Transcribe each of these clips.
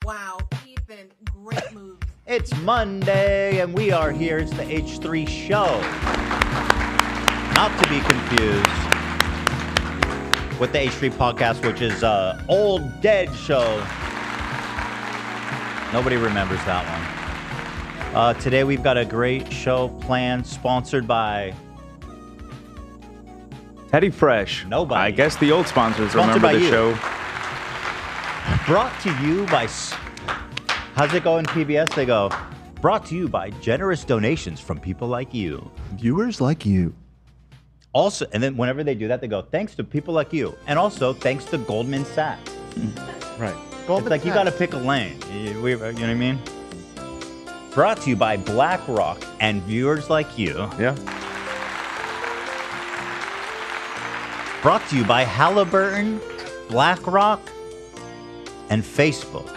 Wow, Ethan, great moves. It's Monday, and we are here. It's the H3 show. Not to be confused with the H3 podcast, which is old dead show. Nobody remembers that one. Today we've got a great show planned, sponsored by Teddy Fresh. Nobody. I guess the old sponsors Sponsored remember by the you. show. Brought to you by... How's it go in PBS? They go, brought to you by generous donations from people like you. Viewers like you. Also, and then whenever they do that, they go, thanks to people like you. And also, thanks to Goldman Sachs. Right. It's like you got to pick a lane. You know what I mean? Brought to you by BlackRock and viewers like you. Yeah. Brought to you by Halliburton, BlackRock, and Facebook.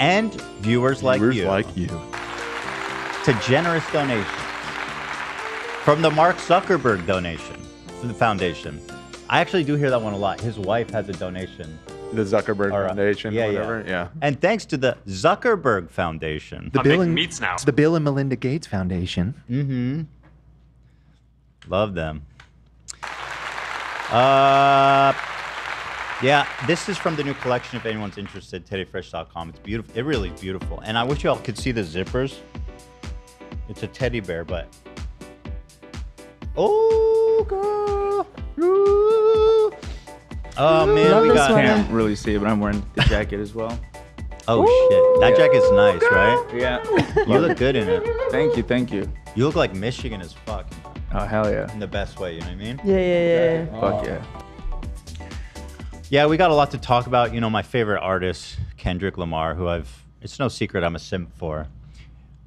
And viewers like you. To generous donations. From the Mark Zuckerberg donation to the foundation. I actually do hear that one a lot. His wife has a donation. The Zuckerberg Foundation, whatever. Yeah. And thanks to the Zuckerberg Foundation. The I'm making meats now. It's the Bill and Melinda Gates Foundation. Mm-hmm. Love them. Yeah, this is from the new collection. If anyone's interested, teddyfresh.com. It's beautiful. It really is beautiful. And I wish y'all could see the zippers. It's a teddy bear, but... Oh, girl. Ooh. Oh, man, Love we this got... one. Can't really see it, but I'm wearing the jacket as well. Oh, shit. That jacket's nice, right? Yeah. You look good in it. Thank you, thank you. You look like Michigan as fuck. Oh, hell yeah. In the best way, you know what I mean? Yeah. Fuck yeah. Yeah, we got a lot to talk about. You know, my favorite artist, Kendrick Lamar, who it's no secret I'm a simp for.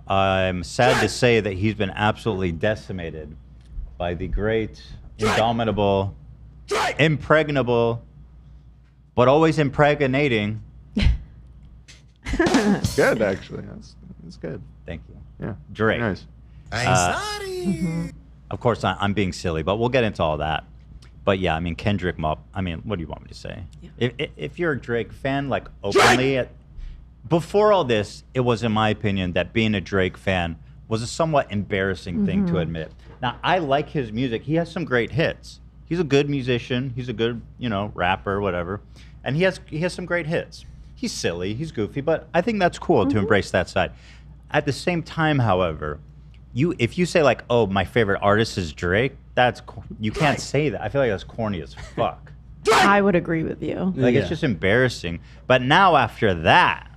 I'm sad to say that he's been absolutely decimated by the great, indomitable, impregnable, but always impregnating. Good, actually. That's good. Thank you. Yeah. Drake. Nice. Of course, I'm being silly, but we'll get into all that. But yeah, I mean, Kendrick, what do you want me to say? Yeah. If you're a Drake fan, like openly, before all this, it was, in my opinion, that being a Drake fan was a somewhat embarrassing thing to admit. Now, I like his music. He has some great hits. He's a good musician. He's a good, rapper, whatever. And he has some great hits. He's silly. He's goofy. But I think that's cool to embrace that side. At the same time, however, if you say like, oh, my favorite artist is Drake, you can't say that. I feel like that's corny as fuck. I would agree with you. Like, it's just embarrassing. But now after that,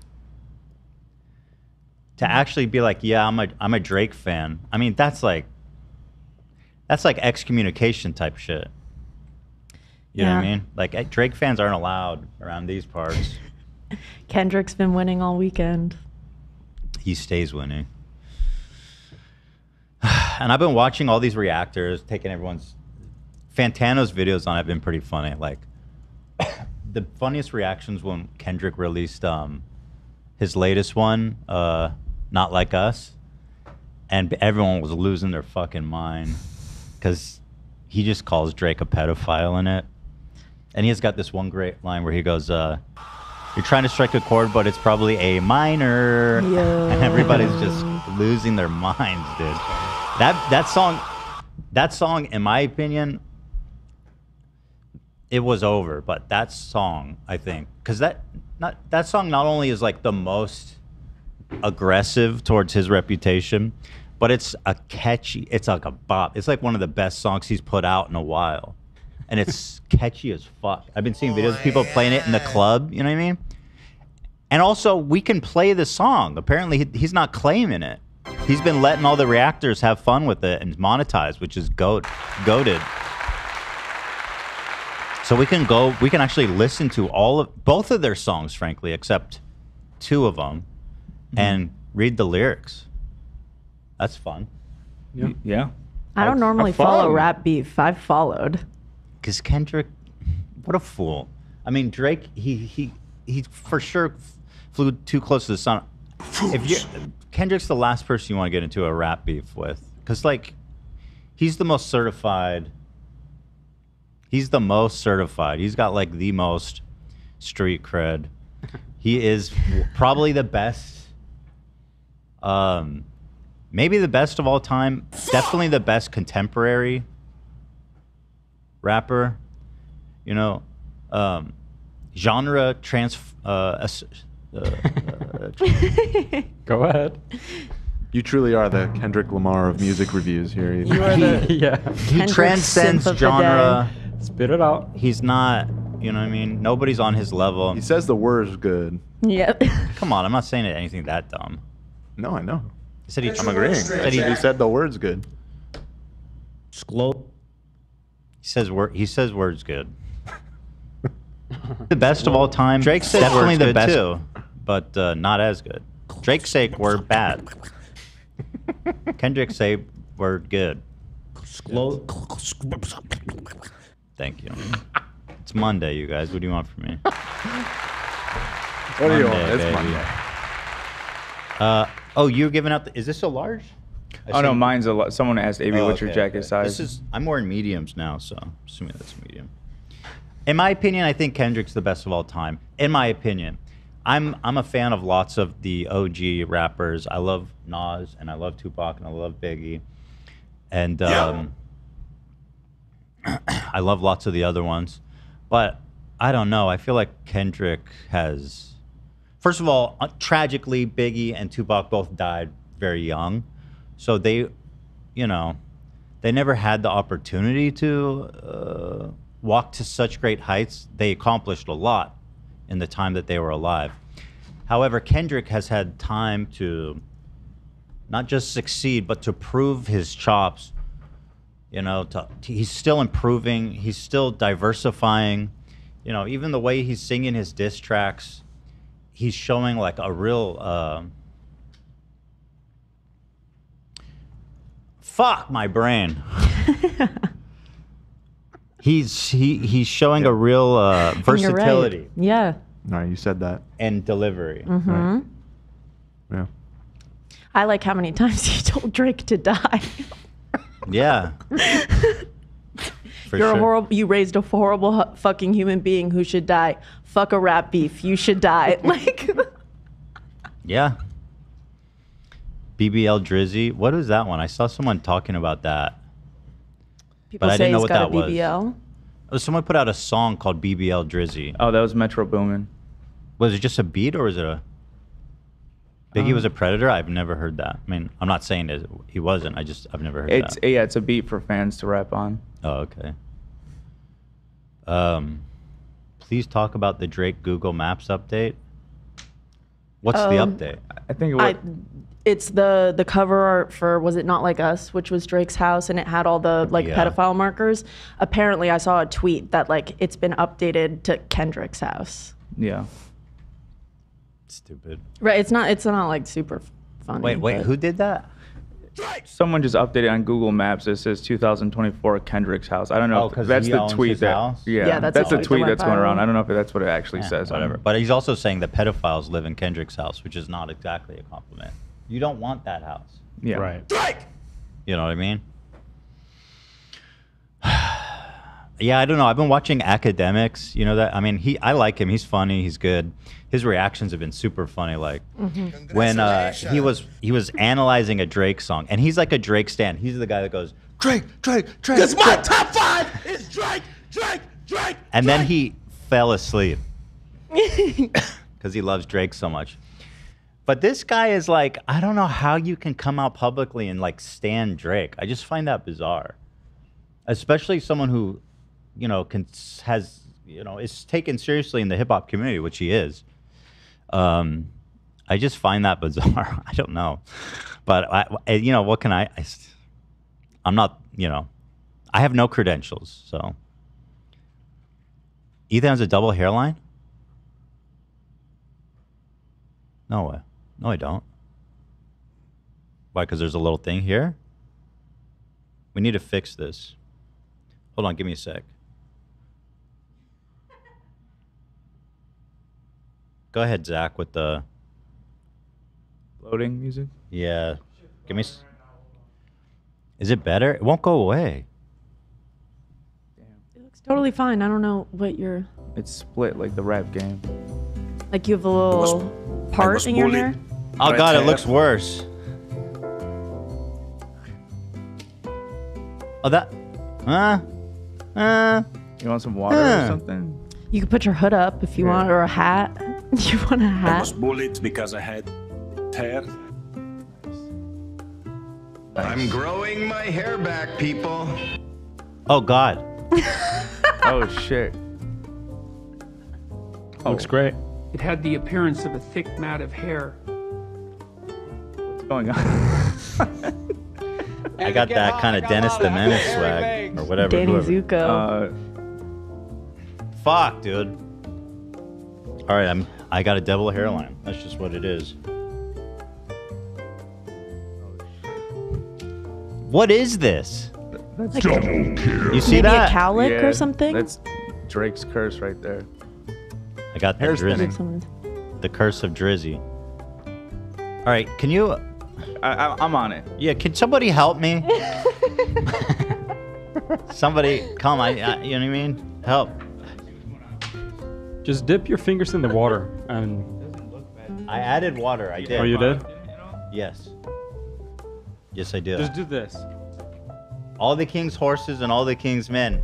to actually be like, yeah, I'm a Drake fan. I mean, that's like excommunication type shit. You know what I mean? Like, Drake fans aren't allowed around these parts. Kendrick's been winning all weekend. He stays winning. And I've been watching all these reactors, taking Fantano's videos on it have been pretty funny. Like, the funniest reactions when Kendrick released his latest one, Not Like Us, and everyone was losing their fucking mind because he just calls Drake a pedophile in it. And he's got this one great line where he goes, you're trying to strike a chord, but it's probably A minor. Yo. And everybody's just losing their minds, dude. That song, in my opinion, it was over. But that song, I think, because that song not only is like the most aggressive towards his reputation, but it's like a bop. It's like one of the best songs he's put out in a while. And it's catchy as fuck. I've been seeing videos of people playing it in the club, you know what I mean? And also, we can play the song. Apparently, he's not claiming it. He's been letting all the reactors have fun with it and monetize, which is goated. So we can actually listen to both of their songs, frankly, except two of them, and read the lyrics. That's fun. Yeah. I don't normally follow rap beef. I've followed. Because Kendrick, what a fool. I mean, Drake, he for sure flew too close to the sun. Kendrick's the last person you want to get into a rap beef with. Because, like, he's the most certified. He's got, like, the most street cred. He is probably the best. Maybe the best of all time. Definitely the best contemporary rapper. You know, genre trans. Go ahead. You truly are the Kendrick Lamar of music reviews here. You are the Yeah. He Kendrick transcends simp of the genre. Spit it out. He's not. You know what I mean? Nobody's on his level. He says the word's good. Yep. Come on, I'm not saying anything that dumb. No, I know. He said he. I'm agreeing. He said the word's good. He says words good. The best of all time. Drake said definitely the best too, but not as good. Drake say word bad. Kendrick say word good. Thank you. It's Monday, you guys. What do you want from me? What do you want? It's baby. Monday. Oh, you're giving out. Is this a large? Oh no, mine's a lot. Someone asked AB, what's your jacket size? This is. I'm wearing mediums now, so I'm assuming that's a medium. In my opinion, I think Kendrick's the best of all time. In my opinion, I'm a fan of lots of the OG rappers. I love Nas and I love Tupac and I love Biggie, and I love lots of the other ones. But I don't know. I feel like Kendrick has. First of all, tragically, Biggie and Tupac both died very young. So they, you know, they never had the opportunity to walk to such great heights. They accomplished a lot in the time that they were alive. However, Kendrick has had time to not just succeed, but to prove his chops. You know, he's still improving. He's still diversifying. You know, even the way he's singing his diss tracks, he's showing like a real... Fuck my brain. He's showing a real versatility. Right. Yeah. All right, you said that. And delivery. Mm-hmm. Right. Yeah. I like how many times he told Drake to die. Yeah. For You're sure. a horrible. You raised a horrible fucking human being who should die. Fuck a rap beef. You should die. Like. Yeah. BBL Drizzy. What is that one? I saw someone talking about that. People but I say didn't know he's what got that a BBL. was. Oh, someone put out a song called BBL Drizzy. Oh, that was Metro Boomin. Was it just a beat or was it a... Biggie was a predator? I've never heard that. I mean, I'm not saying that he wasn't. I've never heard that. Yeah, it's a beat for fans to rap on. Oh, okay. Please talk about the Drake Google Maps update. What's the update? I think it was... It's the cover art for Was It Not Like Us, which was Drake's house, and it had all the pedophile markers. Apparently, I saw a tweet that like it's been updated to Kendrick's house. Yeah. Stupid. Right. It's not like super funny. Wait, who did that? Someone just updated on Google Maps. It says 2024 Kendrick's house. I don't know. Oh, if 'cause that's he the owns tweet his that. house? Yeah, that's that's the the tweet tweet that that's went going around. viral. I don't know if that's what it actually says. Whatever. But he's also saying that pedophiles live in Kendrick's house, which is not exactly a compliment. You don't want that house. Yeah. Right. You know what I mean? Yeah, I don't know. I've been watching Academics. You know that? I mean, I like him. He's funny. He's good. His reactions have been super funny. Like when he was analyzing a Drake song, and he's like a Drake stan. He's the guy that goes Drake. Because my top 5 is Drake. And then he fell asleep because he loves Drake so much. But this guy is like, I don't know how you can come out publicly and like stan Drake. I just find that bizarre, especially someone who, you know, is taken seriously in the hip hop community, which he is. I just find that bizarre. I don't know, but you know, what can I'm not, you know, I have no credentials, so. Ethan has a double hairline? No way. No, I don't. Why? Because there's a little thing here? We need to fix this. Hold on, give me a sec. Go ahead, Zach, with the... Loading music? Yeah. Give me... Is it better? It won't go away. It looks totally fine. I don't know what you're... It's split like the rap game. Like you have a little part in your hair? Oh god, it looks worse. Oh that You want some water or something? You could put your hood up if you want, or a hat. You want a I hat? was bullied because I had hair. I'm growing my hair back, people. Oh god. Oh shit. Looks great. It had the appearance of a thick mat of hair. What's going on? I got that kind of Dennis the Menace swag or whatever. Danny whoever. Zuko. Fuck, dude. All right, I got a double hairline. That's just what it is. What is this? Like, You see maybe that? a cowlick Yeah, or something? That's Drake's curse right there. I got the Hair Drizzy. spinning. The curse of Drizzy. All right, can you? I'm on it. Yeah, can somebody help me? Somebody, come! You know what I mean? Help! Just dip your fingers in the water and. I added water. I did. Oh, you did? Yes. Yes, I did. Just do this. All the king's horses and all the king's men.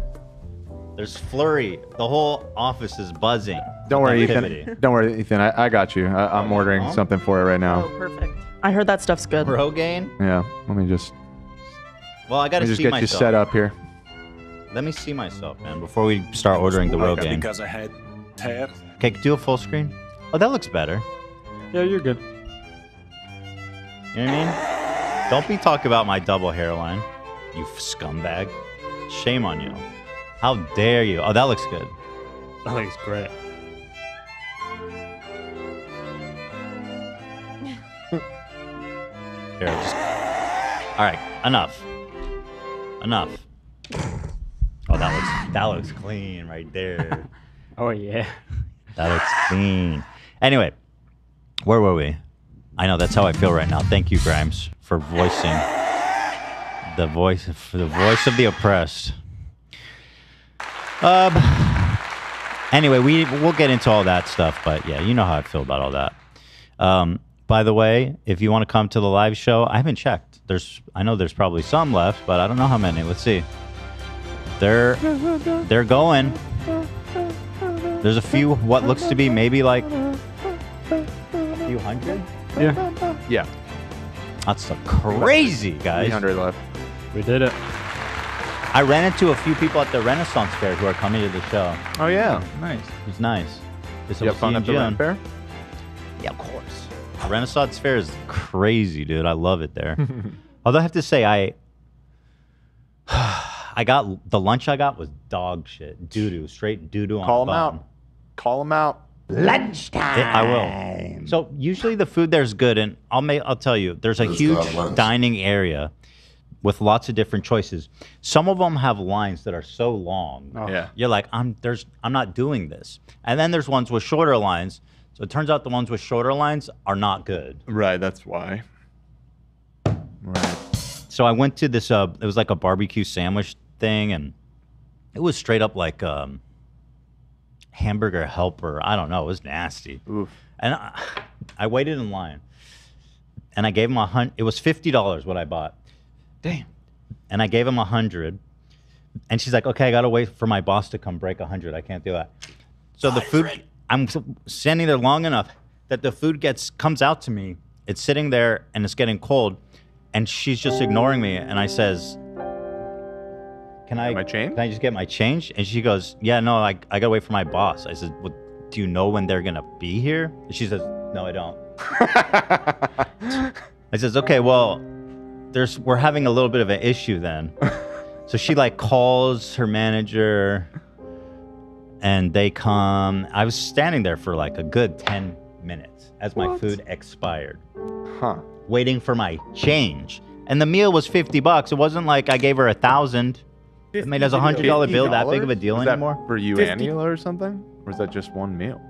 There's flurry. The whole office is buzzing. Don't worry, Activity. Ethan. Don't worry, Ethan. I got you. I'm ordering something for it right now. Oh, perfect. I heard that stuff's good. Rogaine? Yeah. Let me just Well, I gotta see get myself. you set up here. Let me see myself, man, before we start ordering the Rogaine. Because I had hair. Okay, do a full screen. Oh, that looks better. Yeah, you're good. You know what I mean? Don't be talking about my double hairline, you scumbag. Shame on you. How dare you? Oh, that looks good. That looks great. Here, just... All right, enough. Enough. Oh, that looks clean right there. Oh yeah. That looks clean. Anyway, where were we? I know that's how I feel right now. Thank you, Grimes, for voicing the voice of the oppressed. Anyway, we'll get into all that stuff, but yeah, you know how I feel about all that. By the way, if you want to come to the live show, I haven't checked. I know there's probably some left, but I don't know how many. Let's see. They're going. There's a few, what looks to be maybe like a few hundred. Yeah. Yeah. That's so crazy, guys. 300 left. We did it. I ran into a few people at the Renaissance Fair who are coming to the show. Oh yeah. Nice. It was nice. You have fun at the Renfair? Yeah, of course. The Renaissance Fair is crazy, dude. I love it there. Although I have to say, I got the lunch I got was dog shit, doo doo, straight doo doo on Call the them bottom. out. Call them out. I will. So usually the food there's good, and I'll tell you, there's a huge dining area with lots of different choices. Some of them have lines that are so long. Oh. Yeah. You're like, I'm not doing this. And then there's ones with shorter lines. So it turns out the ones with shorter lines are not good. Right. That's why. Right. So I went to this. It was like a barbecue sandwich thing, and it was straight up like hamburger helper. I don't know. It was nasty. Oof. And I waited in line, and I gave him it was $50 what I bought. Damn. And I gave him 100, and she's like, "Okay, I gotta wait for my boss to come break 100. I can't do that." So the food, I'm standing there long enough that the food comes out to me. It's sitting there and it's getting cold, and she's just ignoring me. And I says, "Can I My change? Can I just get my change?" And she goes, "Yeah, no, I gotta wait for my boss." I said, "Well, do you know when they're gonna be here?" And she says, "No, I don't." I says, "Okay, well, we're having a little bit of an issue then." So she like calls her manager, and they come. I was standing there for like a good 10 minutes as my food expired, waiting for my change. And the meal was $50. It wasn't like I gave her 1,000. I mean, is $100 bill that big of a deal was anymore? That for you and Hila or something? Or is that just one meal?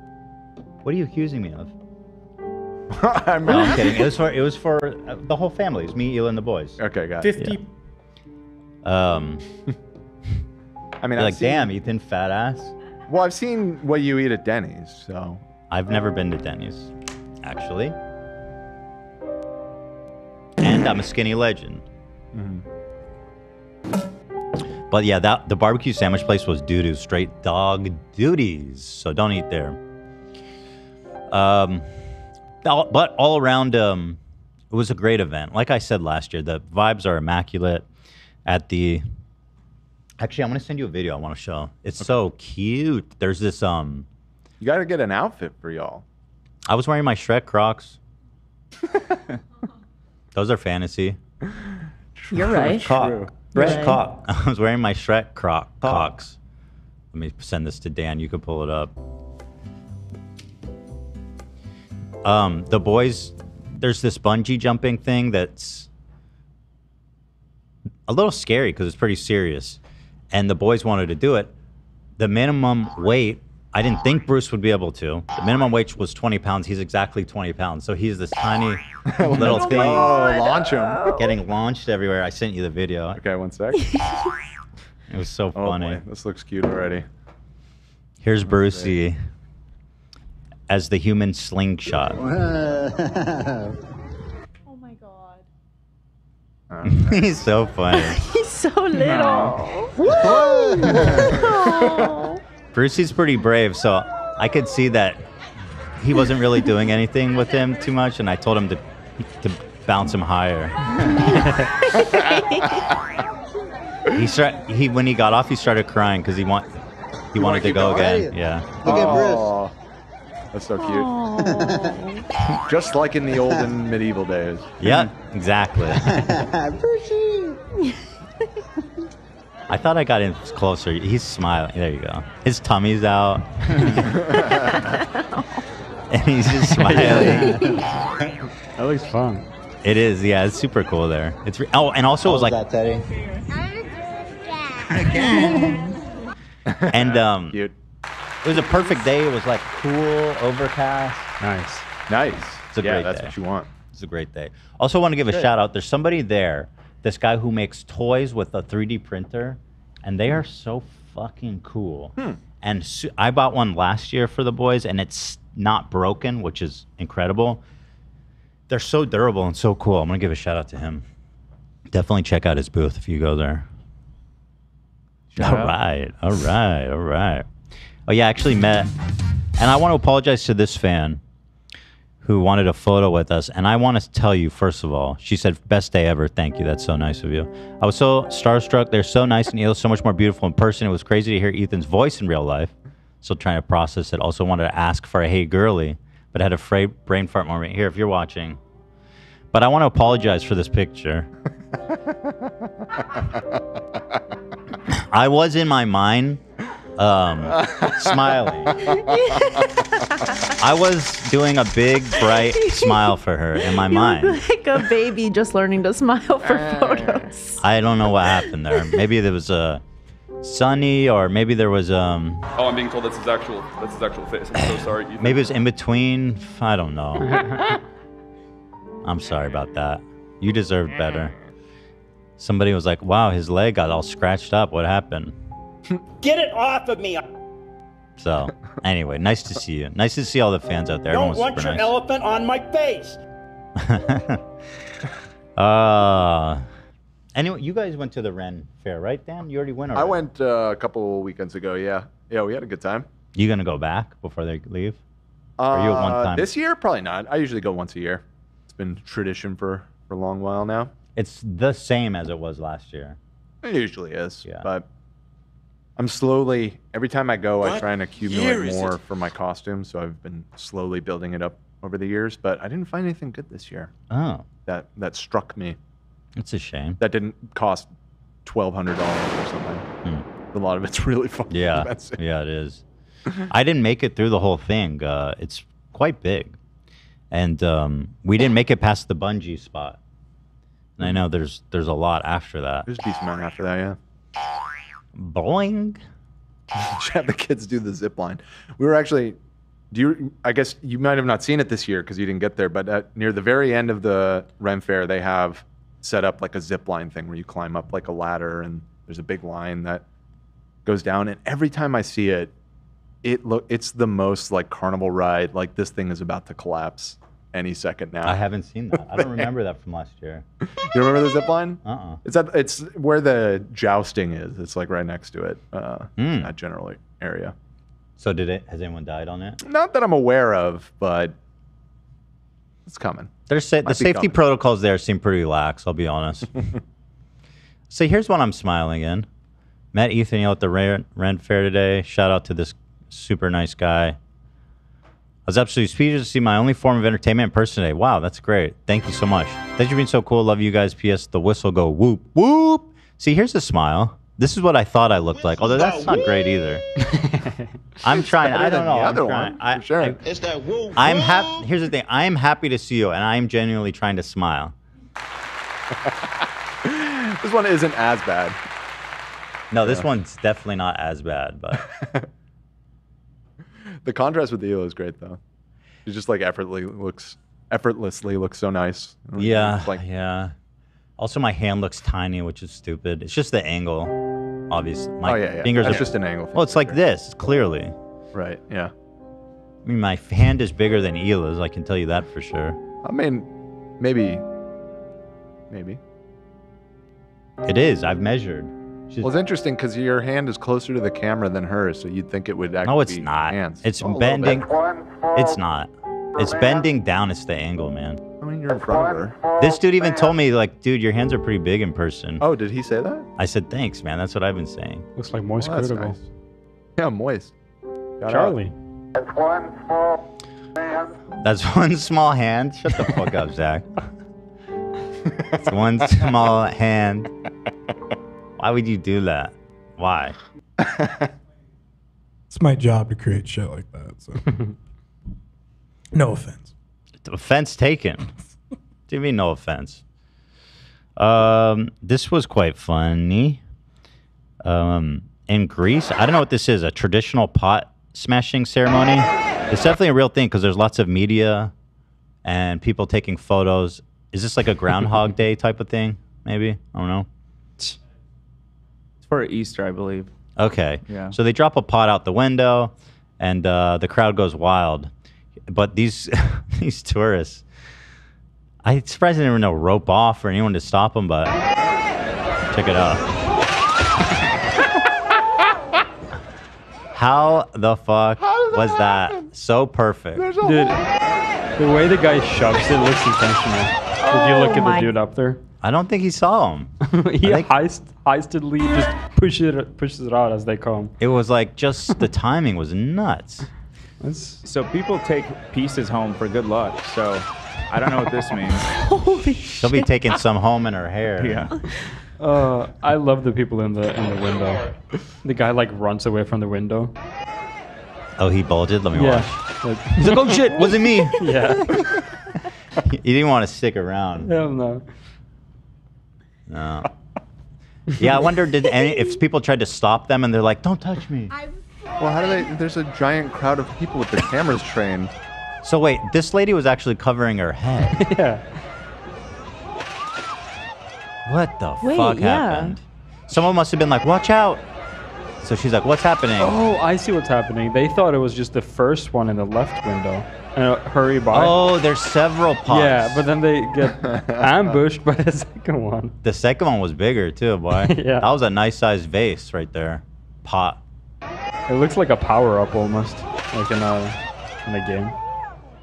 What are you accusing me of? I'm No, I'm kidding. It was for the whole family. It's me, Ela, and the boys. Okay, got it. 50. I mean, You're like, damn, Ethan, fat ass. Well, I've seen what you eat at Denny's, so I've never been to Denny's, actually. And I'm a skinny legend. But yeah, the barbecue sandwich place was doo-doo, straight dog duties. So don't eat there. But all around, it was a great event. Like I said last year, the vibes are immaculate. Actually, I'm gonna send you a video I want to show. It's so cute. There's this You gotta get an outfit for y'all. I was wearing my Shrek Crocs. Those are fantasy. You're right. Fresh cock. I was wearing my Shrek Crocs. Let me send this to Dan. You can pull it up. The boys, there's this bungee jumping thing that's a little scary because it's pretty serious. And the boys wanted to do it. The minimum weight, I didn't think Bruce would be able to. The minimum weight was 20 pounds. He's exactly 20 pounds. So he's this tiny little thing. Oh, launch him. Getting launched everywhere. I sent you the video. Okay, one sec. It was so funny. Boy, this looks cute already. Here's Brucey as the human slingshot. Oh my god. He's so funny. He's so little. Brucey's pretty brave, so I could see that he wasn't really doing anything with him too much, and I told him to bounce him higher. When he got off, he started crying because he wanted to go again. Yeah. Look at Bruce. That's so cute. Just like in the olden medieval days. Yeah, exactly. I thought I got in closer. He's smiling. There you go. His tummy's out. And he's just smiling. That looks fun. It is. Yeah, it's super cool there. And also it was like... Teddy? And Cute. it was a perfect day. It was like cool, overcast. Nice. It's a great that's day. what you want. It's a great day. Also want to give a shout out. There's somebody there, this guy who makes toys with a 3D printer, and they are so fucking cool. And I bought one last year for the boys, and it's not broken, which is incredible. They're so durable and so cool. I'm going to give a shout out to him. Definitely check out his booth if you go there. All right. Oh yeah, I actually met, and I want to apologize to this fan who wanted a photo with us. And I want to tell you, first of all, she said, best day ever. Thank you. That's so nice of you. I was so starstruck. They're so nice, and Neil's so much more beautiful in person. It was crazy to hear Ethan's voice in real life. Still trying to process it. Also wanted to ask for a hey girly, but had a brain fart moment. Here, if you're watching. But I want to apologize for this picture. I was in my mind smiling. I was doing a big, bright smile for her in my mind. Like a baby just learning to smile for photos. I don't know what happened there. Maybe there was a sunny, or maybe there was Oh, I'm being told that's his actual face. I'm so sorry. Ethan. maybe it was in between. I don't know. I'm sorry about that. You deserve better. Somebody was like, wow, his leg got all scratched up. What happened? Get it off of me. So, anyway, nice to see you. Nice to see all the fans out there. Don't Everyone was want super your nice. elephant on my face. Anyway, you guys went to the Renfair, right, Dan? You already went already. I went a couple weekends ago, yeah. Yeah, we had a good time. You gonna go back before they leave? Or you at one time? This year? Probably not. I usually go once a year. It's been tradition for a long while now. It's the same as it was last year. It usually is. Yeah. But I'm slowly, every time I go, I What try and year accumulate is more it? for my costume. So I've been slowly building it up over the years. But I didn't find anything good this year Oh, that struck me. it's a shame. That didn't cost $1,200 or something. A lot of it's really fucking Yeah, expensive. yeah, it is. I didn't make it through the whole thing. It's quite big, and we didn't make it past the bungee spot. And I know there's a lot after that. There's a decent amount after that, yeah. Boing. Should have the kids do the zip line. We were actually, I guess you might have not seen it this year because you didn't get there, but near the very end of the Renfair, they have set up like a zip line thing where you climb up like a ladder, and there's a big line that goes down. And every time I see it, It's the most like carnival ride. Like this thing is about to collapse any second now. I haven't seen that. I don't remember that from last year. You remember the zip line? Uh-uh. It's where the jousting is. It's like right next to it. That general area. So has anyone died on it? Not that I'm aware of, but it's coming. The safety protocols there seem pretty lax, I'll be honest. So here's one I'm smiling in. Met Ethan at the Renfair today. Shout out to this super nice guy. I was absolutely speechless to see my only form of entertainment in person today. Wow, that's great. Thank you so much. Thanks for being so cool. Love you guys. P.S. The whistle go whoop, whoop. See, here's a smile. This is what I thought I looked like, although that's not great either. I'm trying. I don't know. I'm trying. For sure. It's that woo. I'm happy. Here's the thing. I am happy to see you, and I am genuinely trying to smile. This one isn't as bad. No, this one's definitely not as bad, but the contrast with the eel is great though. She just like effortlessly looks so nice. Yeah, like, yeah. Also, my hand looks tiny, which is stupid. It's just the angle, obviously. My fingers That's are just an angle. Well, it's like this, clearly. Right. Yeah. I mean, my hand is bigger than Hila's. I can tell you that for sure. I mean, maybe. It is. I've measured. Well, it's interesting because your hand is closer to the camera than hers, so you'd think it would actually. No, it's be not. hands. It's bending. It's not. It's bending down. It's the angle, man. I mean, you're in front of her. This dude even told me, like, dude, your hands are pretty big in person. Oh, did he say that? I said, thanks, man. That's what I've been saying. Looks like moist That's critical. nice. Yeah, moist. Charlie. That's one small hand. Shut the fuck up, Zach. It's one small hand. Why would you do that? Why? It's my job to create shit like that. So, no offense. Offense taken. Do you mean no offense? This was quite funny. In Greece, I don't know what this is. A traditional pot smashing ceremony. It's definitely a real thing because there's lots of media and people taking photos. Is this like a Groundhog Day type of thing? Maybe, I don't know. It's for Easter, I believe. Okay. Yeah. So they drop a pot out the window, and the crowd goes wild. But these these tourists, I'm surprised they didn't know rope off or anyone to stop them. But check it out. How the fuck was that so perfect? Dude, the way the guy shoves it looks intentional. If you look at the dude up there. I don't think he saw him. He heistedly just pushes it out as they come. It was like just the timing was nuts. So people take pieces home for good luck. So I don't know what this means. Holy She'll be taking some home in her hair. Yeah. I love the people in the window. The guy like runs away from the window. Oh, he bolted? Let me watch. Like, He's like, oh shit, wasn't me. Yeah. He didn't want to stick around. Hell no. No. Yeah, I wonder if people tried to stop them and they're like, don't touch me. Well, how do they? There's a giant crowd of people with the cameras trained. So wait, this lady was actually covering her head. Yeah. What the fuck happened? Someone must have been like, watch out. So she's like, what's happening? Oh, I see what's happening. They thought it was just the first one in the left window. And hurry by. Oh, there's several pots. Yeah, but then they get ambushed by the second one. The second one was bigger too, boy. Yeah. That was a nice sized vase right there. Pot. It looks like a power-up almost, like in a game.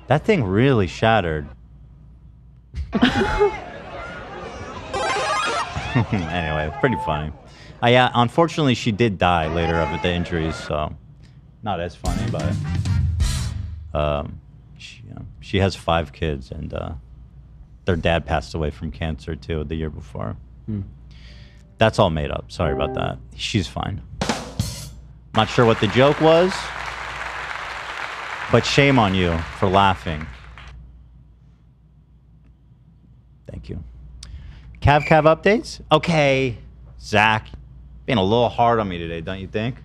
That thing really shattered. Anyway, pretty funny. Yeah, unfortunately, she did die later of the injuries, so not as funny, but she has 5 kids, and their dad passed away from cancer too the year before. That's all made up. Sorry about that. She's fine. Not sure what the joke was, but shame on you for laughing. Thank you. Cav updates? Okay, Zach, being a little hard on me today, don't you think?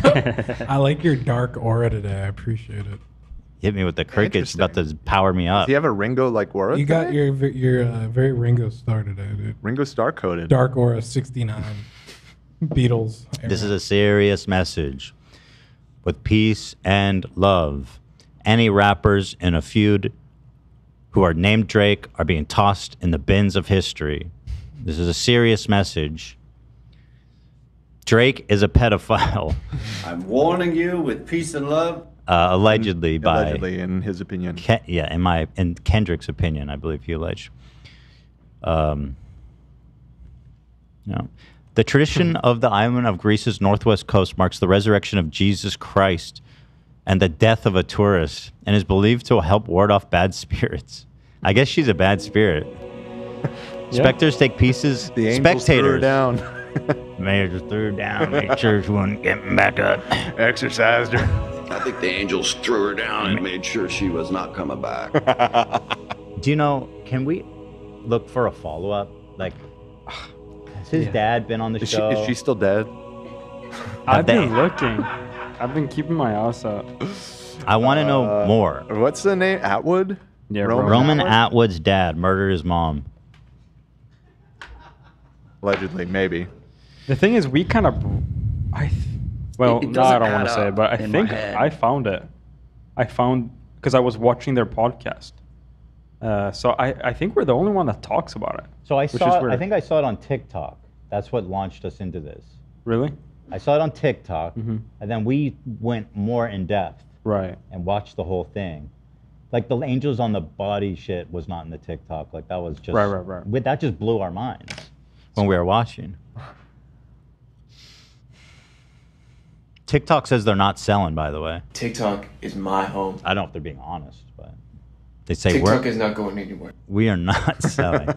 I like your dark aura today. I appreciate it. Hit me with the crickets, about to power me up. Do you have a Ringo-like aura? You got your very Ringo Starr today, dude. Ringo Starr coded. Dark aura 69. Beatles. This is a serious message. with peace and love. Any rappers in a feud who are named Drake are being tossed in the bins of history. This is a serious message. Drake is a pedophile. I'm warning you with peace and love. Allegedly, in his opinion. In Kendrick's opinion, I believe he alleged. The tradition of the island of Greece's northwest coast marks the resurrection of Jesus Christ and the death of a tourist, and is believed to help ward off bad spirits. I guess she's a bad spirit. Yeah. Specters take pieces. The angels threw her down. Mayor just threw her down. Made sure she wasn't getting back up. Exercised her. I think the angels threw her down and made sure she was not coming back. Do you know, can we look for a follow-up? Like, has his dad been on the show? Is she still dead? I've been looking. I've been keeping my ass up. I want to know more. What's the name? Atwood? Yeah, Roman Atwood's dad murdered his mom. Allegedly, maybe. The thing is, we kind of... Well, no, I don't want to say it, but I think I found it. I found... Because I was watching their podcast. So I think we're the only one that talks about it. So I think I saw it on TikTok. That's what launched us into this. Really? I saw it on TikTok, and then we went more in depth. Right. And watched the whole thing. Like the angels on the body shit was not in the TikTok. Like that was just... Right. That just blew our minds when we were watching. TikTok says they're not selling, by the way. TikTok is my home. I don't know if they're being honest, but they say TikTok is not going anywhere. We are not selling.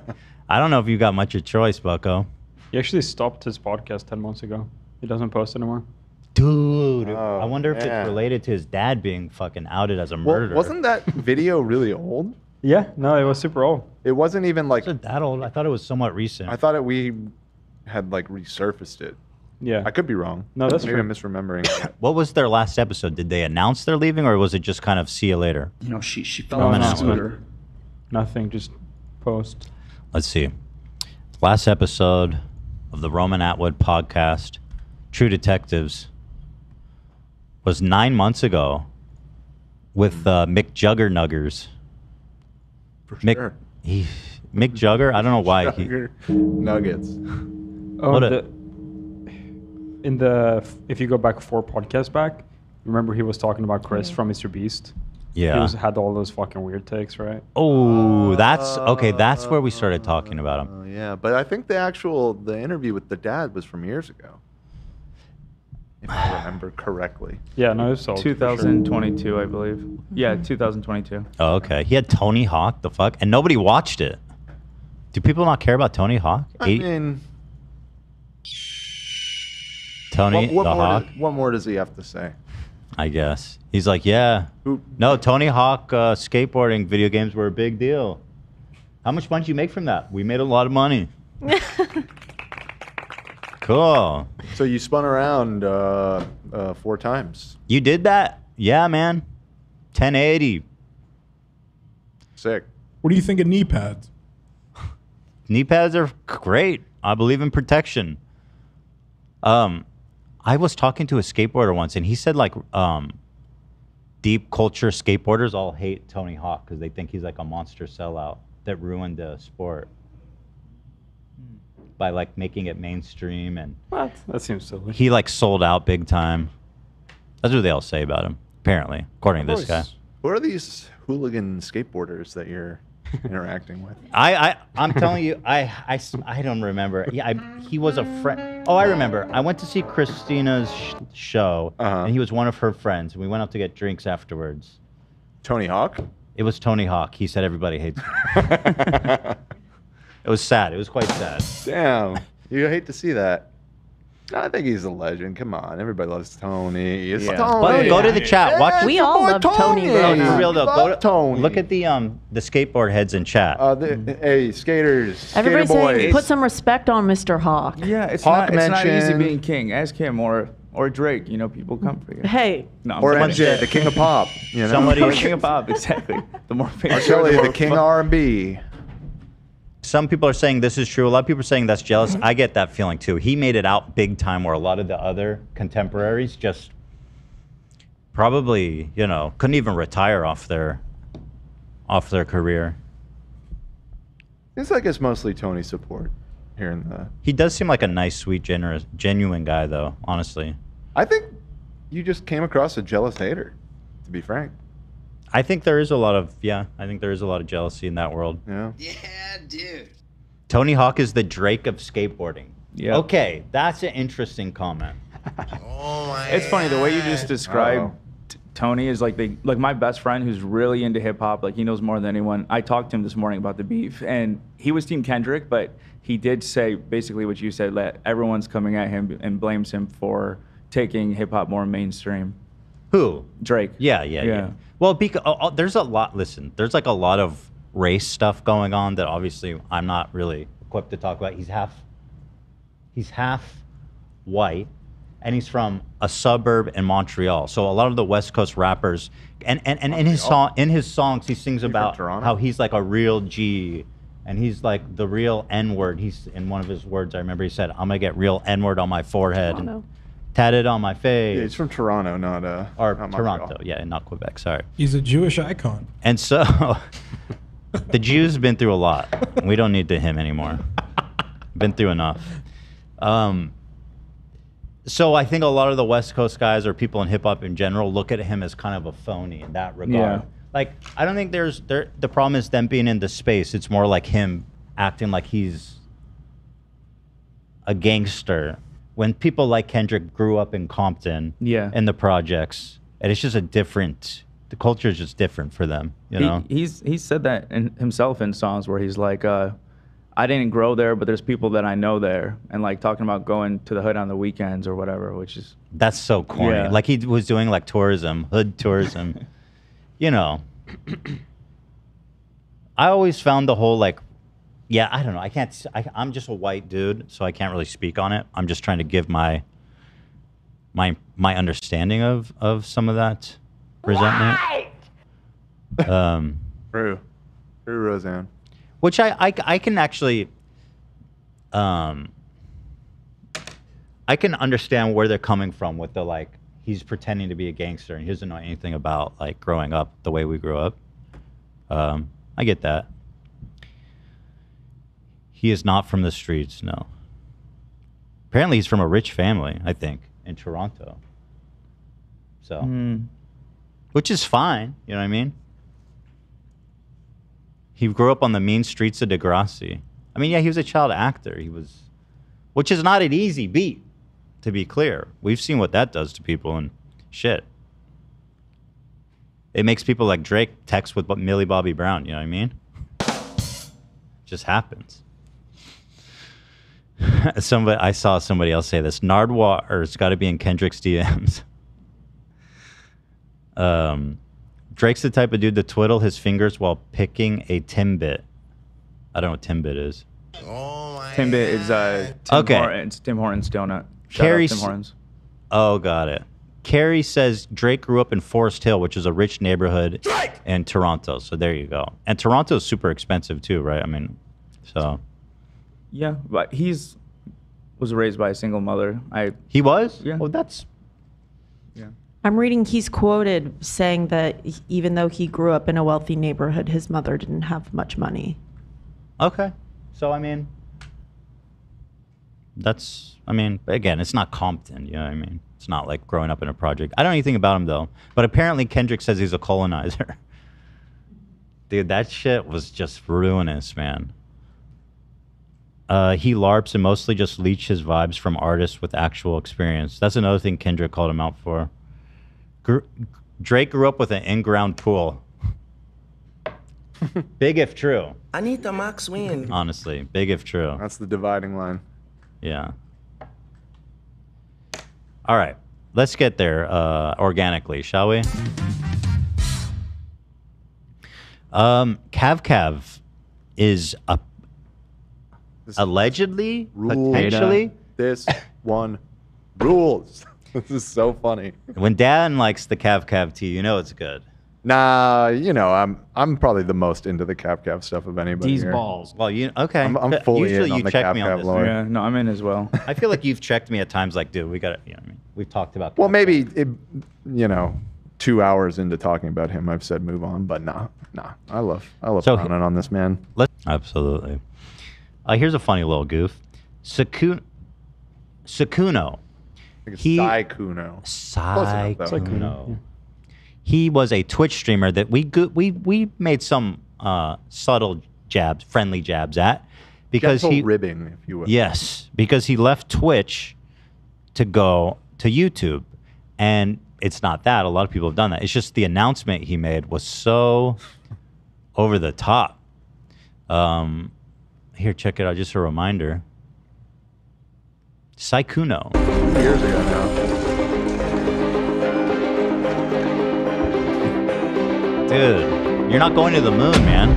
I don't know if you got much of choice, Bucko. He actually stopped his podcast 10 months ago. He doesn't post anymore. Dude, I wonder if it's related to his dad being fucking outed as a murderer. Wasn't that video really old? Yeah, no, it was super old. It wasn't even like... Was it that old? I thought it was somewhat recent. I thought we had like resurfaced it. Yeah. I could be wrong. No, that's Maybe true. I'm misremembering. What was their last episode? Did they announce they're leaving, or was it just kind of see you later? You know, she fell on a scooter. Nothing, just post. Let's see. Last episode of the Roman Atwood podcast, True Detectives, was 9 months ago with Mick Juggernuggers. For sure. Mick Jugger? I don't know why. Nuggets. Oh, if you go back 4 podcasts back, remember he was talking about Chris from Mr. Beast? Yeah. He had all those fucking weird takes, right? Oh, that's okay. That's where we started talking about him. Yeah, but I think the interview with the dad was from years ago, if I remember correctly. Yeah, no, it's 2022, I believe. Yeah, 2022. Oh, okay. He had Tony Hawk. The fuck, and nobody watched it. Do people not care about Tony Hawk? I mean, Tony the Hawk. What more does he have to say? I guess he's like, yeah. No, Tony Hawk skateboarding video games were a big deal. How much money did you make from that? We made a lot of money. Cool. So you spun around 4 times. You did that? Yeah, man. 1080. Sick. What do you think of knee pads? Knee pads are great. I believe in protection. I was talking to a skateboarder once, and he said like deep culture skateboarders all hate Tony Hawk because they think he's like a monster sellout that ruined the sport by like making it mainstream. And what? That seems silly. He like sold out big time. That's what they all say about him, apparently, according to this guy. Who are these hooligan skateboarders that you're interacting with? I'm telling you, I don't remember. Yeah, he was a friend. Oh, I remember. I went to see Christina's show, and he was one of her friends. We went out to get drinks afterwards. Tony Hawk? It was Tony Hawk. He said everybody hates him. It was sad. It was quite sad. Damn. You hate to see that. I think he's a legend. Come on. Everybody loves Tony. It's Tony. But go to the chat. Watch. We all love Tony. No, for real though. Go to Tony. Look at the skateboard heads in chat. Hey, skaters. Everybody's skater boys. saying put some respect on Mr. Hawk. Yeah, it's Hawk not easy mention. being king. Ask him or Drake. You know, people come for you. Hey. No, Or MJ, the king of pop. You know? Somebody- Or king of pop, exactly. The more famous. Kelly, the king of R&B. Some people are saying this is true. A lot of people are saying that's jealous. I get that feeling too. He made it out big time where a lot of the other contemporaries just, probably, you know, couldn't even retire off their career. It's like it's mostly Tony support here in the. He does seem like a nice, sweet, generous, genuine guy, though. Honestly, I think you just came across a jealous hater, to be frank. I think there is a lot of jealousy in that world. Yeah. Yeah, dude. Tony Hawk is the Drake of skateboarding. Yeah. Okay, that's an interesting comment. It's funny the way you just described Tony is like my best friend who's really into hip hop. Like he knows more than anyone. I talked to him this morning about the beef, and he was Team Kendrick, but he did say basically what you said. That everyone's coming at him and blames him for taking hip hop more mainstream. Who? Drake. Yeah. Well, because there's a lot. Listen, there's like a lot of race stuff going on that obviously I'm not really equipped to talk about. He's half white, and he's from a suburb in Montreal. So a lot of the West Coast rappers, and in his songs, he sings about how he's like a real G, and he's like the real N-word. He's in one of his words. I remember he said, "I'm gonna get real N-word on my forehead and tatted on my face." Yeah, he's from Toronto, not Toronto. Montreal. Yeah, not Quebec. Sorry. He's a Jewish icon. And so the Jews been through a lot. We don't need to him anymore. Been through enough. So I think a lot of the West Coast guys or people in hip hop in general look at him as kind of a phony in that regard. Yeah. Like, I don't think the problem is them being in the space. It's more like him acting like he's a gangster. When people like Kendrick grew up in Compton, in the projects, and it's just the culture is just different for them, you know? He's said that himself in songs where he's like, I didn't grow there, but there's people that I know there, and like talking about going to the hood on the weekends or whatever, which is that's so corny. Yeah. Like he was doing like tourism, hood tourism. You know, I always found the whole like, yeah, I don't know. I'm just a white dude, so I can't really speak on it. I'm just trying to give my understanding of some of that resentment. True, Roseanne. Which I can actually, I can understand where they're coming from with the like, he's pretending to be a gangster and he doesn't know anything about like growing up the way we grew up. I get that. He is not from the streets, no. Apparently he's from a rich family, I think, in Toronto. So, which is fine, you know what I mean? He grew up on the mean streets of Degrassi. I mean, yeah, he was a child actor. Which is not an easy beat, to be clear. We've seen what that does to people and shit. It makes people like Drake text with Millie Bobby Brown, you know what I mean? Just happens. I saw somebody else say this. Nardwuar's got to be in Kendrick's DMs. Drake's the type of dude to twiddle his fingers while picking a Timbit. I don't know what Timbit is. Timbit is Tim Hortons donut. Shout out Tim Hortons. Oh, got it. Carrie says Drake grew up in Forest Hill, which is a rich neighborhood in Toronto. So there you go. And Toronto's super expensive too, right? I mean, so. Yeah, but was raised by a single mother. He was? Yeah. Well, that's. Yeah. I'm reading he's quoted saying that even though he grew up in a wealthy neighborhood, his mother didn't have much money. Okay. So, I mean, again, it's not Compton, you know what I mean? It's not like growing up in a project. I don't know anything about him, though. But apparently Kendrick says he's a colonizer. Dude, that shit was just ruinous, man. He LARPs and mostly just leeches vibes from artists with actual experience. That's another thing Kendrick called him out for. Drake grew up with an in-ground pool. Big if true. I need the max win. Honestly, big if true. That's the dividing line. Yeah. All right, let's get there organically, shall we? Cav is allegedly, potentially. This one rules. This is so funny. When Dan likes the Cav tea, you know it's good. Nah, you know, I'm probably the most into the Cav stuff of anybody These here. balls. Well, okay. I'm fully Usually in on you the check me on Cav this. lore. Yeah, no, I'm in as well. I feel like you've checked me at times like, dude, we got to, you know what I mean? We've talked about Well, maybe, we've 2 hours into talking about him, I've said move on. But nah. I love So pounding on this man. Absolutely. Here's a funny little goof. Sykkuno. Sykkuno. Sykkuno. He was a Twitch streamer that we made some subtle jabs, friendly jabs at, because Gentle ribbing, if you will. Yes, because he left Twitch to go to YouTube, and it's not that. A lot of people have done that. It's just the announcement he made was so over the top. Here, check it out. Just a reminder. Sykkuno. Years ago now. Dude, you're not going to the moon, man.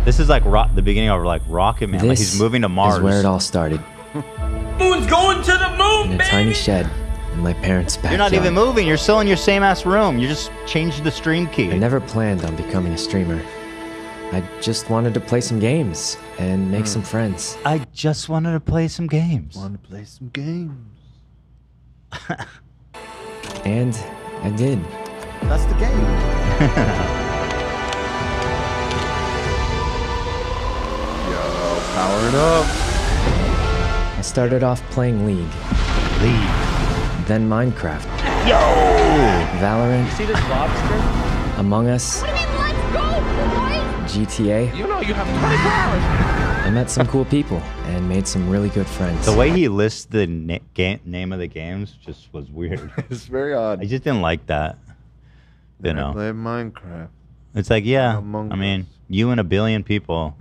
This is like the beginning of like Rocket Man. Like he's moving to Mars. This is where it all started. Moon's going to the moon, In a tiny shed in my parents' backyard. You're not even moving. You're still in your same ass room. You just changed the stream key. I never planned on becoming a streamer. I just wanted to play some games and make some friends. I just wanted to play some games. Wanted to play some games. And I did. That's the game. Yo, powering up. I started off playing League. Then Minecraft. Yo! Valorant. You see this lobster? Among Us. What do you mean, let's go, boys? GTA. You know you have 24 hours. I met some cool people and made some really good friends. The way he lists the name of the games just was weird. It's very odd. I just didn't like that. You know, play Minecraft. it's like, yeah, Among I mean, you and a billion people.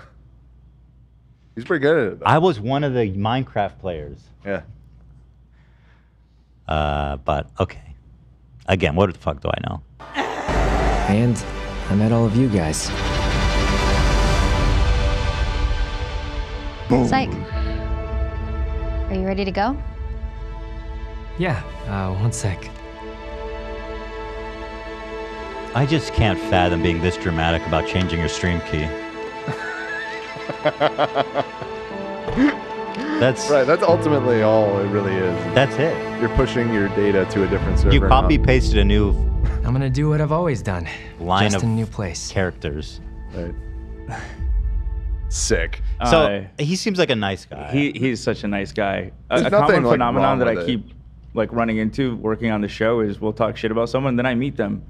He's pretty good at it, though. I was one of the Minecraft players. Yeah. But okay. Again, what the fuck do I know? And I met all of you guys. Boom. Psych. Are you ready to go? Yeah, one sec. I just can't fathom being this dramatic about changing your stream key. That's right. That's ultimately all it really is. That's it. You're pushing your data to a different server. You copy pasted a new I'm gonna do what I've always done. line just of in a new place. characters. Right. Sick. So he seems like a nice guy. He's such a nice guy. There's A nothing, common like, phenomenon wrong that with I it. keep like running into working on the show is we'll talk shit about someone, then I meet them.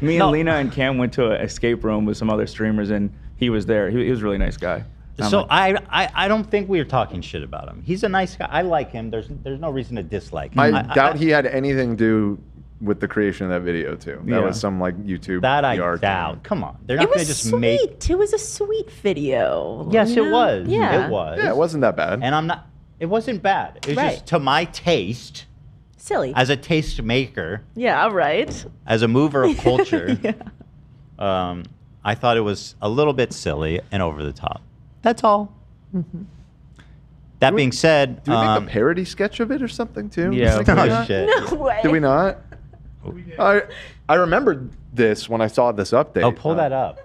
Me and Lena and Cam went to an escape room with some other streamers, and he was there. He was a really nice guy. And I'm So like, I don't think we were talking shit about him. He's a nice guy. I like him. There's no reason to dislike him. I doubt he had anything to do with the creation of that video too. That Yeah. was some like YouTube That I PR doubt. thing. Come on, they're not It gonna was just sweet. make. It was a sweet video. Yes, you it know? was. Yeah. It was. Yeah, it wasn't that bad. And I'm not. It wasn't bad. It was Right. just to my taste, Silly. as a taste maker, Yeah, right. as a mover of culture. Yeah. I thought it was a little bit silly and over the top. That's all. That being said, Did we make a parody sketch of it or something too? Yeah. Something like Oh, that? shit. No way. Did we not? I remembered this when I saw this update. Oh, pull that up.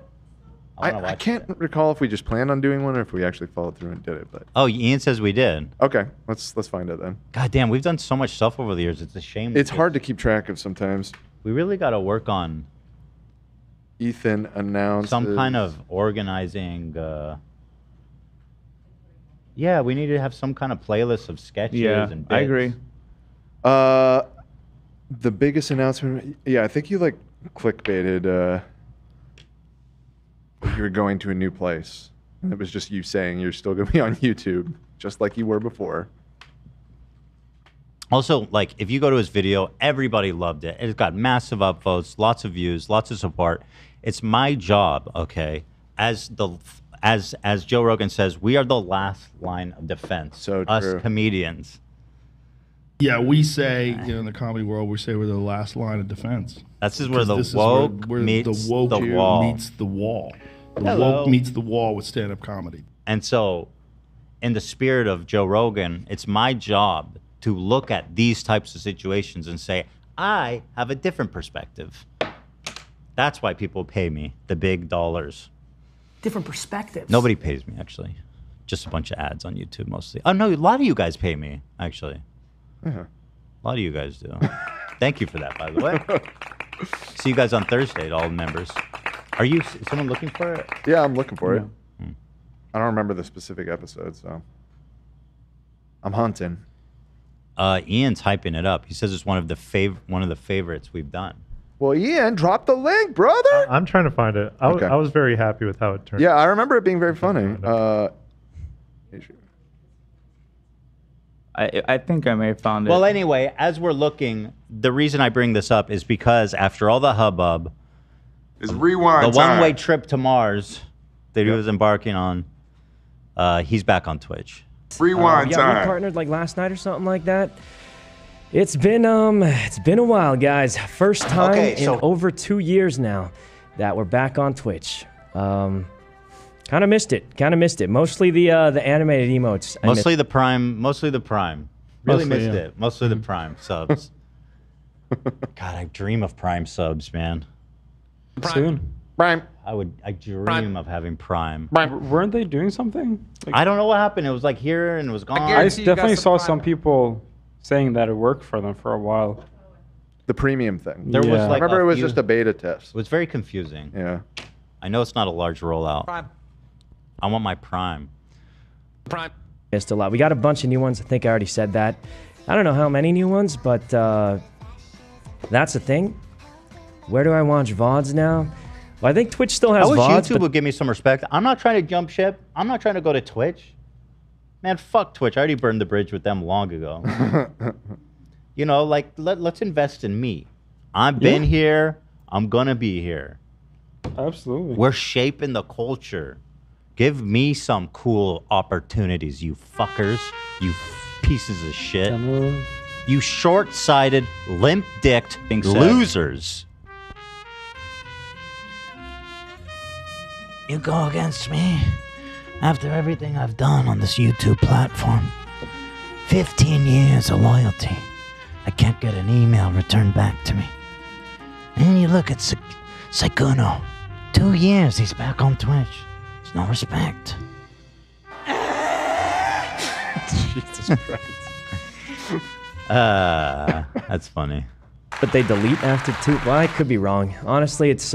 I can't recall if we just planned on doing one or if we actually followed through and did it. But Oh, Ian says we did. okay, let's find it then. God damn, we've done so much stuff over the years. It's a shame. It's hard to keep track of sometimes. We really got to work on Ethan announced some kind of organizing. Yeah, we need to have some kind of playlist of sketches yeah, and bits. I agree. The biggest announcement. Yeah, I think you like clickbaited. You were going to a new place, and it was just you saying you're still going to be on YouTube, just like you were before. Also, like, if you go to his video, everybody loved it. It's got massive upvotes, lots of views, lots of support. It's my job, okay, as Joe Rogan says, we are the last line of defense. So us true. comedians. Yeah, we say, in the comedy world, we say we're the last line of defense. This is where the This is woke where meets the woke the wall. meets the wall. The Hello. woke meets the wall with stand-up comedy. And so, in the spirit of Joe Rogan, it's my job to look at these types of situations and say, I have a different perspective. That's why people pay me the big dollars. Different perspectives. Nobody pays me, actually. Just a bunch of ads on YouTube, mostly. Oh, no, a lot of you guys pay me, actually. Yeah. A lot of you guys do. Thank you for that, by the way. See you guys on Thursday, all the members. Are you? Is someone looking for it? Yeah, I'm looking for it. I don't remember the specific episode, so I'm hunting. Ian's hyping it up. He says it's one of the favorites we've done. Well, Ian, drop the link, brother. I'm trying to find it. I was very happy with how it turned. Yeah, I remember it being very funny. I think I may have found it. Well, anyway, as we're looking, the reason I bring this up is because after all the hubbub, it's rewind the one-way trip to Mars that he was embarking on, he's back on Twitch. Rewind time. We partnered like last night or something like that. It's been a while, guys. First time in over 2 years now that we're back on Twitch. Kind of missed it. Mostly the animated emotes. Mostly the Prime. Really missed it. Mostly the Prime subs. God, I dream of Prime subs, man. Soon. Prime. I dream of having Prime. Weren't they doing something? Like, I don't know what happened. It was like here and it was gone. I definitely saw some people saying that it worked for them for a while. The premium thing. There was like I remember it was just a beta test. It was very confusing. Yeah. I know it's not a large rollout. I want my Prime. Missed a lot. We got a bunch of new ones. I think I already said that. I don't know how many new ones, but that's the thing. Where do I watch VODs now? Well, I think Twitch still has VODs. I wish YouTube would give me some respect. I'm not trying to jump ship. I'm not trying to go to Twitch. Man, fuck Twitch. I already burned the bridge with them long ago. You know, like, let's invest in me. I've been here. I'm going to be here. Absolutely. We're shaping the culture. Give me some cool opportunities, you fuckers. You pieces of shit. You short-sighted, limp-dicked losers. You go against me after everything I've done on this YouTube platform. 15 years of loyalty. I can't get an email returned back to me. And you look at Sykkuno. 2 years he's back on Twitch. There's no respect. Jesus Christ. That's funny. But they delete after 2. Well, I could be wrong. Honestly, it's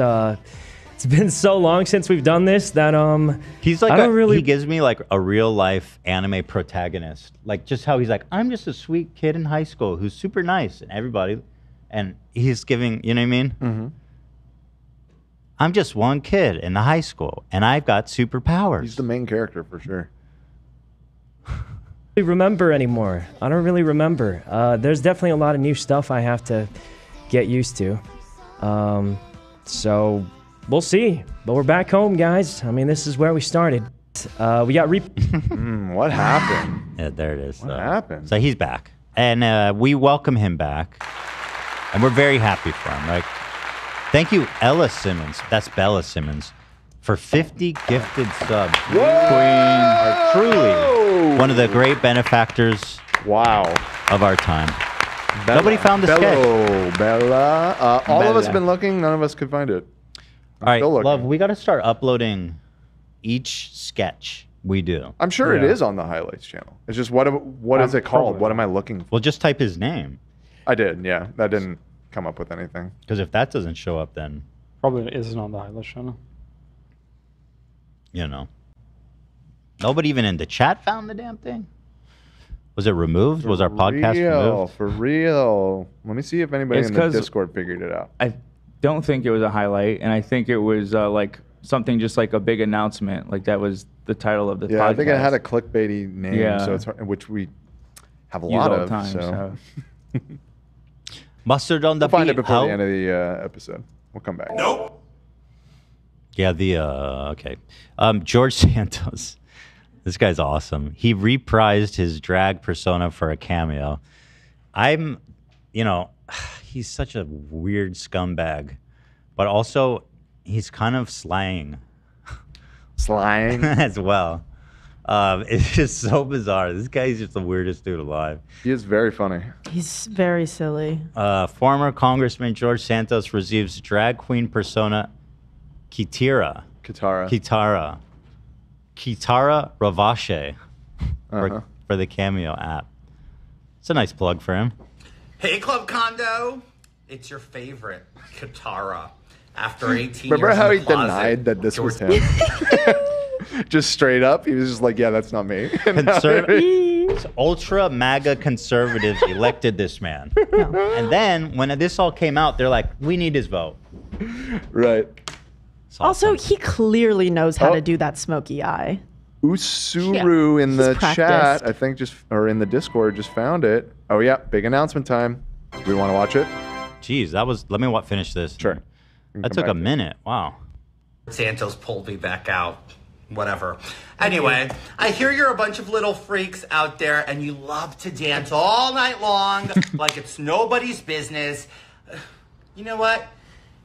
been so long since we've done this that he's like he gives me like a real life anime protagonist. Like just how he's like, I'm just a sweet kid in high school who's super nice and everybody, and he's giving, you know what I mean? Mm-hmm. I'm just one kid in the high school and I've got superpowers. He's the main character for sure. Remember anymore. I don't really remember. There's definitely a lot of new stuff I have to get used to. So we'll see. But we're back home, guys. I mean, this is where we started. We got what happened? Yeah, there it is. What happened? So he's back. And we welcome him back. And we're very happy for him. Like, thank you, Ella Simmons. That's Bella Simmons. For 50 gifted subs. Whoa! Queen are truly one of the great benefactors of our time. Bella. Nobody found the sketch. Bella. All of us have been looking. None of us could find it. All right, love, we got to start uploading each sketch we do. I'm sure it is on the highlights channel. It's just what is it called? What am I looking for? Well, just type his name. I did, yeah. That didn't come up with anything. Because if that doesn't show up, then probably isn't on the highlights channel. You know, nobody even in the chat found the damn thing. Was it removed? Was our podcast removed? For real. Let me see if anybody in the Discord figured it out. I don't think it was a highlight, and I think it was like something just like a big announcement. Like that was the title of the podcast. I think it had a clickbaity name, so it's which we have a lot of. So. Mustard on the beat. We'll find it before the end of the episode. We'll come back. Nope. Yeah, okay. George Santos. This guy's awesome. He reprised his drag persona for a cameo. He's such a weird scumbag, but also he's kind of slang. Slang? As well. It's just so bizarre. This guy's just the weirdest dude alive. He is very funny. He's very silly. Former Congressman George Santos receives drag queen persona Kitara Ravashe for the Cameo app. It's a nice plug for him. Hey, Club Condo. It's your favorite, Katara. After 18 Remember years how in he the closet, denied that this was George- him? Just straight up, he was just like, "Yeah, that's not me." Ultra MAGA conservatives elected this man, and then when this all came out, they're like, "We need his vote." Right. Also, he clearly knows how to do that smoky eye. Usuru in he's the practiced. chat, I think, or in the Discord, just found it. Oh yeah, big announcement time. Do we want to watch it? Jeez, that was. Let me finish this. Sure. That took a minute. Wow. Santos pulled me back out. Whatever. Anyway, I hear you're a bunch of little freaks out there and you love to dance all night long like it's nobody's business. You know what?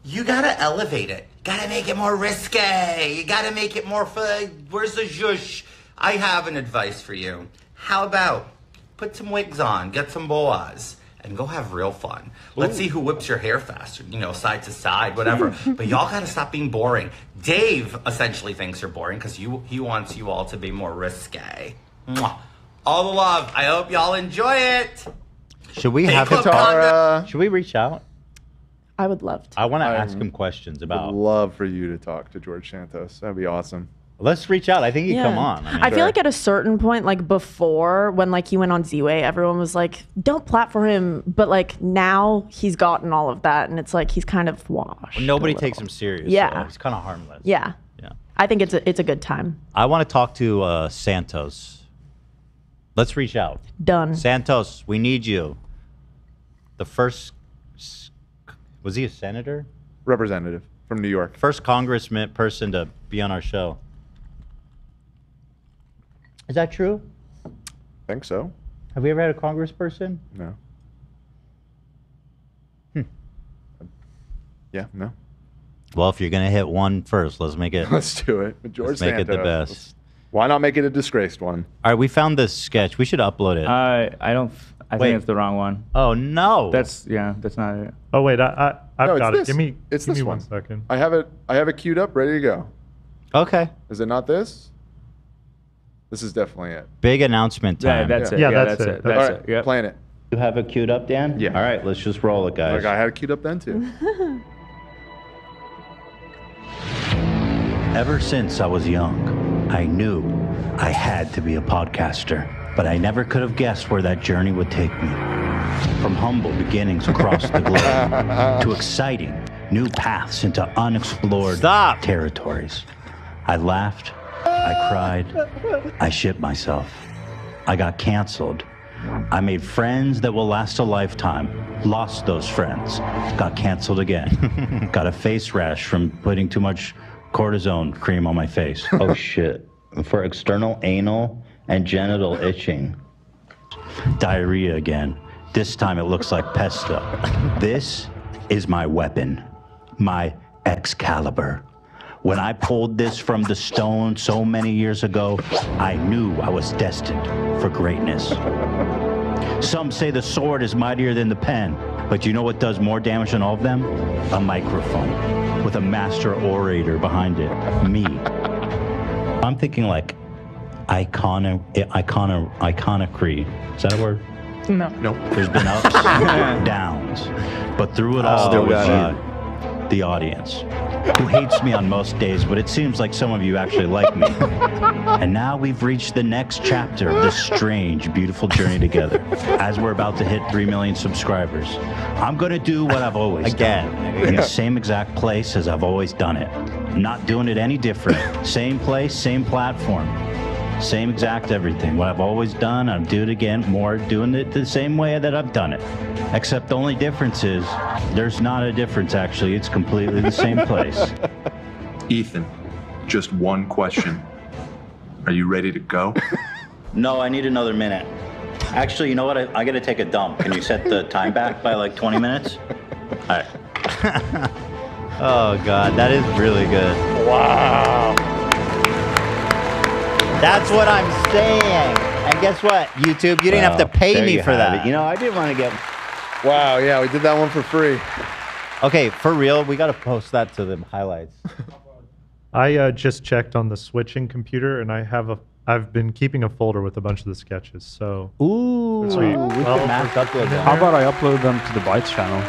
You gotta elevate it. Gotta make it more risque. You gotta make it more fun. Where's the zhush? I have an advice for you. How about put some wigs on, get some boas, and go have real fun. Let's see who whips your hair faster, side to side, whatever. But y'all gotta stop being boring. Dave essentially thinks you're boring because he wants you all to be more risque. Mwah. All the love. I hope y'all enjoy it. Should we Hey, have Club Katara? Should we reach out? I would love to. I want to ask him questions about. Would love for you to talk to George Santos. That'd be awesome. Let's reach out. I think he'd come on. I feel like at a certain point, like before, when like he went on Z-Way, everyone was like, "Don't platform him." But like now, he's gotten all of that, and it's like he's kind of washed. Nobody takes him serious. Yeah. So he's kind of harmless. Yeah. Yeah. I think it's a good time. I want to talk to Santos. Let's reach out. Done. Santos, we need you. The first, was he a senator? Representative from New York. First congressman person to be on our show. Is that true? I think so. Have we ever had a congressperson? No. Yeah, no. Well, if you're gonna hit one first, let's make it. Let's do it. George Let's make it the Santos. best. Why not make it a disgraced one? All right, we found this sketch. We should upload it. I don't. I Wait. think it's the wrong one. Oh no. That's not it. Oh wait, I've No, it's got it. this. Give me It's give this me one. 1 second. I have it queued up, ready to go. Okay. Is it not this? This is definitely it. Big announcement Yeah, time. that's it. Yeah, Yeah, that's that's it. it. All That's right, it. Yep. playing it. You have it queued up, Dan? Yeah. All right, let's just roll it, guys. Like I had it queued up then too. Ever since I was young, I knew I had to be a podcaster, but I never could have guessed where that journey would take me. From humble beginnings across the globe to exciting new paths into unexplored territories. I laughed, I cried, I shit myself. I got canceled. I made friends that will last a lifetime. Lost those friends. Got canceled again. Got a face rash from putting too much cortisone cream on my face. Oh shit. For external anal and genital itching. Diarrhea again. This time it looks like pesto. This is my weapon. My Excalibur. When I pulled this from the stone so many years ago, I knew I was destined for greatness. Some say the sword is mightier than the pen, but you know what does more damage than all of them? A microphone with a master orator behind it, me. I'm thinking like iconocry. Is that a word? No. Nope. There's been ups, downs, but through it all, there was the audience, who hates me on most days, but it seems like some of you actually like me. And now we've reached the next chapter of this strange, beautiful journey together. As we're about to hit 3 million subscribers, I'm gonna do what I've always done. In the same exact place as I've always done it. I'm not doing it any different. Same place, same platform. Same exact everything. What I've always done, I'll do it again, doing it the same way that I've done it. Except the only difference is, there's not a difference actually, it's completely the same place. Ethan, just one question. Are you ready to go? No, I need another minute. Actually, you know what? I gotta take a dump. Can you set the time back by like 20 minutes? All right. Oh God, that is really good. Wow. That's what I'm saying. And guess what, YouTube? You didn't have to pay me for that. You know, I did want to get... Wow, yeah, we did that one for free. Okay, for real, we got to post that to the highlights. I just checked on the switching computer, and I have I've been keeping a folder with a bunch of the sketches. So ooh, sweet. we can mass upload them. How about I upload them to the Bytes channel?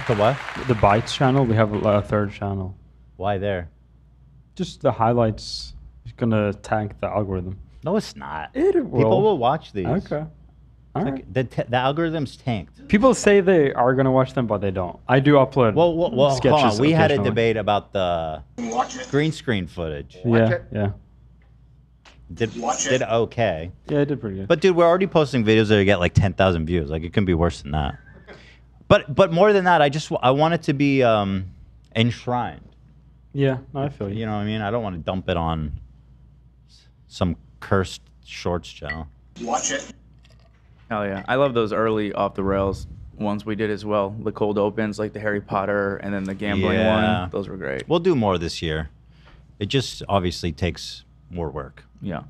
To what? The Bytes channel. We have a third channel. Why there? Just the highlights is gonna tank the algorithm. No, it's not. It will. People will watch these. Okay. All right. Like the algorithm's tanked. People say they are gonna watch them, but they don't. I do upload. Well, sketches. hold on. We had a occasionally. debate about the green screen footage. Yeah. Did okay. Yeah, it did pretty good. But dude, we're already posting videos that get like 10,000 views. Like it can be worse than that. But more than that, I want it to be enshrined. Yeah, no, I feel you. You know what I mean? I don't want to dump it on some cursed shorts channel. Watch it. Hell yeah. I love those early off the rails ones we did as well. The cold opens, like the Harry Potter and then the gambling one. Those were great. We'll do more this year. It just obviously takes more work. Yeah.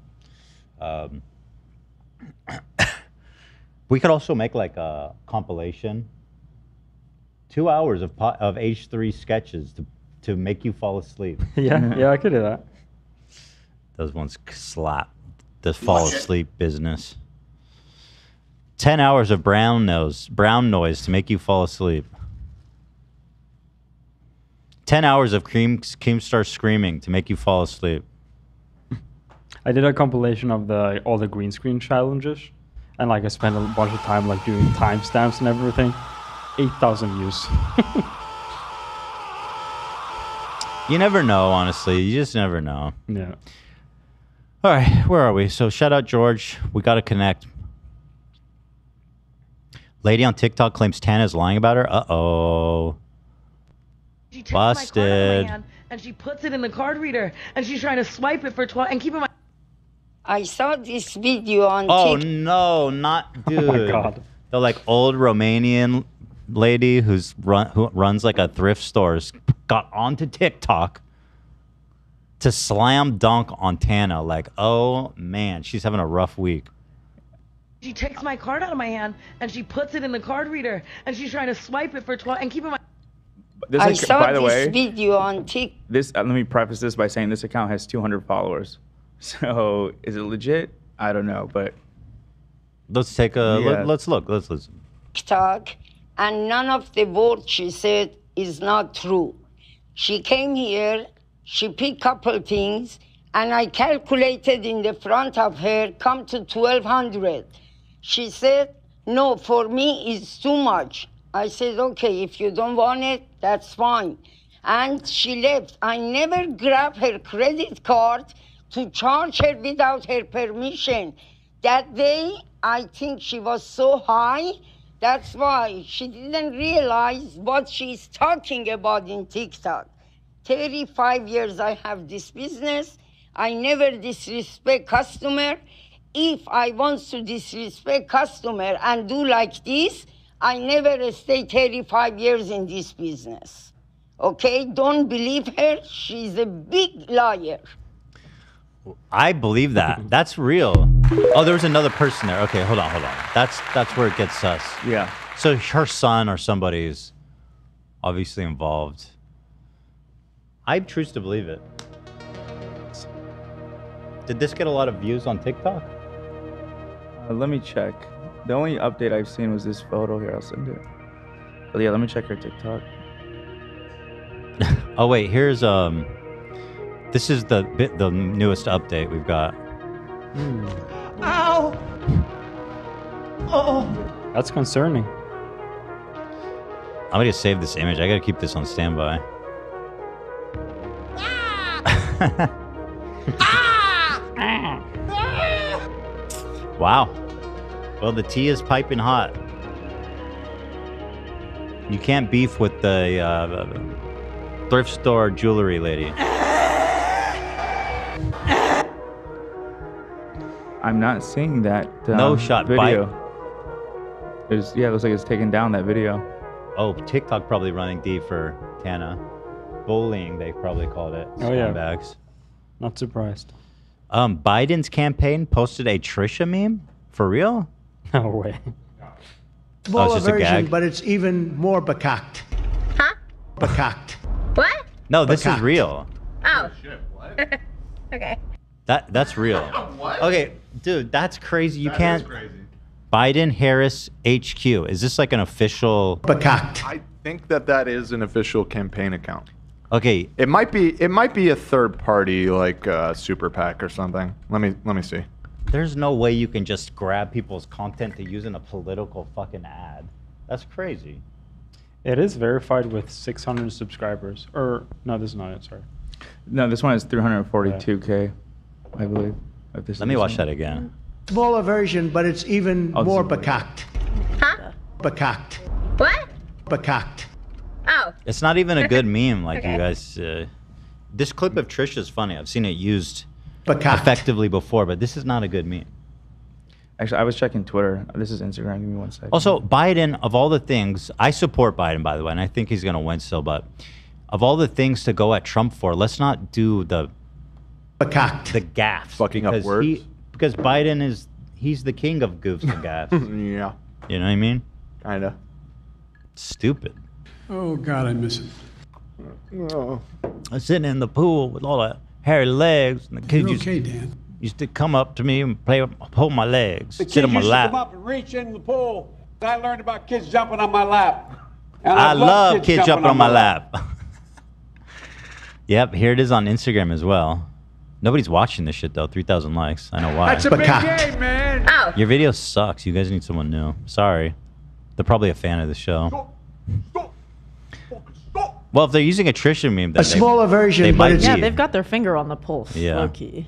We could also make like a compilation. 2 hours of H3 sketches to make you fall asleep. Yeah, I could do that. Those ones slap. The fall asleep business. 10 hours of brown noise to make you fall asleep. 10 hours of Keemstar screaming to make you fall asleep. I did a compilation of all the green screen challenges, and like I spent a bunch of time like doing timestamps and everything. 8,000 views. You never know, honestly. You just never know. Yeah. All right, where are we? So shout out George. We got to connect. Lady on TikTok claims Tana is lying about her. Uh-oh. She takes my card out of Busted. my hand and she puts it in the card reader and she's trying to swipe it for 12 and keep in mind. I saw this video on Oh TikTok. no, not dude. Oh my God. The like old Romanian lady who runs like a thrift store got onto TikTok to slam dunk on Tana. Like, oh man, she's having a rough week. She takes my card out of my hand and she puts it in the card reader and she's trying to swipe it for 12 and keep in mind. I saw this video on TikTok. Let me preface this by saying this account has 200 followers. So is it legit? I don't know, but let's take a let's look. Let's listen. TikTok, and none of the words she said is not true. She came here, she picked couple things, and I calculated in the front of her come to 1,200. She said, no, for me it's too much. I said, okay, if you don't want it, that's fine. And she left. I never grabbed her credit card to charge her without her permission. That day, I think she was so high, that's why she didn't realize what she's talking about in TikTok. 35 years I have this business. I never disrespect customer. If I want to disrespect customer and do like this, I never stay 35 years in this business. Okay, don't believe her. She's a big liar. I believe that. That's real. Oh, there was another person there. Okay, hold on. That's where it gets sus. Yeah. So her son or somebody's obviously involved. I choose to believe it. Did this get a lot of views on TikTok? Let me check. The only update I've seen was this photo here. I'll send it. But yeah, let me check her TikTok. Oh wait, here's this is the newest update we've got. Ow! Oh. That's concerning. I'm gonna save this image. I gotta keep this on standby. Wow. Well, the tea is piping hot. You can't beef with the thrift store jewelry lady. I'm not seeing that No shot video. bite. It looks like it's taken down that video. Oh, TikTok probably running deep for Tana. Bullying, they probably called it. Oh yeah. Scumbags. Not surprised. Biden's campaign posted a Trisha meme? For real? No way. Smaller just a version, gag? but it's even more bekakt. Huh? Bekakt. What? No, this is Bekakt. real. Oh. Okay. That's real. What? Okay, dude, that's crazy. You That can't. is crazy. Biden Harris HQ. Is this like an official? I think that is an official campaign account. Okay. It might be a third party like Super PAC or something. Let me see. There's no way you can just grab people's content to use in a political fucking ad. That's crazy. It is verified with 600 subscribers. Or no, this is not it. Sorry. No, this one is 342K, I believe. If this Let me watch that again. Smaller version, but it's even Oh, more this is bekakt. Huh? Bekakt. What? Bekakt. Oh. It's not even a good meme like Okay. you guys. This clip of Trisha is funny. I've seen it used Bekakt. effectively before, but this is not a good meme. Actually, I was checking Twitter. This is Instagram. Give me 1 second. Also, Biden, of all the things, I support Biden, by the way, and I think he's going to win still, but of all the things to go at Trump for, let's not do the gaffes. Fucking up words. Because Biden he's the king of goofs and gaffes. Yeah. You know what I mean? Kinda. Stupid. Oh, God, I miss it. Oh. I'm sitting in the pool with all the hairy legs, and the kids You're okay, Dan. used to come up to me and hold my legs, The sit kids on my used to lap. come up and reach in the pool. I learned about kids jumping on my lap. And I love kids kids jumping on my lap. Yep, here it is on Instagram as well. Nobody's watching this shit though. 3,000 likes. I know why. That's a big game, man. Oh. Your video sucks. You guys need someone new. Sorry. They're probably a fan of the show. Well, if they're using a Trisha meme, then A smaller version, they but might it's Yeah, be. they've got their finger on the pulse. Yeah. Low key.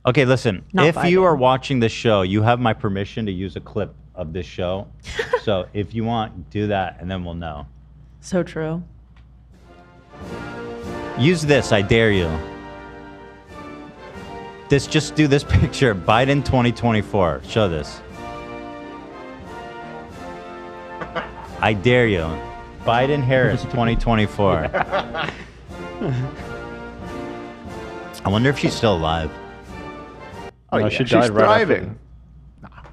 Okay, listen. Not if you Biden. are watching this show, you have my permission to use a clip of this show. So if you want, do that, and then we'll know. So true. Use this. I dare you. Just do this picture. Biden 2024. Show this. I dare you. Biden Harris 2024. I wonder if she's still alive. Oh, No, yeah. she She's died right after. thriving.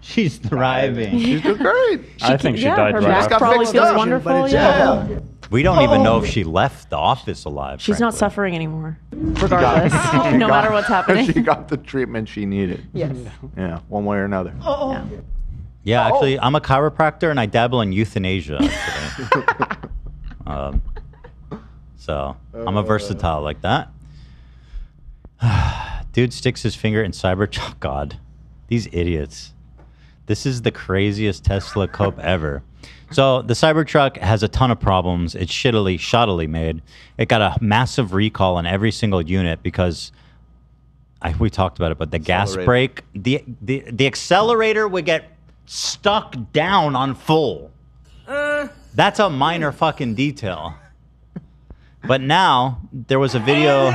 She's thriving. She's doing great. I think she died her right back after. probably fixed feels up, wonderful. but it's- Yeah. We don't even know if she left the office alive. She's not frankly. suffering anymore, regardless, no matter what's happening. She got the treatment she needed. Yes. Yeah, one way or another. Yeah. Yeah, actually, I'm a chiropractor and I dabble in euthanasia. Actually. So I'm a versatile like that. Dude sticks his finger in Cybertruck. Oh, God, these idiots. This is the craziest Tesla cope ever. So the Cybertruck has a ton of problems. It's shoddily made. It got a massive recall on every single unit because we talked about it, but the gas brake, the accelerator would get stuck down on full. That's a minor fucking detail. But now there was a video.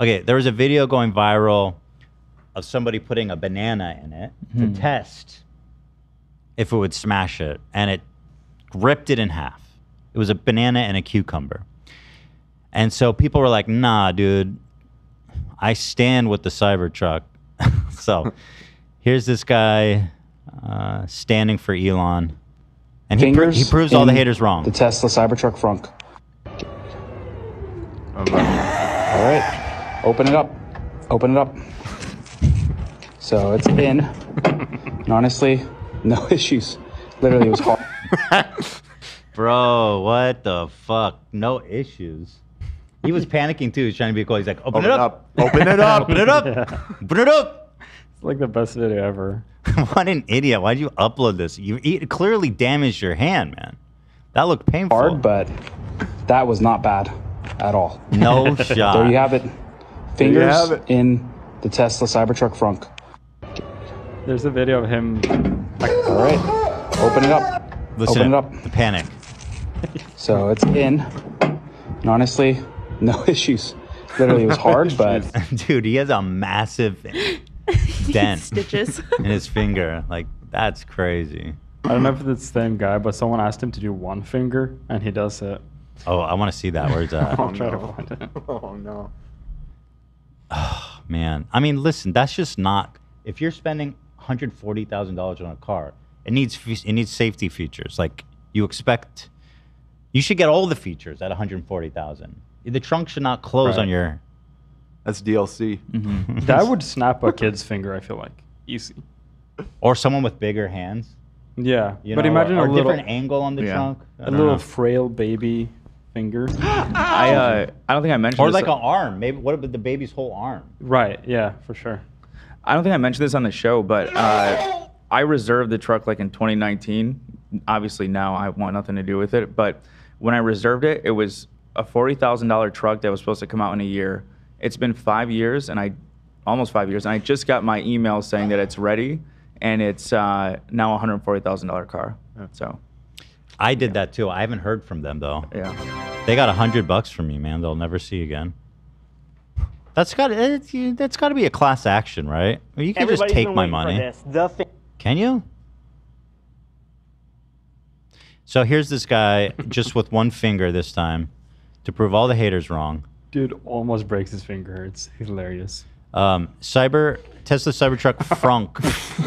Okay, there was a video going viral of somebody putting a banana in it to test if it would smash it, and it ripped it in half. It was a banana and a cucumber. And so people were like, nah, dude, I stand with the Cybertruck. So here's this guy standing for Elon. And he proves all the haters wrong. The Tesla Cybertruck frunk. All right, open it up. Open it up. So it's in. And honestly, no issues. Literally, it was hard. Bro, what the fuck? No issues. He was panicking too. He's trying to be cool. He's like, open it up. Open it up. Open it up. Open it up. It's like the best video ever. What an idiot. Why'd you upload this? You clearly damaged your hand, man. That looked painful. Hard, but that was not bad at all. No shot. There you have it. Fingers in the Tesla Cybertruck frunk. There's a video of him. All right, open it up. Listen, open it up. The panic. So it's in. And honestly, no issues. Literally, it was hard, but dude, he has a massive dent Stitches. in his finger. Like, that's crazy. I don't know if it's the same guy, but someone asked him to do one finger, and he does it. Oh, I want to see that. Where's that? I'll try to find it. Oh, no. Oh, man. I mean, listen, that's just not... If you're spending $140,000 on a car, it needs safety features. Like, you expect... You should get all the features at $140,000. The trunk should not close on your... That's DLC. That would snap a kid's finger, I feel like. Easy. Or someone with bigger hands. Yeah. You But know, imagine or a little different angle on the trunk. A little frail baby finger. I don't think I mentioned Or this. like an arm. Maybe what about the baby's whole arm? Right. Yeah, for sure. I don't think I mentioned this on the show, but I reserved the truck like in 2019. Obviously now I want nothing to do with it, but when I reserved it, it was a $40,000 truck that was supposed to come out in a year. It's been 5 years, and almost 5 years, and I just got my email saying that it's ready, and it's now a $140,000 car. So I did that too. I haven't heard from them though. Yeah. They got $100 from me, man. They'll never see again. That's got to be a class action, right? I mean, you can just Everybody's take been my waiting for money. this. The Can you? So here's this guy just with one finger this time to prove all the haters wrong. Dude almost breaks his finger. It's hilarious. Tesla Cybertruck Frunk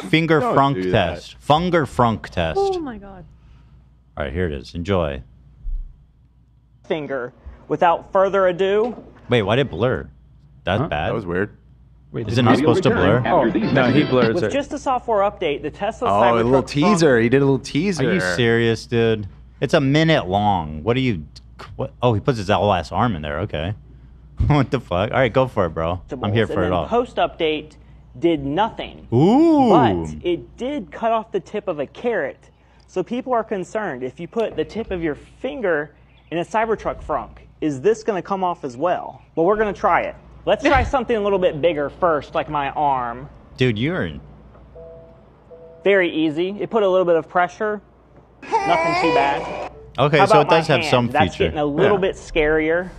finger Don't frunk do test. Funger frunk test. Oh my god. All right, here it is. Enjoy. finger. Without further ado, Wait, why did it blur? That's bad. That was weird. Wait, is it not supposed to blur? Oh, no, he blurs with it. just a software update, the Tesla Oh, Cybertruck a little Frunk- teaser. He did a little teaser. Are you serious, dude? It's a minute long. What are you? What? Oh, he puts his whole ass arm in there. Okay. What the fuck? All right, go for it, bro. I'm here for and it then all. Post update did nothing. Ooh. But it did cut off the tip of a carrot. So people are concerned if you put the tip of your finger in a Cybertruck frunk, is this going to come off as well? Well, we're going to try it. Let's try something a little bit bigger first, like my arm. Dude, you're in. Very easy. It put a little bit of pressure. Nothing too bad. Okay, How so about it does my have hand? some That's feature. getting a little Yeah. bit scarier.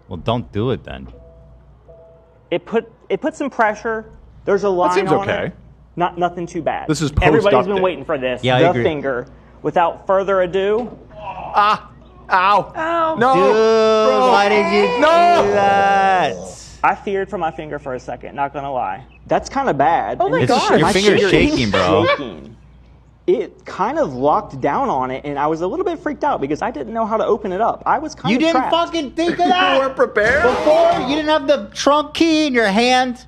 Well, don't do it then. It put some pressure. There's a line seems on okay. it. Nothing too bad. This is Everybody's been post-update. waiting for this. Yeah, I the agree. finger. Without further ado, Ow. Ow. No. Dude, bro. why did you do that? I feared for my finger for a second. Not gonna lie. That's kind of bad. Oh my And God. Your my finger's finger is shaking, bro. shaking. It kind of locked down on it, and I was a little bit freaked out because I didn't know how to open it up. I was kind You of didn't trapped. fucking think of that. You weren't prepared. Before, you didn't have the trunk key in your hand.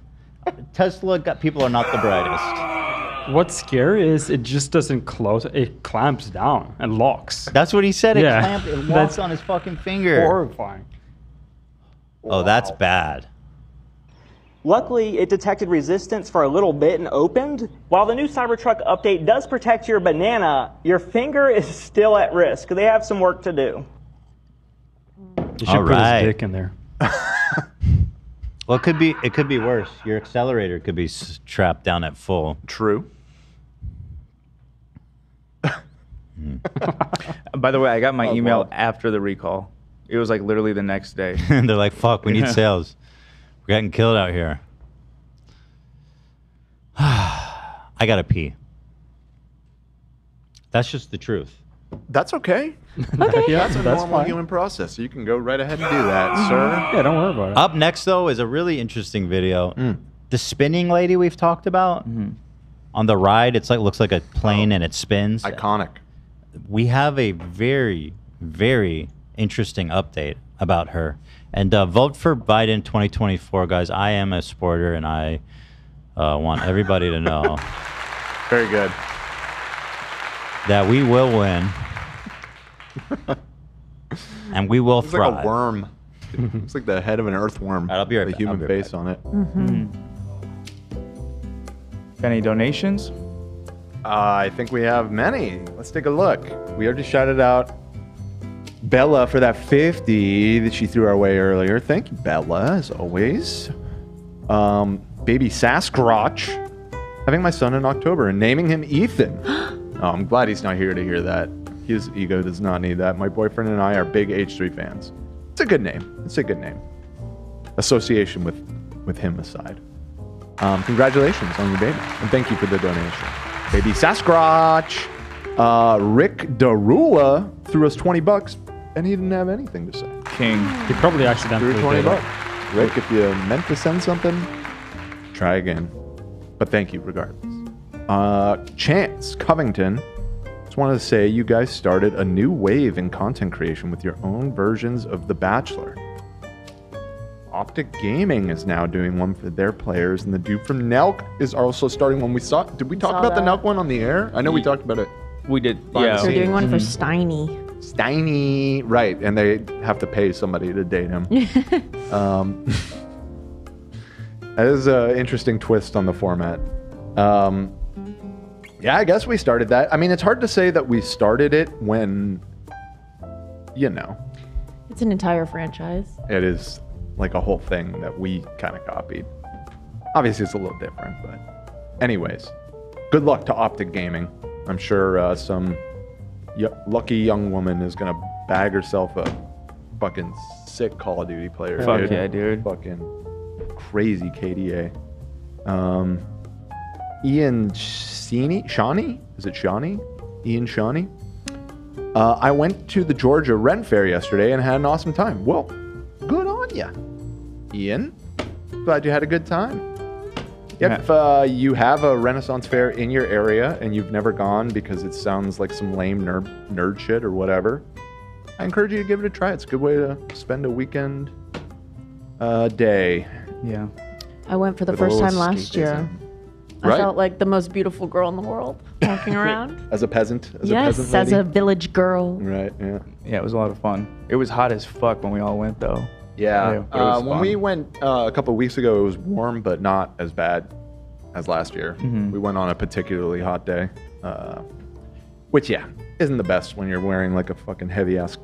Tesla people are not the brightest. What's scary is it just doesn't close. It clamps down and locks. That's what he said. It Yeah. clamped. It That's walked on his fucking finger. Horrifying. Oh, that's bad. Luckily, it detected resistance for a little bit and opened. While the new Cybertruck update does protect your banana, your finger is still at risk. They have some work to do. You should All put right. his dick in there. Well, it could be worse. Your accelerator could be trapped down at full. True. By the way, I got my email after the recall. It was like literally the next day. And they're like, fuck, we need sales. We're getting killed out here. I gotta pee. That's just the truth. That's okay. Okay. Yeah, That's a that's normal fine. human process. So you can go right ahead and do that, sir. Yeah, don't worry about it. Up next, though, is a really interesting video. The spinning lady we've talked about on the ride. It's like looks like a plane and it spins. Iconic. We have a very, very interesting update about her. And vote for Biden 2024, guys. I am a supporter, and I want everybody to know Very good. that we will win. And we will Looks thrive. like a worm. Looks like the head of an earthworm. I'll be right with back. a human I'll be right face on it. Any donations? I think we have many. Let's take a look. We already shouted out Bella for that 50 that she threw our way earlier. Thank you, Bella, as always. Baby Sasquatch. Having my son in October and naming him Ethan. Oh, I'm glad he's not here to hear that. His ego does not need that. My boyfriend and I are big H3 fans. It's a good name. It's a good name. Association with him aside. Congratulations on your baby. And thank you for the donation. Baby Sasquatch. Rick Darula threw us $20 and he didn't have anything to say. King. He probably accidentally Threw did $20. it. Rick, if you meant to send something, try again. But thank you regardless. Chance Covington. Just wanted to say you guys started a new wave in content creation with your own versions of The Bachelor. Optic Gaming is now doing one for their players, and the dude from Nelk is also starting one. Did we talk Saw about the that. Nelk one on the air? I know we talked about it. We did. Yeah. They're doing one for Steiny. Steiny, right? And they have to pay somebody to date him. That is an interesting twist on the format. Yeah, I guess we started that. I mean, it's hard to say that we started it when, you know, It's an entire franchise. it is like a whole thing that we kind of copied. Obviously, it's a little different, but anyways, good luck to Optic Gaming. I'm sure some lucky young woman is gonna bag herself a fucking sick Call of Duty player. Fuck dude. yeah, dude. Fucking crazy KDA. Ian Shawnee? Is it Shawnee? Ian Shawnee? I went to the Georgia Renfair yesterday and had an awesome time. Well, good on ya, Ian. Glad you had a good time. If you have a Renaissance fair in your area and you've never gone because it sounds like some lame nerd shit or whatever, I encourage you to give it a try. It's a good way to spend a weekend day. Yeah. I went for the Good first old time last year. I Right. felt like the most beautiful girl in the world walking around. As a peasant? Yes, as a village girl. Right, yeah. Yeah, it was a lot of fun. It was hot as fuck when we all went, though. Yeah. it was When fun. we went a couple of weeks ago, it was warm, but not as bad as last year. Mhm. We went on a particularly hot day, which, yeah, isn't the best when you're wearing like a fucking heavy ass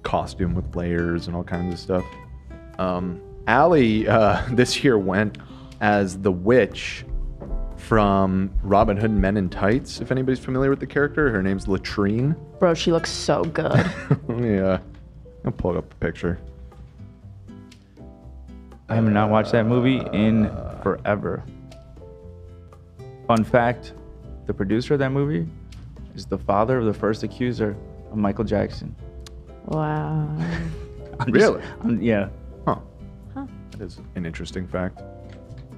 costume with layers and all kinds of stuff. Allie this year went as the witch from Robin Hood Men in Tights. If anybody's familiar with the character, her name's Latrine. Bro, she looks so good. Yeah. I'll pull up the picture. I have not watched that movie in forever. Fun fact, the producer of that movie is the father of the first accuser of Michael Jackson. Wow. Really? Yeah. Huh. That is an interesting fact.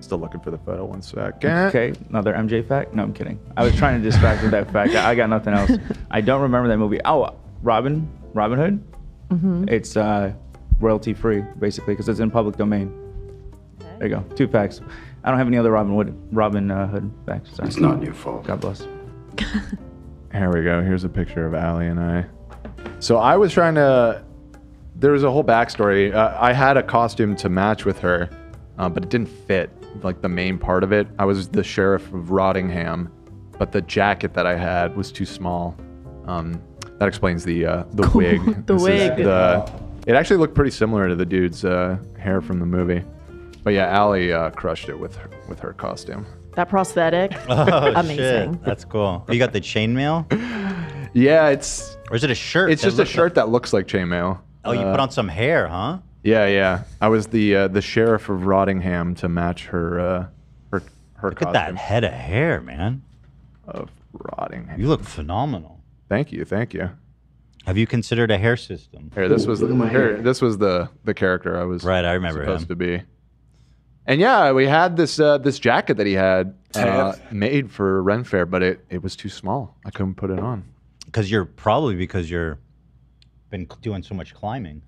Still looking for the photo. One sec. Okay, another MJ fact? No, I'm kidding. I was trying to distract with that fact. I got nothing else. I don't remember that movie. Oh, Robin Hood? Mm-hmm. It's royalty free, basically, because it's in public domain. There you go. 2 facts. I don't have any other Robin Hood facts. Sorry. It's not your fault. God bless. Here we go. Here's a picture of Allie and I. So I was trying to... There was a whole backstory. I had a costume to match with her, but it didn't fit, like the main part of it. I was the sheriff of Rottingham, but the jacket that I had was too small. That explains the wig. The This is wig. it actually looked pretty similar to the dude's hair from the movie. But yeah, Allie crushed it with her costume. That prosthetic, Oh, amazing. shit. That's cool. You got the chainmail? Yeah, it's... Or is it a shirt? It's that just a looks shirt that looks like chainmail. Oh, you put on some hair, huh? Yeah, yeah. I was the sheriff of Rottingham to match her Look costume. at that head of hair, man. Of Rottingham. You look phenomenal. Thank you, thank you. Have you considered a hair system? Here, this was the character I was Right, I remember supposed him. to be. And yeah, we had this jacket that he had made for Renfair, but it was too small. I couldn't put it on. Because you're been doing so much climbing.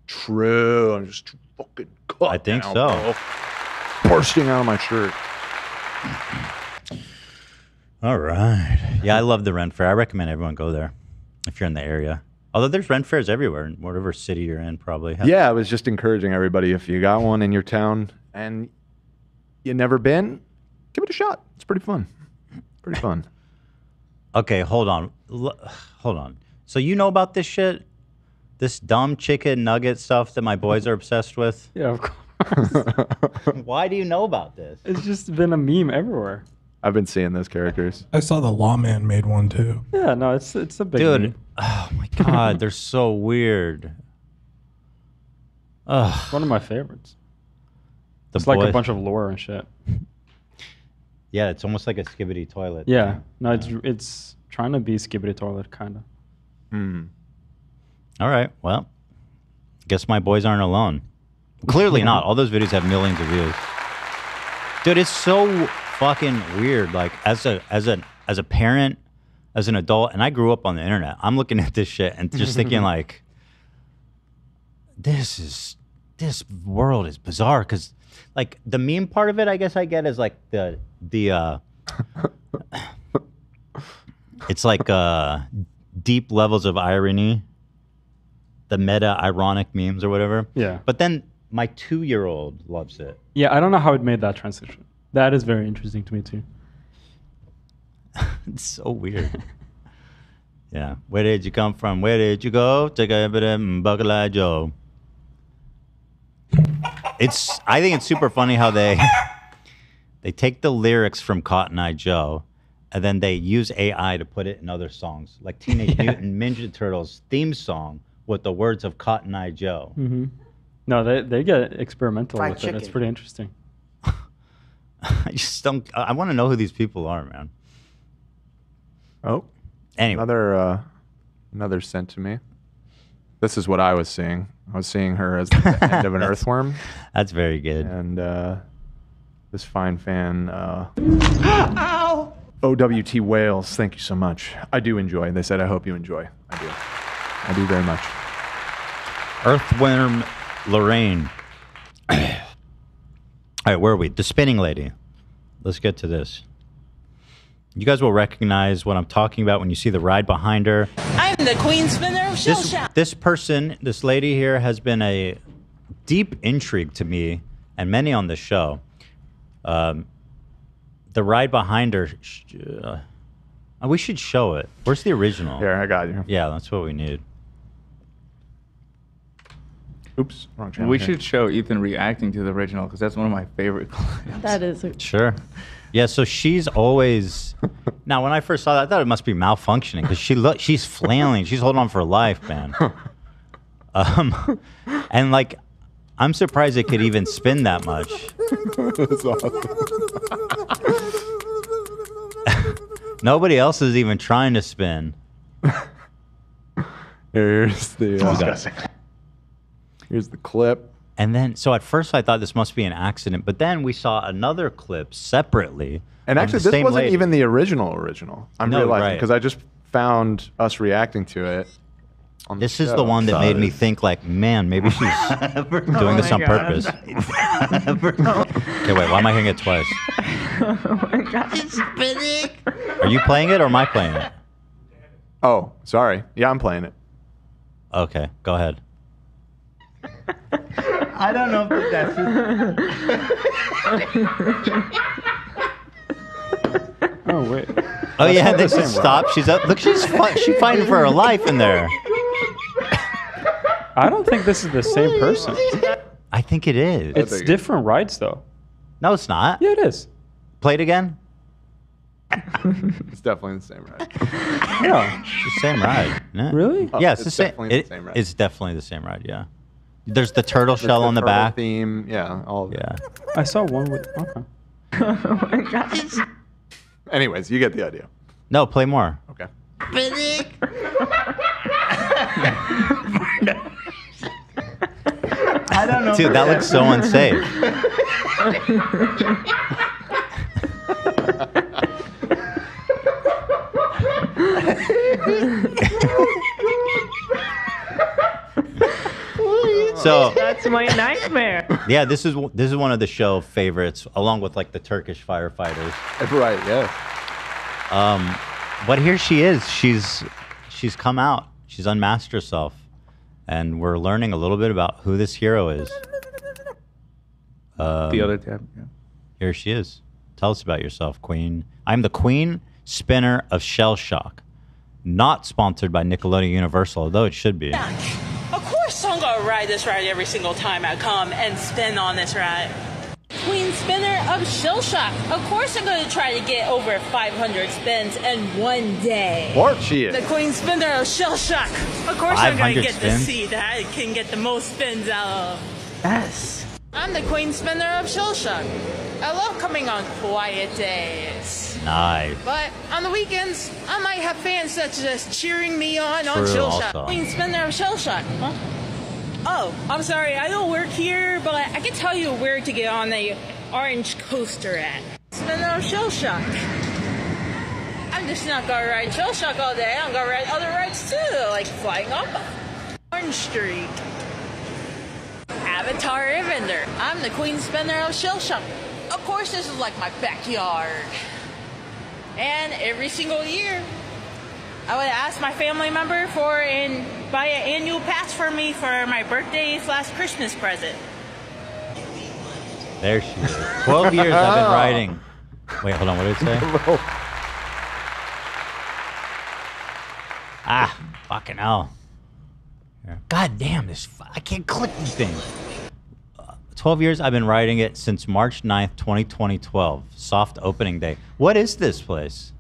True. I'm just fucking cut I think now, so. bro. Bursting out of my shirt. All right. Yeah, I love the Renfair. I recommend everyone go there if you're in the area. Although there's Renfairs everywhere, in whatever city you're in, probably. Yeah, I was just encouraging everybody, if you got one in your town and you never been, give it a shot. It's pretty fun. Pretty fun. Okay, hold on. Hold on. So you know about this shit? This dumb chicken nugget stuff that my boys are obsessed with? Yeah, of course. Why do you know about this? It's just been a meme everywhere. I've been seeing those characters. I saw the Lawman made one too. Yeah, no, it's a big Dude, meme. oh my God, they're so weird. Ugh. One of my favorites. The It's like a boy- bunch of lore and shit. Yeah, it's almost like a skibbity toilet. Yeah, no, it's trying to be Skibbity Toilet, kind of. Hmm. All right, well, guess my boys aren't alone. Clearly not. All those videos have millions of views. Dude, it's so fucking weird. Like as a parent, as an adult, and I grew up on the internet. I'm looking at this shit and just thinking like, this is this world is bizarre because, like, the meme part of it, I guess I get is like the it's like deep levels of irony, the meta ironic memes or whatever. Yeah. But then my 2-year-old loves it. Yeah, I don't know how it made that transition. That is very interesting to me too. It's so weird. Yeah. Where did you come from? Where did you go? Take a bit of Buckle Eye Joe. I think it's super funny how they take the lyrics from Cotton Eye Joe and then they use AI to put it in other songs, like Teenage Mutant Ninja Turtles theme song with the words of Cotton Eye Joe. Mm-hmm. No, they get experimental Fried with chicken. it. It's pretty interesting. I just don't. I want to know who these people are, man. Oh, anyway, another sent to me. This is what I was seeing. I was seeing her as the end of an earthworm. That's very good. And this fine fan, Ow! OWT Wales. Thank you so much. I do enjoy. They said, I hope you enjoy. I do. I do very much. Earthworm Lorraine. All right, where are we? The spinning lady. Let's get to this. You guys will recognize what I'm talking about when you see the ride behind her. I'm the queen spinner of Shell Shock. This person, this lady here, has been a deep intrigue to me and many on the show. The ride behind her, we should show it. Where's the original? Here, I got you. Yeah, that's what we need. Oops, wrong channel. We here. should show Ethan reacting to the original because that's one of my favorite clips. That is Sure. Yeah, so she's always. Now, when I first saw that, I thought it must be malfunctioning because she's flailing. She's holding on for life, man. And like, I'm surprised it could even spin that much. That's awesome. Nobody else is even trying to spin. Here's the. Here's the clip. And then, so at first I thought this must be an accident, but then we saw another clip separately. And of actually, the this same wasn't lady. even the original. I'm No, realizing right. because I just found us reacting to it. On This the is show. the one that made me think, like, man, maybe she's doing this on purpose. Okay, wait, why am I hearing it twice? Oh my god. It's spinning. Are you playing it or am I playing it? Oh, sorry. Yeah, I'm playing it. Okay, go ahead. I don't know if that's Oh wait. Oh That's yeah, not they the same just one. stop. She's up. Look, she's fighting for her life in there. I don't think this is the same person. I think it is. It's different rides though. No, it's not. Yeah, it is. Play it again. It's definitely the same ride. Yeah. It's the same ride. isn't it? Really? Oh, Yeah, it's it's the same. definitely the same ride. It's definitely the same ride. Yeah. There's the turtle There's shell on the turtle back. theme. Yeah, all of it. Yeah. I saw one with. Okay. Oh my god. It's Anyways, you get the idea. No, play more. Okay. spinning. I don't know. Dude, that looks so unsafe. So That's my nightmare. yeah, this is one of the show favorites, along with like the Turkish firefighters. Right. Yeah. But here she is. She's come out. She's unmasked herself, and we're learning a little bit about who this hero is. The other tab. Yeah. Here she is. Tell us about yourself, Queen. I'm the Queen Spinner of Shell Shock. Not sponsored by Nickelodeon Universal, although it should be. Of course I'm gonna ride this ride every single time I come and spin on this ride. Queen spinner of Shell Shock. Of course I'm gonna try to get over 500 spins in one day. Or she is. The queen spinner of Shell Shock. Of course I'm gonna 500 get the spins? seat that I can get the most spins out of. Yes. I'm the queen spinner of Shell Shock. I love coming on quiet days. Nice. But on the weekends, I might have fans such as cheering me on True, Shell Shock. also. Queen spinner of Shell Shock. Huh? Oh, I'm sorry, I don't work here, but I can tell you where to get on the orange coaster at. Spinner of Shell Shock. I'm just not gonna ride Shell Shock all day. I'm gonna ride other rides too, like flying up Orange Street. Avatar Airbender. I'm the queen spender of Shell Shock. Of course, this is like my backyard. And every single year, I would ask my family member buy an annual pass for me for my birthday / Christmas present. There she is. 12 years I've been riding. Wait, hold on. What did it say? Ah, fucking hell. God damn this. I can't click these things. 12 years I've been riding it since March 9th, 2012. Soft opening day. What is this place?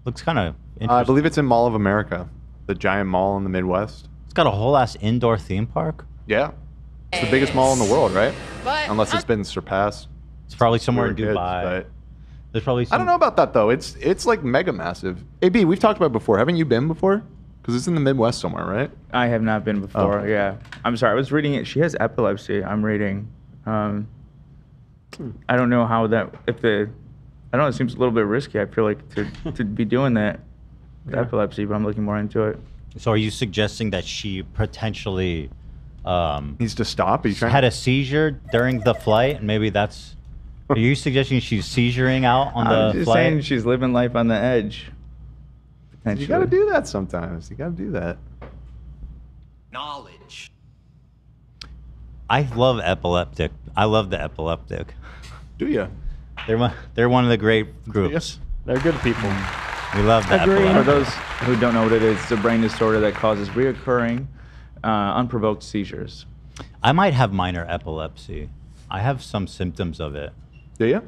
Looks kind of interesting. I believe it's in Mall of America, the giant mall in the Midwest. It's got a whole ass indoor theme park? Yeah. It's the biggest mall in the world, right? But Unless it's been surpassed. It's probably somewhere in Weird kids, Dubai. but There's probably some... I don't know about that, though. It's like mega massive. AB, we've talked about it before. Haven't you been before? Because it's in the Midwest somewhere, right? I have not been before. Oh. Yeah, I'm sorry. I was reading it. She has epilepsy. I'm reading. I don't know how that. I don't know. It seems a little bit risky. I feel like to be doing that with epilepsy, but I'm looking more into it. So are you suggesting that she potentially needs to stop? Are you trying had a seizure during the flight, and maybe that's... Are you suggesting she's seizuring out on I'm the just flight? saying she's living life on the edge. You got to do that sometimes. You got to do that. Knowledge. I love epileptic. I love the epileptic. Do you? They're one of the great groups. They're good people. We love the For epileptic. those who don't know what it is, it's a brain disorder that causes reoccurring, unprovoked seizures. I might have minor epilepsy. I have some symptoms of it. Do you?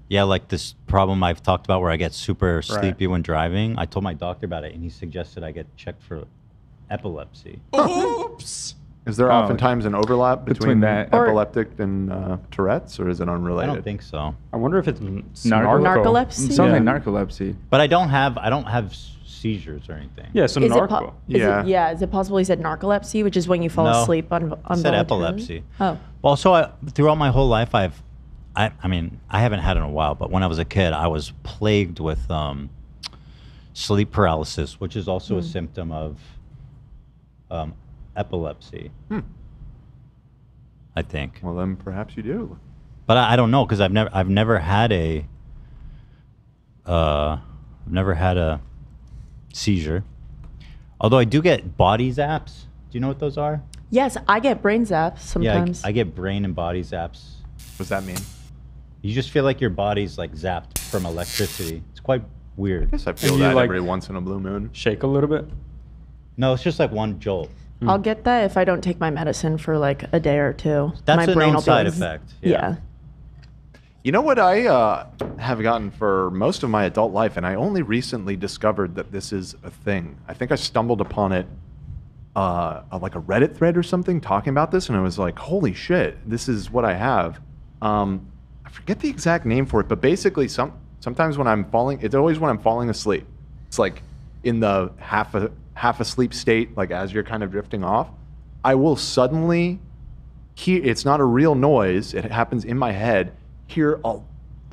Yeah, like this problem I've talked about where I get super sleepy when driving. I told my doctor about it, and he suggested I get checked for epilepsy. Oops. Is there oftentimes an overlap between that epileptic and Tourette's, or is it unrelated? I don't think so. I wonder if it's narcolepsy. It sounds like narcolepsy. But I don't have seizures or anything. Yeah, so Is it narco. is it possible he said narcolepsy, which is when you fall No. asleep on I said epilepsy. Oh. Well, so throughout my whole life, I mean, I haven't had it in a while, but when I was a kid, I was plagued with sleep paralysis, which is also a symptom of epilepsy. I think. Well, then perhaps you do. But I don't know because I've never had a seizure. Although I do get body zaps. Do you know what those are? Yes, I get brain zaps sometimes. Yeah, I get brain and body zaps. What does that mean? You just feel like your body's like zapped from electricity. It's quite weird. I guess I feel that every once in a blue moon. Shake a little bit? No, it's just like one jolt. I'll get that if I don't take my medicine for like a day or two. That's my a brain known will be side like, effect. Yeah. You know what I have gotten for most of my adult life, and I only recently discovered that this is a thing. I think I stumbled upon it like a Reddit thread or something talking about this, and I was like, holy shit, this is what I have. I forget the exact name for it, but basically sometimes when I'm falling, it's always when I'm falling asleep. It's like in the half asleep state, like as you're kind of drifting off, I will suddenly hear, it's not a real noise, it happens in my head, hear a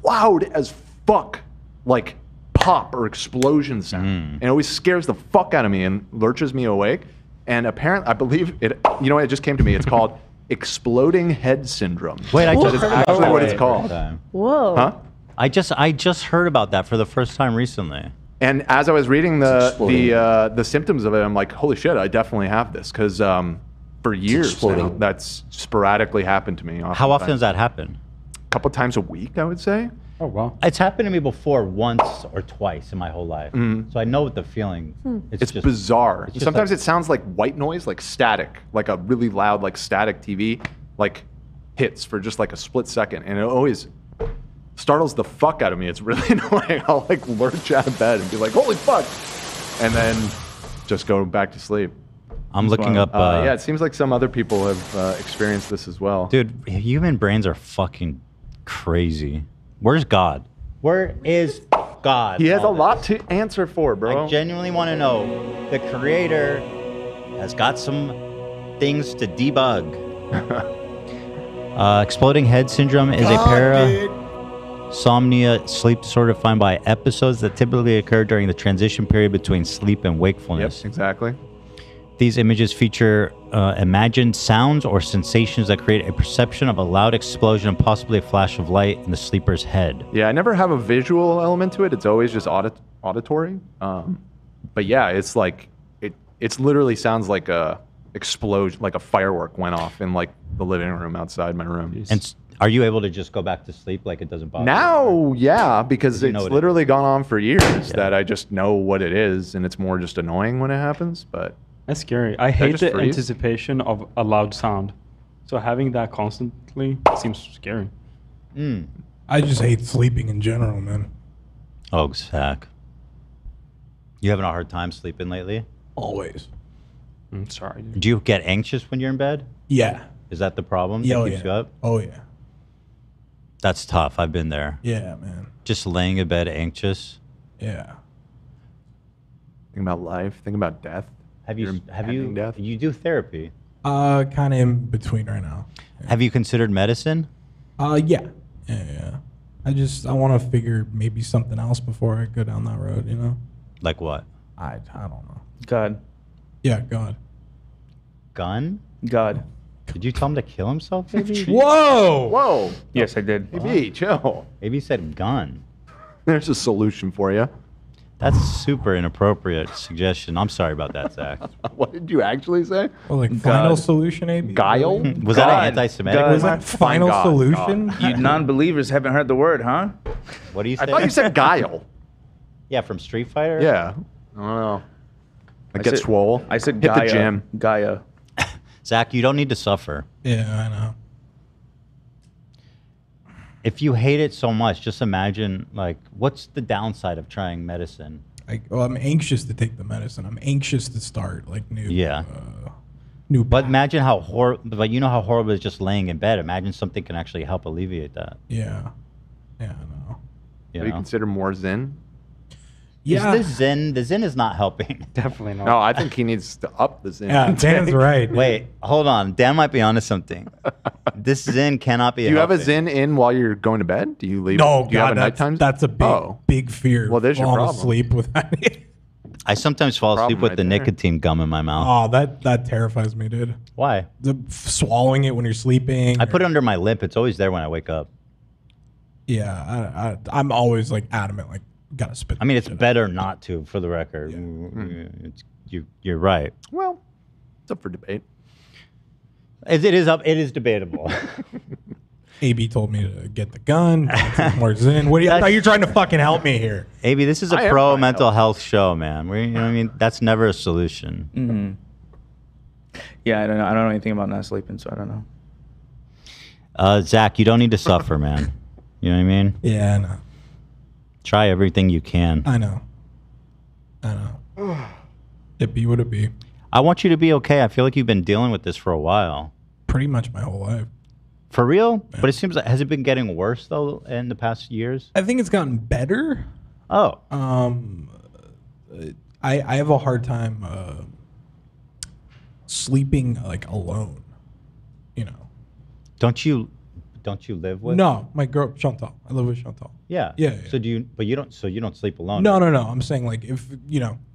loud as fuck like pop or explosion sound. And it always scares the fuck out of me and lurches me awake. And apparently, I believe it, you know what, it just came to me. It's called exploding head syndrome. Wait, that is actually what it's called. Whoa. Huh? I just heard about that for the first time recently. And as I was reading the symptoms of it, I'm like, holy shit, I definitely have this. Because for years now, that's sporadically happened to me. How often does that happen? A couple times a week, I would say. Oh, wow. It's happened to me before once or twice in my whole life. So I know what the feeling. It's just bizarre. it's just Sometimes like- it sounds like white noise, like static, like a really loud, like static TV, like hits for just like a split second. And it always startles the fuck out of me. It's really annoying. I'll like lurch out of bed and be like, holy fuck. And then just go back to sleep. I'm looking up. Yeah, it seems like some other people have experienced this as well. Dude, human brains are fucking crazy. Where's God? Where is God? He has a lot to answer for, bro. I genuinely want to know. The creator has got some things to debug. Exploding head syndrome is a parasomnia sleep disorder defined by episodes that typically occur during the transition period between sleep and wakefulness. Yep, exactly. These images feature imagine sounds or sensations that create a perception of a loud explosion and possibly a flash of light in the sleeper's head. Yeah, I never have a visual element to it. It's always just auditory. But yeah, it's like it's literally sounds like a explosion, like a firework went off in like the living room outside my room. And are you able to just go back to sleep like it doesn't bother you? Now, yeah, because You know it's what it literally gone on for years that I just know what it is, and it's more just annoying when it happens. But That's scary. I hate the anticipation of a loud sound. So having that constantly seems scary. I just hate sleeping in general, man. Oh, Zach. You having a hard time sleeping lately? Always. I'm sorry. Dude. Do you get anxious when you're in bed? Yeah. Is that the problem Yeah, that oh, keeps you yeah. up? Oh, yeah. That's tough. I've been there. Yeah, man. Just laying in bed anxious. Yeah. Think about life. Think about death. Have you death? you do therapy? Kind of in between right now. Have you considered medicine? Yeah. Yeah. I want to figure maybe something else before I go down that road, you know? Like what? I don't know. God. Yeah, God. Gun? God. Did you tell him to kill himself, baby? Whoa! Whoa! Yes, I did. Maybe, chill. Maybe he said gun. There's a solution for you. That's a super inappropriate suggestion. I'm sorry about that, Zach. What did you actually say? Well, like final solution, AB? Guile? Was that an anti-Semitic? Was that final God, solution? God. You non-believers haven't heard the word, huh? What do you say? I thought you said guile. Yeah, from Street Fighter? Yeah. I don't know. Like get said- swole. I said Hit Gaia. the gym. Gaia. Zach, you don't need to suffer. Yeah, I know. If you hate it so much, just imagine, like, what's the downside of trying medicine? I'm anxious to take the medicine. I'm anxious to start like new. Yeah. New. But imagine how horrible, but you know how horrible it is just laying in bed. Imagine something can actually help alleviate that. Yeah. Yeah, I know. You Do you know? consider more Zen? Yeah. Is the Zen is not helping. Definitely not. No, I think he needs to up the Zen. Yeah, Dan's right. Wait, hold on. Dan might be onto something. This Zen cannot be Do you have a helping. Zen in while you're going to bed? Do you leave? No, do you have God, a nighttime? that's a big, big fear. Well, there's your falling problem. asleep with that. I sometimes fall asleep Problem with right the there. nicotine gum in my mouth. Oh, that terrifies me, dude. Why? Swallowing it when you're sleeping. I put it under my lip. It's always there when I wake up. Yeah, I'm always like adamant, like gotta spit. I mean, it's better not to, for the record. You're right. Well, it's up for debate. It is debatable. AB told me to get the gun, take more Zen. What do you? I thought you're trying to fucking help me here. AB, this is a pro mental health show, man. You know what I mean? That's never a solution. Mm-hmm. Yeah, I don't know. I don't know anything about not sleeping, so I don't know. Zach, you don't need to suffer, man. You know what I mean? Yeah, I know. Try everything you can. I know. It be what it be. I want you to be okay. I feel like you've been dealing with this for a while. Pretty much my whole life. For real? Yeah. But it seems like, has it been getting worse though in the past years? I think it's gotten better. Oh. I have a hard time sleeping like alone. You know. Don't you live with? No, my girl Chantal. I live with Chantal. Yeah. Yeah. So you don't sleep alone? No. I'm saying like if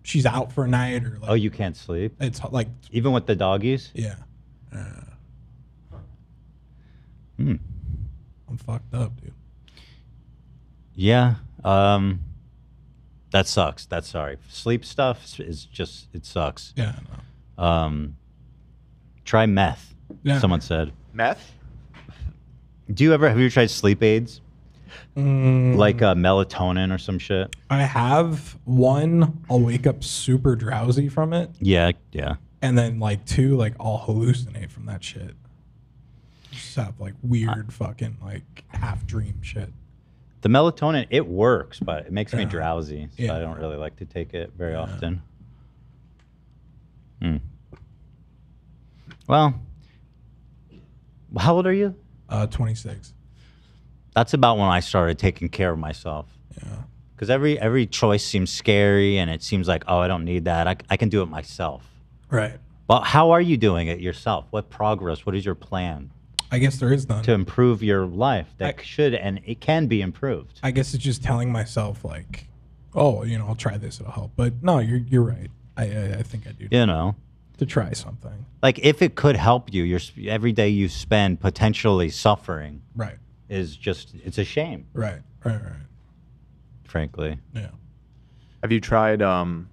she's out for a night or like. Oh, you can't sleep? It's like even with the doggies? Yeah. I'm fucked up, dude. Yeah. That sucks. That's sorry. Sleep stuff is just, it sucks. Yeah, I know. Try meth. Yeah. Someone said. Meth? Have you tried sleep aids? Like melatonin or some shit? I have one. I'll wake up super drowsy from it. Yeah. And then like two, like I'll hallucinate from that shit. Just have like weird fucking like half dream shit. The melatonin, it works, but it makes me drowsy. So I don't really like to take it very often. Well, how old are you? 26. That's about when I started taking care of myself. Yeah. Because every choice seems scary, and it seems like, oh, I don't need that. I can do it myself. Right. But how are you doing it yourself? What progress? What is your plan? I guess there is none. To improve your life that should and it can be improved. I guess it's just telling myself like, oh, I'll try this, it'll help. But no, you're right. I think I do. You know, to try something. Like, if it could help you, every day you spend potentially suffering. Right. Is just, it's a shame. Right. Frankly. Yeah. Have you tried doing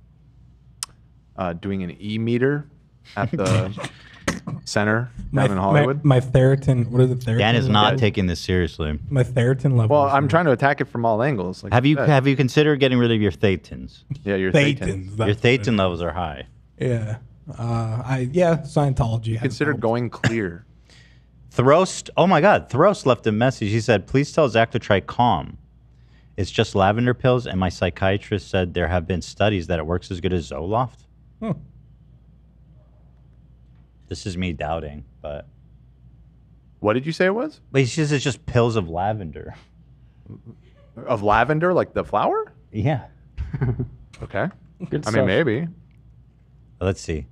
an e-meter at the center down in Hollywood? My ferritin, what is it? Ferritin Dan is not level? taking this seriously. My ferritin level. Well, I'm trying to attack it from all angles. Like Have you considered getting rid of your thetans? Yeah, your Thetans, Your thetan levels are high. Yeah. Scientology. Consider going clear. Throst, oh my God, Throst left a message. He said, please tell Zach to try Calm. It's just lavender pills, and my psychiatrist said there have been studies that it works as good as Zoloft. This is me doubting, but... What did you say it was? But he says it's just pills of lavender. Of lavender, like the flower? Yeah. Okay. Good I stuff. mean, maybe. Let's see.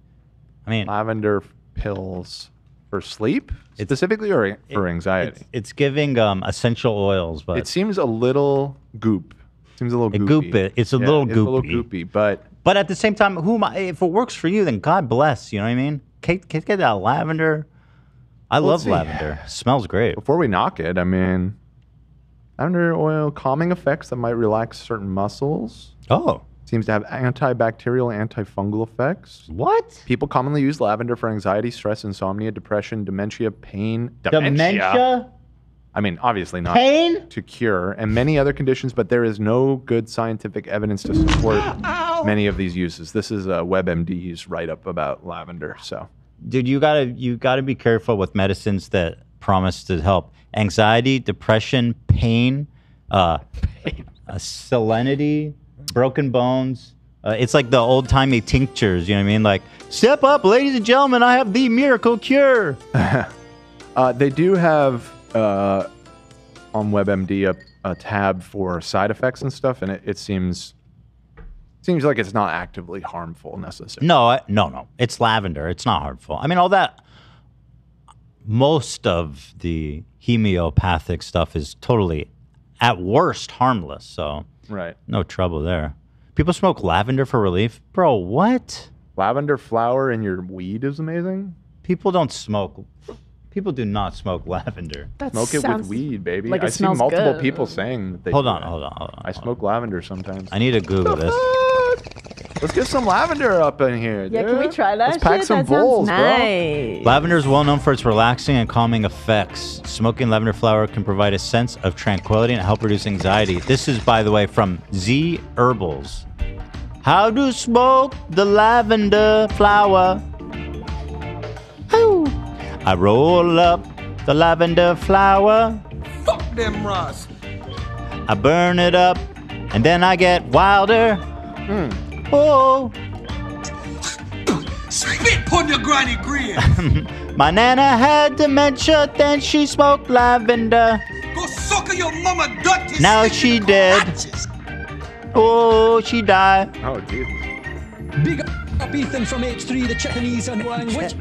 I mean... Lavender pills for sleep? Specifically or for anxiety? It's giving essential oils, but... It seems a little goop. Seems a little goopy. It's a little goopy. It's a little goopy, but... But at the same time, if it works for you, then God bless. You know what I mean? Get that lavender. I love lavender. Smells great. Before we knock it, I mean, lavender oil calming effects that might relax certain muscles. Oh. Seems to have antibacterial, antifungal effects. What? People commonly use lavender for anxiety, stress, insomnia, depression, dementia, pain. Dementia? I mean, obviously not Pain? to cure, and many other conditions, but there is no good scientific evidence to support many of these uses. This is WebMD's write-up about lavender. So, Dude, you gotta be careful with medicines that promise to help anxiety, depression, pain, salinity, broken bones. It's like the old-timey tinctures, you know what I mean? Like, step up, ladies and gentlemen, I have the miracle cure. they do have on WebMD a tab for side effects and stuff, and it seems like it's not actively harmful necessarily. No. It's lavender. It's not harmful. I mean, all that, most of the homeopathic stuff is totally, at worst, harmless. So, right. No trouble there. People smoke lavender for relief? Bro, what? Lavender flower in your weed is amazing? People don't smoke. People do not smoke lavender. Smoke it with weed, baby. like it I see smells multiple good. people saying that they Hold do on, that. hold on. I smoke lavender sometimes. I need to Google this. Let's get some lavender up in here. Yeah, can we dude. try that Let's pack shit? some That sounds bowls, nice. Lavender is well known for its relaxing and calming effects. Smoking lavender flower can provide a sense of tranquility and help reduce anxiety. This is, by the way, from Z Herbals. How to smoke the lavender flower. I roll up the lavender flower. Fuck them, Ross. I burn it up, and then I get wilder. Oh. Spit on your granny green. My nana had dementia, then she smoked lavender. Go suck your mama dirty. Now she dead. Oh, she died. Oh, Jesus. Big up Ethan from H3, the Chinese and language.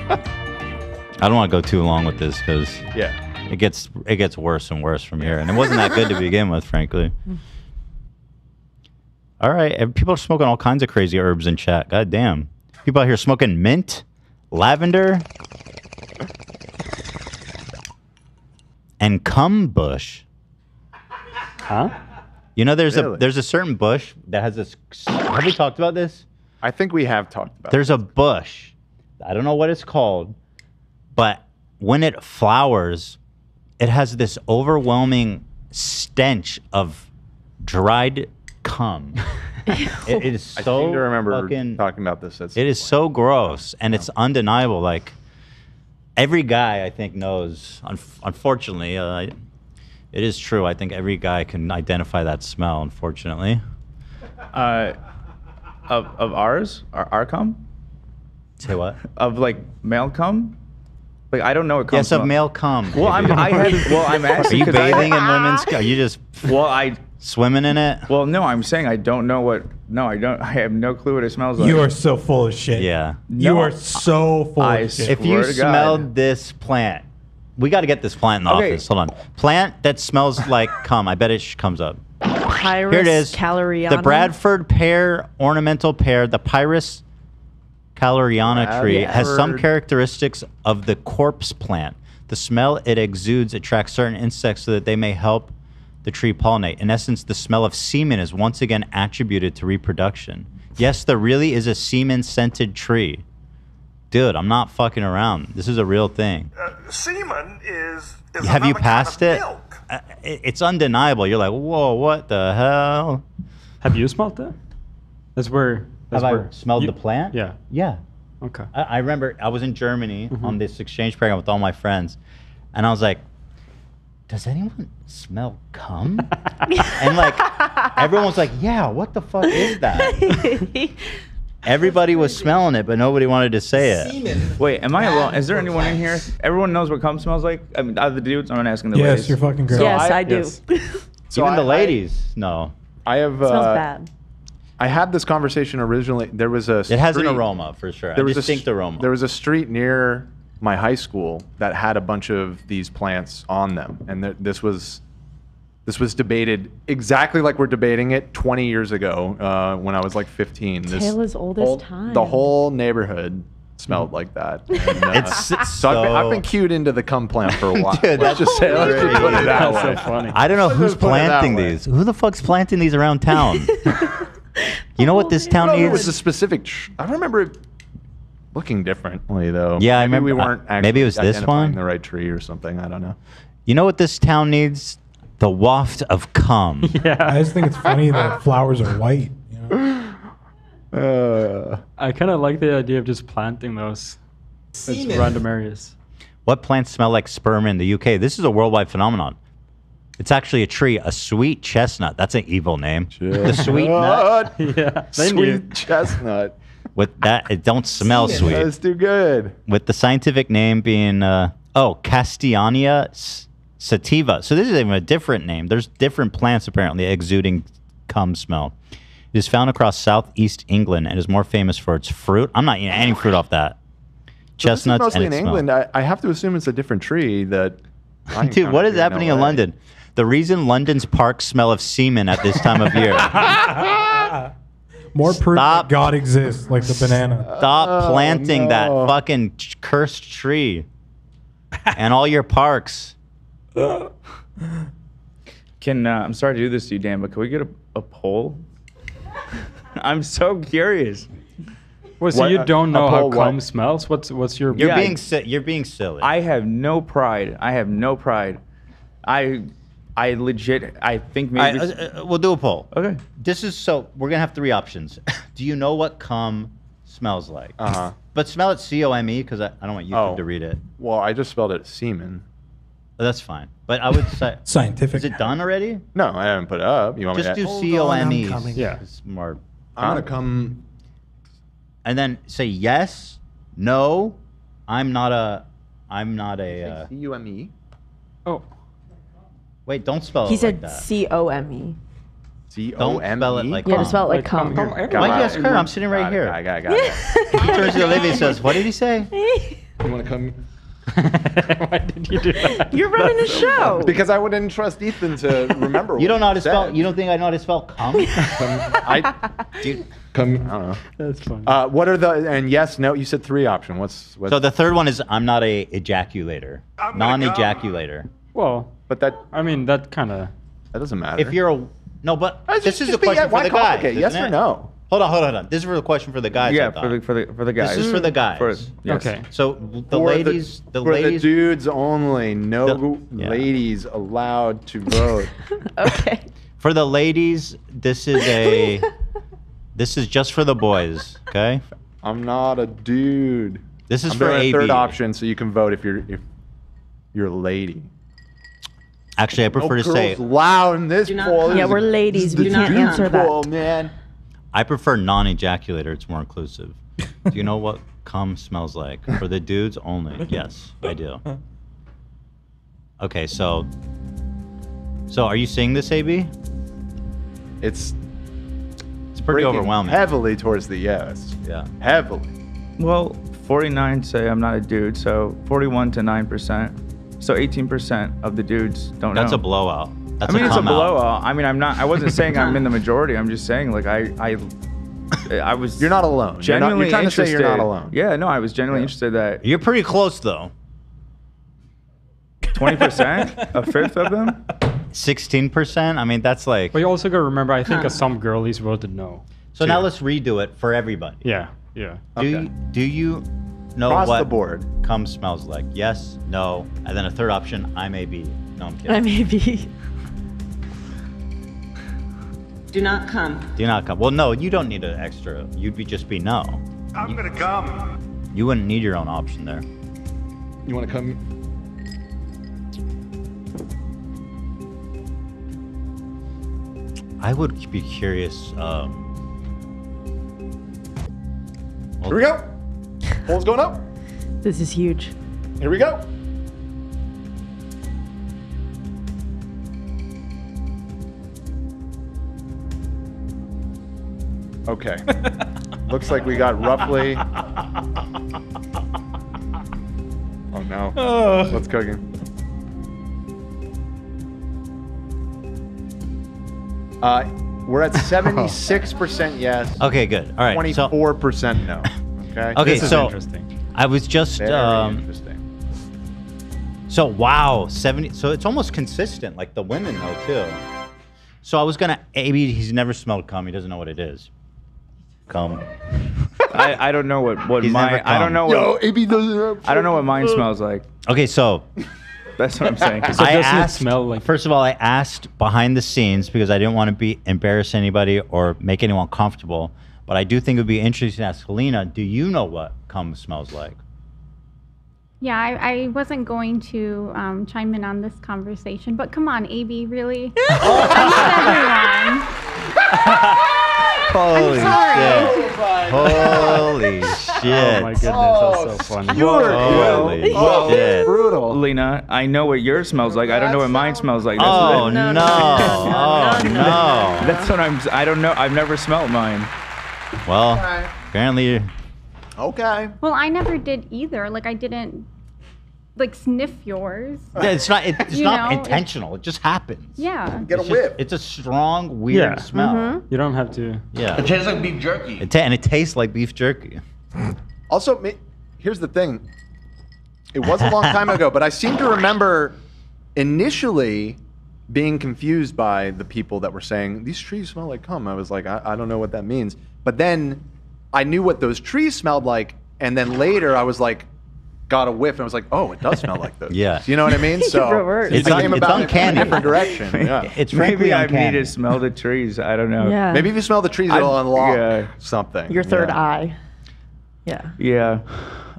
I don't want to go too long with this because it gets worse and worse from here, and it wasn't that good to begin with, frankly. All right, and people are smoking all kinds of crazy herbs in chat. God damn, people out here smoking mint, lavender, and cum bush. Huh? You know, there's Really? a certain bush that has this. Have we talked about this? I think we have talked about There's a bush. I don't know what it's called, but when it flowers, it has this overwhelming stench of dried cum. It is so I seem to remember fucking, talking about this. It is so gross, and it's undeniable. Like, every guy, I think, knows. Unfortunately, it is true. I think every guy can identify that smell, unfortunately. Of ours? Our cum? Say what? Of like male cum? Like I don't know what cum Yes, of smells. male cum. Well, I'm Are asking. you 'cause I- bathing in women's cum? Are you just swimming in it? Well, no, I'm saying I don't know what. No, I don't. I have no clue what it smells like. You are so full of shit. Yeah. You No, are so full I of shit. If you Swear to God. smelled this plant, we got to get this plant in the Okay. office. Hold on. Plant that smells like cum. I bet it comes up. Pyrus Here it is. Caloriana. The Bradford pear, ornamental pear, the Pyrus Caloriana tree has some Bradford. characteristics of the corpse plant. The smell it exudes attracts certain insects so that they may help the tree pollinate. In essence, the smell of semen is once again attributed to reproduction. Yes, there really is a semen-scented tree. Dude, I'm not fucking around. This is a real thing. Semen is Have you passed it? It's undeniable. You're like, whoa, what the hell? Have you smelled it? That's where. Have I smelled the plant? Yeah. Yeah. Okay. I remember I was in Germany on this exchange program with all my friends, and I was like, does anyone smell cum? And like, everyone was like, yeah, what the fuck is that? Everybody was smelling it, but nobody wanted to say it. Wait, am I alone? Is there anyone in here? Everyone knows what cum smells like? I mean, other dudes? I'm not asking the ladies. Yes, you're fucking great. Yes, I do. Even the ladies, no. I have. Smells bad. I had this conversation originally. There was a. It has an street- aroma for sure. There A was distinct aroma. There was a street near my high school that had a bunch of these plants on them, and this was debated exactly like we're debating it 20 years ago when I was like 15. Tale as old as time. The whole neighborhood smelled like that. And, so I've been cued into the cum plant for a while. Dude, let's just say let's just put it that way. so funny. I don't know Let's who's just put it that planting way. these. Who the fuck's planting these around town? You know what this town It was needs? a specific. I remember it looking differently though. Yeah, I Maybe we remember- weren't actually maybe it was this identifying one? the right tree or something. I don't know. You know what this town needs? The waft of cum. I just think it's funny that flowers are white. I kind of like the idea of just planting those in Semen. random areas. What plants smell like sperm in the UK? This is a worldwide phenomenon. It's actually a tree, a sweet chestnut. That's an evil name. The sweet nut. Yeah. Sweet chestnut. With that, it don't smell sweet. That's too good. With the scientific name being, Castellania sativa. So this is even a different name. There's different plants apparently exuding cum smell. It is found across southeast England and is more famous for its fruit. I'm not eating any fruit off that. Chestnuts So this is mostly and in its smell. England. I have to assume it's a different tree that. I Dude, what is happening in London? The reason London's parks smell of semen at this time of year. More proof that God exists, like the banana. Stop planting that fucking cursed tree. And all your parks. Can I'm sorry to do this to you, Dan, but can we get a poll? I'm so curious. Well, so you don't know how cum smells? What's your? You're being silly. I have no pride. I legit. I think maybe. We'll do a poll. Okay. We're gonna have three options. Do you know what cum smells like? Uh-huh. But spell it C-O-M-E because I don't want you to read it. Well, I just spelled it semen. That's fine. But I would say scientific. Is it done already? No, I haven't put it up. You want Just me to do Hold C-O-M-E. on, I'm coming. Yeah. It's more. I'm gonna come. And then say yes, no. I'm not a. C-U-M-E. Oh. Wait, don't spell He it said like that. C-O-M-E. Don't spell it like Yeah, to cum. spell it like cum. Why you ask her? I'm sitting right here. Got it. He turns to Olivia and says, "What did he say?" You want to come? Why did you do that? You're running a show. Because I wouldn't trust Ethan to remember. You don't know how to what he spell. said. You don't think I know how to spell cum? Dude. Come. I don't know. That's fun. What are the and yes, no? You said three options. What's So the third one is I'm not a ejaculator, non-ejaculator. Well, but that. I mean, that kind of. That doesn't matter. If you're a no, but this is a just be- question why for the guys. complicate? Yes isn't or it? no? Hold on. This is for the question for the guys. Yeah, I thought. for the guys. This is for the guys. Yes. Okay. So the For ladies, the for ladies. the dudes only. No yeah. ladies allowed to vote. Okay. For the ladies, this is just for the boys. Okay. I'm not a dude. This is I'm for doing a AB. third option, so you can vote if you're a lady. Actually, I prefer to say loud in this poll. Yeah, we're ladies. We do not answer that. Man. I prefer non-ejaculator. It's more inclusive. Do you know what cum smells like? For the dudes only. Yes, I do. Okay, so are you seeing this, AB? It's pretty breaking overwhelming. Heavily towards the yes. Yeah. Heavily. Well, 49 say I'm not a dude, so 41 to 9%. So 18% of the dudes don't know. That's a blowout. That's I mean, it's a cum out. blowout. I mean, I wasn't saying I'm in the majority. I'm just saying, like, I I was. You're not alone. Genuinely you're trying interested. to say you're not alone. Yeah, no, I was genuinely interested that You're pretty close though. 20%, a fifth of them. 16%. I mean, that's like. But you also got to remember, I think some girlies voted no. So now let's redo it for everybody. Yeah, yeah. Do you know Across what the board. cum smells like? Yes, no, and then a third option. I may be. No, I'm kidding. I may be. Do not come. Do not come. Well, no, you don't need an extra. You'd just be no. I'm gonna come. You wouldn't need your own option there. You want to come? I would be curious. Here we go. Poll's going up. This is huge. Here we go. Okay. Looks like we got roughly. Oh no. What's cooking? We're at 76% yes. Okay, good. All right. 24% no. Okay. Okay, This is so interesting. I was just. Very interesting. So wow, 70. So it's almost consistent. Like the women know too. So I was gonna. Maybe he's never smelled cum. He doesn't know what it is. Cum. I don't know what He's mine. never I don't know. come. What, AB doesn't. I don't know what mine smells like. Okay, so. That's what I'm saying. I asked, first of all, I asked behind the scenes because I didn't want to embarrass anybody or make anyone comfortable. But I do think it would be interesting to ask Helena, do you know what cum smells like? Yeah, I wasn't going to chime in on this conversation, but come on, AB, really? I Holy sorry. shit. Holy shit. Oh my goodness, that's so funny. Holy shit. Brutal. Lena, I know what yours smells like. I don't know what mine smells like. Oh, what- no. Oh, no. That's what I don't know. I've never smelled mine. Well, apparently. Okay. Well, I never did either. Like, I didn't, like, sniff yours. Yeah, it's not You know, intentional. It just happens. Yeah. Get a It's whip. It's a strong, weird smell. You don't have to. Yeah. It tastes like beef jerky. And it tastes like beef jerky. Also, here's the thing. It was a long time ago, but I seem to remember initially being confused by the people that were saying, these trees smell like cum. I was like, I don't know what that means. But then I knew what those trees smelled like. And then later I was like, got a whiff and I was like, oh, it does smell like those. Yeah. You know what I mean? So It's I came about it from a uncanny. different direction. Yeah. It's frankly Maybe I uncanny. need to smell the trees. I don't know. Yeah. Maybe if you smell the trees, it'll unlock something. Your third Yeah. eye. Yeah. Yeah.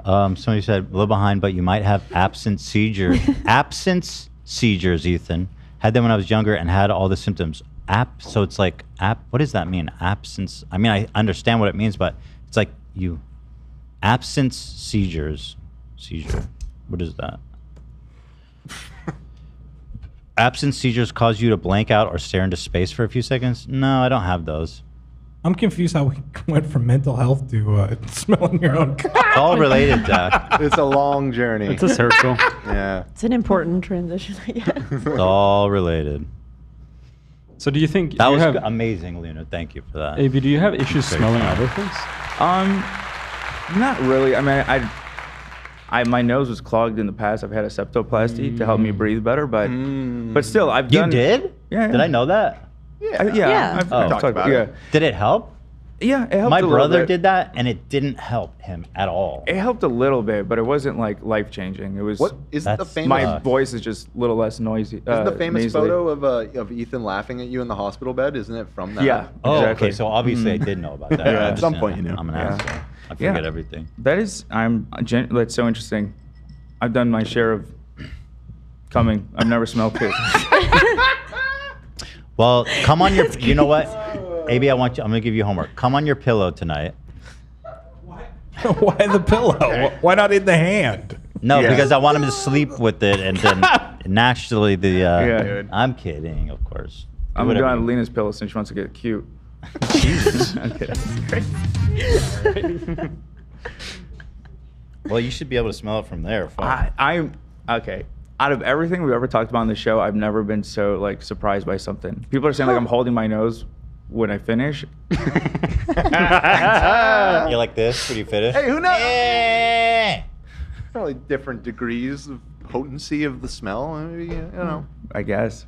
Somebody said a little behind, but you might have absence seizures. Absence seizures, Ethan. Had them when I was younger and had all the symptoms. So it's like what does that mean? Absence. I mean, I understand what it means, but it's like absence seizures. Seizure. What is that? Absence seizures cause you to blank out or stare into space for a few seconds? No, I don't have those. I'm confused how we went from mental health to smelling your own. It's all related, Jack. It's a long journey. It's a circle. Yeah. It's an important transition, I guess. It's all related. So do you think That you was have, amazing, Luna. Thank you for that. AB, do you have issues Great. smelling other things? Not really. I mean, my nose was clogged in the past. I've had a septoplasty to help me breathe better, but still, I've done. You did? Yeah. Did I know that? Yeah. I've talked about it. Did it help? Yeah, it helped My a little brother bit. did that, and it didn't help him at all. It helped a little bit, but it wasn't like life changing. It was. What is the famous? My voice is just a little less noisy. Isn't the famous nasally. photo of Ethan laughing at you in the hospital bed? Isn't it from that? Yeah. Oh, Exactly. okay. So obviously I did know about that. Yeah, I'm at some just- point you knew. I'm an Yeah. asshole. I forget everything. That is, that's so interesting. I've done my share of coming. I've never smelled it. Well, come on your. You know what? AB, I'm gonna give you homework. Come on your pillow tonight. Why the pillow? Why not in the hand? No, because I want him to sleep with it, and then naturally the. Yeah. I'm kidding, of course. I'm Whatever. going on Lena's pillow since she wants to get cute. Jesus. Okay, that's crazy. Well, you should be able to smell it from there. Fine. I'm okay. Out of everything we've ever talked about on the show, I've never been so like surprised by something. People are saying like I'm holding my nose when I finish. You're like this when you finish? Hey, who knows? Yeah. Probably different degrees of potency of the smell. Maybe, you know. I guess.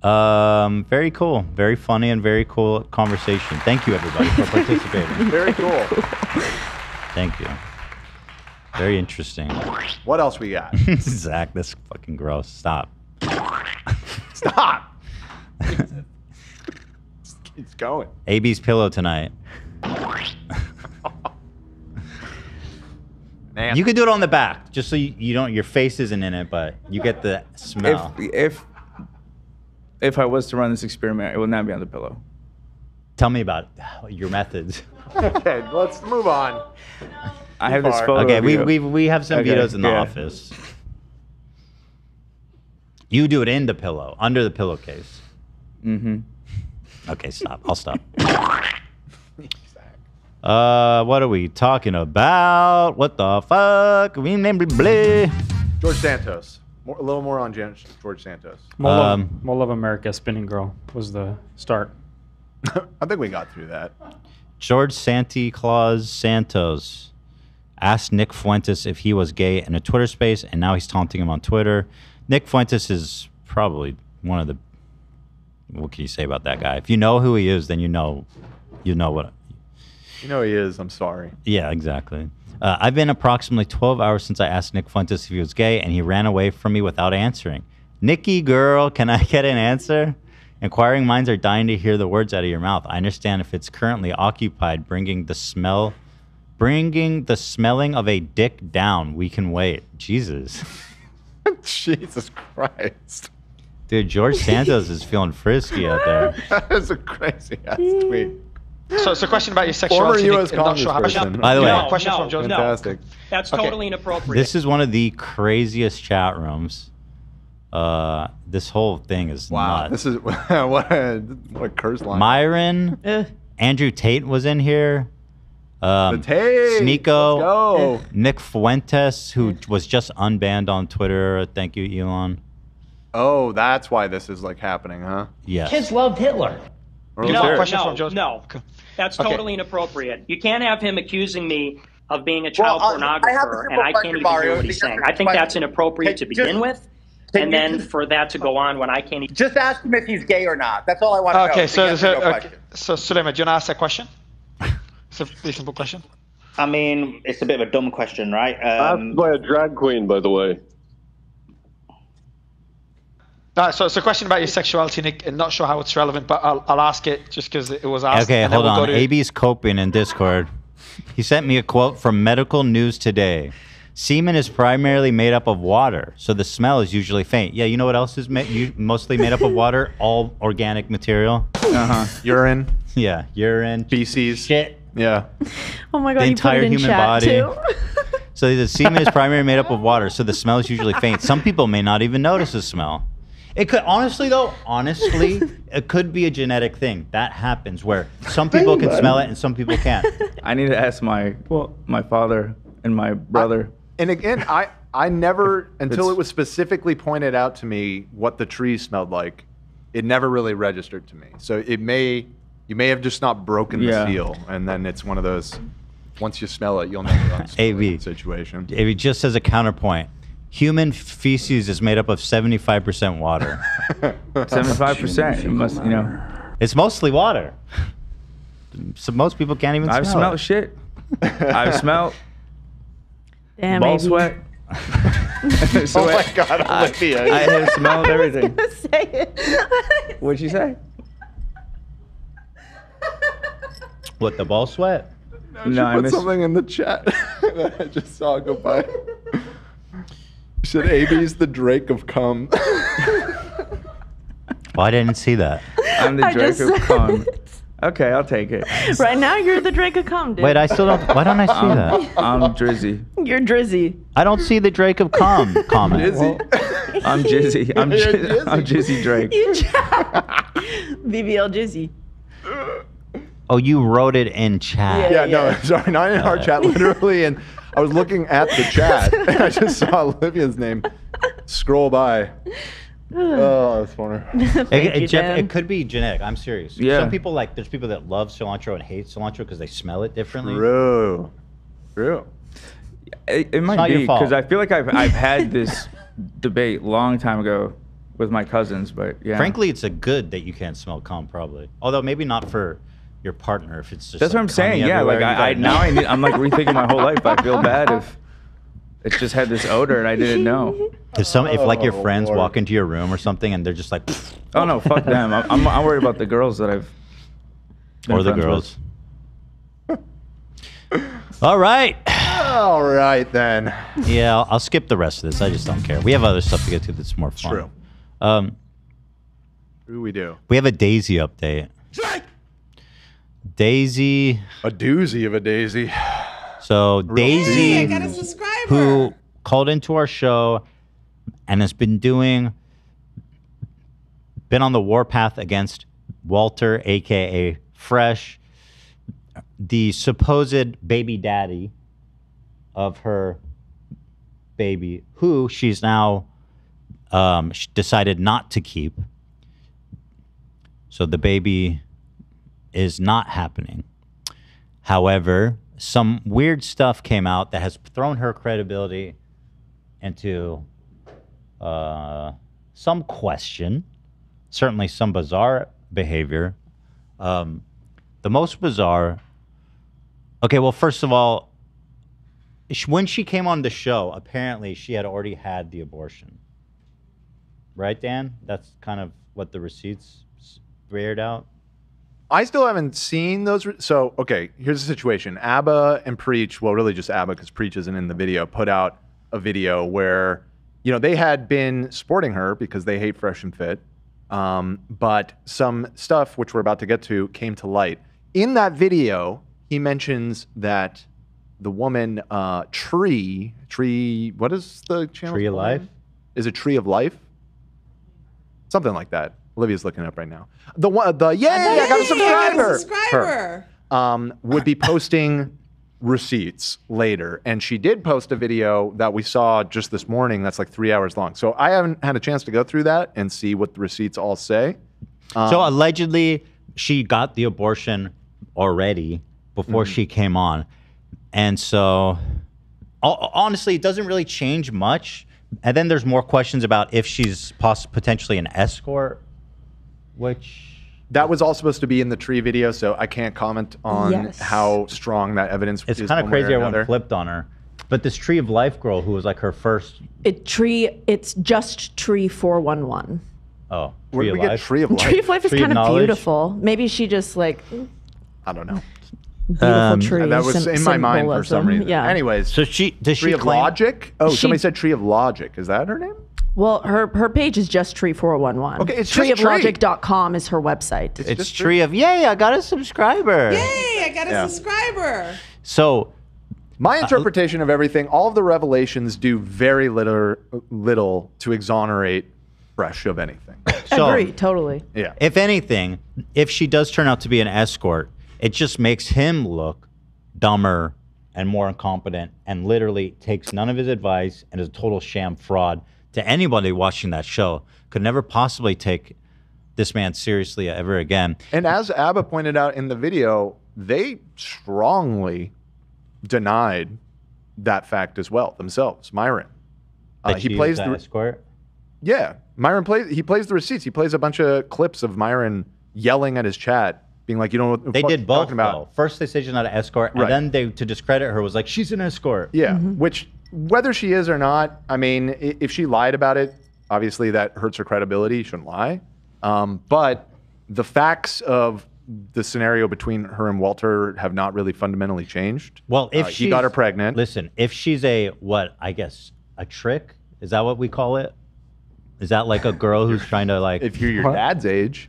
Very cool. Very funny and very cool conversation. Thank you, everybody, for participating. Very cool. Thank you. Very interesting. What else we got? Zach, that's fucking gross. Stop. Stop. It's going. AB's pillow tonight. You could do it on the back, just so you don't. Your face isn't in it, but you get the smell. If I was to run this experiment, it would not be on the pillow. Tell me about your methods. Okay, let's move on. I have this photo. Okay, of you. we have some videos in the office. You do it in the pillow, under the pillowcase. Mm-hmm. Okay, stop. I'll stop. What are we talking about? What the fuck? George Santos. A little more on George Santos. Mall of America, Spinning Girl was the start. I think we got through that. George Santa Claus Santos asked Nick Fuentes if he was gay in a Twitter space, and now he's taunting him on Twitter. Nick Fuentes is probably one of the... What can you say about that guy? If you know who he is, then you know what... You know he is. I'm sorry. Yeah, exactly. I've been approximately 12 hours since I asked Nick Fuentes if he was gay, and he ran away from me without answering. Nicky girl, can I get an answer? Inquiring minds are dying to hear the words out of your mouth. I understand if it's currently occupied, bringing the smelling of a dick down. We can wait. Jesus. Jesus Christ. Dude, George Santos is feeling frisky out there. That is a crazy ass tweet. So it's a question about your sexuality. Former U.S. Congressperson. By the way, question from Joe. Fantastic. That's totally inappropriate. This is one of the craziest chat rooms. This whole thing is nuts. This is what a curse line. Myron, Andrew Tate was in here. Tate, Sneeko, Nick Fuentes, who was just unbanned on Twitter. Thank you, Elon. Oh, that's why this is like happening, huh? Yes. Kids loved Hitler. No, that's totally inappropriate. You can't have him accusing me of being a child pornographer, and I can't even hear what he's saying. I think that's inappropriate to begin with, and then for that to go on when I can't even... Just ask him if he's gay or not. That's all I want to know. Okay, so Suleyman, do you want to ask that question? It's a simple question. I mean, it's a bit of a dumb question, right? Asked by a drag queen, by the way. So it's a question about your sexuality, Nick. I'm not sure how it's relevant, but I'll ask it just because it was asked. Okay, hold on. AB's coping in Discord. He sent me a quote from Medical News Today. Semen is primarily made up of water, so the smell is usually faint. Yeah, you know what else is mostly made up of water? All organic material. Urine. Yeah, urine. Feces. Shit. Yeah. Oh my God, The you entire put it in human chat body. too. So the semen is primarily made up of water, so the smell is usually faint. Some people may not even notice the smell. It could honestly, it could be a genetic thing. That happens where some people can smell it and some people can't. I need to ask my father and my brother. And again, I never, until it was specifically pointed out to me what the trees smelled like, it never really registered to me. So you may have just not broken the seal, and then it's one of those, once you smell it, you'll never understand the situation. AV, just as a counterpoint, human feces is made up of 75% water. 75%. It must, It's mostly water. So most people can't even smell I've smelled it. shit. I've smelled Damn, ball AV. sweat. Oh my God, Olivia. I have smelled everything. Say it. What'd you say? What, the ball sweat? No, I put something in the chat that I just saw go by. She said, AB's the Drake of cum. Well, I didn't see that. I'm the I Drake just of cum. Okay, I'll take it. Right now, you're the Drake of cum, dude. Wait, I still don't. Why don't I see that? I'm Drizzy. You're Drizzy. I don't see the Drake of cum comment. I'm Jizzy. I'm Jizzy Drake. BBL Jizzy. Oh, you wrote it in chat. Yeah, no, sorry, not in our chat, literally. And I was looking at the chat, and I just saw Olivia's name scroll by. Oh, that's funny. It could be genetic. I'm serious. Yeah. Some people there's people that love cilantro and hate cilantro because they smell it differently. True. It might be because I feel like I've had this debate long time ago with my cousins, but yeah. Frankly, it's a good that you can't smell cum, probably. Although maybe not for your partner if it's just. That's what I'm saying. Yeah, like I'm like rethinking my whole life. I feel bad if it just had this odor and I didn't know. If like your friends walk into your room or something and they're just like, oh no, fuck them. I'm worried about the girls that I've. Or the girls. All right. All right then. Yeah, I'll skip the rest of this. I just don't care. We have other stuff to get to that's more fun. True. Who we do? We have a Daisy update. Daisy. A doozy of a Daisy. So Daisy, Hey, I got a subscriber. who called into our show and has been on the warpath against Walter, aka Fresh, the supposed baby daddy of her baby, who she's now decided not to keep. So the baby is not happening. However, some weird stuff came out that has thrown her credibility into some question, certainly some bizarre behavior. The most bizarre. Okay, well, first of all, when she came on the show, apparently she had already had the abortion. Right, Dan? That's kind of what the receipts bared out. I still haven't seen those. So, okay, here's the situation. ABBA and Preach, well, really just ABBA because Preach isn't in the video, put out a video where, they had been supporting her because they hate Fresh and Fit. But some stuff, which we're about to get to, came to light. In that video, he mentions that the woman, Tree, what is the channel? Tree of Life? Is it Tree of Life? Something like that. Olivia's looking it up right now. I got a subscriber. Would be posting receipts later. And she did post a video that we saw just this morning that's like 3 hours long. So I haven't had a chance to go through that and see what the receipts all say. So allegedly, she got the abortion already before she came on. And so, honestly, it doesn't really change much. And then there's more questions about if she's potentially an escort, which... That was all supposed to be in the Tree video, so I can't comment on how strong that evidence is. It's kind of crazy everyone flipped on her. But this Tree of Life girl who was like her first... It's just Tree 411. Oh, Where did we get Tree of Life? Tree of Life is kind of beautiful. Maybe she just like... I don't know. Beautiful tree. That was in my mind for some reason. Yeah. Anyways, so Tree of Logic? Oh, somebody said Tree of Logic. Is that her name? Well, her page is just Tree 411. Okay, it's treeoflogic.com is her website. It's Tree of... Yay, I got a subscriber. Yay, I got a subscriber. So... My interpretation of everything, all of the revelations do very little to exonerate Fresh of anything. Agree, totally. Yeah. If anything, if she does turn out to be an escort, it just makes him look dumber and more incompetent and literally takes none of his advice and is a total sham fraud to anybody watching that show. Could never possibly take this man seriously ever again. And as ABBA pointed out in the video, they strongly denied that fact as well themselves. Myron. He plays the escort? Yeah. Myron plays the receipts. He plays a bunch of clips of Myron yelling at his chat, being like, you know what the they fuck did both talking about. though. First they said she's not an escort, and then they, to discredit her, was like, she's an escort. Yeah, which whether she is or not, I mean, if she lied about it, obviously that hurts her credibility. She shouldn't lie. But the facts of the scenario between her and Walter have not really fundamentally changed. Well, if he got her pregnant. Listen, if she's a, I guess, a trick? Is that what we call it? Is that like a girl who's trying to like... If you're your dad's age.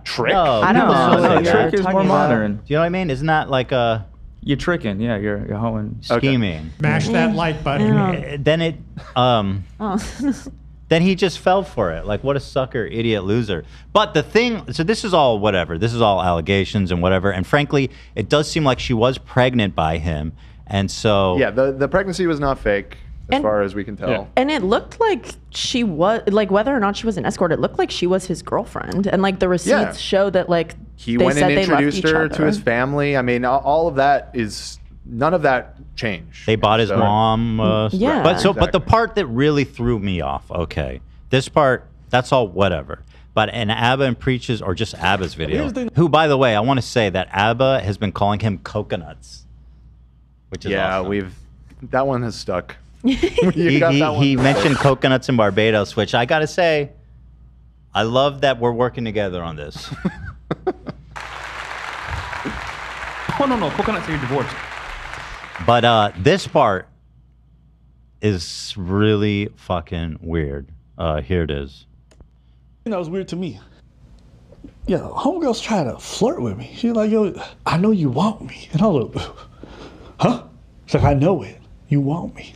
Trick? No, I don't know. Trick is more modern. Do you know what I mean? Isn't that like a... You're tricking, yeah. You're hoeing. Scheming. Smash that like button. Then it... Then he just fell for it. Like, what a sucker, idiot, loser. But the thing... So this is all whatever. This is all allegations and whatever. And frankly, it does seem like she was pregnant by him. And so... Yeah, the pregnancy was not fake. as far as we can tell. And it looked like she was, like, whether or not she was an escort, it looked like she was his girlfriend. And like the receipts show that like he they went said and they left introduced each her other. to his family. I mean, all of that is, none of that changed. They bought his mom. Yeah. But the part that really threw me off, okay, this part, that's all whatever. But in ABBA and Preaches, or just ABBA's video, who, by the way, I want to say that ABBA has been calling him coconuts, which is awesome. That one has stuck. He mentioned coconuts in Barbados, which I gotta say, I love that we're working together on this. Oh no, coconuts are divorced. But this part is really fucking weird. Here it is. That was weird to me. Yeah, homegirl's trying to flirt with me. She's like, yo, I know you want me. And I was like, huh? She's like, I know it. You want me.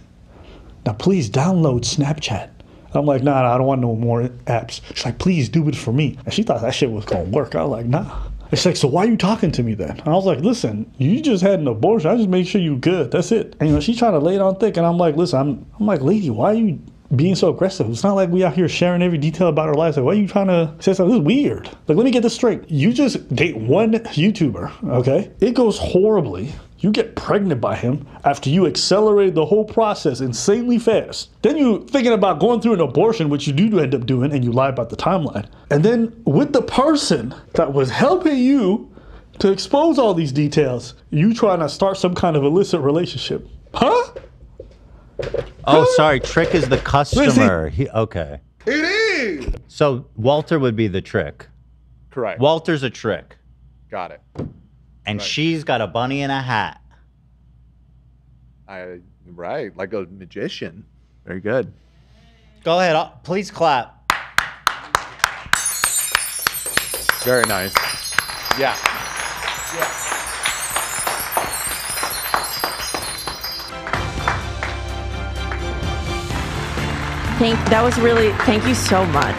Now, please download Snapchat. I'm like, nah, I don't want no more apps. She's like, please do it for me. And she thought that shit was going to work. I was like, nah. It's like, so why are you talking to me then? I was like, listen, you just had an abortion. I just made sure you good. That's it. And, she's trying to lay it on thick. And I'm like, listen, I'm like, lady, why are you being so aggressive? It's not like we out here sharing every detail about our lives. Like, why are you trying to say something? This is weird. Like, let me get this straight. You just date one YouTuber, okay? It goes horribly. You get pregnant by him after you accelerated the whole process insanely fast. Then you thinking about going through an abortion, which you do end up doing, and you lie about the timeline. And then with the person that was helping you to expose all these details, you trying to start some kind of illicit relationship. Huh? Oh, sorry. Trick is the customer. Okay. It is. So Walter would be the trick. Correct. Walter's a trick. Got it. And she's got a bunny in a hat. Right, like a magician. Very good. Go ahead. Please clap. Very nice. Yeah. Thank you so much.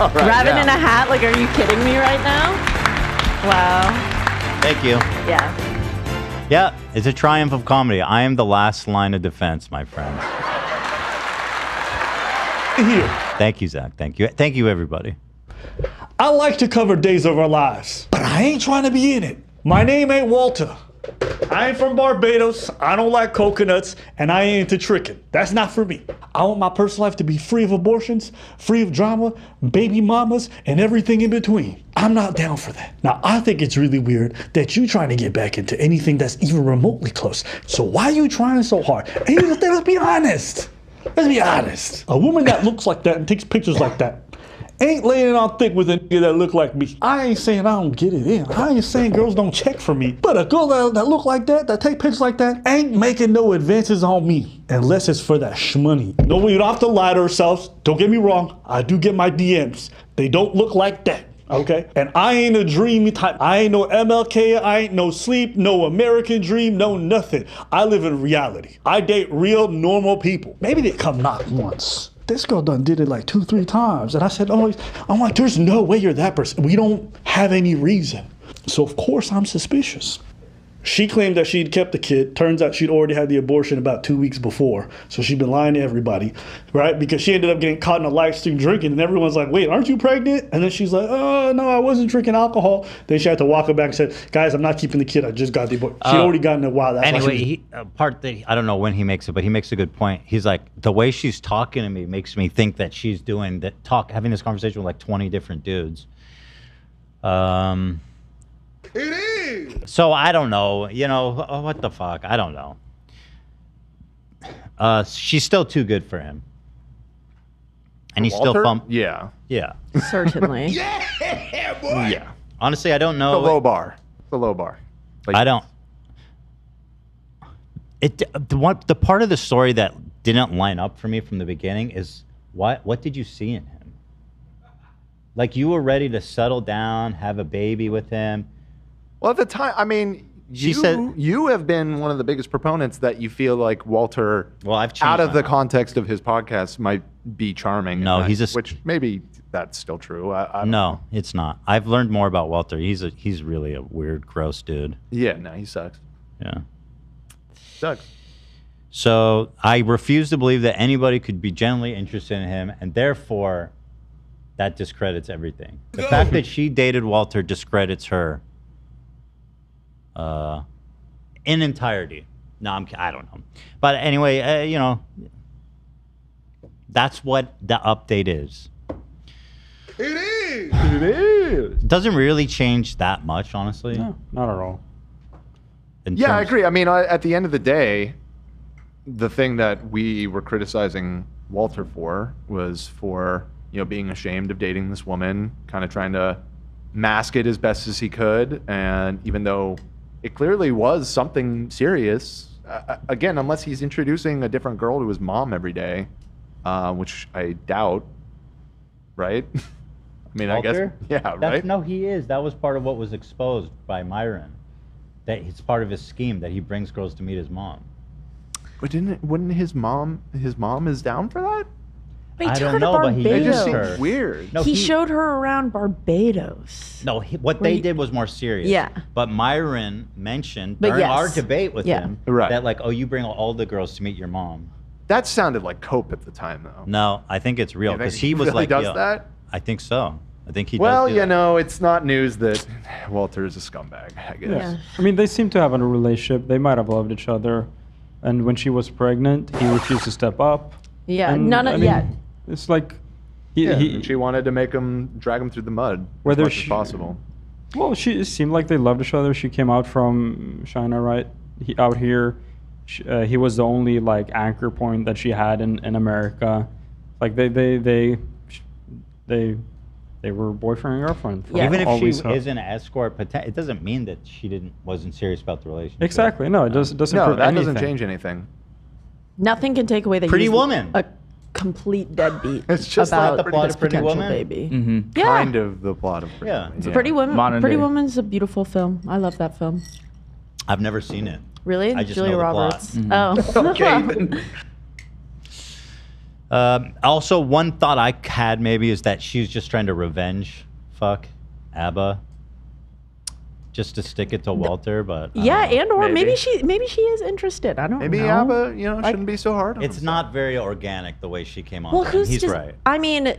All right, Rabbit in a hat? Like, are you kidding me right now? Wow. Thank you. Yeah. Yeah, it's a triumph of comedy. I am the last line of defense, my friends. Here. Thank you, Zach. Thank you. Thank you, everybody. I like to cover days of our lives, but I ain't trying to be in it. My name ain't Walter. I ain't from Barbados, I don't like coconuts, and I ain't into tricking. That's not for me. I want my personal life to be free of abortions, free of drama, baby mamas, and everything in between. I'm not down for that. Now, I think it's really weird that you trying to get back into anything that's even remotely close. So why are you trying so hard? And let's be honest. Let's be honest. A woman that looks like that and takes pictures like that ain't laying it on thick with a nigga that look like me. I ain't saying I don't get it in. I ain't saying girls don't check for me. But a girl that look like that take pictures like that, ain't making no advances on me. Unless it's for that shmoney. No, we don't have to lie to ourselves. Don't get me wrong. I do get my DMs. They don't look like that. Okay? And I ain't a dreamy type. I ain't no MLK. I ain't no sleep, no American dream, no nothing. I live in reality. I date real normal people. Maybe they come knock once. This girl done did it like 2-3 times. And I said, oh, I'm like, there's no way you're that person. We don't have any reason. So of course I'm suspicious. She claimed that she'd kept the kid. Turns out she'd already had the abortion about 2 weeks before. So she'd been lying to everybody, right? Because she ended up getting caught in a live stream drinking and everyone's like, wait, aren't you pregnant? And then she's like, oh, no, I wasn't drinking alcohol. Then she had to walk her back and said, guys, I'm not keeping the kid. I just got the abortion. She'd already gotten it. Wow. That's anyway, part that I don't know when he makes it, but he makes a good point. He's like, the way she's talking to me makes me think that she's doing that having this conversation with like 20 different dudes. It is. So I don't know. What the fuck? I don't know. She's still too good for him. And he's Walter? still fun. Yeah. Yeah. Certainly. Yeah, boy. Yeah. Honestly, I don't know. The low bar. The low bar. I don't. The part of the story that didn't line up for me from the beginning is what did you see in him? Like, you were ready to settle down, have a baby with him. Well, at the time, I mean, you have been one of the biggest proponents that you feel like Walter, I've changed out of the context of his podcast, might be charming. No, which maybe that's still true. I don't no, know. it's not. I've learned more about Walter. He's really a weird, gross dude. Yeah, no, he sucks. Yeah. Sucks. So I refuse to believe that anybody could be genuinely interested in him, and therefore that discredits everything. The fact that she dated Walter discredits her in entirety. No, I don't know. But anyway, you know, that's what the update is. It is. It is. Doesn't really change that much, honestly. No, not at all. Yeah, I agree. I mean, at the end of the day, the thing that we were criticizing Walter for was for, you know, being ashamed of dating this woman, kind of trying to mask it as best as he could. And even though it clearly was something serious, again, unless he's introducing a different girl to his mom every day, which I doubt, right? I mean, Walter? I guess, yeah, right? No, he is. That was part of what was exposed by Myron. That it's part of his scheme that he brings girls to meet his mom. But wouldn't his mom is down for that? But he I took don't her to know, but he Barbados. used It just her. seems weird. No, he showed her around Barbados. No, what they did was more serious. Yeah. But Myron mentioned But during yes. our debate with Yeah. him Right. that, like, oh, you bring all the girls to meet your mom. That sounded like cope at the time, though. No, I think it's real You think because he was really like, does yo, that? I think so. I think he Well, does. you know, it's not news that Walter is a scumbag, I guess. Yeah. I mean, they seem to have a relationship. They might have loved each other. And when she was pregnant, he refused to step up. Yeah, And, none of I mean, yeah. It's like And she wanted to drag him through the mud as much as possible. Well, it seemed like they loved each other. She came out from China, right? Out here, he was the only like anchor point that she had in America. Like they were boyfriend and girlfriend. Even if she is an escort, it doesn't mean that she wasn't serious about the relationship. Exactly. No, it doesn't. No, prove that anything. doesn't change anything. Nothing can take away that Pretty he's Woman. a complete deadbeat. It's just about like the plot this of Pretty potential Woman. baby. Mm-hmm. Yeah. Kind of the plot of Pretty Woman. So Pretty Woman. Modern Pretty day. Woman's a beautiful film. I love that film. I've never seen it. Really? I just Julia know the plot. Roberts. Oh. Okay. Also, one thought I had maybe is that she's just trying to revenge fuck ABBA just to stick it to Walter, but I Yeah, don't know. and or maybe she is interested. I don't Maybe know. ABBA, shouldn't be so hard on It's not very organic the way she came on. Well, to him. who's He's just, right. I mean,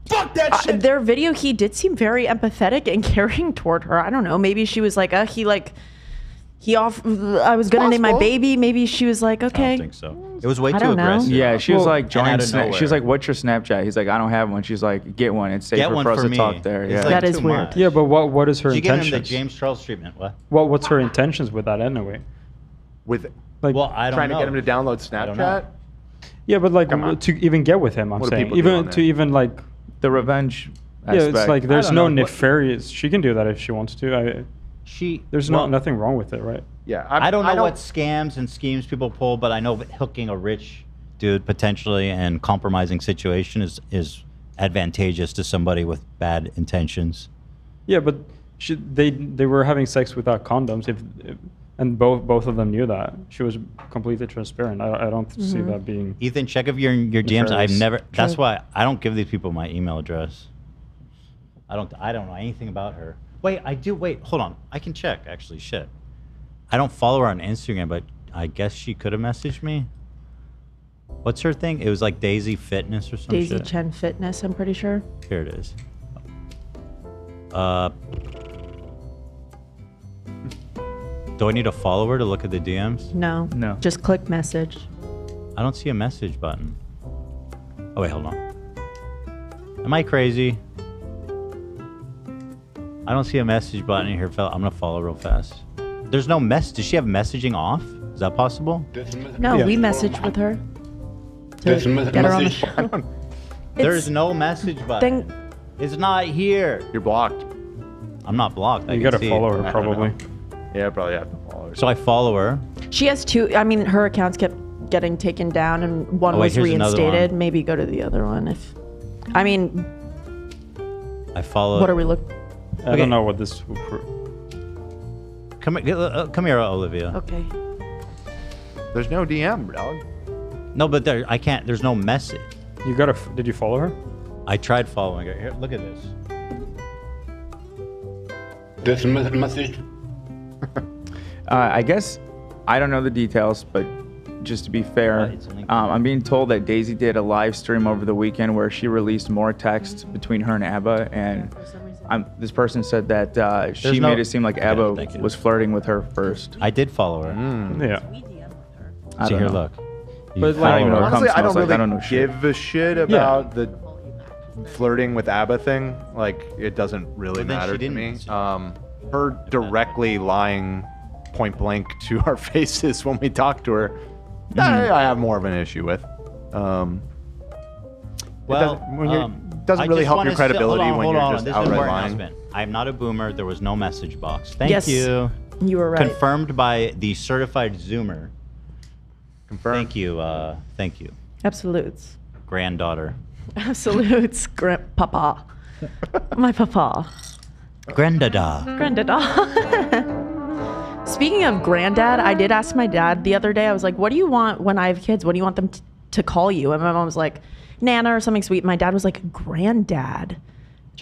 fuck that shit. Their video, he did seem very empathetic and caring toward her. I don't know. Maybe she was like, I was gonna name my possible. baby. Maybe she was like, okay. I don't think so. It was way I too don't know. aggressive. Yeah, she was like, and join out of Snap. She was nowhere. like, what's your Snapchat? He's like, I don't have one. She's like, get one. It's Get safer one for us for to me. talk there. It's Yeah. like That is too weird. much. Yeah, but what is her Did you give him intentions? the James Charles treatment? What? What's her intentions with that anyway? With Like, Well, I don't trying know. to get him to download I don't know. Snapchat. yeah, but like Come on. to even get with him, I'm What do saying, people do on even there? to even like, The revenge yeah, aspect. it's like there's don't no know. nefarious. She can do that if she wants to. There's well, nothing wrong with it, right? Yeah, I don't know what scams and schemes people pull, but I know that hooking a rich dude potentially and compromising situation is advantageous to somebody with bad intentions. Yeah, but they were having sex without condoms. And both of them knew that. She was completely transparent. I don't see that being. Ethan, check if your DMs. I've nefarious. never. That's True. why I don't give these people my email address. I don't know anything about her. Wait, I do. Wait, hold on. I can check. Actually, shit. I don't follow her on Instagram, but I guess she could have messaged me. What's her thing? It was like Daisy Fitness or something. Daisy Chen Fitness, I'm pretty sure. Here it is. Do I need to follow her to look at the DMs? No. No. Just click message. I don't see a message button. Oh wait, hold on. Am I crazy? I don't see a message button in here, fella. I'm gonna follow real fast. There's no mess. Does she have messaging off? Is that possible? No, Yeah. we messaged with her to get her on the show. There's no message button. Then It's not here. You're blocked. I'm not blocked. I You can gotta see follow it. her probably. Yeah, probably have to follow her. So I follow her. she has two. I mean, her accounts kept getting taken down, and one Oh, wait, was here's another reinstated. one. Maybe go to the other one if. I mean, I follow. what are we looking? I Okay. don't know what this. Come here, Olivia. Okay. There's no DM, dog. No, but I can't. There's no message. You gotta. Did you follow her? I tried following her. Here, look at this. This message. I guess I don't know the details, but just to be fair, I'm being told that Daisy did a live stream over the weekend where she released more texts between her and Abba, and this person said that she made it seem like Abba was flirting with her first. I did follow her. Yeah. I See don't here, know. look. But I don't even know what honestly, cum I don't smells really like. I don't know shit. give a shit about the flirting with ABBA thing. Like, it doesn't really Well, then matter she to me. didn't. Her directly lying point blank to our faces when we talk to her, I have more of an issue with. Well, doesn't really help your credibility when you're just This is outright more lying. announcement. I'm not a boomer. There was no message box. Thank Yes, you. you were right. Confirmed by the certified Zoomer. Confirmed. Thank you. Thank you. Absolutes. Granddaughter. Absolutes. Papa. My papa. Grandada. Granddada. Speaking of granddad, I did ask my dad the other day. I was like, what do you want when I have kids? What do you want them to call you? And my mom was like, Nana or something sweet. My dad was like, granddad.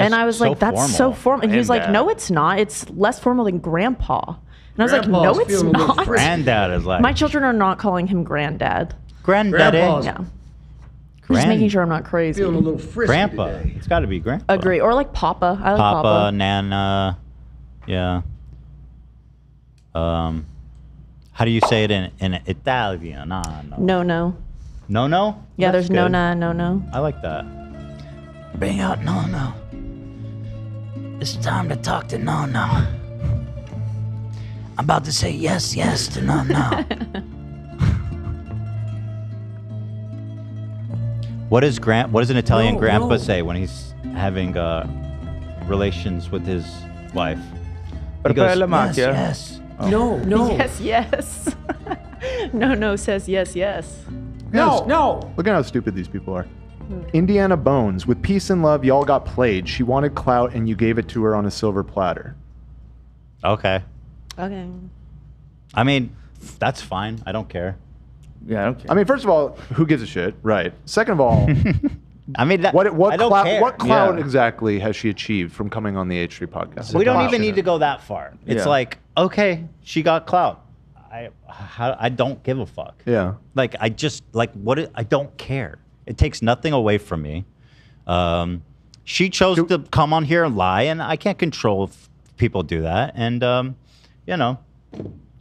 And I was so like, that's so formal. And he was like, no, it's not. It's less formal than grandpa. And I was like, no, it's not. Granddad is like. My children are not calling him granddad. Granddaddy. No. I'm just making sure I'm not crazy. Feeling a little frisky Grandpa. today. It's got to be grandpa. Agree. Or like papa. I like Papa, papa. Nana. Yeah. How do you say it in Italian? No. No. No? Yeah, That's there's good. no. I like that. Bring out no. It's time to talk to no. I'm about to say yes to no. What does an Italian grandpa say when he's having relations with his wife? He goes, yes. No. Yes. No says yes. No. Look at how stupid these people are. Indiana Bones, with peace and love, y'all got played. She wanted clout, and you gave it to her on a silver platter. Okay. Okay. I mean, that's fine. I don't care. Yeah, I don't care. I mean, first of all, who gives a shit? Right. Second of all, I mean, what I don't clout, care. what clout Yeah. exactly has she achieved from coming on the H3 podcast? We don't even need to go that far. It's Yeah. like, okay, she got clout. I don't give a fuck. Yeah. Like, I just, I don't care. It takes nothing away from me. She chose to come on here and lie, and I can't control if people do that. And,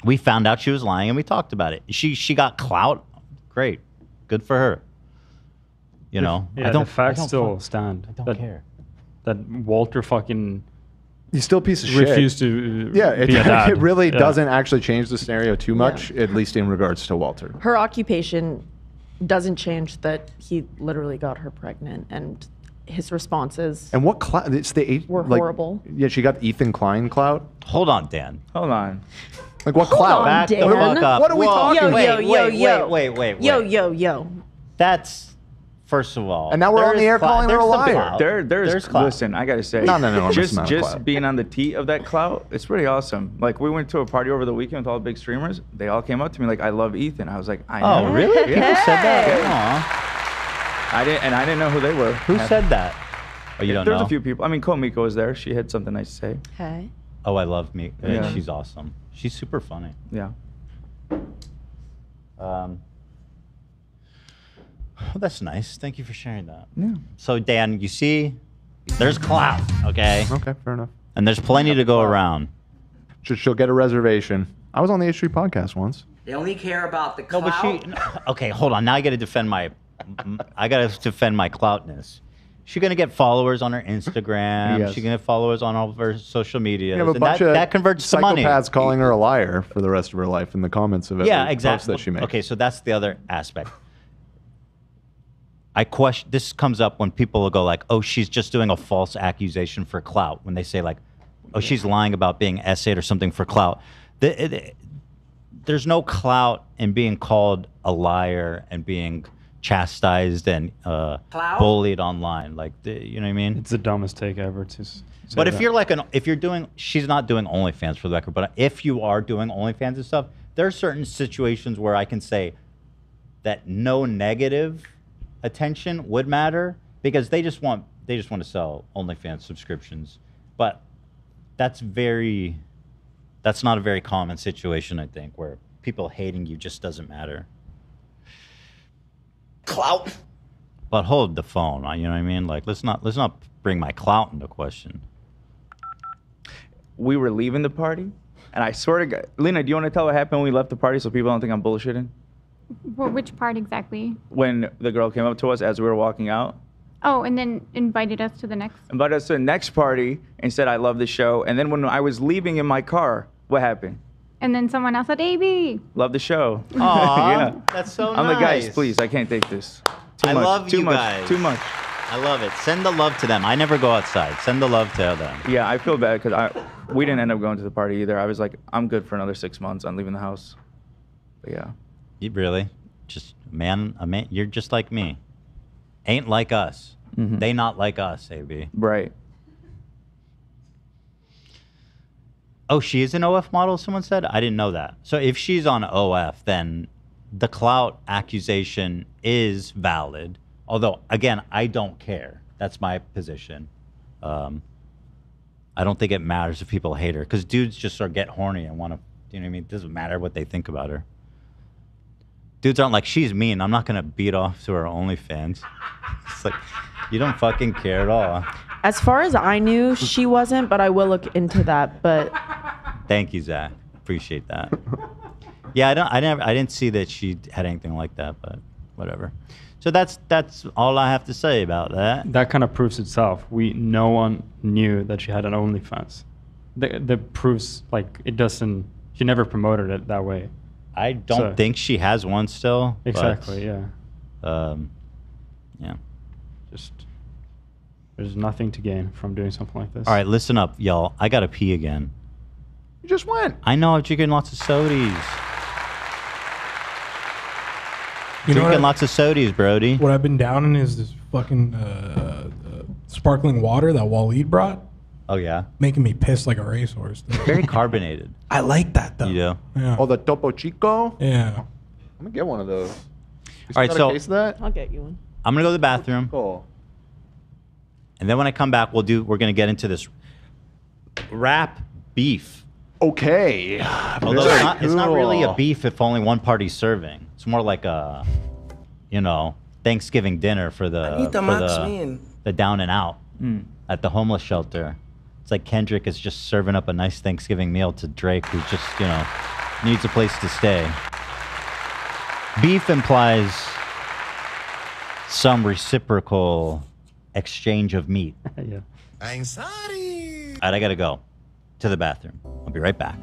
we found out she was lying, and we talked about it. She got clout. Great. Good for her. Yeah, the facts still stand. I don't care. That Walter fucking He's still a piece of shit. refused to Yeah, it, be a dad. it really Yeah. doesn't actually change the scenario too much, at least in regards to Walter. Her occupation doesn't change that he literally got her pregnant, and his responses And what clout? It's the were horrible. Yeah, she got Ethan Klein clout. Hold on, Dan. Hold on. Like what Hold clout? on, Back the Dan. fuck up. What are we Whoa, talking Yo, about? Wait. Yo. That's, first of all. And now we're on the air calling her a liar. There's clout. listen, I gotta say, No, enormous just amount of just clout. being on the teat of that clout, it's pretty awesome. Like we went to a party over the weekend with all the big streamers. They all came up to me like, "I love Ethan." I was like, "I know." Oh, really? Yeah. People said that? Aw. I didn't know who they were. Who said that? Oh, you don't There's know? a few people. I mean, Komiko was there. She had something nice to say. Hey. Oh, I love me. Yeah. She's awesome. She's super funny. Yeah. Well, that's nice. Thank you for sharing that. Yeah. So, Dan, you see, there's clout, okay? Okay, fair enough. And there's plenty to go around. She'll get a reservation. I was on the H3 podcast once. They only care about the No, clout. but okay, hold on. Now I got to defend my cloutness. She's gonna get followers on her Instagram. Yes. She's gonna get followers on all of her social media. You have a And bunch of that converts to money. psychopaths calling her a liar for the rest of her life in the comments of every Yeah, post exactly. that she makes. Okay, so that's the other aspect. I question. This comes up when people will go like, "Oh, she's just doing a false accusation for clout." When they say like, "Oh, she's lying about being essayed or something for clout." There's no clout in being called a liar and being chastised and bullied online. Like, you know what I mean? It's the dumbest take ever to say But if that. you're like she's not doing OnlyFans for the record, but if you are doing OnlyFans and stuff, there are certain situations where I can say that no negative attention would matter because they just want to sell OnlyFans subscriptions. But that's not a very common situation, I think, where people hating you just doesn't matter. Clout. But hold the phone. You know what I mean? Like, let's not bring my clout into question. We were leaving the party, and I swear to God, Lena, do you want to tell what happened when we left the party so people don't think I'm bullshitting? Which part exactly? When the girl came up to us as we were walking out. Oh, and then invited us to the next. Invited us to the next party and said, I love the show. And then when I was leaving in my car, what happened? And then someone else said, AB. Love the show. Aw, yeah. that's so I'm nice. like, guys, please, I can't take this. I love you guys. Too much. I love it. Send the love to them. I never go outside. Send the love to them. Yeah, I feel bad because we didn't end up going to the party either. I was like, I'm good for another 6 months. I'm leaving the house. But yeah. You really? Just a man. You're just like me. Ain't like us. Mm-hmm. They not like us, AB. Right. Oh, she is an OF model, someone said? I didn't know that. So if she's on OF, then the clout accusation is valid. Although, again, I don't care. That's my position. I don't think it matters if people hate her. Because dudes just sort of get horny and want to, you know what I mean? It doesn't matter what they think about her. Dudes aren't like, she's mean. I'm not going to beat off to her OnlyFans. It's like, you don't fucking care at all. As far as I knew, she wasn't, but I will look into that. But Thank you, Zach. Appreciate that. Yeah, I didn't see that she had anything like that, but whatever. So that's all I have to say about that. That kind of proves itself. No one knew that she had an OnlyFans. That proves like it doesn't. She never promoted it that way. I don't think she has one still. Exactly. But, yeah. Just there's nothing to gain from doing something like this. All right, listen up, y'all. I gotta pee again. You just went. I know. I'm drinking lots of sodies. Drinking lots of sodies, Brody. What I've been downing is this fucking sparkling water that Waleed brought. Oh, yeah? Making me piss like a racehorse. Very carbonated. I like that, though. You do? Yeah. Oh, the Topo Chico? Yeah. I'm going to get one of those. You All right, got so a case of that? I'll get you one. I'm going to go to the bathroom. Cool. And then when I come back, we're going to get into this wrap beef. Okay. Although it's not really a beef if only one party's serving. It's more like a, Thanksgiving dinner for the down and out at the homeless shelter. It's like Kendrick is just serving up a nice Thanksgiving meal to Drake, who just, needs a place to stay. Beef implies some reciprocal exchange of meat. Yeah. I'm sorry. All right, I got to go to the bathroom. I'll be right back.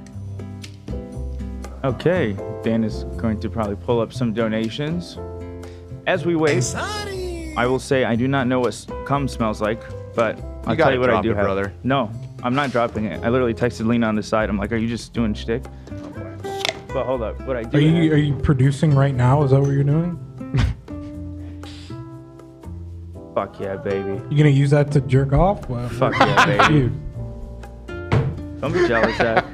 Okay, Dan is going to probably pull up some donations. As we wait, I will say I do not know what cum smells like, but I'll tell you what I do have. Brother. No, I'm not dropping it. I literally texted Lena on the side. I'm like, are you just doing shtick? But hold up, what I do Are you producing right now? Is that what you're doing? Fuck yeah, baby. You gonna use that to jerk off? Well, fuck yeah, baby. Dude. Don't be jealous, Zach.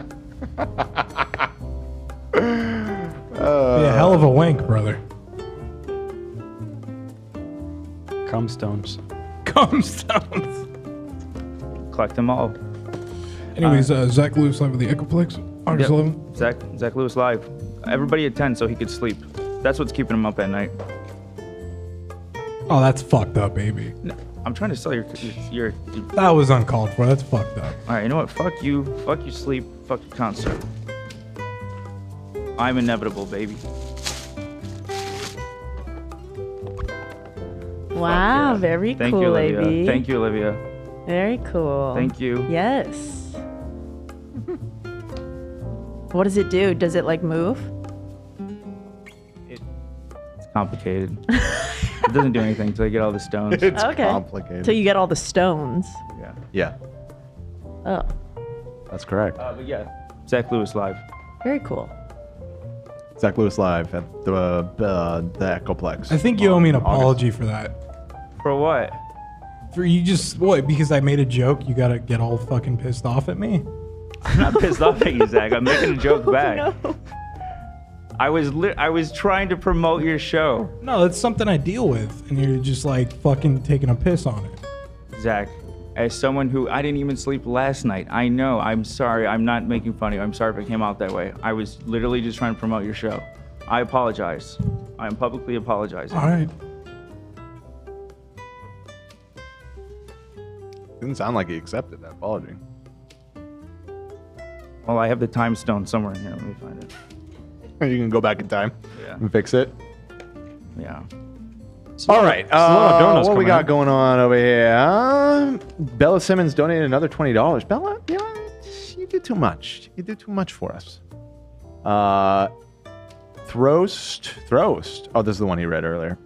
Be a hell of a wank, brother. Cum stones. Cum stones. Collect them all. Anyways, Zach Lewis live with the Echoplex. August 11. Zach Lewis live. Everybody attend so he could sleep. That's what's keeping him up at night. Oh, that's fucked up, baby. No, I'm trying to sell your. That was uncalled for. That's fucked up. All right, you know what? Fuck you. Fuck your sleep. Fuck your concert. I'm inevitable, baby. Wow, Yeah. very Thank cool, you, Olivia. AB. Thank you, Olivia. Very cool. Thank you. Yes. What does it do? Does it like move? It's complicated. It doesn't do anything until I get all the stones. It's Okay. complicated. Till you get all the stones. Yeah. Yeah, Oh, that's correct. But yeah, Zach Lewis live. very cool. Zach Lewis live at the Echoplex. I think you owe me an apology for that. For what? For you just what? Because I made a joke, you gotta get all fucking pissed off at me. I'm not pissed off at you, Zach. I'm making a joke back. No. I was trying to promote your show. No, it's something I deal with, and you're just like fucking taking a piss on it. Zach, as someone who I didn't even sleep last night, I know. I'm sorry. I'm not making fun of you. I'm sorry if it came out that way. I was literally just trying to promote your show. I apologize. I am publicly apologizing. All right. Didn't sound like he accepted that apology. Well, I have the time stone somewhere in here. Let me find it. You can go back in time and fix it. Yeah. All right. What we got going on over here? Bella Simmons donated another $20. Bella, you do too much. You do too much for us. Throst. Oh, this is the one he read earlier.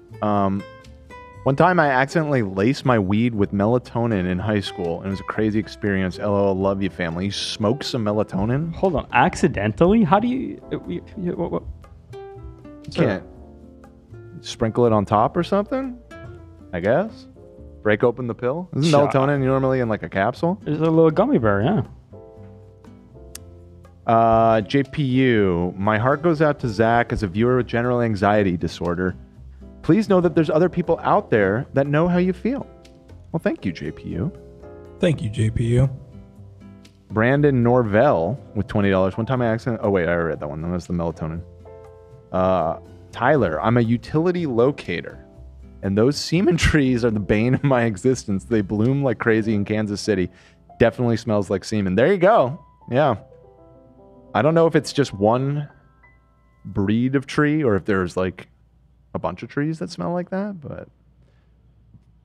One time I accidentally laced my weed with melatonin in high school, and it was a crazy experience. LOL, love you, family. You smoke some melatonin? Hold on, accidentally? How do you... You can't sprinkle it on top or something, I guess? Break open the pill? Isn't melatonin normally in like a capsule? It's a little gummy bear, yeah. JPU, my heart goes out to Zach as a viewer with general anxiety disorder. Please know that there's other people out there that know how you feel. Well, thank you, JPU. Thank you, JPU. Brandon Norvell with $20. One time I accidentally... Oh, wait, I already read that one. That was the melatonin. Tyler, I'm a utility locator, and those semen trees are the bane of my existence. They bloom like crazy in Kansas City. Definitely smells like semen. There you go. Yeah. I don't know if it's just one breed of tree or if there's like a bunch of trees that smell like that, but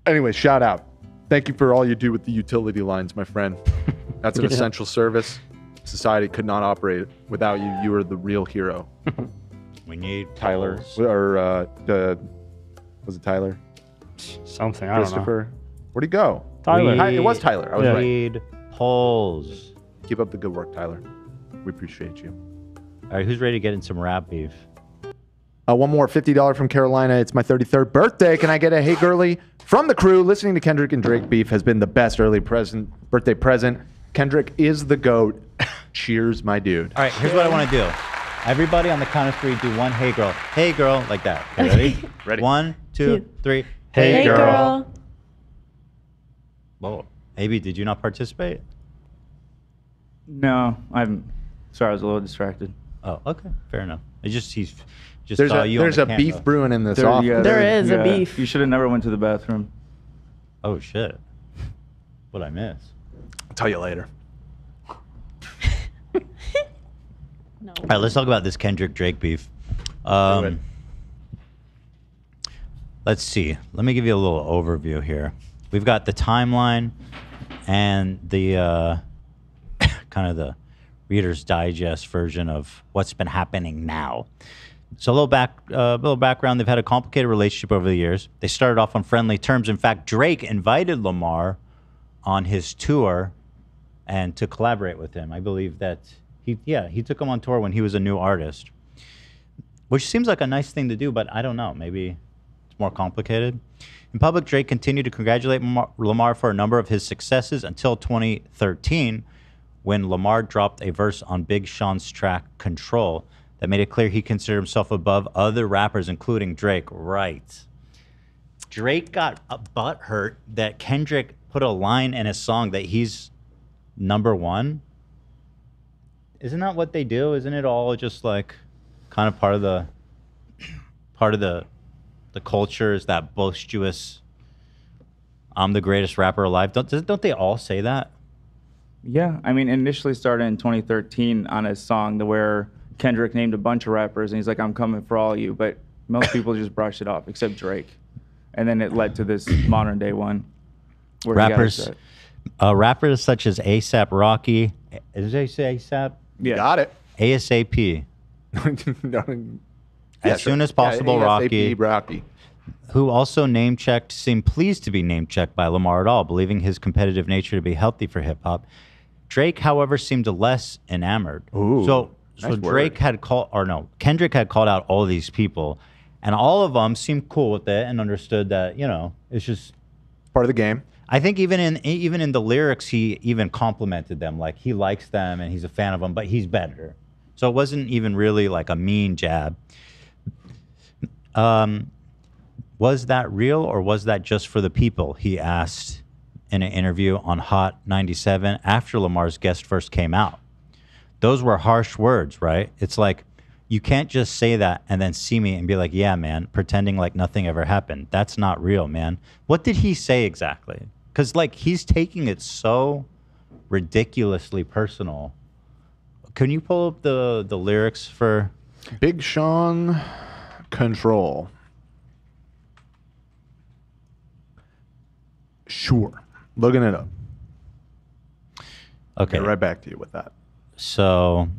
anyway, shout out. Thank you for all you do with the utility lines, my friend. That's an essential service. Society could not operate without you. You are the real hero. We need Tyler polls. or was it Tyler? Something, I don't know. Christopher. Where'd he go? Tyler. It was Tyler. I was right. Need polls. Keep up the good work, Tyler. We appreciate you. All right, who's ready to get in some rap beef? One more $50 from Carolina. It's my 33rd birthday. Can I get a hey girly from the crew? Listening to Kendrick and Drake beef has been the best early birthday present. Kendrick is the GOAT. Cheers, my dude. All right, here's what I want to do. Everybody on the count of three, do one hey girl, like that. Okay, ready? Ready. 1, 2, 3. Hey girl. Whoa. AB, did you not participate? No, I'm sorry. I was a little distracted. Oh, okay. Fair enough. He's just There's saw you there's on a the beef camera. brewing in this office. There is a beef. You should have never went to the bathroom. Oh, shit. What'd I miss? I'll tell you later. No. All right, let's talk about this Kendrick Drake beef. Let's see. Let me give you a little overview here. We've got the timeline and the kind of the Reader's Digest version of what's been happening now. So a little background. They've had a complicated relationship over the years. They started off on friendly terms. In fact, Drake invited Lamar on his tour and to collaborate with him. I believe that he took him on tour when he was a new artist, which seems like a nice thing to do, but I don't know. Maybe it's more complicated. In public, Drake continued to congratulate Lamar for a number of his successes until 2013, when Lamar dropped a verse on Big Sean's track Control that made it clear he considered himself above other rappers, including Drake. Right. Drake got a butthurt that Kendrick put a line in his song that he's number one. Isn't that what they do? Isn't it all just like kind of part of the culture is that boisterous, I'm the greatest rapper alive? Don't they all say that? Yeah, I mean, initially started in 2013 on a song where Kendrick named a bunch of rappers, and he's like, I'm coming for all you, but most people just brushed it off, except Drake. And then it led to this modern day one. Where rappers such as A$AP Rocky, is it A$AP? Yeah. Got it. ASAP. As soon as possible, Rocky. Who also name-checked, seemed pleased to be name-checked by Lamar at all, believing his competitive nature to be healthy for hip-hop. Drake, however, seemed less enamored. Ooh, so nice Drake had Kendrick had called out all of these people, and all of them seemed cool with it and understood that, it's just part of the game. I think even in the lyrics, he even complimented them, like he likes them and he's a fan of them, but he's better. So it wasn't even really like a mean jab. Was that real or was that just for the people? He asked in an interview on Hot 97 after Lamar's guest first came out. Those were harsh words, right? It's like, you can't just say that and then see me and be like, yeah, man, pretending like nothing ever happened. That's not real, man. What did he say exactly? because like he's taking it so ridiculously personal. Can you pull up the lyrics for Big Sean Control? Sure. Looking it up. Okay. Get right back to you with that. So,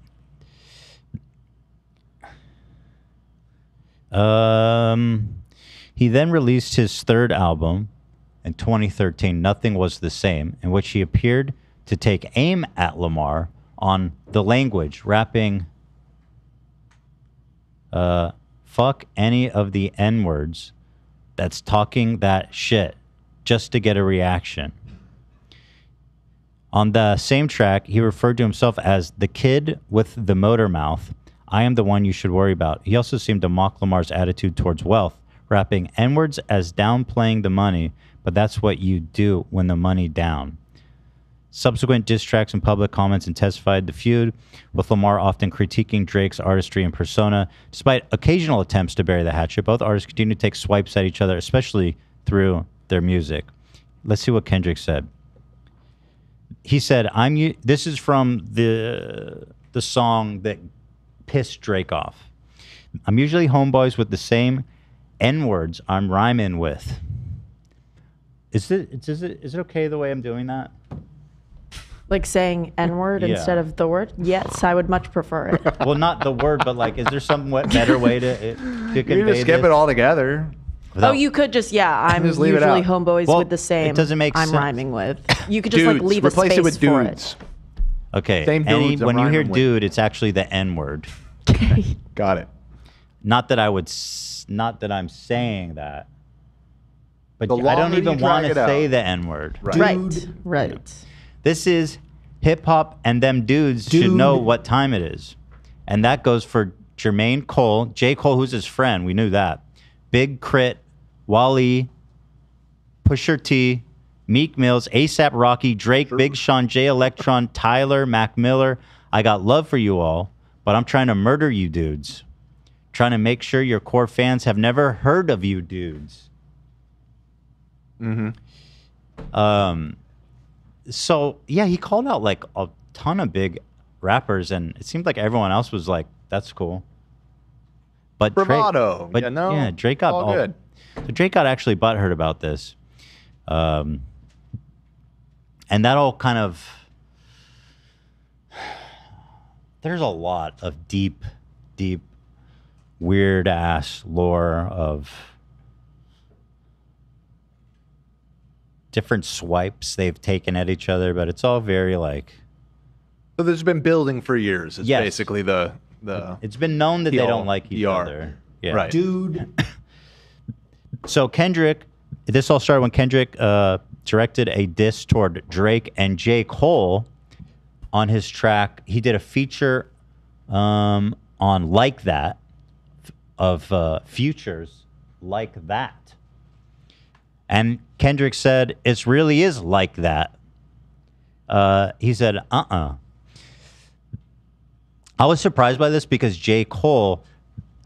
he then released his third album in 2013, Nothing Was the Same, in which he appeared to take aim at Lamar on the language, rapping, fuck any of the N-words that's talking that shit just to get a reaction. On the same track, he referred to himself as the kid with the motor mouth. I am the one you should worry about. He also seemed to mock Lamar's attitude towards wealth, rapping N-words as downplaying the money, but that's what you do when the money down. Subsequent diss tracks and public comments intensified the feud, with Lamar often critiquing Drake's artistry and persona. Despite occasional attempts to bury the hatchet, both artists continue to take swipes at each other, especially through their music. Let's see what Kendrick said. He said, this is from the song that pissed Drake off. I'm usually homeboys with the same N-words I'm rhyming with. Is it okay the way I'm doing that? Like saying N-word instead of the word? Yes, I would much prefer it. Well, not the word, but like, is there some better way to convey this? You just skip it all together. Oh, you could just, I'm just leave it usually out. homeboys with the same it doesn't make I'm sense. rhyming with. You could just like Dudes. leave a Replace space it with for dudes. it. Okay. Same dudes I'm when you hear rhyming with. dude, it's actually the N-word. Got it. Not that I'm saying that. But The I don't longer you even want drag to it say out. the N-word. Right. This is hip-hop, and them dudes should know what time it is. And that goes for Jermaine Cole, J. Cole, who's his friend. We knew that. Big Crit, Wally, Pusha T, Meek Mills, ASAP Rocky, Drake, Big Sean, J Electron, Tyler, Mac Miller. I got love for you all, but I'm trying to murder you dudes. Trying to make sure your core fans have never heard of you dudes. So yeah, he called out like a ton of big rappers, and it seemed like everyone else was like, "That's cool." But Bravado. Drake, Drake got all good. So Drake got actually butthurt about this, and that all kind of. There's a lot of deep, weird ass lore of different swipes they've taken at each other, but it's all very like. So there's been building for years. It's Yes. basically the. It's been known that they don't like each other. Yeah. Right. Dude. So Kendrick, this all started when Kendrick directed a diss toward Drake and J. Cole on his track. He did a feature on Like That of Future's Like That. And Kendrick said, it really is like that. He said, I was surprised by this because J. Cole,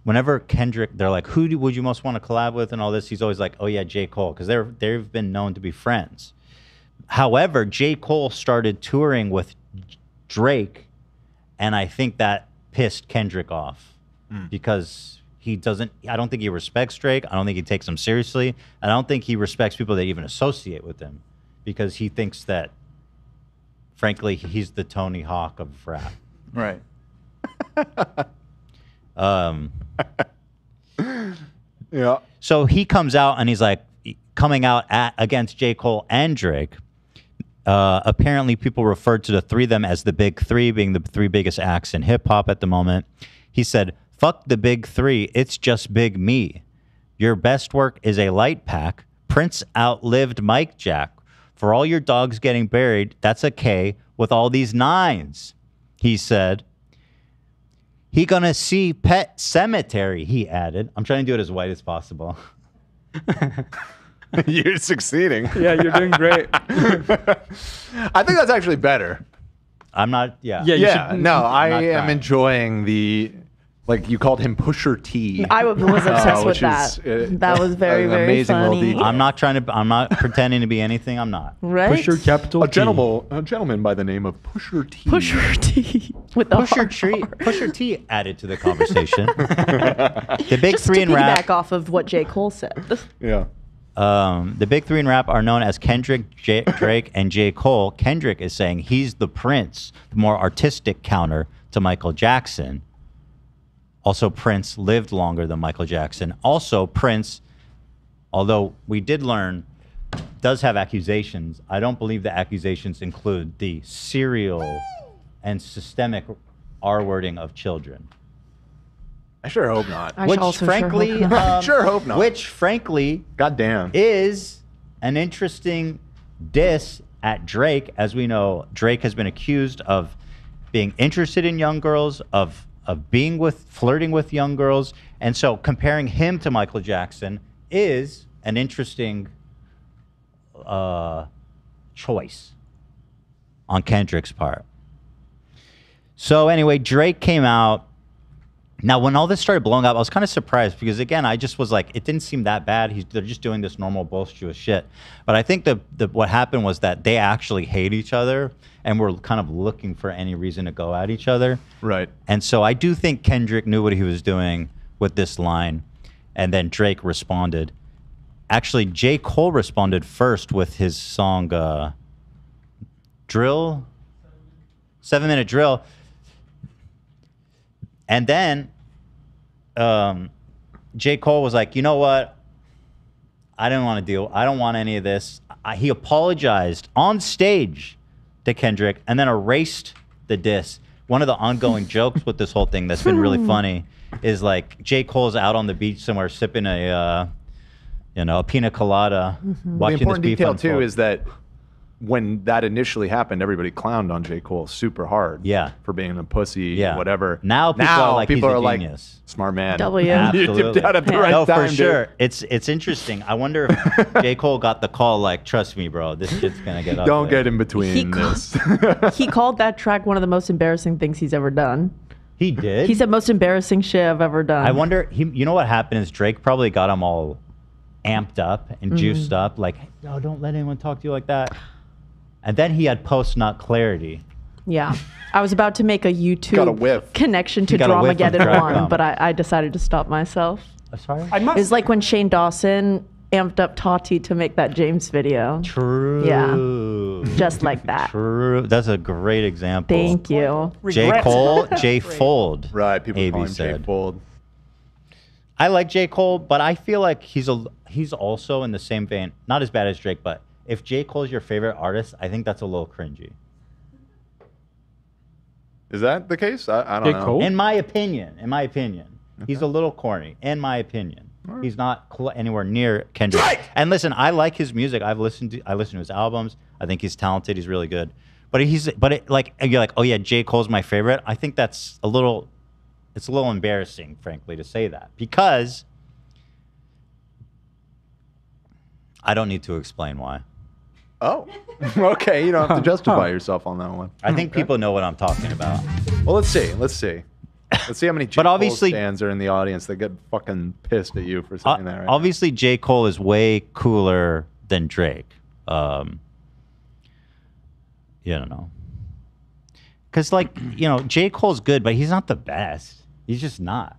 whenever Kendrick, they're like, would you most want to collab with and all this? He's always like, oh yeah, J. Cole, because they've been known to be friends. However, J. Cole started touring with Drake, and I think that pissed Kendrick off because I don't think he respects Drake. I don't think he takes him seriously. I don't think he respects people that even associate with him because he thinks that, frankly, he's the Tony Hawk of rap. Right. Yeah. So he comes out and he's like coming out against J. Cole and Drake. Apparently, people referred to the three of them as the big three, being the three biggest acts in hip hop at the moment. He said, "Fuck the big three. It's just Big Me. Your best work is a light pack. Prince outlived Mike Jack. For all your dogs getting buried, that's a K with all these nines." He said. He gonna see Pet Cemetery, he added. I'm trying to do it as white as possible. You're succeeding. Yeah, you're doing great. I think that's actually better. I'm not, yeah. No, I am enjoying the Like you called him Pusher T. I was obsessed with that. That was very, very amazing funny. little detail. I'm not pretending to be anything I'm not. Right? Pusher capital A gentleman by the name of Pusher T. Pusher T with the Pusher T added to the conversation. The big Just three to in rap. piggyback off of what J. Cole said. Yeah. The big three in rap are known as Kendrick, Drake, and J. Cole. Kendrick is saying he's the Prince, the more artistic counter to Michael Jackson. Also, Prince lived longer than Michael Jackson. Also, Prince, although we did learn, does have accusations. I don't believe the accusations include the serial and systemic R-wording of children. I sure hope not. Sure hope not. Which, frankly, goddamn, is an interesting diss at Drake. As we know, Drake has been accused of being interested in young girls, of flirting with young girls, and so comparing him to Michael Jackson is an interesting choice on Kendrick's part. So anyway, Drake came out. Now, when all this started blowing up, I was kind of surprised because, again, I just was like, it didn't seem that bad. They're just doing this normal bullshit shit. But I think what happened was that they actually hate each other and were kind of looking for any reason to go at each other. Right. And so I do think Kendrick knew what he was doing with this line, and then Drake responded. Actually, J. Cole responded first with his song Drill, 7-Minute Drill. And then J. Cole was like, you know what? I don't want any of this. He apologized on stage to Kendrick and then erased the diss. One of the ongoing jokes with this whole thing that's been really funny is like J. Cole's out on the beach somewhere sipping a pina colada. Watching the important this beef detail, unfold. too, is that when that initially happened, everybody clowned on J. Cole super hard. Yeah. For being a pussy, Yeah. whatever. Now people are like, he's a genius. Smart man. W. Absolutely. You dipped out at the right no, time, for sure. dude. It's interesting. I wonder if J. Cole got the call like, trust me, bro, this shit's going to get up Don't there. get in between this. He called that track one of the most embarrassing things he's ever done. He did? He said most embarrassing shit I've ever done. I wonder, you know what happened is Drake probably got him all amped up and juiced up, like, no, don't let anyone talk to you like that. And then he had post-nut clarity. Yeah. I was about to make a Got a YouTube whiff. connection to Got a whiff of Dramageddon crack 1, gum. but I decided to stop myself. Sorry? It's like when Shane Dawson amped up Tati to make that James video. True. Yeah. Just like that. True. That's a great example. Thank you. J. Cole, J. Fold. Right, people AB call him J. said. Fold. I like J. Cole, but I feel like he's also in the same vein. Not as bad as Drake, but if J. Cole's your favorite artist, I think that's a little cringy. Is that the case? I don't know. Cole? In my opinion. He's a little corny, in my opinion. He's not anywhere near Kendrick. And listen, I like his music. I listen to his albums. I think he's talented. He's really good. But you're like, oh yeah, J. Cole's my favorite. I think it's a little embarrassing, frankly, to say that, because I don't need to explain why. Oh, okay. You don't have to justify yourself on that one. I think people know what I'm talking about. Well, let's see. Let's see how many J. But Cole obviously- fans are in the audience that get fucking pissed at you for saying that. Right? Obviously, J. Cole is way cooler than Drake. You don't know. Because, J. Cole's good, but he's not the best. He's just not.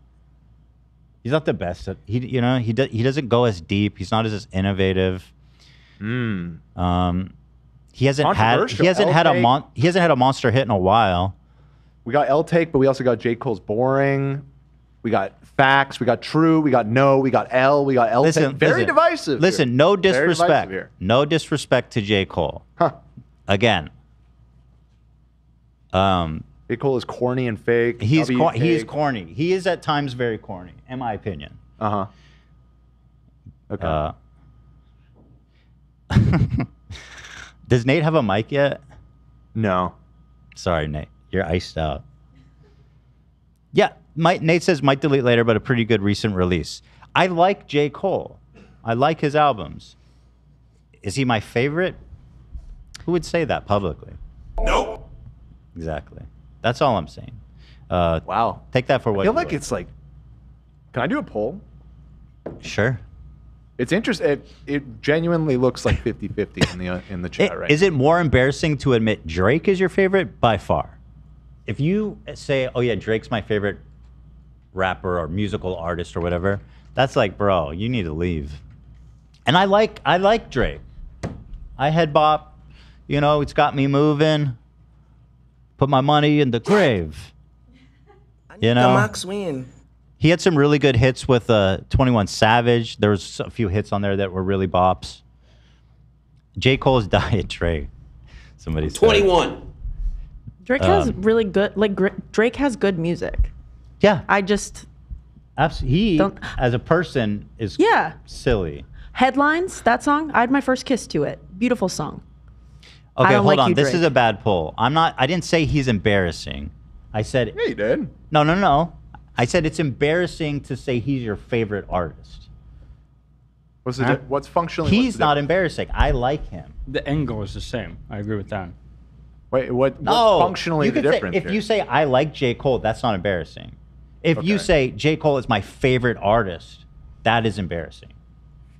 He's not the best. He doesn't go as deep. He's not as innovative. He hasn't had a monster hit in a while. We got L Take, but we also got J. Cole's Boring. We got Facts. We got True. We got No. We got L. We got L Take. Very divisive. Listen, here. no Very divisive disrespect. here. No disrespect to J. Cole. Huh. Again. J. Cole is corny and fake. He is corny. He is at times very corny, in my opinion. Uh-huh. Okay. Does Nate have a mic yet? No. Sorry, Nate. You're iced out. Yeah, Nate says might delete later, but a pretty good recent release. I like J. Cole. I like his albums. Is he my favorite? Who would say that publicly? Nope. Exactly. That's all I'm saying. Wow. Take that for what I feel you like will. it's like. Can I do a poll? Sure. It's interesting. It genuinely looks like 50-50 in the chat right Is it more embarrassing to admit Drake is your favorite? By far. If you say, oh yeah, Drake's my favorite rapper or musical artist or whatever, that's like, bro, you need to leave. And I like Drake. I head bop, you know, it's got me moving. Put my money in the grave. You know, Max win. he had some really good hits with 21 Savage. There was a few hits on there that were really bops. J. Cole's Diet Drake. Somebody said. 21. Drake has really good, like Drake has good music. Yeah. I just. He, as a person, is silly. Headlines, that song, I had my first kiss to it. Beautiful song. Okay, hold like on. you, This Drake. is a bad poll. I didn't say he's embarrassing. I said. Yeah, you did. No. I said it's embarrassing to say he's your favorite artist. What's functionally? He's not embarrassing. I like him. The angle is the same. I agree with that. Wait, what's functionally you the could say, difference? if you say I like J. Cole, that's not embarrassing. If you say J. Cole is my favorite artist, that is embarrassing.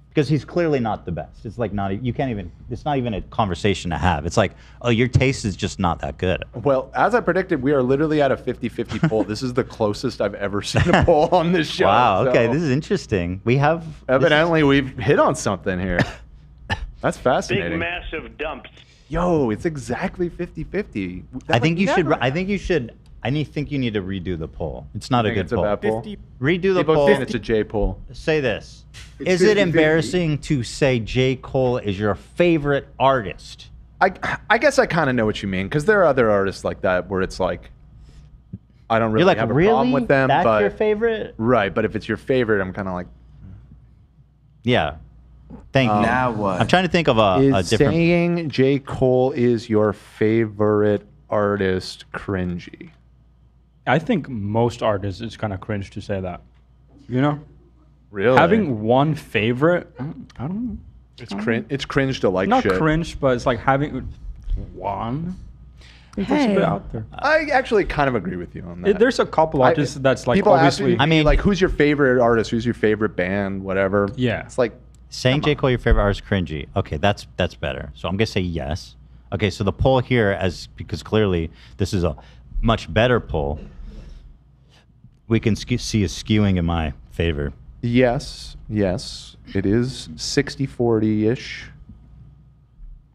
Because he's clearly not the best. It's like it's not even a conversation to have. It's like, oh, your taste is just not that good. Well, as I predicted, we are literally at a 50-50 poll. This is the closest I've ever seen a poll on this show. Wow, okay, so this is interesting. evidently we've hit on something here. That's fascinating. Big massive dumps. Yo, it's exactly 50-50. I think you should. I think you need to redo the poll. It's not a good it's a poll. bad poll? Redo the People poll. saying it's a J poll. Say this. It's Is it 50-50. embarrassing to say J. Cole is your favorite artist? I guess I kind of know what you mean, because there are other artists like that where it's like, I don't really You're like, have a problem with them. That's but your favorite? Right, but if it's your favorite, I'm kind of like. Yeah. Thank you. Now what? I'm trying to think of a different. Saying J. Cole is your favorite artist cringy? I think most artists, it's kind of cringe to say that. You know? Really? Having one favorite, I don't know. It's cringe to like Not shit. cringe, but it's like having one. I think that's a bit out there. I actually kind of agree with you on that. There's a couple artists that's like people obviously. ask me, like, who's your favorite artist? Who's your favorite band? Whatever. Yeah. It's like Saying J. Cole your favorite artist cringy. Okay, that's better. So I'm gonna say yes. Okay, so the poll here, because clearly this is a much better poll, we can see a skewing in my favor. Yes, it is 60-40-ish.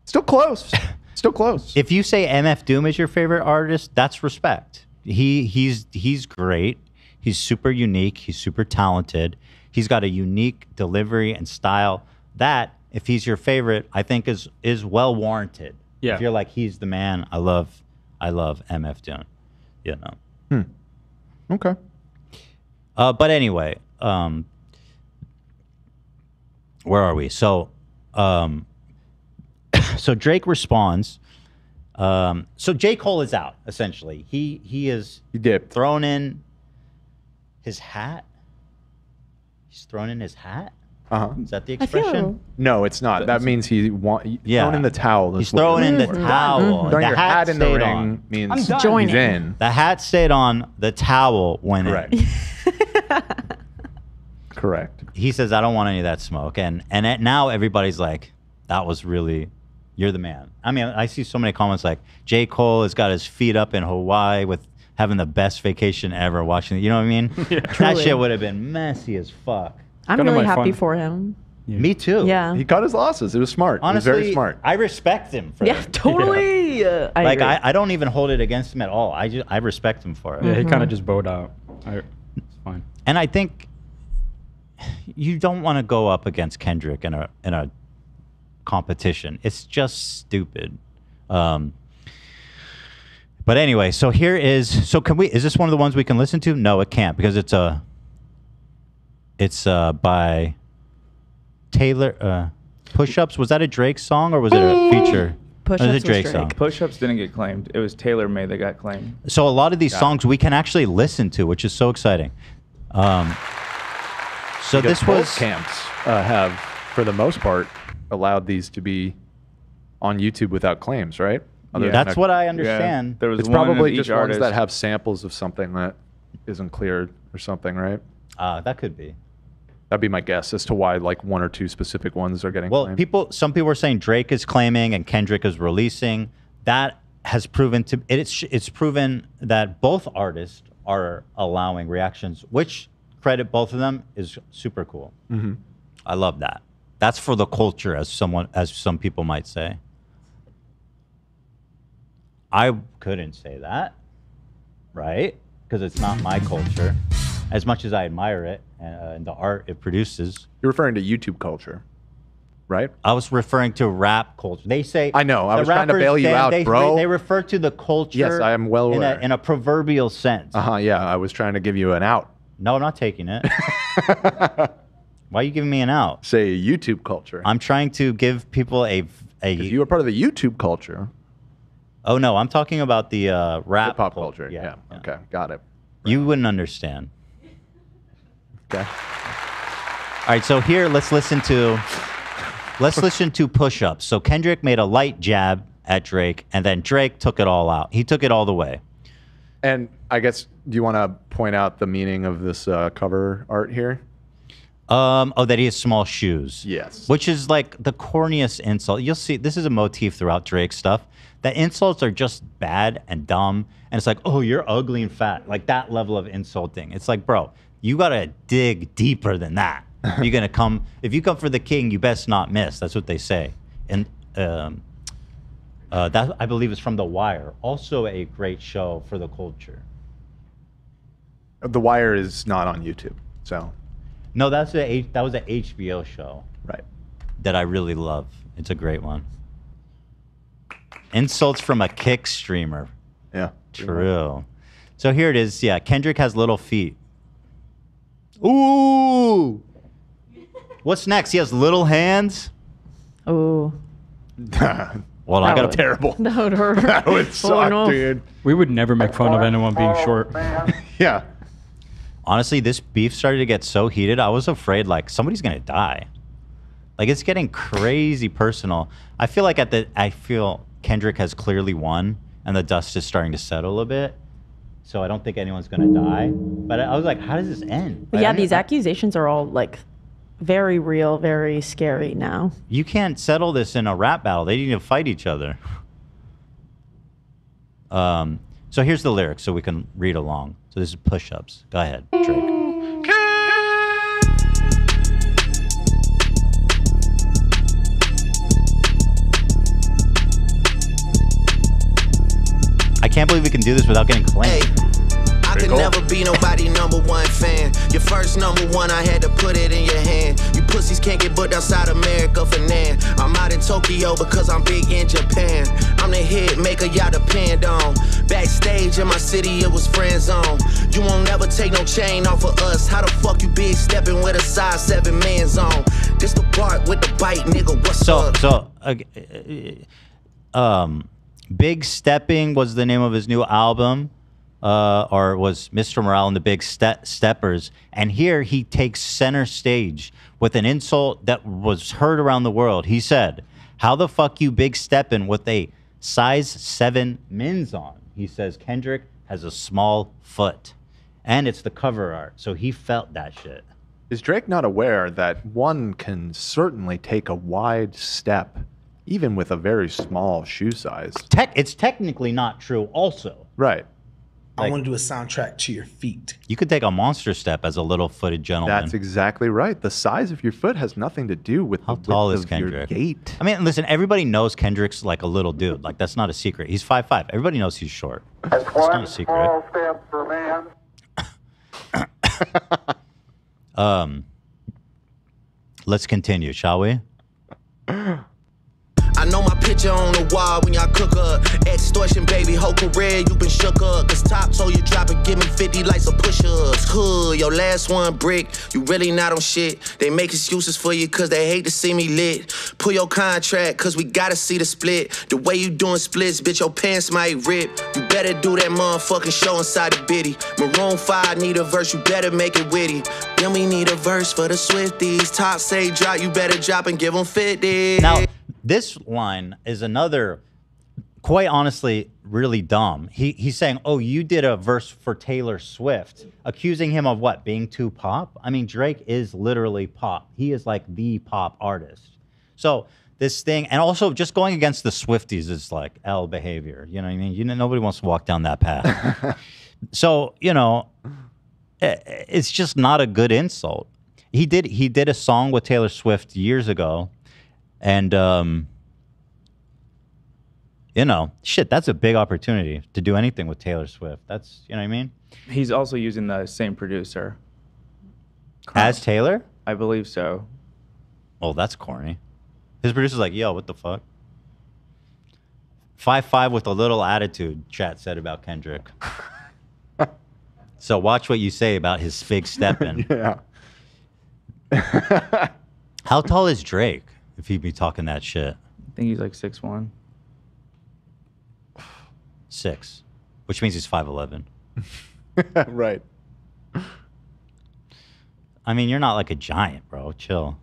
Still close. Still close. If you say MF Doom is your favorite artist, that's respect. He's great. He's super unique. He's super talented. He's got a unique delivery and style that, if he's your favorite, I think is well warranted. Yeah. If you're like, he's the man, I love MF Doom. You know. Okay. But anyway, where are we? So, so Drake responds. So J. Cole is out, essentially. He dipped. Thrown in his hat. He's thrown in his hat. Is that the expression? No, it's not. That means thrown in the towel. He's throwing in the towel. Throwing The your hat hat in the stayed ring on. means I'm he's joining. in. The hat stayed on. The towel went in. Correct. He says, I don't want any of that smoke. And now everybody's like, that was really, you're the man. I mean, I see so many comments like, J. Cole has got his feet up in Hawaii with having the best vacation ever watching. You know what I mean? That Truly. shit would have been messy as fuck. I'm really happy for him. Me too. Yeah. He cut his losses. It was smart. Honestly, it was very smart. I respect him for Yeah, it. totally. I agree. I don't even hold it against him at all. I respect him for it. Yeah, he kind of just bowed out. It's fine. And I think you don't want to go up against Kendrick in a competition. It's just stupid. But anyway, so here is. So is this one of the ones we can listen to? No, it can't, because it's by Taylor. Push-Ups. Was that a Drake song or was it a feature? Push-Ups It was was a Drake Drake. song. Push-Ups didn't get claimed. It was Taylor May that got claimed. So a lot of these Yeah. songs we can actually listen to, which is so exciting. So Because this both was camps have, for the most part, allowed these to be on YouTube without claims, right? That's what I understand. There was It's one probably of just each ones artist. that have samples of something that isn't cleared or something, right? That could be. That'd be my guess as to why like one or two specific ones are getting claimed. Some people are saying Drake is claiming and Kendrick is releasing. That has proven to it's proven that both artists are allowing reactions, which credit both of them is super cool. Mm-hmm. I love that. That's for the culture, as some people might say. I couldn't say that, right? Because it's not my culture. As much as I admire it and the art it produces. You're referring to YouTube culture, right? I was referring to rap culture. They say I know. I was trying to bail you out, bro. They refer to the culture. Yes, I am well aware. In a proverbial sense. Yeah, I was trying to give you an out. No, I'm not taking it. Why are you giving me an out? Say YouTube culture. I'm trying to give people a. You are part of the YouTube culture. Oh no, I'm talking about the rap hip-hop culture. Yeah. Okay, got it. You wouldn't understand. Okay. All right, so here let's listen to push-ups. So Kendrick made a light jab at Drake, and then Drake took it all out. He took it all the way. And I guess, do you want to point out the meaning of this cover art here? That he has small shoes. Yes. Which is like the corniest insult. You'll see, this is a motif throughout Drake's stuff. That insults are just bad and dumb. And it's like, oh, you're ugly and fat. Like that level of insulting. It's like, bro, you got to dig deeper than that. You're going to come, if you come for the king, you best not miss. That's what they say. And that, I believe, is from The Wire. Also a great show for the culture. The Wire is not on YouTube, so. No, that was an HBO show. Right. That I really love. It's a great one. Insults from a kick streamer. Yeah. True. So here it is. Yeah, Kendrick has little feet. Ooh. What's next? He has little hands. Oh. Well, I got terrible. That would hurt. That would suck, dude. We would never make fun of anyone being short. Yeah. Honestly, this beef started to get so heated. I was afraid like somebody's gonna die. Like it's getting crazy personal. I feel like Kendrick has clearly won, and the dust is starting to settle a bit. So I don't think anyone's gonna die. But I was like, how does this end? But yeah, these accusations are all like very real, very scary now. You can't settle this in a rap battle. They need to fight each other. So here's the lyrics so we can read along. So this is push-ups. Go ahead, Drake. I can't believe we can do this without getting claimed. I could never be nobody #1 fan. Your first #1, I had to put it in your hand. You pussies can't get booked outside America for Nan. I'm out in Tokyo because I'm big in Japan. I'm the hit maker y'all depend on. Backstage in my city, it was friend zone. You won't never take no chain off of us. How the fuck you big stepping with a size 7 man zone? This the part with the bite, nigga. What's up? Big Stepping was the name of his new album. Or was Mr. Morale and the Big Steppers. And here he takes center stage with an insult that was heard around the world. He said, how the fuck you big stepping with a size 7 men's on? He says Kendrick has a small foot. And it's the cover art. So he felt that shit. Is Drake not aware that one can certainly take a wide step, even with a very small shoe size? It's technically not true also. Right. I want to do a soundtrack to your feet. You could take a monster step as a little-footed gentleman. That's exactly right. The size of your foot has nothing to do with how the tall width is of Kendrick? Your gait. I mean, listen, everybody knows Kendrick's like a little dude. Like that's not a secret. He's 5'5". Everybody knows he's short. It's not a secret. Small step for man. Let's continue, shall we? I know my picture on the wall when y'all cook up. Extortion, baby, whole career you been shook up. Cause top told you drop it, give me 50 like some push-ups. Hood, your last one brick, you really not on shit. They make excuses for you cause they hate to see me lit. Pull your contract cause we gotta see the split. The way you doing splits, bitch, your pants might rip. You better do that motherfucking show inside the bitty. Maroon 5 need a verse, you better make it witty. Then we need a verse for the Swifties. Top say drop, you better drop and give them 50. Now, this line is another quite honestly, really dumb. He's saying, oh, you did a verse for Taylor Swift, accusing him of what, being too pop? I mean, Drake is literally pop. He is like the pop artist. So this thing, and also just going against the Swifties is like L behavior. You know what I mean? Nobody wants to walk down that path. So, it's just not a good insult. He did a song with Taylor Swift years ago, and shit, that's a big opportunity to do anything with Taylor Swift. That's, you know what I mean? He's also using the same producer. As Taylor? I believe so. Oh, that's corny. His producer's like, yo, what the fuck? 5'5" with a little attitude, chat said about Kendrick. So watch what you say about his fig stepping. Yeah. How tall is Drake if he'd be talking that shit? I think he's like 6'1". 6, which means he's 5'11". Right. I mean, you're not like a giant, bro. Chill.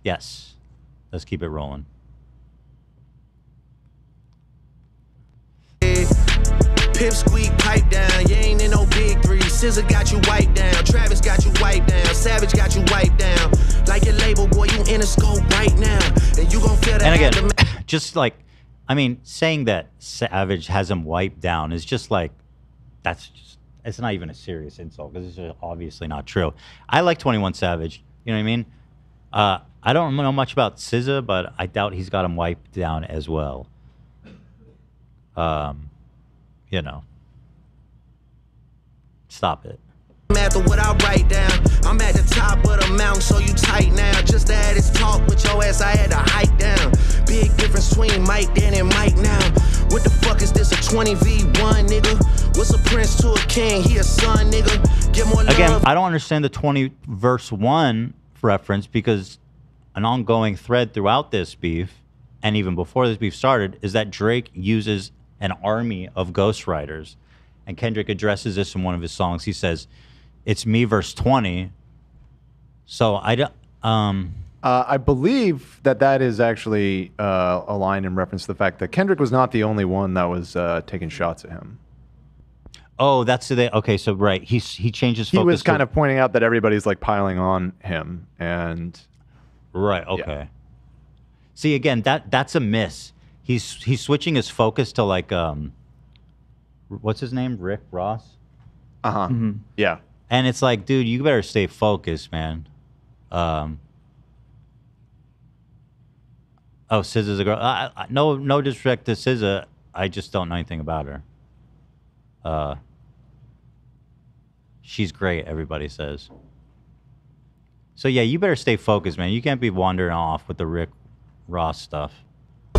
Yes. Let's keep it rolling. Pip squeak, pipe down. You ain't in no big three. SZA got you wiped down. Travis got you wiped down. Savage got you wiped down. Like your label, boy, you in a scope right now. And you gon' feel that. And again, just like, I mean, saying that Savage has him wiped down is just like, it's not even a serious insult because it's obviously not true. I like 21 Savage. You know what I mean? I don't know much about SZA, but I doubt he's got him wiped down as well. Stop it. After what I write down, I'm at the top of the mountain, so you tight now. Just to have this talk with your ass, I had to hike down. Big difference between Mike then and Mike now. What the fuck is this, a 20v1, nigga? What's a prince to a king? He a son, nigga. Get more love. Again, I don't understand the 20 verse 1 reference because an ongoing thread throughout this beef, and even before this beef started, is that Drake uses an army of ghostwriters. And Kendrick addresses this in one of his songs. He says, it's me verse 20. So I believe that is actually a line in reference to the fact that Kendrick was not the only one that was taking shots at him. Oh, that's the okay. So right, he changes focus. He was kind of pointing out that everybody's like piling on him, and right. Okay. Yeah. See, again, that's a miss. He's switching his focus to like what's his name? Rick Ross. Mm-hmm. Yeah. And it's like, dude, you better stay focused, man. Oh, SZA's a girl. No disrespect to SZA. I just don't know anything about her. She's great, everybody says. So yeah, you better stay focused, man. You can't be wandering off with the Rick Ross stuff.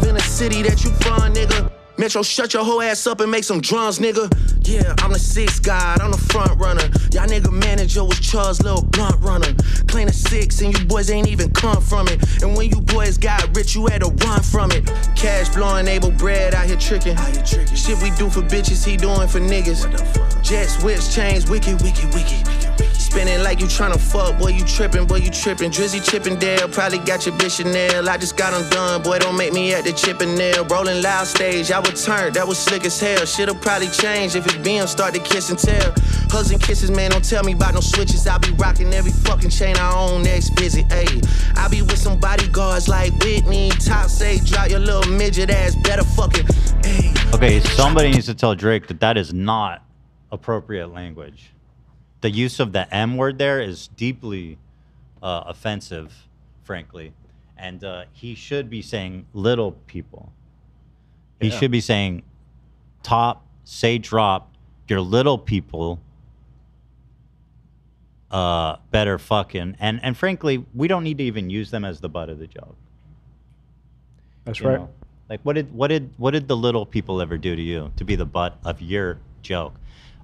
In a city that you from, nigga. Metro, shut your whole ass up and make some drums, nigga. Yeah, I'm the sixth guy, I'm the front runner. Y'all nigga manager was Charles' little blunt runner. Claim a 6 and you boys ain't even come from it. And when you boys got rich, you had to run from it. Cash blowing, able bread out here tricking. Shit we do for bitches, he doing for niggas. Jets, whips, chains, wicked, wicked, wicked. Spinning like you tryna fuck, boy, you trippin', Drizzy Chippendale, probably got your bitch Chanel. I just got undone, boy, don't make me at the Chippendale. Rolling loud stage, I was turned, that was slick as hell. Shit'll probably change if his BM start to kiss and tell. Hugs and kisses, man, don't tell me about no switches. I be rocking every fucking chain I own next visit, ayy. I be with some bodyguards like Whitney. Top say, drop your little midget ass, better fucking, ayy. Okay, somebody needs to tell Drake that is not appropriate language. The use of the M word there is deeply offensive, frankly. And he should be saying little people. He should be saying top, say drop, your little people better fucking. And frankly, we don't need to even use them as the butt of the joke. That's right. Like what did the little people ever do to you to be the butt of your joke?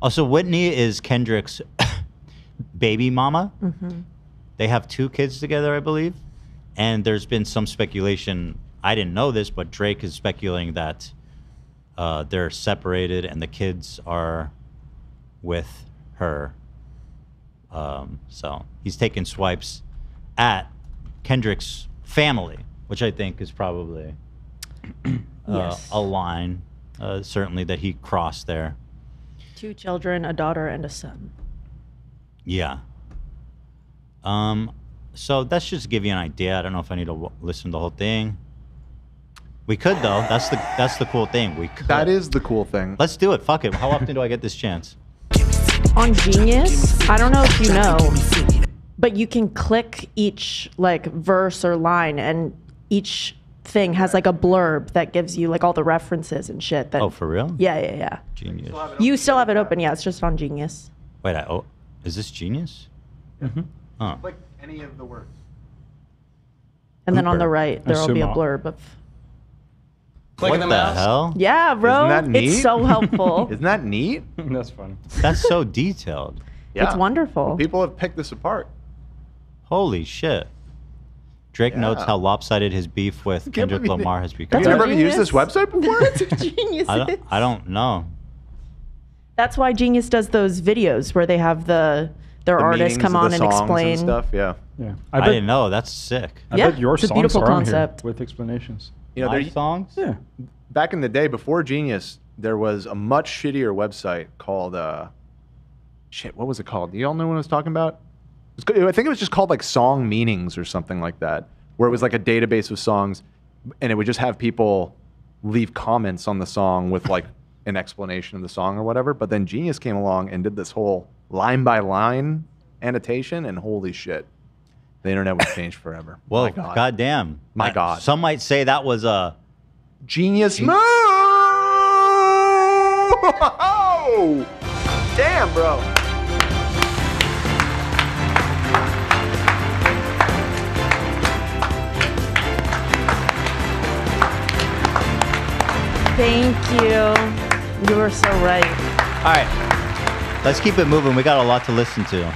Also, Whitney is Kendrick's baby mama. Mm-hmm. They have 2 kids together, I believe. And there's been some speculation, I didn't know this, but Drake is speculating that they're separated and the kids are with her. So he's taking swipes at Kendrick's family. which I think is probably Yes. a line, certainly that he crossed there. 2 children, a daughter and a son. Yeah. So that's just to give you an idea. I don't know if I need to listen to the whole thing. We could though. That's the cool thing. We could. That is the cool thing. Let's do it. Fuck it. How often do I get this chance? On Genius, I don't know if you know, but you can click each like verse or line, and each thing has like a blurb that gives you like all the references and shit. That, Oh, for real? Yeah. Genius. You still have it open, yeah. It's just on Genius. Wait, is this Genius? Mm-hmm. Oh. Click any of the words. And then on the right, there will be a Sumo. blurb of. What the hell? Yeah, bro. Isn't that neat? It's so helpful. Isn't that neat? That's funny. That's so detailed. It's wonderful. Well, people have picked this apart. Holy shit. Drake notes how lopsided his beef with Kendrick believe it. Lamar has become. Have you never used this website before? Genius. I don't know. That's why Genius does those videos where they have their artists come on and explain stuff. Yeah. I didn't know. That's sick. I bet your it's a songs beautiful are on here concept. with explanations. You know, My there- songs? Yeah. Back in the day, before Genius, there was a much shittier website called what was it called? Do you all know what I was talking about? I think it was just called like Song Meanings or something like that, where it was like a database of songs, and it would just have people leave comments on the song with like an explanation of the song or whatever. But then Genius came along and did this whole line by line annotation, and holy shit, the internet was changed forever. Whoa, My God. goddamn. My God. Some might say that was a Genius move. Damn, bro. Thank you. You were so right. All right. Let's keep it moving. We got a lot to listen to.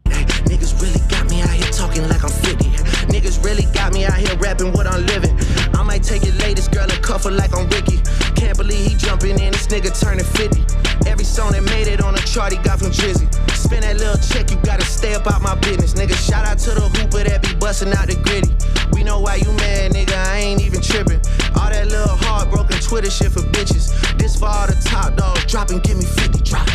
Niggas really got me out here talking like I'm 50. Niggas really got me out here rapping what I'm living. I might take your latest girl and cuff her like I'm Ricky. Can't believe he jumping in, this nigga turning 50. Every song that made it on the chart he got from Drizzy. Spend that little check, you gotta stay up out my business. Nigga, shout out to the hooper that be busting out the gritty. We know why you mad, nigga, I ain't even tripping. All that little heartbroken Twitter shit for bitches. This for all the top dogs, drop and give me 50, drop.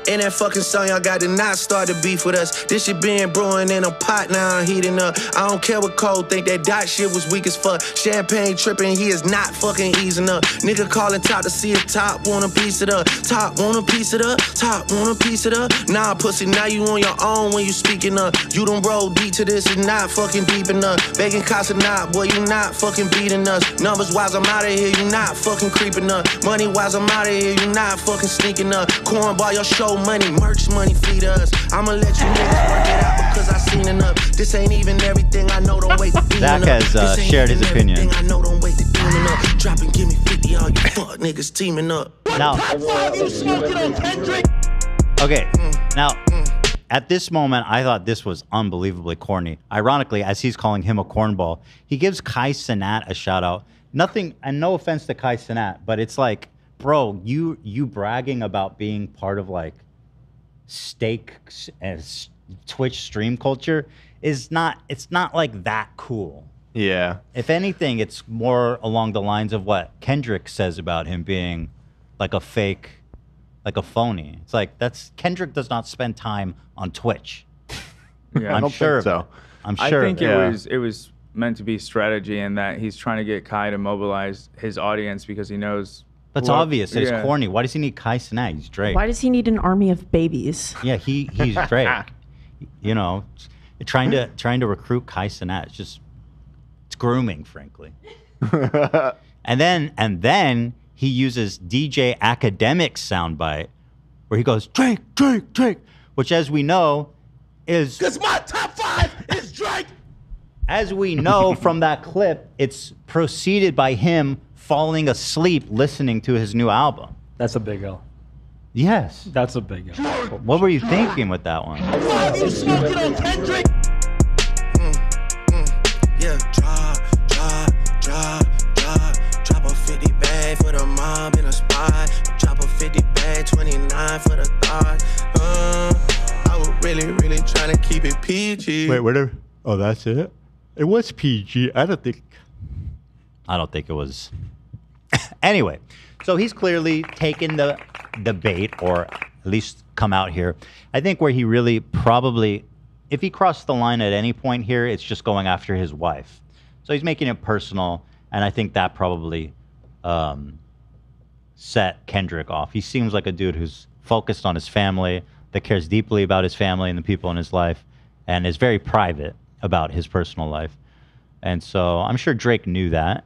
In that fucking song, y'all got to not start the beef with us. This shit been brewing in a pot, now I'm heating up. I don't care what Cole think, that dot shit was weak as fuck. Champagne tripping, he is not fucking easing up. Nigga calling top to see if top want a piece of it up. Top want a piece of it up, top want a piece of it up. Nah, pussy, now you on your own when you speaking up. You done roll deep to this, and not fucking deep enough. Begging Casa not, boy, you not fucking beating us. Numbers wise, I'm out of here, you not fucking creeping up. Money wise, I'm out of here, you not fucking sneaking up. Cornball, your show money, merch money, feed us. I'ma let you niggas work it out because I seen enough. This ain't even everything I know, don't wait to Zach has shared his opinion. I know, don't wait to demon up. Drop and give me 50, all you fuck niggas teaming up. Now, you smoking on Kendrick? okay, now, at this moment, I thought this was unbelievably corny. Ironically, as he's calling him a cornball, he gives Kai Cenat a shout out. Nothing, and no offense to Kai Cenat, but it's like, bro, you bragging about being part of like steak and Twitch stream culture it's not like that cool. Yeah. If anything, it's more along the lines of what Kendrick says about him being like a fake, like a phony. It's like Kendrick does not spend time on Twitch. Yeah, I'm I don't sure think so. I'm sure. I think it was meant to be strategy, in that he's trying to get Kai to mobilize his audience because he knows. That's obvious. It's corny. Why does he need Kai Cenat? He's Drake. Why does he need an army of babies? Yeah, he's Drake. You know, trying to recruit Kai Cenat. It's grooming, frankly. and then he uses DJ Academic's soundbite where he goes Drake, which, as we know, is because my top 5 is Drake. As we know from that clip, it's preceded by him falling asleep listening to his new album. That's a big L. Yes. That's a big L. What were you thinking with that one? You smoking on Kendrick? Yeah, drop a 50 bag for the mob in a spot. Drop a 50 bag, 29 for the thought. I was really trying to keep it PG. Wait, Oh, that's it? It was PG. I don't think it was. Anyway, so he's clearly taken the bait, or at least come out here. I think where he really probably, if he crossed the line at any point here, it's just going after his wife. So he's making it personal, and I think that probably set Kendrick off. He seems like a dude who's focused on his family, that cares deeply about his family and the people in his life, and is very private about his personal life. And so I'm sure Drake knew that.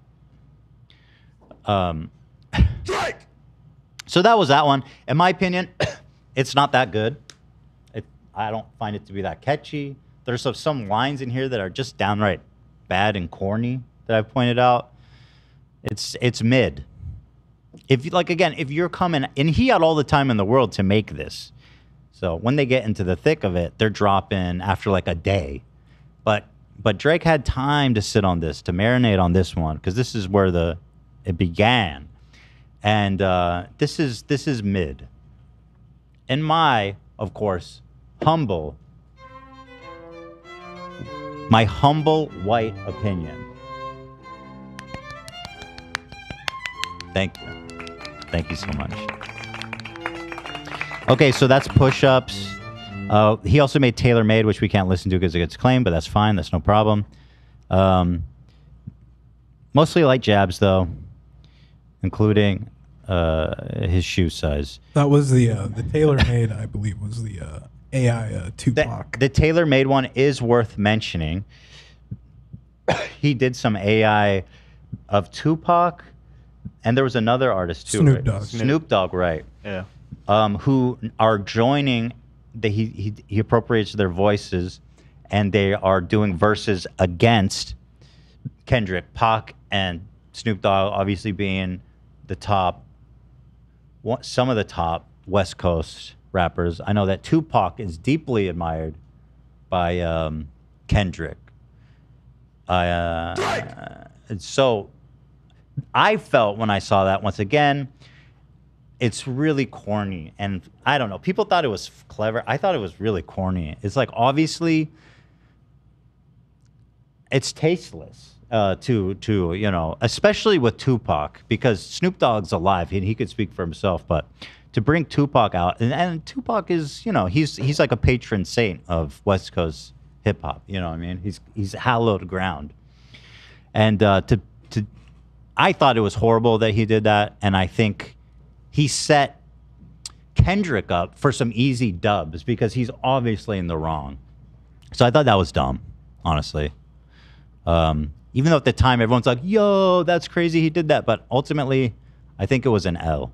Drake! So that was that one. In my opinion, it's not that good. I don't find it to be that catchy. There's some lines in here that are just downright bad and corny that I've pointed out. It's mid. If you're coming, and he had all the time in the world to make this. So when they get into the thick of it, they're dropping after like a day. But Drake had time to sit on this, to marinate on this one, because this is where it began. And this is mid. In my, of course, humble white opinion. Thank you. Thank you so much. Okay, so that's push-ups. He also made Tailor Made, which we can't listen to because it gets claimed, but that's fine. That's no problem. Mostly light jabs, though, including his shoe size. That was the Tailor Made, I believe, was the AI Tupac. The Tailor Made one is worth mentioning. He did some AI of Tupac, and there was another artist too. Snoop right? Dogg. Snoop Dogg, right? Yeah. Who are joining. He appropriates their voices, and they are doing verses against Kendrick, Pac, and Snoop Dogg, obviously being the top, some of the top West Coast rappers. I know that Tupac is deeply admired by Kendrick. So I felt when I saw that, once again, it's really corny. And I don't know. People thought it was clever. I thought it was really corny. It's like, obviously, it's tasteless to especially with Tupac, because Snoop Dogg's alive and he could speak for himself. But to bring Tupac out, and Tupac is, he's like a patron saint of West Coast hip hop. You know what I mean? He's hallowed ground. And I thought it was horrible that he did that, and I think he set Kendrick up for some easy dubs because he's obviously in the wrong. So I thought that was dumb, honestly. Even though at the time everyone's like, yo, that's crazy he did that. But ultimately, I think it was an L.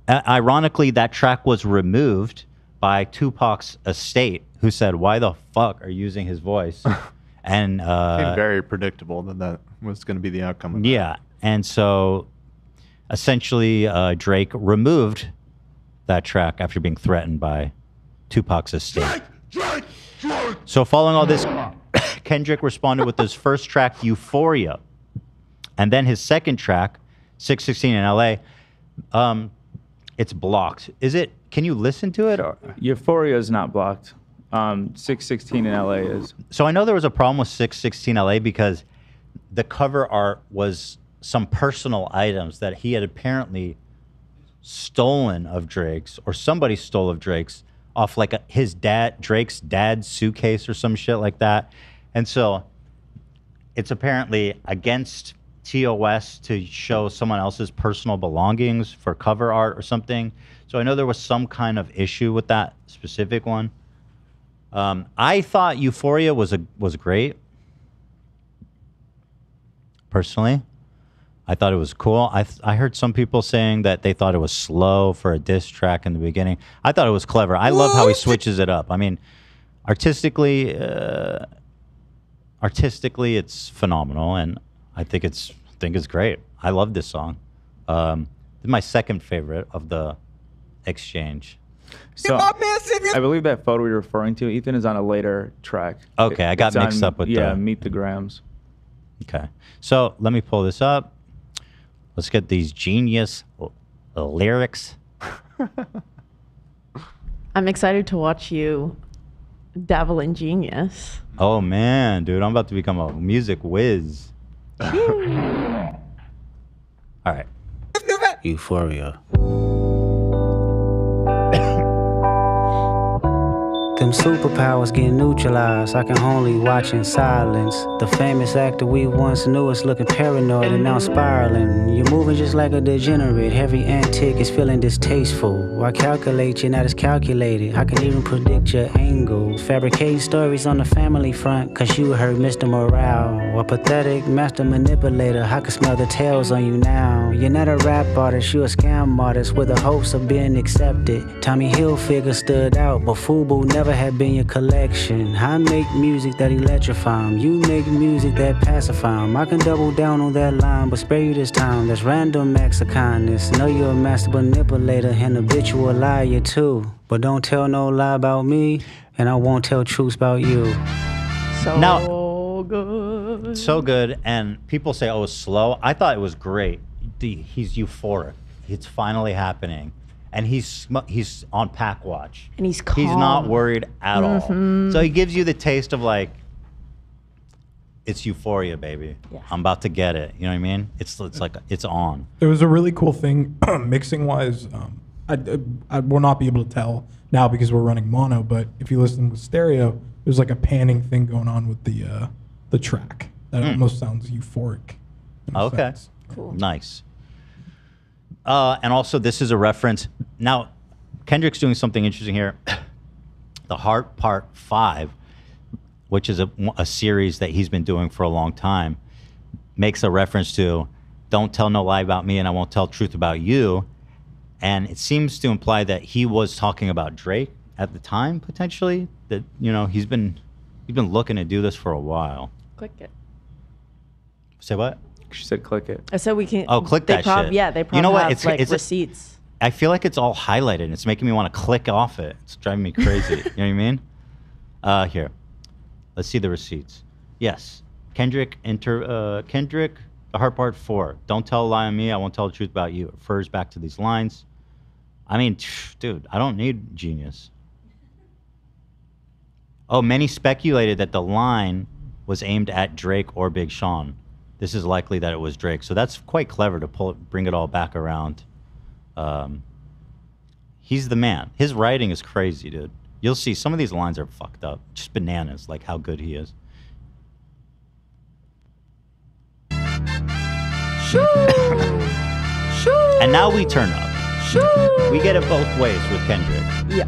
Ironically, that track was removed by Tupac's estate, who said, why the fuck are you using his voice? And seemed very predictable that was going to be the outcome of that. Yeah. And so essentially Drake removed that track after being threatened by Tupac's estate. So following all this, Kendrick responded with his first track, Euphoria. And then his second track, 616 in LA, it's blocked. Can you listen to it? Or? Euphoria is not blocked. 616 in LA is. So I know there was a problem with 616 LA because the cover art was some personal items that he had apparently stolen of Drake's, or somebody stole of Drake's, off like Drake's dad's suitcase or some shit like that. And so it's apparently against TOS to show someone else's personal belongings for cover art or something. So I know there was some kind of issue with that specific one. I thought Euphoria was great. Personally, I thought it was cool. I heard some people saying that they thought it was slow for a diss track in the beginning. I thought it was clever. I love how he switches it up. I mean, artistically, it's phenomenal, and I think it's great. I love this song. It's my second favorite of the exchange. So I believe that photo you're referring to, Ethan, is on a later track. Okay, I got mixed up with Meet the Grams. Okay, so let me pull this up. Let's get these genius lyrics. I'm excited to watch you Devil and Genius. Oh man, dude, I'm about to become a music whiz. All right. Euphoria. Them superpowers get neutralized. I can only watch in silence. The famous actor we once knew is looking paranoid and now spiraling. You're moving just like a degenerate. Every antic is feeling distasteful. I calculate you're not as calculated. I can even predict your angle. Fabricating stories on the family front, cause you heard Mr. Morale. A pathetic master manipulator. I can smell the tails on you now. You're not a rap artist, you're a scam artist with the hopes of being accepted. Tommy Hilfiger stood out, but FUBU never had been your collection. I make music that electrify 'em. You make music that pacify 'em. I can double down on that line, but spare you this time. That's random acts of kindness. Know you're a master manipulator and habitual liar too. But don't tell no lie about me, and I won't tell truths about you. So good. So good, and people say, oh, it's slow. I thought it was great. He's euphoric. It's finally happening. And he's on pack watch. And he's calm. He's not worried at all. Mhm. So he gives you the taste of like, it's euphoria, baby. Yeah. I'm about to get it. You know what I mean? It's like, it's on. There was a really cool thing mixing wise. I will not be able to tell now because we're running mono, but if you listen with stereo, there's like a panning thing going on with the track that almost sounds euphoric. in a Okay. sense. Cool. Nice. And also, this is a reference. Now, Kendrick's doing something interesting here. The Heart Part 5, which is a series that he's been doing for a long time, makes a reference to, don't tell no lie about me and I won't tell truth about you. And it seems to imply that he was talking about Drake at the time, potentially. That, you know, he's been looking to do this for a while. Click it. Say what? She said click it. I said we can. Oh, click that shit. Yeah, they probably You know what? have like receipts. I feel like it's all highlighted. And it's making me want to click off it. It's driving me crazy. You know what I mean? Here, let's see the receipts. Yes, Kendrick, The Heart Part 4. Don't tell a lie on me. I won't tell the truth about you. It refers back to these lines. I mean, dude, I don't need Genius. Oh, many speculated that the line was aimed at Drake or Big Sean. This is likely that it was Drake. So that's quite clever to bring it all back around. He's the man. His writing is crazy, dude. You'll see some of these lines are fucked up. Just bananas, like how good he is. And now we turn up. We get it both ways with Kendrick. Yeah.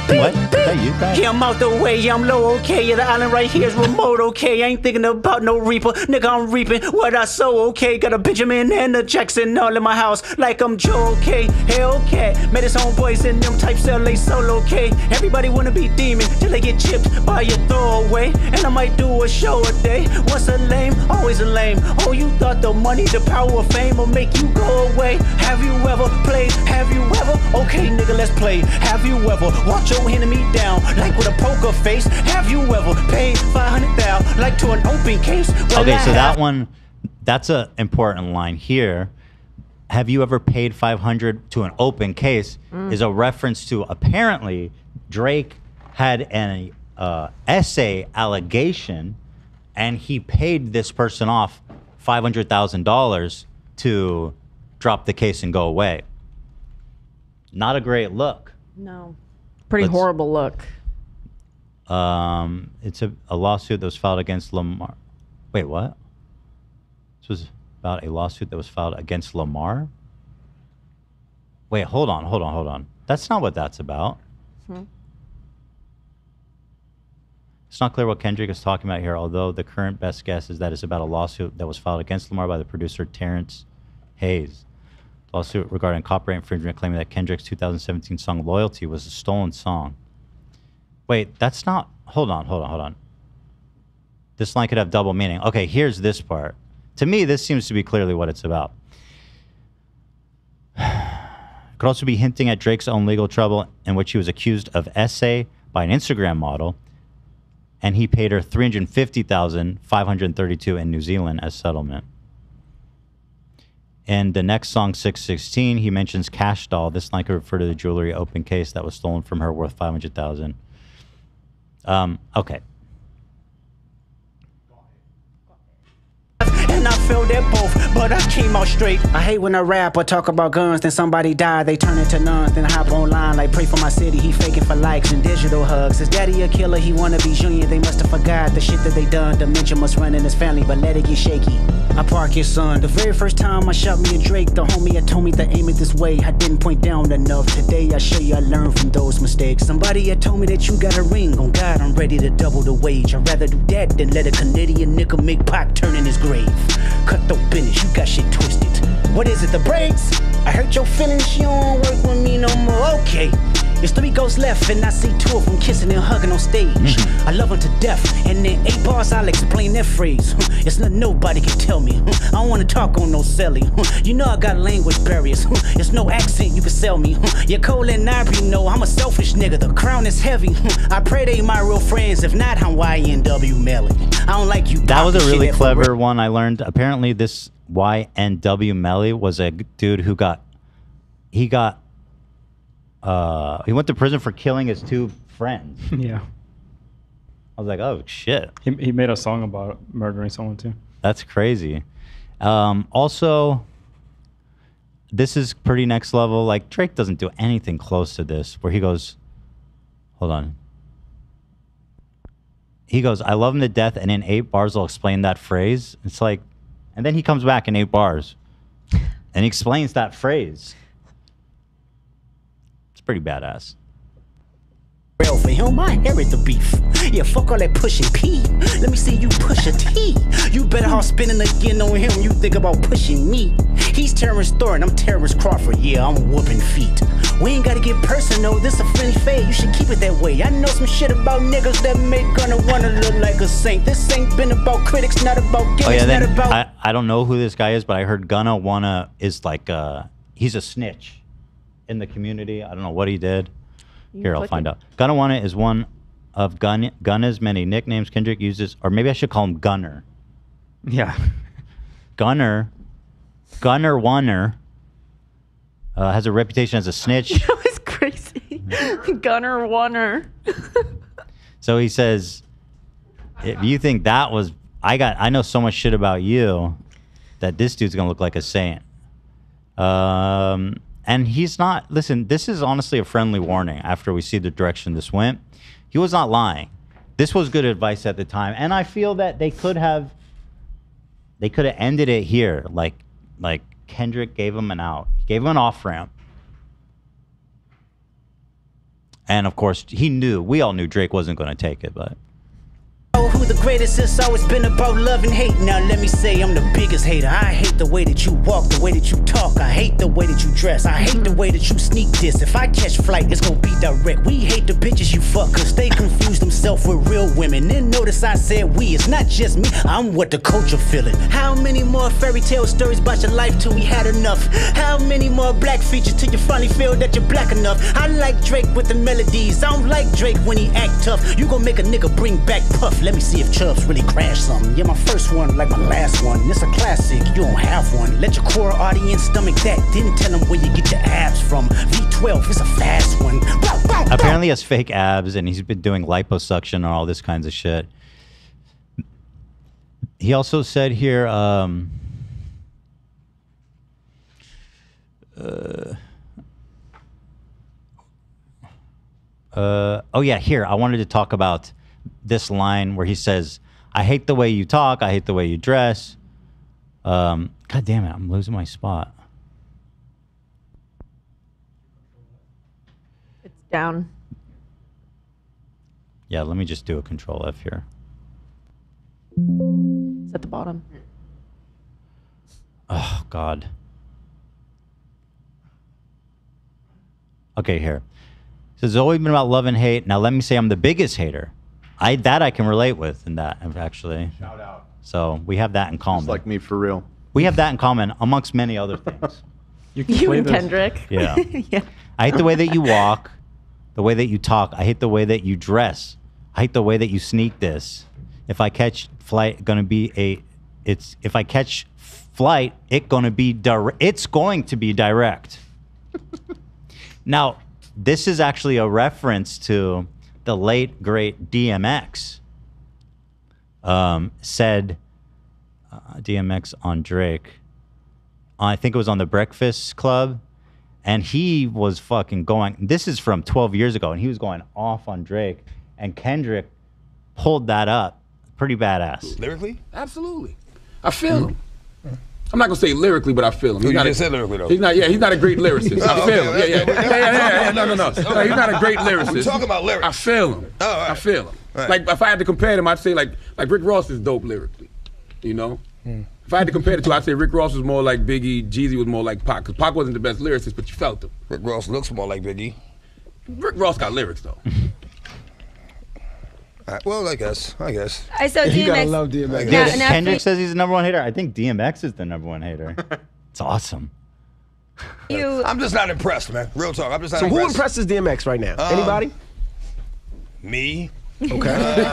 What? Is that you, guys? Yeah, I'm out the way, yeah, I'm low, okay. Yeah, the island right here is remote, okay. I ain't thinking about no reaper, nigga, I'm reaping what I sow, okay. Got a Benjamin and a Jackson all in my house, like I'm Joe, okay. Hellcat, met his homeboys in them types LA solo, okay. Everybody wanna be demon till they get chipped by your throwaway. And I might do a show a day. Once a lame, always a lame. Oh, you thought the money, the power of fame will make you go away. Have you ever played? Have you ever? Okay, nigga, let's play. Have you ever watch your enemy down like with a poker face? Have you ever paid 500,000 like to an open case? Well, Okay, so that one, that's an important line here. Have you ever paid 500 to an open case is a reference to apparently Drake had an essay allegation and he paid this person off $500,000 to drop the case and go away. Not a great look. No. Pretty horrible look. It's a lawsuit that was filed against Lamar. Wait, what? This was about a lawsuit that was filed against Lamar? Wait, hold on. That's not what that's about. It's not clear what Kendrick is talking about here, although the current best guess is that it's about a lawsuit that was filed against Lamar by the producer Terrence Hayes. Lawsuit regarding copyright infringement claiming that Kendrick's 2017 song Loyalty was a stolen song. Wait, that's not... Hold on. This line could have double meaning. Okay, here's this part. To me, this seems to be clearly what it's about. It could also be hinting at Drake's own legal trouble in which he was accused of essay by an Instagram model, and he paid her $350,532 in New Zealand as settlement. And the next song, 616, he mentions Cash Doll. This line could refer to the jewelry open case that was stolen from her worth $500,000. Okay. And I feel that both, but I came out straight. I hate when I rap or talk about guns, then somebody die, they turn into nuns, then hop online like pray for my city. He faking for likes and digital hugs. His daddy a killer, he wanna be junior. They must have forgot the shit that they done. Dementia must run in his family, but let it get shaky. I park his son. The very first time I shot me a Drake, the homie had told me to aim it this way. I didn't point down enough. Today I show you I learned from those mistakes. Somebody had told me that you got a ring. On God, I'm ready to double the wage. I'd rather do that than let a Canadian nigga make Pac turn in his grave. Cut the business, you got shit twisted. What is it, the brakes? I hurt your feelings, you don't work with me no more. Okay. There's 3 ghosts left, and I see 2 of them kissing and hugging on stage. I love them to death, and in 8 bars I'll explain that phrase. It's nothing nobody can tell me. I don't wanna talk on no celly. You know I got language barriers. It's no accent you can sell me. You're Cole and Ivory know I'm a selfish nigga. The crown is heavy. I pray they my real friends. If not, I'm YNW Melly. I don't like you. That was a really clever one I learned. Apparently, this YNW Melly was a dude who he went to prison for killing his 2 friends. Yeah. I was like, oh, shit. He made a song about murdering someone, too. That's crazy. Also, this is pretty next level. Like, Drake doesn't do anything close to this, where he goes, hold on. He goes, I love him to death, and in 8 bars I'll explain that phrase. It's like, and then he comes back in 8 bars, and he explains that phrase. Pretty badass. Real for him, I inherit the beef. Yeah, fuck all that pushing P. Let me see you push a T. You better off spinning again on him. You think about pushing me. He's Terrence Thornton, I'm Terrence Crawford. Yeah, I'm whooping feet. We ain't gotta get personal, this a friendly fade. You should keep it that way. I know some shit about niggas that make Gunna wanna look like a saint. This ain't been about critics, not about gimmicks, oh, yeah, not about. I don't know who this guy is, but I heard Gunna wanna is like he's a snitch in the community. I don't know what he did. Here, I'll find out. Gunna Wanna is one of Gunna's many nicknames. Kendrick uses, or maybe I should call him Gunner. Yeah. Gunner Wanner has a reputation as a snitch. That was crazy. Gunner Wanner. So he says, if you think that was, I know so much shit about you that this dude's gonna look like a saint. And he's not, listen, this is honestly a friendly warning after we see the direction this went. He was not lying. This was good advice at the time. And I feel that they could have ended it here. Like Kendrick gave him an out. He gave him an off-ramp. And of course, we all knew Drake wasn't going to take it, but. Who the greatest is always been about love and hate. Now let me say I'm the biggest hater. I hate the way that you walk, the way that you talk. I hate the way that you dress. I hate the way that you sneak this. If I catch flight, it's gonna be direct. We hate the bitches you fuck, cause they confuse themselves with real women. Then notice I said we, it's not just me, I'm what the culture feeling. How many more fairy tale stories about your life till we had enough? How many more black features till you finally feel that you're black enough? I like Drake with the melodies. I don't like Drake when he act tough. You gon' make a nigga bring back Puff. Let me see if Chubbs really crashed something. Yeah, my first one like my last one. It's a classic, you don't have one. Let your core audience stomach that. Didn't tell them where you get your abs from. V12, it's a fast one. Apparently he has fake abs and he's been doing liposuction and all this kinds of shit. He also said here, oh yeah, here, I wanted to talk about this line where he says, I hate the way you talk, I hate the way you dress. God damn it, I'm losing my spot. It's down. Yeah, let me just do a Control F here. It's at the bottom. Oh, God. Okay, here. It says, it's always been about love and hate. Now let me say I'm the biggest hater. That I can relate with in that, actually. Shout out. So we have that in common. Just like me, for real. We have that in common amongst many other things. You and Kendrick. Yeah. Yeah. I hate the way that you walk, the way that you talk. I hate the way that you dress. I hate the way that you sneak this. If I catch flight, gonna be if I catch flight, it's going to be direct. Now, this is actually a reference to the late, great DMX. Said DMX on Drake. I think it was on the Breakfast Club. And he was fucking going, this is from 12 years ago, and he was going off on Drake. And Kendrick pulled that up. Pretty badass. Lyrically? Absolutely. I feel him. I'm not gonna say lyrically, but I feel him. You just said lyrically though. He's not a great lyricist. I feel him. Yeah. No. No, he's not a great lyricist. We're talking about lyrics. I feel him. Oh, right. I feel him. Right. Like if I had to compare them, I'd say like Rick Ross is dope lyrically. You know? If I had to compare the two, I'd say Rick Ross was more like Biggie, Jeezy was more like Pac. Because Pac wasn't the best lyricist, but you felt him. Rick Ross looks more like Biggie. Rick Ross got lyrics though. Well, I guess. I saw DMX. You gotta love DMX. Yeah, Kendrick says he's the number one hater. I think DMX is the number one hater. It's awesome. I'm just not impressed, man. Real talk. I'm just not So impressed. who impresses DMX right now? Anybody? Me. Okay.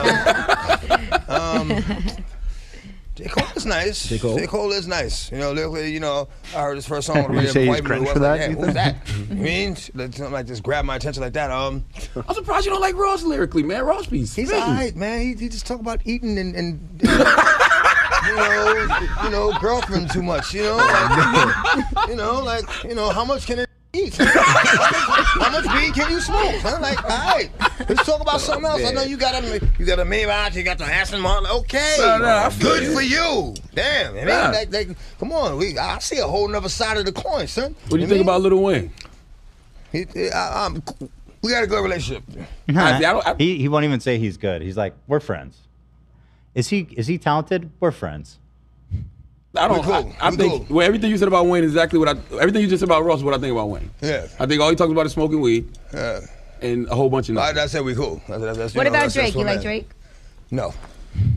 J. Cole is nice. J. Cole is nice. You know, lyrically, you know, I heard his first song on the Would you radio. say he's Quite cringe was for like, that, "Hey, you who's that?" think? You mean something like just grab my attention like that. I'm surprised you don't like Ross lyrically, man. Ross be He's spitting. alright, man. He just talk about eating and you know, girlfriend too much. You know, how much can it eat? How much weed can you smoke? Huh? Like, all right, let's talk about something else. I know you got a Maybach, you got the Aston Martin. Okay, I feel good you. for you. Damn, I mean, Yeah. come on, I see a whole nother side of the coin, son. What do you think about Lil Wayne? We got a good relationship. He won't even say he's good. He's like, we're friends. Is he talented? We're friends. I think well, everything you said about Wayne is exactly everything you just said about Ross is what I think about Wayne. Yeah. I think all he talks about is smoking weed. Yeah. And a whole bunch of nothing. I said we cool. What about Drake? You like Drake? No.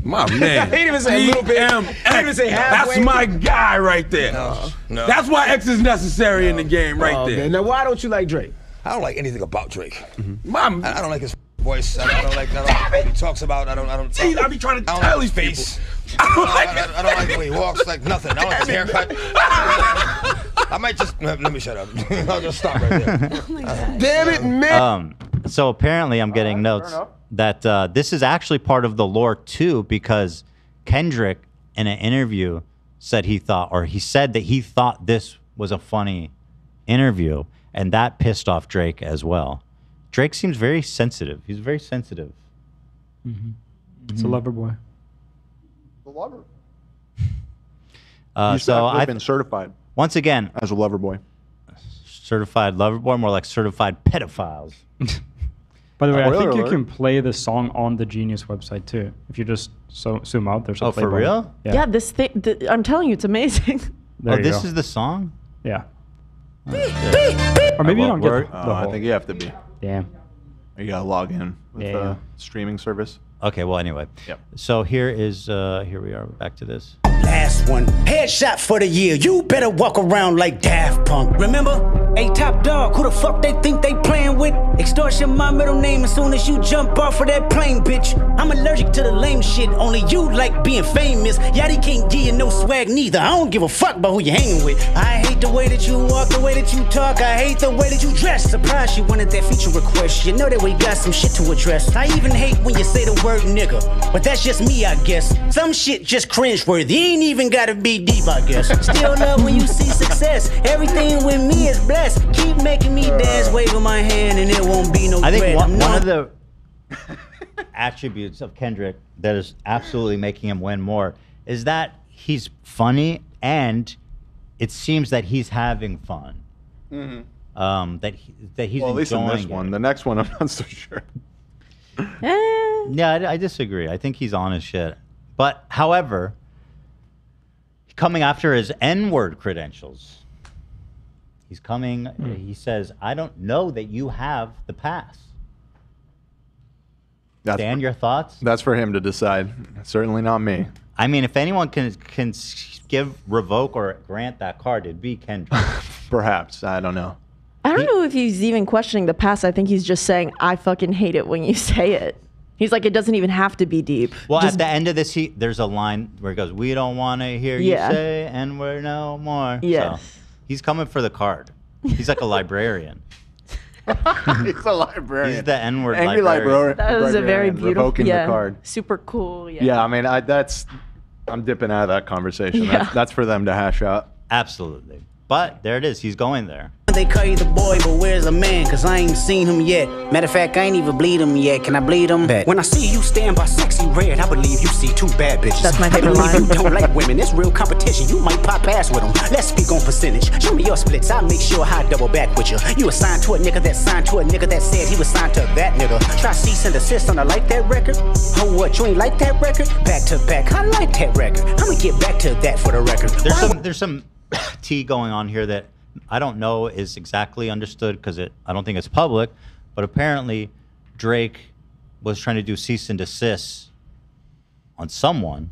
My man. He didn't even say a little bit. He didn't even say halfway. That's my guy right there. No. That's why X is necessary in the game right there. Man. Now, why don't you like Drake? I don't like anything about Drake. I don't like his voice. I don't like what he talks about. I don't. See, I be trying to I don't tell like these his face. I don't like the way he walks. Like nothing. I don't like his haircut. I might just let me shut up. I'll just stop right there. Damn it, man. So apparently, I'm getting notes that this is actually part of the lore too, because Kendrick in an interview said he said that he thought this was a funny interview, and that pissed off Drake as well. Drake seems very sensitive. He's very sensitive. It's a lover boy. The lover. So I've been certified once again as a lover boy. Certified lover boy, more like certified pedophiles. By the way, I think you alert. can play the song on the Genius website too. If you just zoom out, there's a play for button. real? Yeah, this thing. I'm telling you, it's amazing. There you this go. is the song? Yeah. Or maybe you don't get the I whole. think you have to be. Damn. You gotta log in with Yeah. streaming service. Okay, well, anyway. Yep. So here we are, back to this. Last one, headshot for the year. You better walk around like Daft Punk. Remember? Hey, top dog, who the fuck they think they playing with? Extortion, my middle name as soon as you jump off of that plane, bitch. I'm allergic to the lame shit. Only you like being famous. Yachty can't give you no swag neither. I don't give a fuck about who you hanging with. I hate the way that you walk, the way that you talk. I hate the way that you dress. Surprised you wanted that feature request. You know that we got some shit to address. I even hate when you say the word nigga, but that's just me, I guess. Some shit just cringeworthy. Ain't even gotta be deep, I guess. Still love when you see success. Everything with me is blessed. Keep making me dance, waving my hand, and it won't be no I think dread. one of the attributes of Kendrick that is absolutely making him win more is that he's funny and it seems that he's having fun. That he's Well, at least in enjoying this it. one. The next one, I'm not so sure. Yeah, I disagree. I think he's on his shit. But, however, coming after his N-word credentials, he's coming, he says, I don't know that you have the pass. Dan, your thoughts? That's for him to decide. Certainly not me. I mean, if anyone can revoke or grant that card, it'd be Kendrick. Perhaps. I don't know. I don't know if he's even questioning the past. I think he's just saying, I fucking hate it when you say it. He's like, it doesn't even have to be deep. Well, Just- at the end of this, there's a line where he goes, "We don't want to hear you say, and we're no more." Yes. So he's coming for the card. He's like a librarian. He's a librarian. He's the N-word Angry librarian. That was a very beautiful, revoking the card. super cool. Yeah. Yeah, I mean, I'm dipping out of that conversation. Yeah. That's for them to hash out. Absolutely. But there it is. He's going there. They call you the boy, but where's the man? Cause I ain't seen him yet. Matter of fact, I ain't even bleed him yet. Can I bleed him? Bet. When I see you stand by sexy red, I believe you see two bad bitches. That's my favorite I believe line. you don't like women. It's real competition. You might pop ass with them. Let's speak on percentage. Show me your splits. I'll make sure I double back with you. You assigned to a nigga that signed to a nigga that said he was signed to that nigga. Try cease and desist on a like that record. Oh, what? You ain't like that record? Back to back. I like that record. I'ma get back to that for the record. There's some tea going on here that I don't know is exactly understood because I don't think it's public, but apparently Drake was trying to do cease and desist on someone.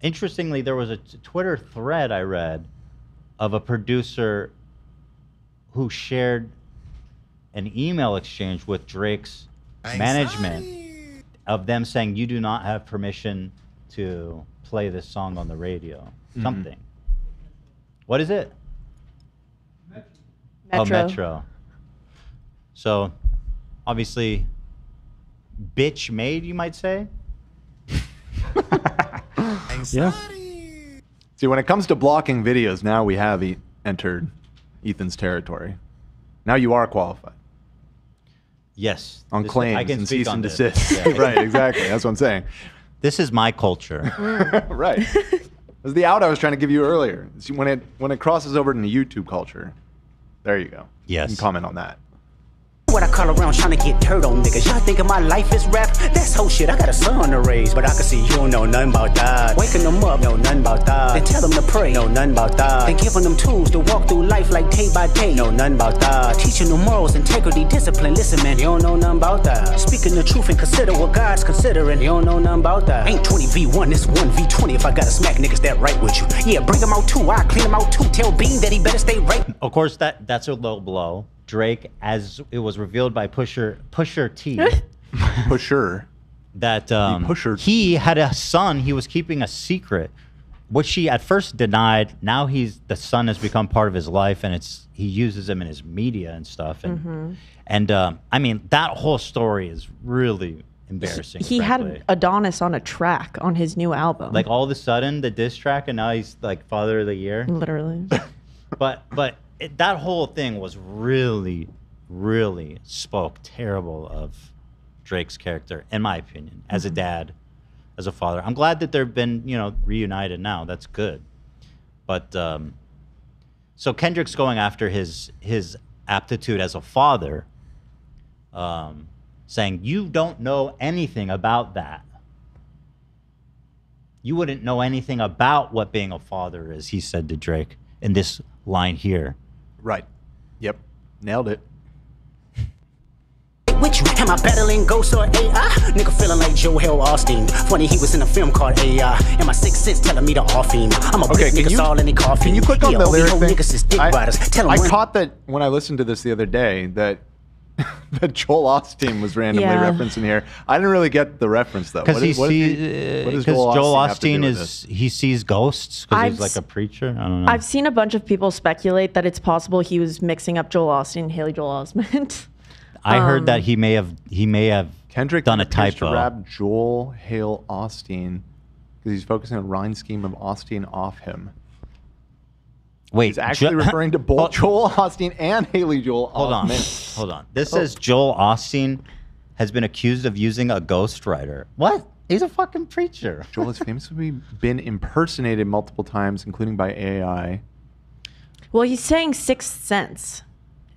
Interestingly, there was a Twitter thread I read of a producer who shared an email exchange with Drake's management of them saying, "You do not have permission to play this song on the radio." Something. What is it? Metro. Oh, Metro. So, obviously, bitch made, you might say. Yeah. See, when it comes to blocking videos, now we have entered Ethan's territory. Now you are qualified. Yes. On claims I can and speak cease on and this. desist. Yeah. Right, exactly. That's what I'm saying. This is my culture. Right. It was the out I was trying to give you earlier. See, when it crosses over into YouTube culture, there you go. Yes. You can comment on that. What I call around trying to get dirt on niggas. Y'all thinking my life is rap? That's whole shit. I got a son to raise, but I can see you don't know nothing about that. Waking them up, know nothing about that. Then tell them to pray, know nothing about that. Then giving them tools to walk through life like day by day, know nothing about that. Teaching them morals, integrity, discipline. Listen, man, you don't know nothing about that. Speaking the truth and consider what God's considering. You don't know nothing about that. Ain't 20v1, it's 1v20 if I gotta smack niggas that right with you. Yeah, bring them out too. I clean them out too. Tell Bean that he better stay right. Of course, that's a low blow. Drake, as it was revealed by Pusher T, Pusher, that he had a son he was keeping a secret, which he at first denied. Now the son has become part of his life, and he uses him in his media and stuff. And I mean, that whole story is really embarrassing. He frankly. had Adonis on a track on his new album. Like all of a sudden the diss track, and now he's like Father of the Year. Literally. But that whole thing was really, really spoke terrible of Drake's character, in my opinion, as a dad, as a father. I'm glad that they've been, reunited now. That's good. But so Kendrick's going after his aptitude as a father, saying, "You don't know anything about that. You wouldn't know anything about what being a father is," he said to Drake in this line here. Right. Yep. Nailed it. With you, am I battling ghosts or AI? Nigga feeling like Joel Austin. Funny, he was in a film called AI. And my sixth sense telling me to off him. I'm a brick niggas all in the coffee. Can you click on the lyric thing? Niggas is dick riders. Tell 'em I when- caught that when I listened to this the other day that that Joel Austin was randomly referencing here. I didn't really get the reference though. Because Joel Austin Austin he sees ghosts because he's I've like a preacher. I don't know. I've seen a bunch of people speculate that it's possible he was mixing up Joel Austin and Haley Joel Osment. I heard that he may have Kendrick done a appears typo. to rap Joel Hale Austin because he's focusing on rhyme scheme of Austin off him. Wait, he's actually referring to both Joel Austin and Haley Joel Osment. Hold on. This says Joel Austin has been accused of using a ghostwriter. What? He's a fucking preacher. Joel has famously been impersonated multiple times, including by AI. Well, he's saying Sixth Sense,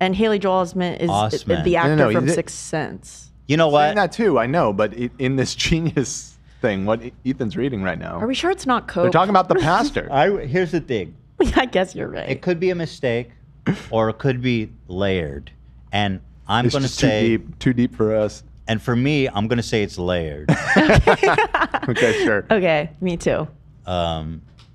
and Haley Joel Osment is the actor from Sixth Sense. You know I'm what? saying that too, I know, but in this genius thing, what Ethan's reading right now. Are we sure it's not Coke? They're talking about the pastor. Here's the thing. I guess you're right. It could be a mistake, or it could be layered. And I'm It's going to just say too deep for us. And for me, I'm going to say it's layered. Okay, sure. Okay, me too.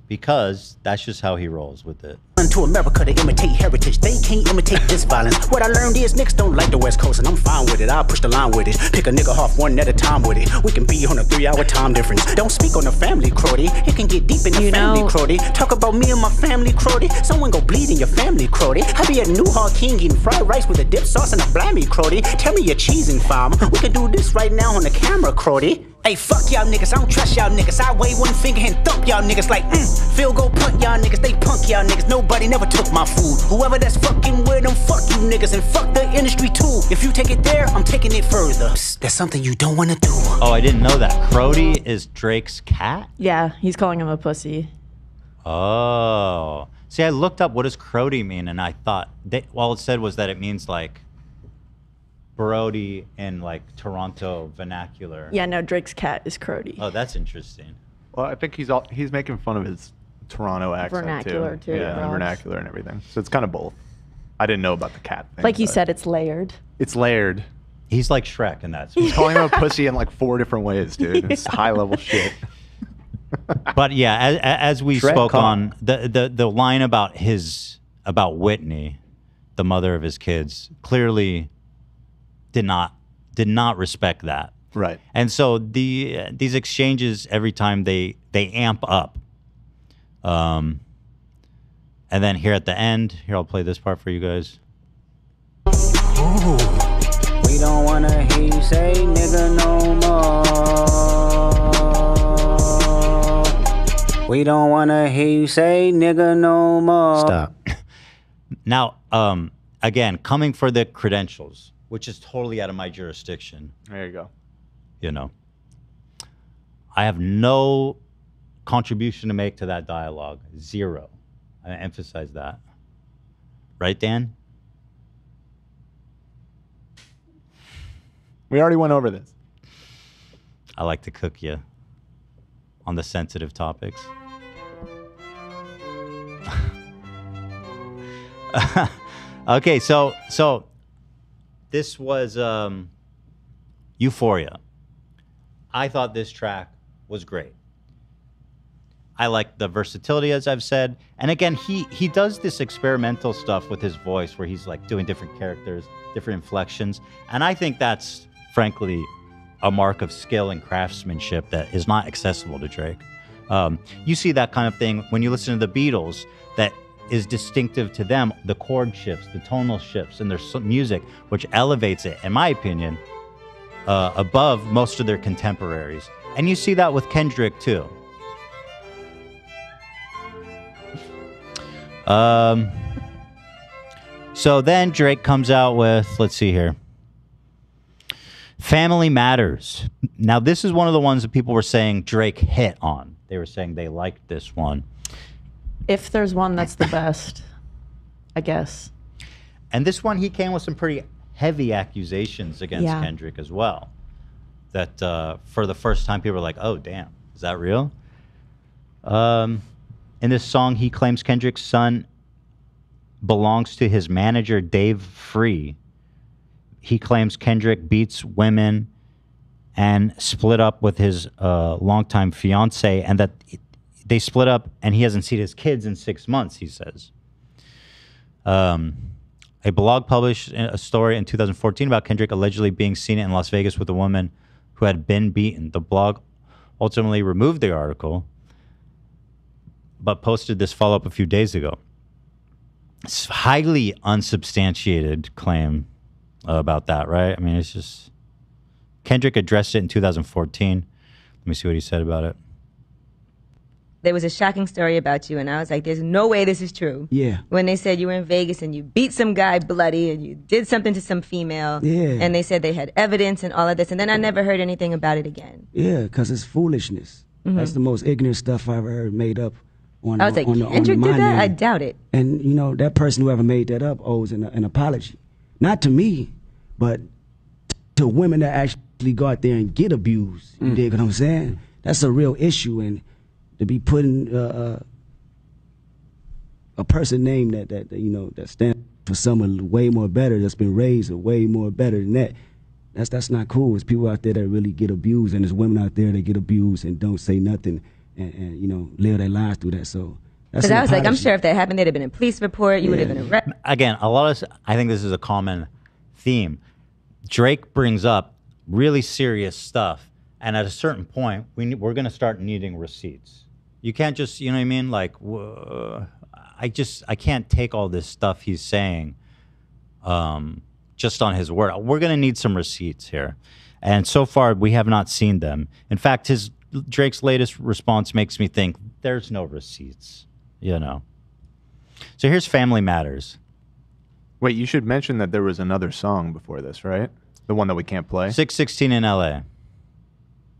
Because that's just how he rolls with it. to America to imitate heritage. They can't imitate this violence. What I learned is niggas don't like the West Coast, and I'm fine with it. I'll push the line with it. Pick a nigga off one at a time with it. We can be on a 3-hour time difference. Don't speak on the family, Crody. It can get deep in the family, Crody. Talk about me and my family, Crody. Someone go bleed in your family, Crody. I be at New Hall King eating fried rice with a dip sauce and a blammy, Crody. Tell me you're cheesing, fam. We can do this right now on the camera, Crody. Hey, fuck y'all niggas, I don't trust y'all niggas. I wave one finger and thump y'all niggas like, field goal punt y'all niggas, they punk y'all niggas. Nobody never took my food. Whoever that's fucking with them, fuck you niggas, and fuck the industry too. If you take it there, I'm taking it further. Psst, that's something you don't wanna do. Oh, I didn't know that. Crody is Drake's cat? Yeah, he's calling him a pussy. Oh. See, I looked up what does Crody mean, and I thought, all it said was that it means like Brody in like Toronto vernacular. Yeah, no, Drake's cat is Crody. Oh, that's interesting. Well, I think he's making fun of his Toronto accent Vernacular too, Yeah, Ross. vernacular and everything. So it's kind of both. I didn't know about the cat thing. Like you but said, it's layered. it's layered. He's like Shrek in that. He's calling him a pussy in like 4 different ways, dude. It's high level shit. But yeah, as we Shrek spoke caught. on the line about Whitney, the mother of his kids, clearly did not respect that. Right. And so these exchanges every time they amp up. And then here at the end, here I'll play this part for you guys. Ooh. We don't wanna hear you say nigga no more. We don't wanna hear you say nigga no more. Stop. Now, again, coming for the credentials, which is totally out of my jurisdiction. There you go. You know, I have no contribution to make to that dialogue. Zero. I emphasize that. Right, Dan? We already went over this. I like to cook you on the sensitive topics. Okay, so this was Euphoria. I thought this track was great. I like the versatility, as I've said. And again, he does this experimental stuff with his voice where he's like doing different characters, different inflections. And I think that's, frankly, a mark of skill and craftsmanship that is not accessible to Drake. You see that kind of thing when you listen to the Beatles that is distinctive to them, the chord shifts, the tonal shifts in their music, which elevates it, in my opinion, above most of their contemporaries. And you see that with Kendrick too. So then Drake comes out with, let's see here, Family Matters. Now this is one of the ones that people were saying Drake hit on. They were saying they liked this one. If there's one that's the best, I guess. And this one, he came with some pretty heavy accusations against Kendrick as well. That for the first time, people were like, oh, damn, is that real? In this song, he claims Kendrick's son belongs to his manager, Dave Free. He claims Kendrick beats women and split up with his longtime fiance, and that they split up and he hasn't seen his kids in 6 months, he says. A blog published a story in 2014 about Kendrick allegedly being seen in Las Vegas with a woman who had been beaten. The blog ultimately removed the article, but posted this follow-up a few days ago. It's a highly unsubstantiated claim about that, right? I mean, it's just... Kendrick addressed it in 2014. Let me see what he said about it. There was a shocking story about you, and I was like, there's no way this is true. Yeah. When they said you were in Vegas and you beat some guy bloody and you did something to some female. Yeah. And they said they had evidence and all of this, and then I never heard anything about it again. Yeah, because it's foolishness. Mhm. That's the most ignorant stuff I've ever heard made up. I was like, Kendrick did that? I doubt it. And, you know, that person, whoever made that up, owes an apology. Not to me, but to women that actually go out there and get abused. You dig what I'm saying? That's a real issue, and to be putting a person name that you know that stands for someone way more better, that's been raised way more better than that. That's not cool. There's people out there that really get abused, and there's women out there that get abused and don't say nothing, and you know live their lives through that. So That's Because I was like, I'm apology. sure if that happened, there'd have been a police report. You would have been arrested. Again, I think this is a common theme. Drake brings up really serious stuff, and at a certain point, we're going to start needing receipts. You can't just, you know what I mean? Like, I can't take all this stuff he's saying just on his word. We're going to need some receipts here. And so far, we have not seen them. In fact, Drake's latest response makes me think there's no receipts, you know. So here's Family Matters. Wait, you should mention that there was another song before this, right? The one that we can't play. 616 in LA.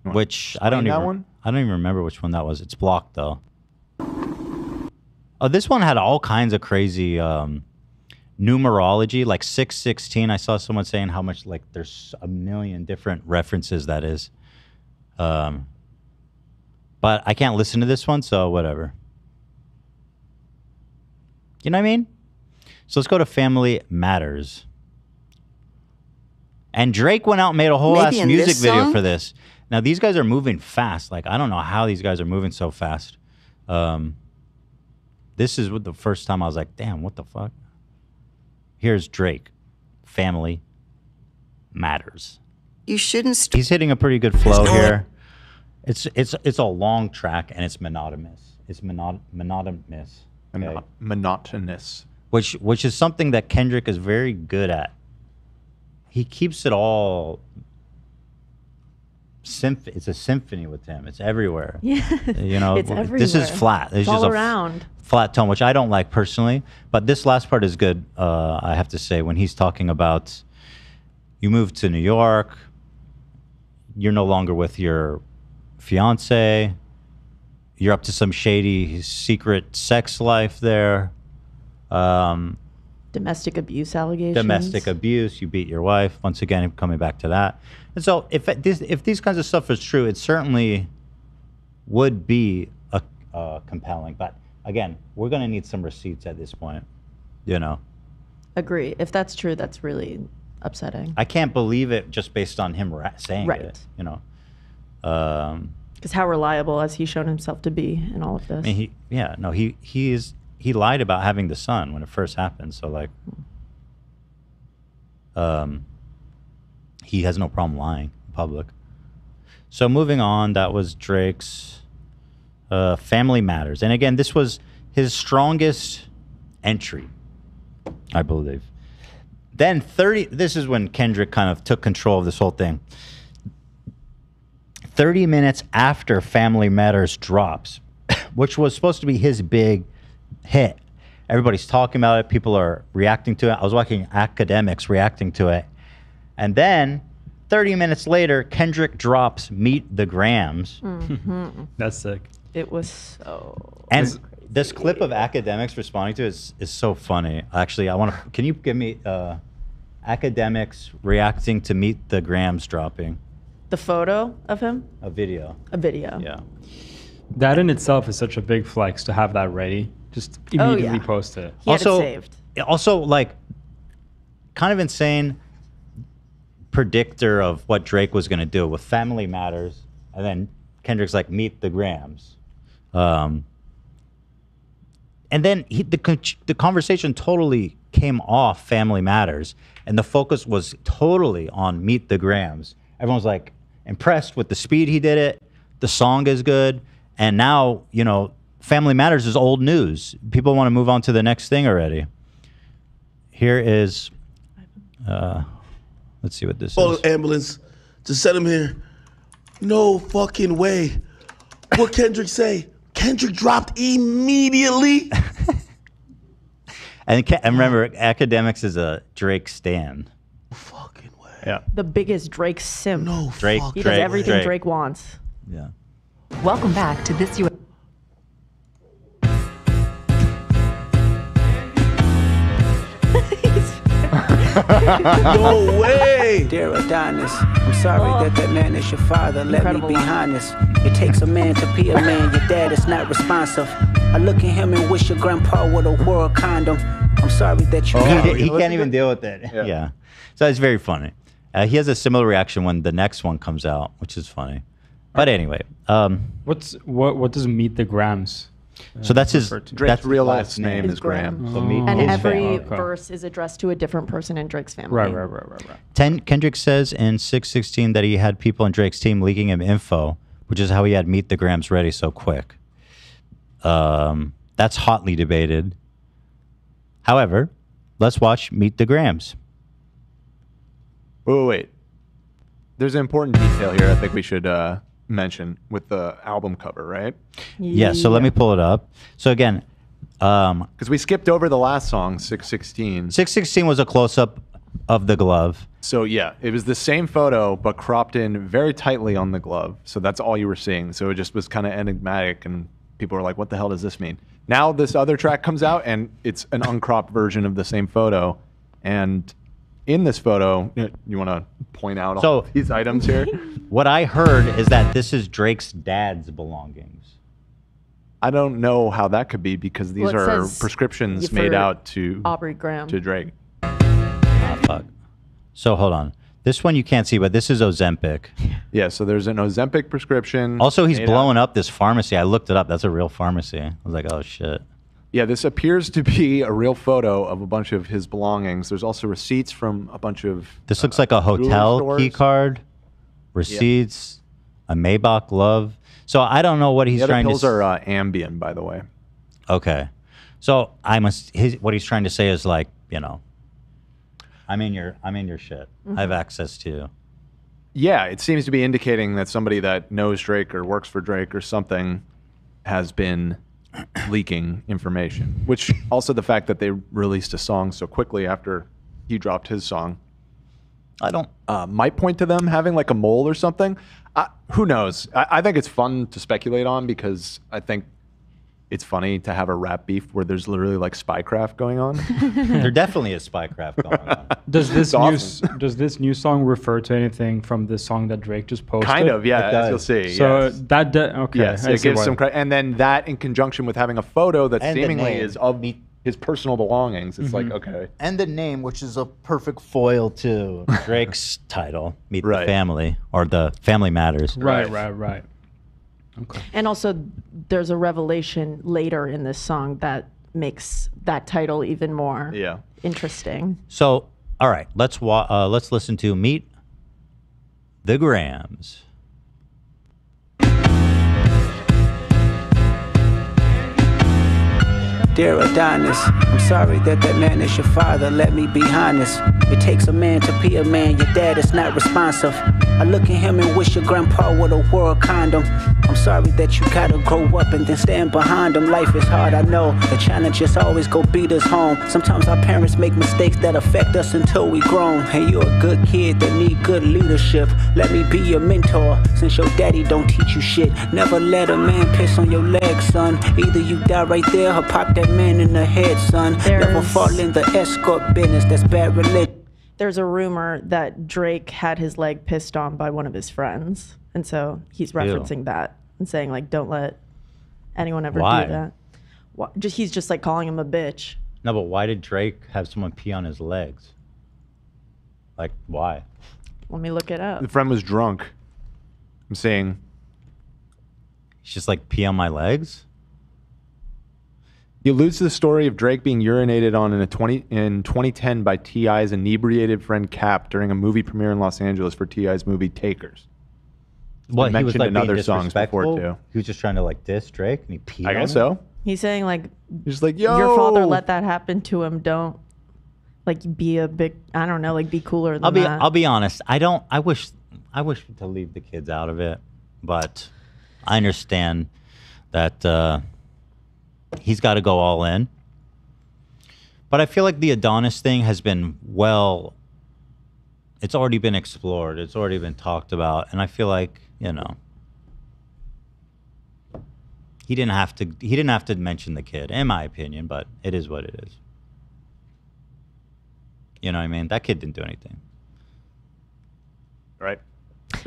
Which I don't that even one? I don't even remember which one that was. It's blocked though. Oh, this one had all kinds of crazy numerology, like 616. I saw someone saying how much, like, there's a million different references that is. But I can't listen to this one, so whatever. You know what I mean? So let's go to Family Matters. And Drake went out and made a whole ass music video for this. Now, these guys are moving fast. Like, I don't know how these guys are moving so fast. This is the first time I was like, damn, what the fuck? Here's Drake. Family Matters. You shouldn't. He's hitting a pretty good flow here. It's a long track, and it's monotonous. It's monotonous. Okay? Monotonous. Which is something that Kendrick is very good at. He keeps it all. It's a symphony with him. It's everywhere. Yeah. You know, It's this is everywhere. flat. There's It's just all a around. flat tone, which I don't like personally. But this last part is good. I have to say, when he's talking about you moved to New York, you're no longer with your fiance, you're up to some shady secret sex life there. Domestic abuse allegations. Domestic abuse, you beat your wife. Once again, coming back to that. And so if these kinds of stuff is true, it certainly would be compelling. But again, we're going to need some receipts at this point, you know. Agree. If that's true, that's really upsetting. I can't believe it just based on him saying Right. it, you know. Because how reliable has he shown himself to be in all of this? I mean, he lied about having the son when it first happened. So like, he has no problem lying in public. So moving on, that was Drake's Family Matters. And again, this was his strongest entry, I believe. Then this is when Kendrick kind of took control of this whole thing. 30 minutes after Family Matters drops, which was supposed to be his big hit. Everybody's talking about it. People are reacting to it. I was watching academics reacting to it. And then 30 minutes later, Kendrick drops Meet the Grams. Mm-hmm. That's sick. It was so. And this clip of academics responding to it is so funny. Actually, can you give me academics reacting to Meet the Grams dropping? The photo of him? A video. A video. Yeah. That in itself is such a big flex to have that ready. Just immediately post it. He had it saved. Also, like, kind of insane predictor of what Drake was going to do with Family Matters, and then Kendrick's like, Meet the Grams. And then the conversation totally came off Family Matters, and the focus was totally on Meet the Grams. Everyone's like impressed with the speed he did it. The song is good. And now, you know, Family Matters is old news. People want to move on to the next thing already. Here is, let's see what this Call is. an ambulance to send him here. No fucking way. What Kendrick say? Kendrick dropped immediately. And remember, Academics is a Drake stan. Fucking way. Yeah. The biggest Drake simp. No, Drake. He does everything Drake wants. Yeah. Welcome back to This U.S. No way! Dear Adonis, I'm sorry that man is your father. Let me be honest. It takes a man to be a man. Your dad is not responsive. I look at him and wish your grandpa would a world condom. I'm sorry that you He can't even deal with it. Yeah. So it's very funny. He has a similar reaction when the next one comes out, which is funny. But anyway, what does Meet the Grams So that's his. Drake's That's real his last name is Graham. So Meat And his every family. verse is addressed to a different person in Drake's family. Right. Kendrick says in 616 that he had people in Drake's team leaking him info, which is how he had Meet the Grams ready so quick. That's hotly debated. However, let's watch Meet the Grams. Wait. There's an important detail here I think we should mention with the album cover, right? Yeah, so let me pull it up. So again, because we skipped over the last song, 616. 616 was a close-up of the glove. So yeah, it was the same photo, but cropped in very tightly on the glove. So that's all you were seeing. So it just was kind of enigmatic, and people were like, what the hell does this mean? Now this other track comes out, and it's an uncropped version of the same photo. And in this photo, you want to point out all these items here? What I heard is that this is Drake's dad's belongings. I don't know how that could be because these Well, it are says prescriptions for made out to Aubrey Graham. to Drake. Ah, fuck. So hold on. This one you can't see, but this is Ozempic. Yeah, so there's an Ozempic prescription. Also, he's made blowing up this pharmacy. I looked it up. That's a real pharmacy. I was like, oh, shit. Yeah, this appears to be a real photo of a bunch of his belongings. There's also receipts from a bunch of. This looks like a jewelry hotel stores. key card, receipts, a Maybach glove. So I don't know what he's The other trying pills to are Ambien, by the way. Okay. So what he's trying to say is like, I'm in your shit. I have access to. Yeah, it seems to be indicating that somebody that knows Drake or works for Drake or something has been leaking information. Which also the fact that they released a song so quickly after he dropped his song, might point to them having like a mole or something. Who knows? I think it's fun to speculate on because I think it's funny to have a rap beef where there's literally like spycraft going on. There definitely is spycraft going on. Does this It's does this new song refer to anything from the song that Drake just posted? Kind of, yeah, as you'll see. So yes. that okay, Yes, I it see gives why. some credit, and then that in conjunction with having a photo that And the seemingly name. is of his personal belongings, it's like okay. And the name, which is a perfect foil to Drake's title, Meet the Right. Family, or The Family Matters. Right. Okay. And also, there's a revelation later in this song that makes that title even more interesting. So, all right, let's listen to Meet the Grams. Dear Adonis, I'm sorry that man is your father. Let me be honest. It takes a man to be a man. Your dad is not responsive. I look at him and wish your grandpa would have wore a condom. I'm sorry that you gotta grow up and then stand behind him. Life is hard, I know. The challenges always go beat us home. Sometimes our parents make mistakes that affect us until we grown. Hey, you're a good kid that need good leadership. Let me be your mentor, since your daddy don't teach you shit. Never let a man piss on your leg, son. Either you die right there or pop that man in the head, son. Never fall in the escort business, that's bad religion. There's a rumor that Drake had his leg pissed on by one of his friends. And so he's referencing that and saying, like, don't let anyone ever Why? do that. He's just like calling him a bitch. No, but why did Drake have someone pee on his legs? Like, why? Let me look it up. The friend was drunk. I'm saying He's just like, pee on my legs? he alludes to the story of Drake being urinated on in 2010 by T.I.'s inebriated friend Cap during a movie premiere in Los Angeles for T.I.'s movie Takers. What, he was mentioned like in being other songs before disrespectful? too. He was just trying to like diss Drake and he peed I on guess him? so. He's saying, like, He's like, your father yo! let that happen to him. Don't, like, be a big, I don't know, like, be cooler than that. I'll be honest. I wish to leave the kids out of it, but I understand that he's got to go all in. But I feel like the Adonis thing has been it's already been explored. It's already been talked about. And I feel like, he didn't have to mention the kid, in my opinion, but it is what it is. You know what I mean? That kid didn't do anything. Right.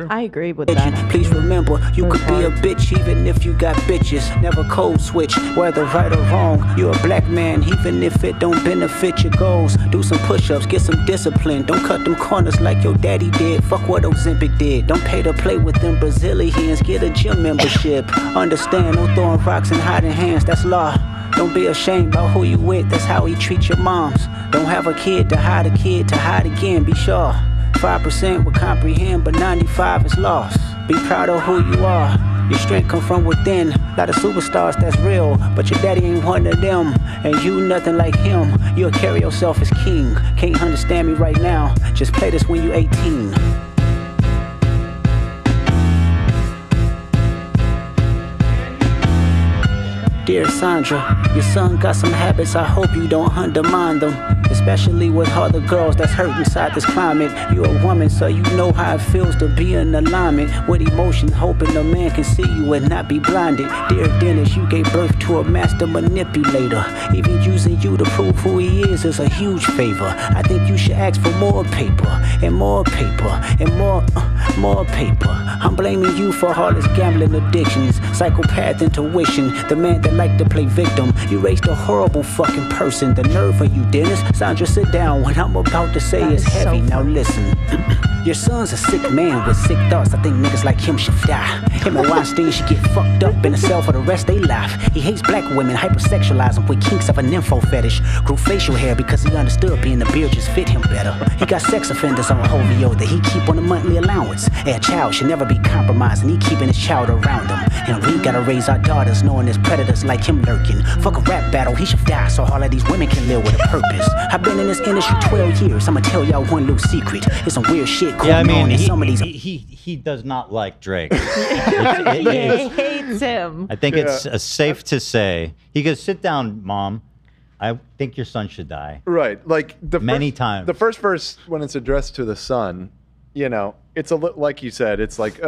I agree with that. that. Please remember, you could be a bitch even if you got bitches. Never code switch, whether right or wrong. You're a black man, even if it don't benefit your goals. Do some push-ups, get some discipline. Don't cut them corners like your daddy did. Fuck what Ozempic did. Don't pay to play with them Brazilians. Get a gym membership. Understand, no throwing rocks and hiding hands. That's law. Don't be ashamed about who you with. That's how he treat your moms. Don't have a kid to hide again. Be sure. 5% will comprehend, but 95 is lost. Be proud of who you are. Your strength come from within. Lot of superstars that's real, but your daddy ain't one of them. And you nothing like him. You'll carry yourself as king. Can't understand me right now. Just play this when you 18. Dear Sandra, your son got some habits, I hope you don't undermine them. Especially with all the girls that's hurt inside this climate. You're a woman, so you know how it feels to be in alignment with emotions, hoping a man can see you and not be blinded. Dear Dennis, you gave birth to a master manipulator. Even using you to prove who he is a huge favor. I think you should ask for more paper, and more paper, and more paper. I'm blaming you for all his gambling addictions, psychopath intuition, the man that like to play victim. You raised a horrible fucking person. The nerve of you, Dennis. Sandra, sit down. What I'm about to say is heavy. Now listen. Your son's a sick man with sick thoughts. I think niggas like him should die. Him and Weinstein should get fucked up in a cell for the rest of their life. He hates black women, hypersexualize them with kinks of a nympho fetish. Grew facial hair because he understood being the beard just fit him better. He got sex offenders on Hovio that he keep on a monthly allowance. A child should never be compromised, and he keeping his child around him. And we gotta raise our daughters knowing there's predators like him lurking. Fuck a rap battle, he should die so all of these women can live with a purpose. I've been in this industry 12 years. I'ma tell y'all one little secret. There's some weird shit going on in some of these. He does not like Drake. He hates him. I think it's safe to say he goes, "Sit down, Mom. I think your son should die." Right, like many times. The first verse, when it's addressed to the son, you know, it's a like you said, it's like,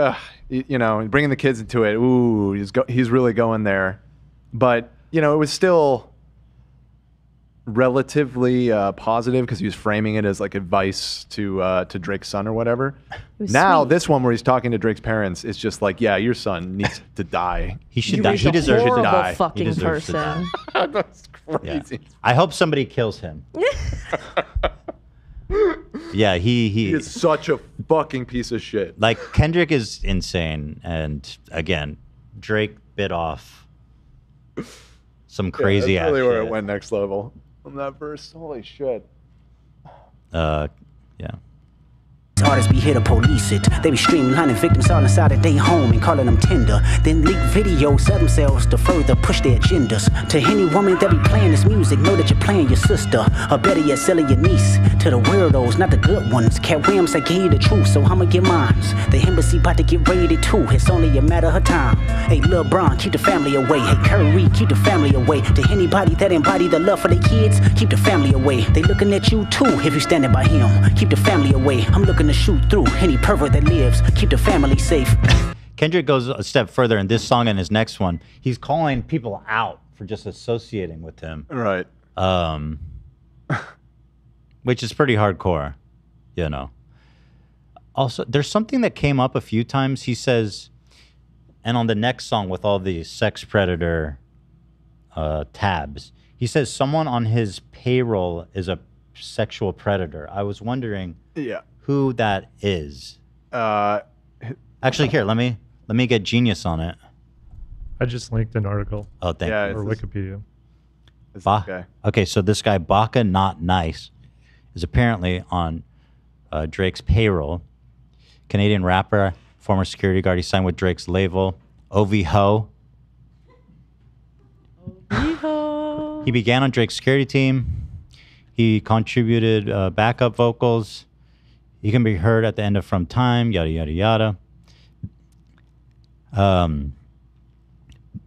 you know, bringing the kids into it. Ooh, he's really going there, but you know, it was still relatively positive because he was framing it as like advice to Drake's son or whatever. Now sweet. This one where he's talking to Drake's parents, it's just like, yeah, your son needs to die. He should die. He deserves to die. Fucking he deserves person. to die. That's crazy. Yeah. I hope somebody kills him. Yeah, he is such a fucking piece of shit. Like Kendrick is insane, and again, Drake bit off some crazy. Yeah, that's really where it went next level. On that verse, holy shit. Yeah. Artists be here to police it. They be streamlining victims all inside of their home and calling them tender. Then leak videos of themselves to further push their agendas. To any woman that be playing this music, know that you're playing your sister. Or better yet, selling your niece. To the weirdos, not the good ones. Cat Williams, I gave you the truth, so I'ma get mines. The embassy about to get raided too. It's only a matter of time. Hey, Lil Bron, keep the family away. Hey, Curry, keep the family away. To anybody that embody the love for their kids, keep the family away. They looking at you too if you're standing by him. Keep the family away. I'm looking to shoot through any pervert that lives. Keep the family safe. Kendrick goes a step further in this song and his next one. He's calling people out for just associating with him. Right. Which is pretty hardcore, you know. Also, there's something that came up a few times. He says, and on the next song with all the sex predator tabs, he says someone on his payroll is a sexual predator. I was wondering who that is. Actually, here, let me get Genius on it. I just linked an article. Oh, thank you. Or Wikipedia. Okay, so this guy, Baka Not Nice, is apparently on Drake's payroll. Canadian rapper, former security guard. He signed with Drake's label, OV Ho. He began on Drake's security team. He contributed backup vocals. He can be heard at the end of From Time, yada, yada, yada.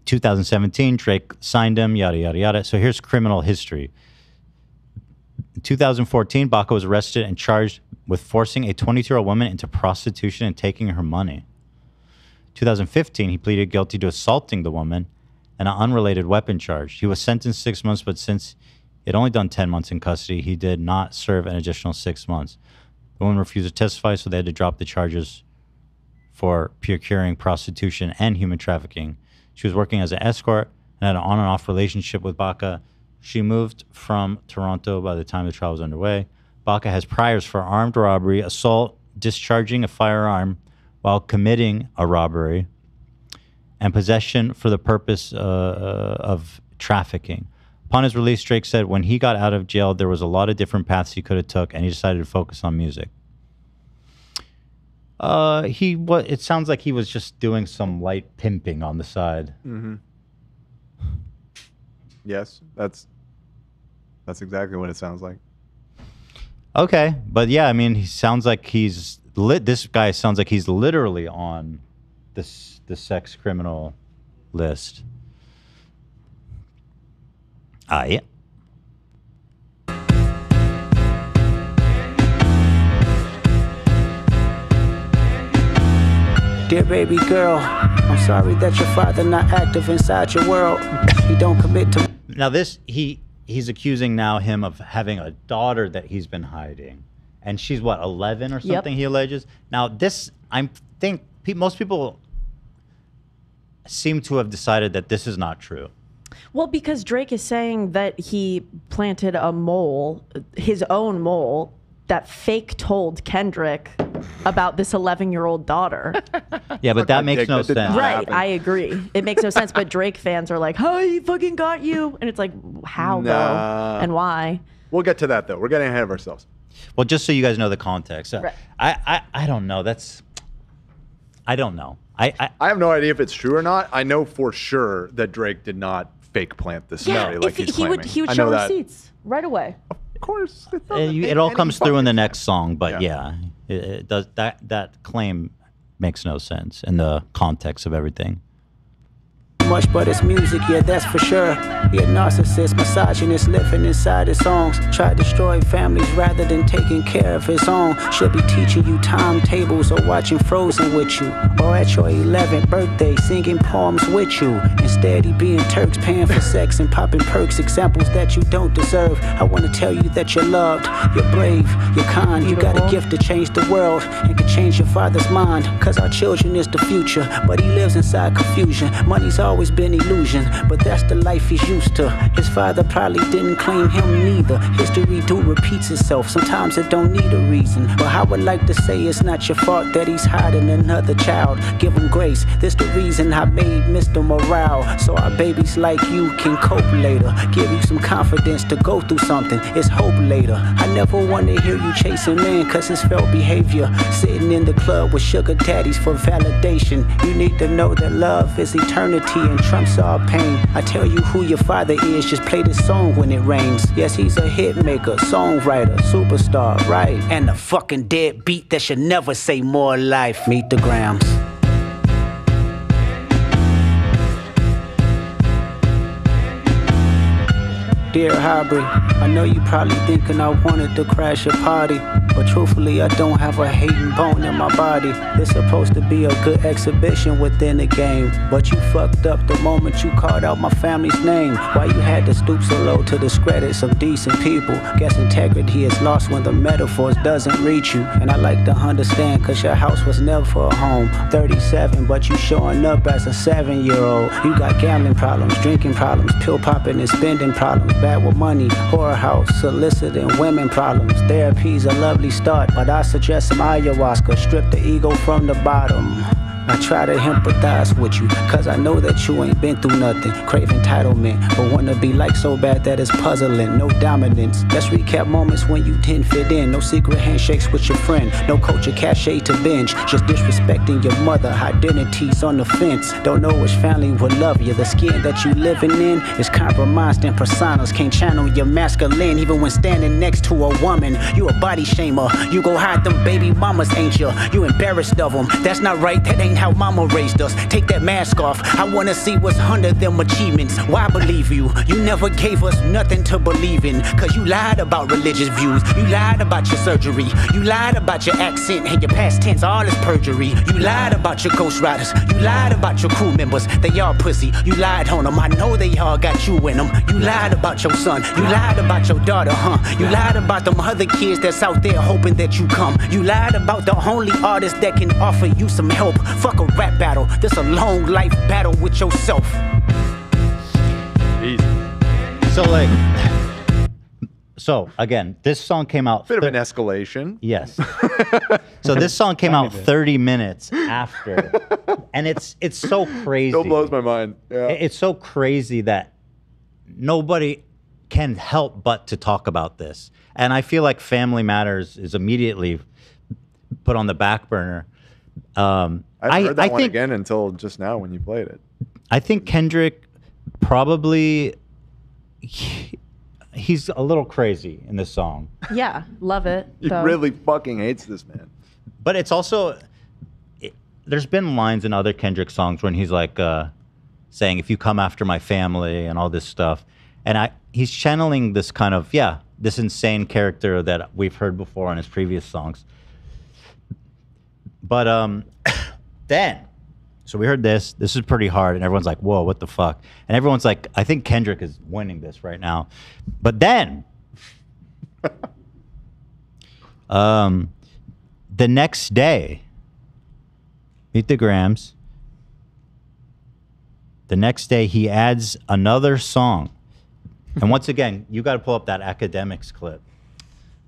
2017, Drake signed him, yada, yada, yada. So here's criminal history. In 2014, Baka was arrested and charged with forcing a 22-year-old woman into prostitution and taking her money. 2015, he pleaded guilty to assaulting the woman and an unrelated weapon charge. He was sentenced 6 months, but since he had only done 10 months in custody, he did not serve an additional 6 months. The woman refused to testify, so they had to drop the charges for procuring prostitution and human trafficking. She was working as an escort and had an on and off relationship with Baca. She moved from Toronto by the time the trial was underway. Baca has priors for armed robbery, assault, discharging a firearm while committing a robbery, and possession for the purpose of trafficking. Upon his release, Drake said when he got out of jail, there was a lot of different paths he could have took, and he decided to focus on music. It sounds like he was just doing some light pimping on the side. Mm-hmm. Yes, that's exactly what it sounds like. Okay, but yeah, I mean, he sounds like he's lit. This guy sounds like he's literally on the sex criminal list. Yeah. Dear baby girl, I'm sorry that your father not active inside your world. He don't commit to. Now he's accusing now him of having a daughter that he's been hiding, and she's what, 11 or something? Yep. He alleges. Now this, I think most people seem to have decided that this is not true. Well, because Drake is saying that he planted a mole, his own mole, that fake told Kendrick about this 11-year-old daughter. Yeah, but that makes no sense. Right, happen. I agree. It makes no sense, but Drake fans are like, oh, he fucking got you. And it's like, how, though? And why? We'll get to that, though. We're getting ahead of ourselves. Well, just so you guys know the context. Right. I don't know. I don't know. I have no idea if it's true or not. I know for sure that Drake did not fake plant this story like he's claiming. He would show receipts right away. Of course. It all comes through in the next song, but yeah, it does. That claim makes no sense in the context of everything. Much, but it's music, yeah, that's for sure. He a narcissist, misogynist, living inside his songs. Try to destroy families rather than taking care of his own. Should be teaching you timetables or watching Frozen with you. Or at your 11th birthday, singing poems with you. Instead, he being Turks, paying for sex and popping perks, examples that you don't deserve. I want to tell you that you're loved, you're brave, you're kind. You got a gift to change the world and can change your father's mind. Cause our children is the future, but he lives inside confusion. Money's always been illusion, but that's the life he's used to. His father probably didn't claim him neither. History do repeats itself, sometimes it don't need a reason. But I would like to say it's not your fault that he's hiding another child. Give him grace, this the reason I made Mr. Morale, so our babies like you can cope later. Give you some confidence to go through something, it's hope later. I never want to hear you chasing men cause it's felt behavior. Sitting in the club with sugar daddies for validation. You need to know that love is eternity and trumps all pain. I tell you who your father is, just play this song when it rains. Yes, he's a hit maker, songwriter, superstar, right? And a fucking dead beat that should never say more life. Meet the Grams. Dear Hybrid, I know you probably thinking I wanted to crash your party, but truthfully I don't have a hating bone in my body. It's supposed to be a good exhibition within the game, but you fucked up the moment you called out my family's name. Why you had to stoop so low to discredit some decent people? Guess integrity is lost when the metaphors doesn't reach you. And I like to understand cause your house was never a home. 37 but you showing up as a 7-year-old. You got gambling problems, drinking problems, pill popping and spending problems. Bad with money, whorehouse, soliciting women problems. Therapy's a lovely start, but I suggest some ayahuasca. Strip the ego from the bottom. I try to empathize with you, cause I know that you ain't been through nothing. Crave entitlement, but wanna be like so bad that it's puzzling. No dominance. Let's recap moments when you didn't fit in. No secret handshakes with your friend. No culture cachet to binge. Just disrespecting your mother. Identities on the fence. Don't know which family would love you. The skin that you living in is compromised in personas. Can't channel your masculine even when standing next to a woman. You a body shamer. You go hide them baby mamas, ain't you? You embarrassed of them. That's not right. That ain't how mama raised us. Take that mask off. I wanna see what's under them achievements. Why believe you? You never gave us nothing to believe in. Cause you lied about religious views. You lied about your surgery. You lied about your accent and your past tense. All is perjury. You lied about your ghost riders. You lied about your crew members. They all pussy. You lied on them. I know they all got you in them. You lied about your son. You lied about your daughter, huh? You lied about them other kids that's out there hoping that you come. You lied about the only artist that can offer you some help. Fuck a rap battle. This a long life battle with yourself. So like, so again, this song came out. Bit of an escalation. Yes. So this song came out 30 minutes after, and it's so crazy. Still blows my mind. Yeah. It's so crazy that nobody can help but to talk about this, and I feel like Family Matters is immediately put on the back burner. I heard that I one think, again until just now when you played it. I think Kendrick probably he's a little crazy in this song. Yeah, love it. He though. really fucking hates this man. But it's also, there's been lines in other Kendrick songs when he's like saying, if you come after my family and all this stuff. And he's channeling this kind of, this insane character that we've heard before in his previous songs. But then, so we heard this. This is pretty hard. And everyone's like, whoa, what the fuck? And everyone's like, I think Kendrick is winning this right now. But then, the next day, Meet the Grams. The next day, he adds another song. And once again, you got to pull up that Academics clip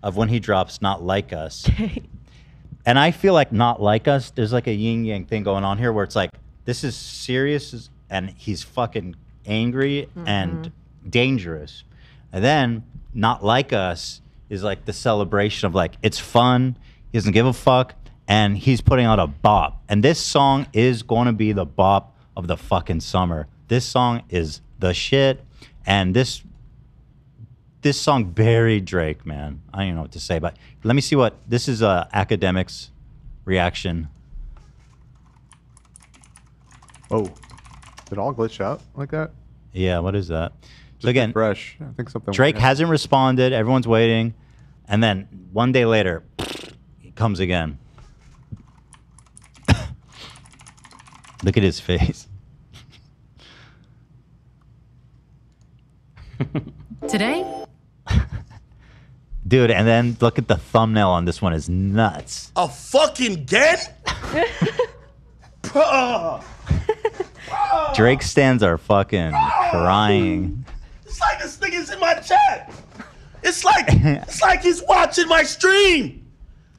of when he drops Not Like Us. And I feel like Not Like Us, there's like a yin-yang thing going on here where it's like, this is serious and he's fucking angry and dangerous. And then Not Like Us is like the celebration of like, it's fun, he doesn't give a fuck, and he's putting out a bop. And this song is going to be the bop of the fucking summer. This song is the shit. And this song buried Drake, man. I don't even know what to say, but let me see what, this is Academics reaction. Oh, did it all glitch out like that? Yeah, what is that? Just So again, fresh. I think something. Drake hasn't responded. Everyone's waiting. And then one day later, it comes again. Look at his face. Today? Dude, and then look at the thumbnail on this one is nuts. A fucking get? Drake stands are fucking crying. It's like this nigga's in my chat. It's like he's watching my stream.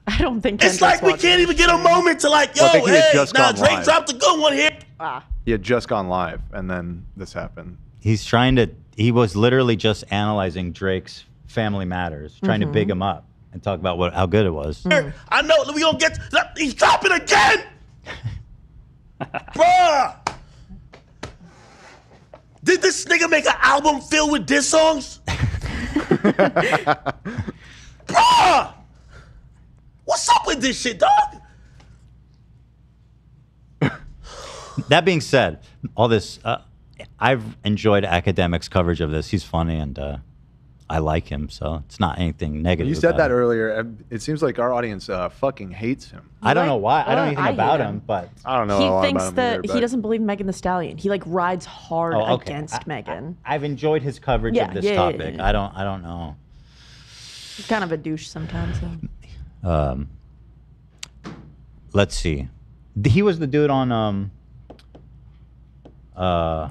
I don't think it's like we can't even get a moment to like, yo, Well, I think he had hey, just nah, gone Drake live. dropped a good one here. He had just gone live, and then this happened. He's trying to, he was literally just analyzing Drake's Family Matters, trying to big him up and talk about how good it was. I know we gonna get. He's dropping again, bruh. Did this nigga make an album filled with diss songs, bruh? What's up with this shit, dog? That being said, all this, I've enjoyed Academics' coverage of this. He's funny and I like him, so it's not anything negative. You said about that him. earlier. And it seems like our audience fucking hates him. I don't know why. I don't know anything I about hate him, but I don't know. He a lot thinks about him that either, he but- doesn't believe Megan Thee Stallion. He like rides hard against Megan. I've enjoyed his coverage of this topic. Yeah. I don't know. He's kind of a douche sometimes. So. Let's see. He was the dude on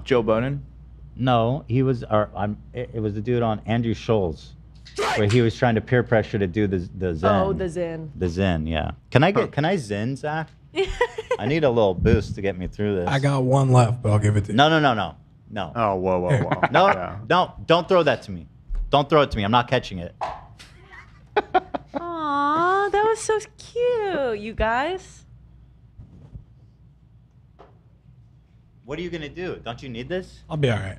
Joe Budden? No, he was. It was the dude on Andrew Scholl's, where he was trying to peer pressure to do the Zen. Oh, the Zen. The Zen, yeah. Can I Zen, Zach? I need a little boost to get me through this. I got one left, but I'll give it to you. No. Oh, whoa. No, Yeah. no, don't throw that to me. Don't throw it to me. I'm not catching it. Aw, that was so cute, you guys. What are you gonna do? Don't you need this? I'll be all right.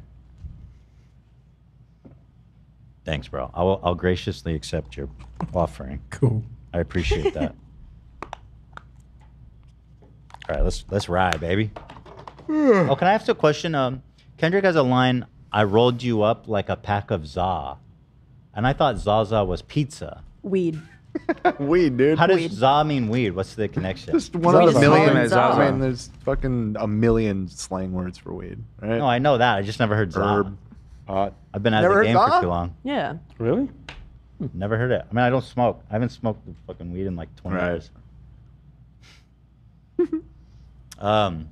Thanks, bro. I'll graciously accept your offering. Cool. I appreciate that. All right, let's ride, baby. Oh, can I ask a question? Kendrick has a line, I rolled you up like a pack of za. And I thought Zaza was pizza. Weed. Weed, dude. How does za mean weed? What's the connection? Just one of a million. I I mean, there's fucking a million slang words for weed, right? No, I know that. I just never heard za. Herb, pot. I've been out of Never the heard game za? for too long. Yeah. Really? Never heard it. I mean, I don't smoke. I haven't smoked the fucking weed in like 20 years.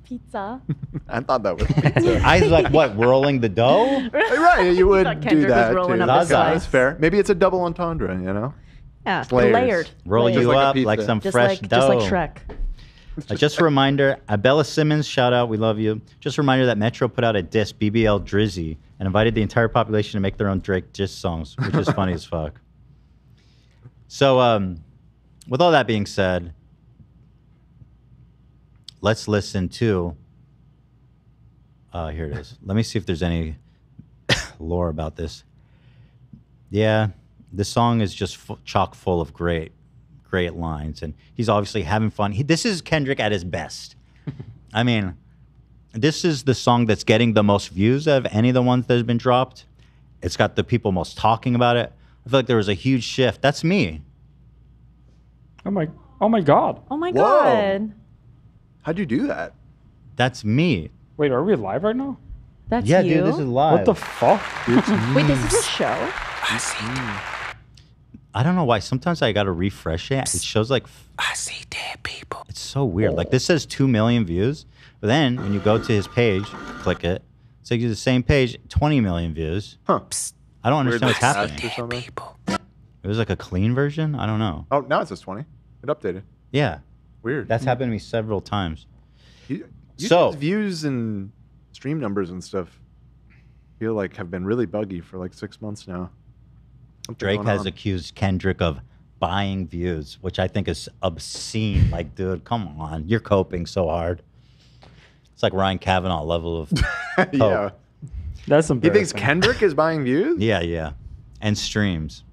Pizza. I thought that was pizza. I was like, what, rolling the dough? Right, you would Thought do Kendrick was that rolling too. up his That's slice. fair. Maybe it's a double entendre, you know? Yeah, It's layers. layered. Roll Layered. you like a up like pizza. some Just fresh like, dough. Just like Shrek. Just a reminder, Abella Simmons, shout out, we love you. Just a reminder that Metro put out a diss, BBL Drizzy, and invited the entire population to make their own Drake diss songs, which is funny as fuck. So, with all that being said, let's listen to, here it is. Let me see if there's any lore about this. Yeah, the song is just chock full of great lines, and he's obviously having fun. This is Kendrick at his best. I mean, this is the song that's getting the most views of any of the ones that have been dropped. It's got the people most talking about it. I feel like there was a huge shift. That's me. Oh my god. Oh my Whoa. god. How'd you do that? That's me. Wait, are we live right now? That's Yeah, you. dude, this is live. What the fuck? Wait, this is a show? I don't know why. Sometimes I gotta refresh it. It shows like I see dead people. It's so weird. Like this says 2 million views, but then when you go to his page, click it, it's like the same page, 20 million views. Huh. I don't understand what's Weird happening. patch or something? It was like a clean version. I don't know. Oh, now it says 20. It updated. Yeah, Weird. that's happened to me several times. YouTube's views and stream numbers and stuff feel like have been really buggy for like 6 months now. Something Drake going has on. accused Kendrick of buying views, which I think is obscene. Like, dude, come on. You're coping so hard. It's like Ryan Kavanaugh level of cope. Yeah. That's He embarrassing. thinks Kendrick is buying views? Yeah. And streams.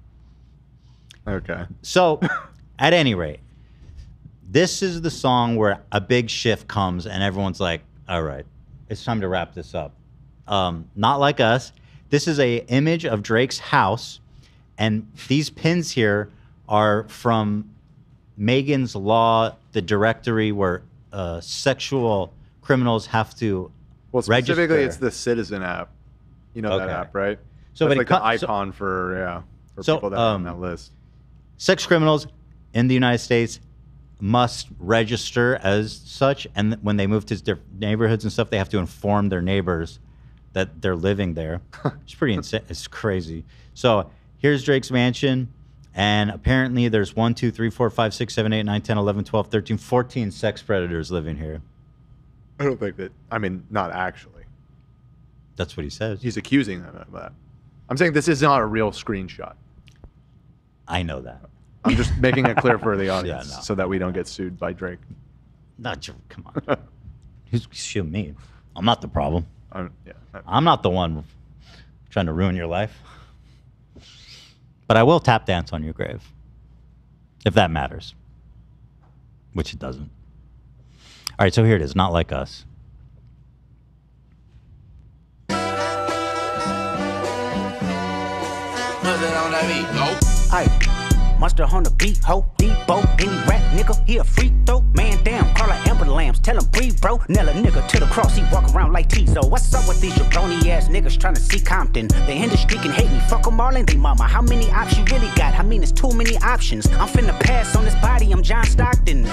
Okay. So, at any rate, this is the song where a big shift comes and everyone's like, all right, it's time to wrap this up. Not Like Us. This is a image of Drake's house, and these pins here are from Megan's Law, the directory where sexual criminals have to Well, specifically, register. it's the Citizen app. You know that Okay. app, right? So, So but it's it like the co- so- icon for So, people that are on that list. Sex criminals in the United States must register as such, and when they move to different neighborhoods and stuff, they have to inform their neighbors that they're living there. It's pretty insane. It's crazy. So here's Drake's mansion, and apparently there's 1, 2, 3, 4, 5, 6, 7, 8, 9, 10, 11, 12, 13, 14 sex predators living here. I don't think that. I mean, not actually. That's what he says. He's accusing them of that. I'm saying this is not a real screenshot. I know that. I'm just making it clear for the audience no. so that we don't get sued by Drake. Not you. Come on. Who's suing me? I'm not the problem. Yeah. I'm not the one trying to ruin your life. But I will tap dance on your grave. If that matters. Which it doesn't. All right, so here it is. Not Like Us. Aye. Monster on the beat, ho, Debo, any rap nigga, he a freak throw, man down, call her Amber Lambs, tell him breathe, bro, nail a nigga to the cross, he walk around like Tizo, what's up with these jabroni ass niggas trying to see Compton, they in the street and hate me, fuck them all and they mama, how many options you really got, I mean it's too many options, I'm finna pass on this body, I'm John Stockton,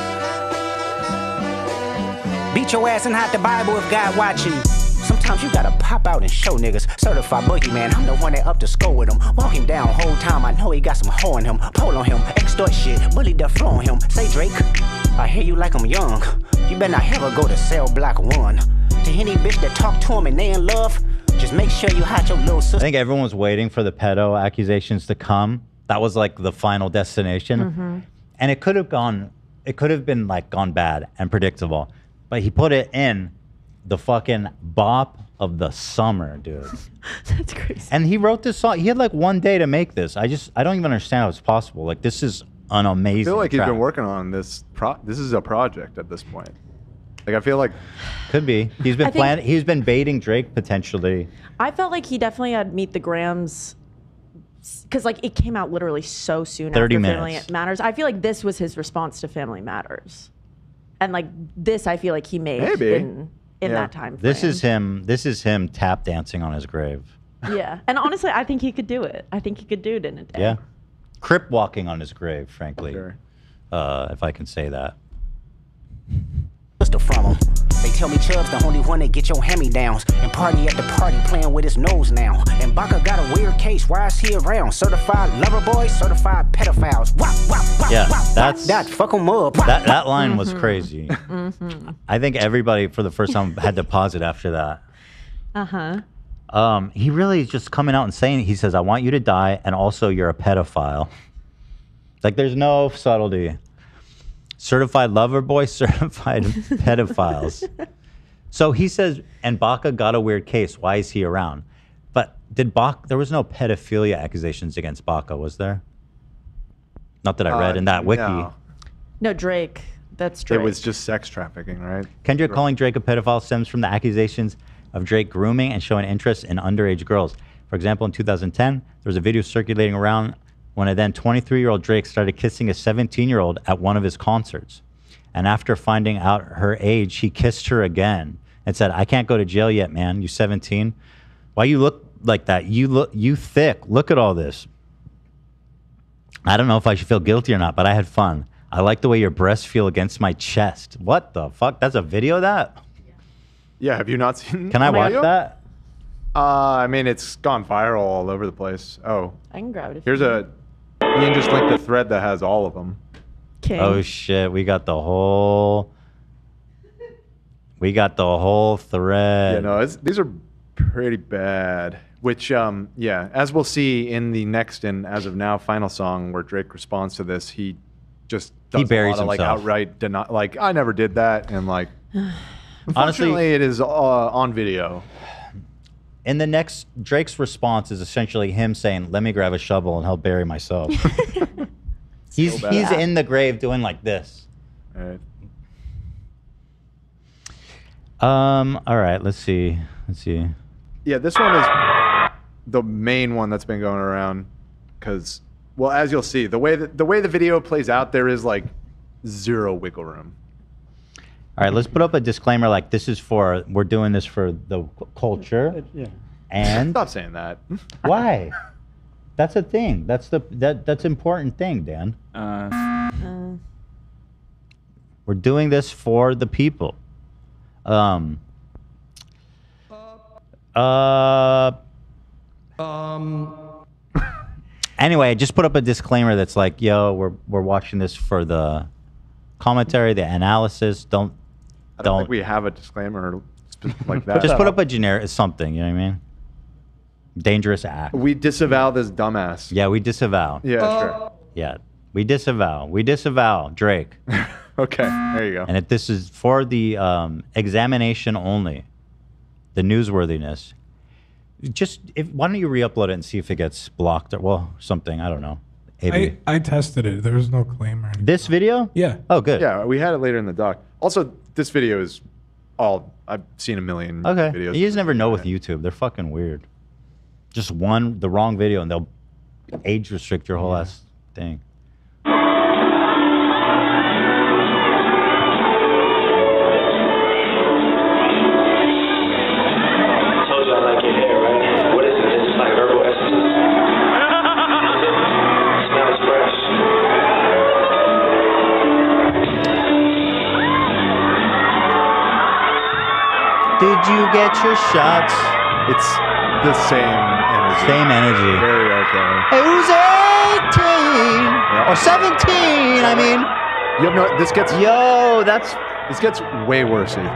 beat your ass and hide the Bible if God watching. Sometimes you gotta pop out and show niggas. Certified boogeyman, I'm the one that up to score with him. Walk him down whole time, I know he got some hoe in him. Pole on him, extort shit, bully the flow on him. Say Drake, I hear you like I'm young. You better not ever go to cell block 1. To any bitch that talk to him and they in love, just make sure you hide your little I sister. think everyone was waiting for the pedo accusations to come. That was like the final destination. Mm-hmm. And it could have been like gone bad and predictable. But he put it in the fucking bop of the summer, dude. That's crazy. And he wrote this song. He had like one day to make this. I don't even understand how it's possible. Like, this is an amazing I feel like he's track. been working on this. This is a project at this point. Like I feel like could be. He's been I think- planning. He's been baiting Drake potentially. I felt like he definitely had Meet the Grams because like it came out literally so soon 30 after minutes. Family Matters. I feel like this was his response to Family Matters, and like this, I feel like he made Maybe. in that time. This is him. This is him tap dancing on his grave. Yeah, and honestly, I think he could do it. I think he could do it in a day. Yeah, crip walking on his grave. Frankly, if I can say that. From 'em. They tell me Chubb's the only one that get your hand-me-downs and party at the party playing with his nose now. And Baca got a weird case. Why is he around? Certified lover boys, certified pedophiles. Wah, wah, wah, Yeah, wah, that's that fuck 'em up. That line was Mm-hmm. crazy. I think everybody for the first time had to pause it after that. He really is just coming out and saying, he says, I want you to die, and also you're a pedophile. Like, there's no subtlety. Certified lover boy, certified pedophiles. So he says, and Baca got a weird case. Why is he around? But did Baca, there was no pedophilia accusations against Baca, was there? Not that I read in that wiki. No. No, Drake. That's Drake. It was just sex trafficking, right? Kendrick calling Drake a pedophile stems from the accusations of Drake grooming and showing interest in underage girls. For example, in 2010, there was a video circulating around when a then 23-year-old Drake started kissing a 17-year-old at one of his concerts. And after finding out her age, he kissed her again and said, I can't go to jail yet, man. You 17? Why you look like that? You thick. Look at all this. I don't know if I should feel guilty or not, but I had fun. I like the way your breasts feel against my chest. What the fuck? That's a video of that? Yeah, have you not seen? Can I the watch video? that? I mean, it's gone viral all over the place. Oh, I can grab it. here's a. Ian just linked a thread that has all of them. King. Oh shit, we got the whole thread. Yeah, no, these are pretty bad. Which, yeah, as we'll see in the next and as of now final song where Drake responds to this, he just does buries a lot of, like himself. outright deny, like I never did that, and like Honestly, unfortunately it is on video. in the next, Drake's response is essentially him saying, let me grab a shovel and help bury myself. he's bad. he's in the grave doing like this. All right. All right, let's see. Yeah, this one is the main one that's been going around because, well, as you'll see, the way the video plays out, there is like zero wiggle room. All right, let's put up a disclaimer like this is for, we're doing this for the culture. Yeah. And Stop saying that. why? That's a thing. That's important thing, Dan. We're doing this for the people. Anyway, I just put up a disclaimer that's like, yo, we're watching this for the commentary, the analysis. I don't think we have a disclaimer like that. Just put up a generic something. You know what I mean? Dangerous act. We disavow this dumbass. Yeah, we disavow. Yeah, sure. Yeah, we disavow. We disavow Drake. Okay, there you go. And if this is for the examination only, the newsworthiness, why don't you re-upload it and see if it gets blocked or something? I don't know. Maybe. I tested it. There was no claim or anything. This video? Yeah. Oh, good. Yeah, we had it later in the doc. Also, this video is I've seen a million Okay. videos. You just never know with YouTube. They're fucking weird. Just the wrong video and they'll age restrict your whole ass thing. Did you get your shots? It's the same energy. Same energy. Very R. Kelly. It was 18 or 17. I mean, you have no. This gets. Yo, this gets way worse, Ethan.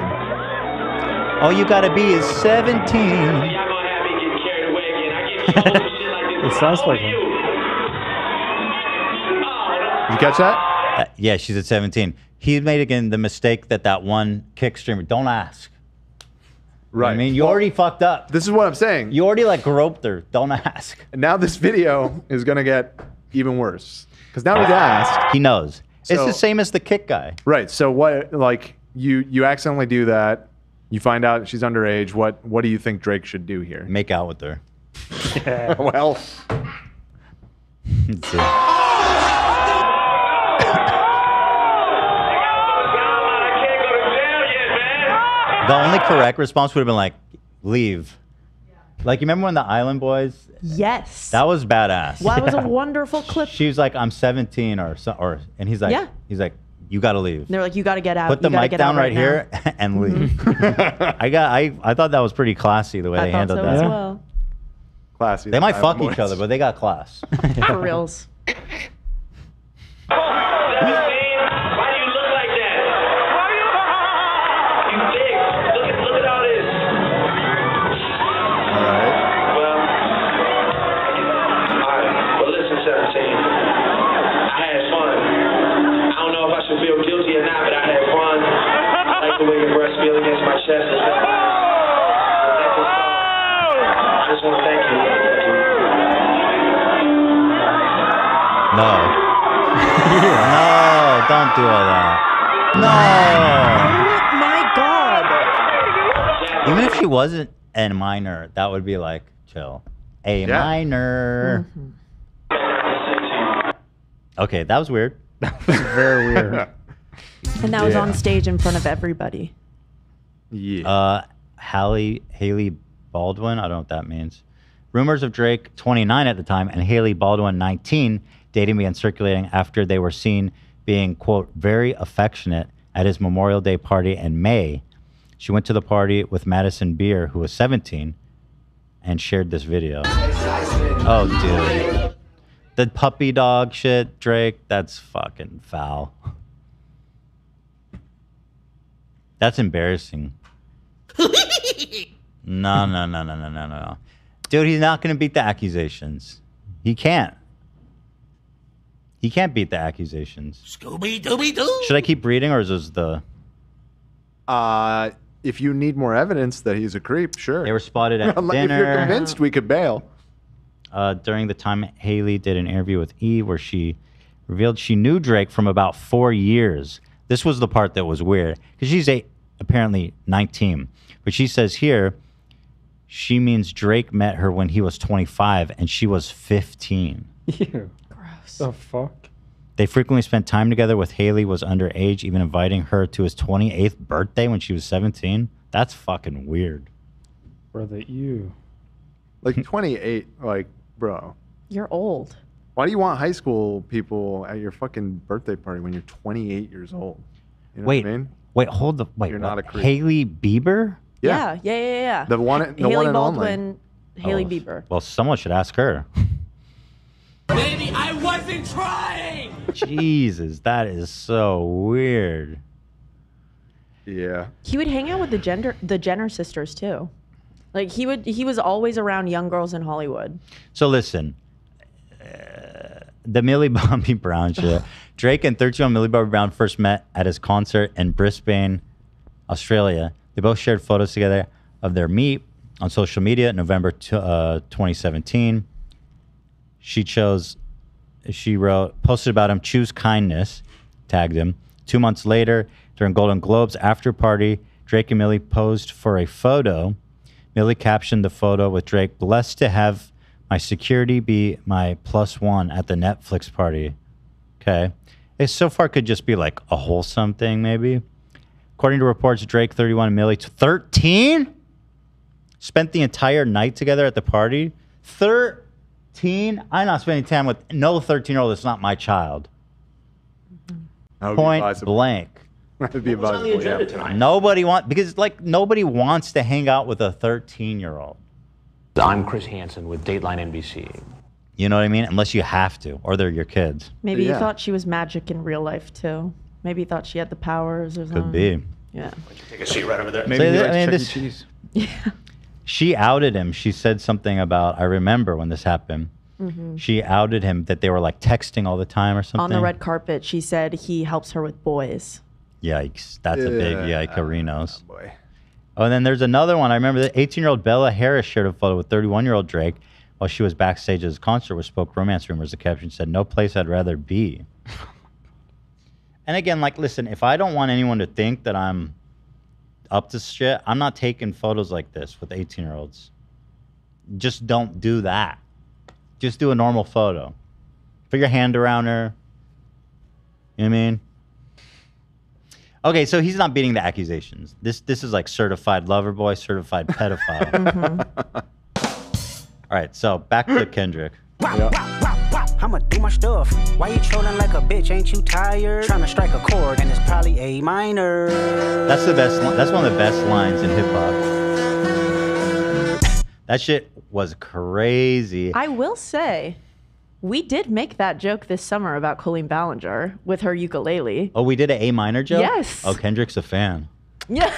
All you gotta be is 17. It sounds like him. You catch that? Yeah, she's at 17. He made again the mistake that one kick streamer. Don't ask. Right. I mean, you already fucked up. This is what I'm saying. You already like groped her. Don't ask. And now this video is gonna get even worse because now he's asked. He knows. It's So- the same as the kick guy. Right. So what? Like you accidentally do that. You find out she's underage. What do you think Drake should do here? Make out with her. Yeah. Well. Let's see. The only correct response would have been like, leave. Like, you remember when the Island Boys? Yes. That was badass. Well, that was a wonderful clip. She was like, I'm 17 and he's like, Yeah. you got to leave. They're like, you got to get out. Put the You gotta mic get down out right now. here and leave. I thought that was pretty classy the way they I thought handled so that. as well. Classy. They might Island fuck Boys. each other, but they got class. For reals. Feel guilty or not, but I had fun. I like the way your breasts feel against my chest. I just want to thank you. No. No, don't do all that. Oh my God. Even if she wasn't a minor, that would be like, chill. A minor. Okay, that was weird. That was very weird. And that was on stage in front of everybody. Yeah. Haley Baldwin. I don't know what that means. Rumors of Drake, 29 at the time, and Haley Baldwin, 19, dating began circulating after they were seen being, quote, very affectionate at his Memorial Day party in May. She went to the party with Madison Beer, who was 17, and shared this video. Oh, dude. The puppy dog shit, Drake, that's fucking foul. That's embarrassing. No. Dude, he's not going to beat the accusations. He can't. He can't beat the accusations. Scooby-Dooby-Doo. Should I keep reading, or is this the... If you need more evidence that he's a creep, sure. They were spotted at If dinner. you're convinced, we could bail. During the time Haley did an interview with E! Where she revealed she knew Drake from about 4 years. This was the part that was weird, because she's apparently 19. But she says here, she means Drake met her when he was 25 and she was 15. Ew. Gross. The fuck? They frequently spent time together with Haley was underage, even inviting her to his 28th birthday when she was 17. That's fucking weird. Brother, you. Like 28, like, bro. You're old. Why do you want high school people at your fucking birthday party when you're 28 years old? You know Wait, what I mean? Wait, You're not a creep. Haley Bieber? Yeah. The one and Haley only. Baldwin, Haley Bieber. Well, someone should ask her. Baby, I wasn't trying! Jesus, that is so weird. Yeah. He would hang out with the Jenner sisters too. Like he was always around young girls in Hollywood. So listen, the Millie Bobby Brown shit. Drake and 13-year-old Millie Bobby Brown first met at his concert in Brisbane, Australia. They both shared photos together of their meet on social media in November 2017. She wrote, posted about him, choose kindness, tagged him. 2 months later, during Golden Globes after party, Drake and Millie posed for a photo. Millie captioned the photo with Drake, blessed to have my security be my +1 at the Netflix party. Okay. It so far could just be like a wholesome thing, maybe. According to reports, Drake, 31, and Millie, 13? Spent the entire night together at the party? 13? I'm not spending time with no 13-year-old that's not my child. Point blank. That would be advisable, yeah. Nobody wants to hang out with a 13-year-old. I'm Chris Hansen with Dateline NBC. You know what I mean? Unless you have to, or they're your kids. Maybe he thought she was magic in real life too. Maybe he thought she had the powers or something. Could be. Yeah. Take a seat right over there. Maybe he likes Chuck E. Cheese. She outed him. She said something about, I remember when this happened. Mhm. She outed him that they were like texting all the time or something. On the red carpet, she said he helps her with boys. Yikes. That's a big yikerinos. Boy. Oh, and then there's another one. I remember the 18-year-old Bella Harris shared a photo with 31-year-old Drake while she was backstage at his concert where spoke romance rumors. The caption said, no place I'd rather be. And again, like, listen, if I don't want anyone to think that I'm up to shit, I'm not taking photos like this with 18-year-olds. Just don't do that. Just do a normal photo. Put your hand around her. You know what I mean? Okay, so he's not beating the accusations. This is like certified lover boy, certified pedophile. All right, so back to Kendrick. I'ma do my stuff. Why you trolling like a bitch? Ain't you tired? Trying to strike a chord, and it's probably A minor. That's the best. That's one of the best lines in hip hop. That shit was crazy. I will say, we did make that joke this summer about Colleen Ballinger with her ukulele. Oh, we did an A minor joke? Yes. Oh, Kendrick's a fan. Yeah.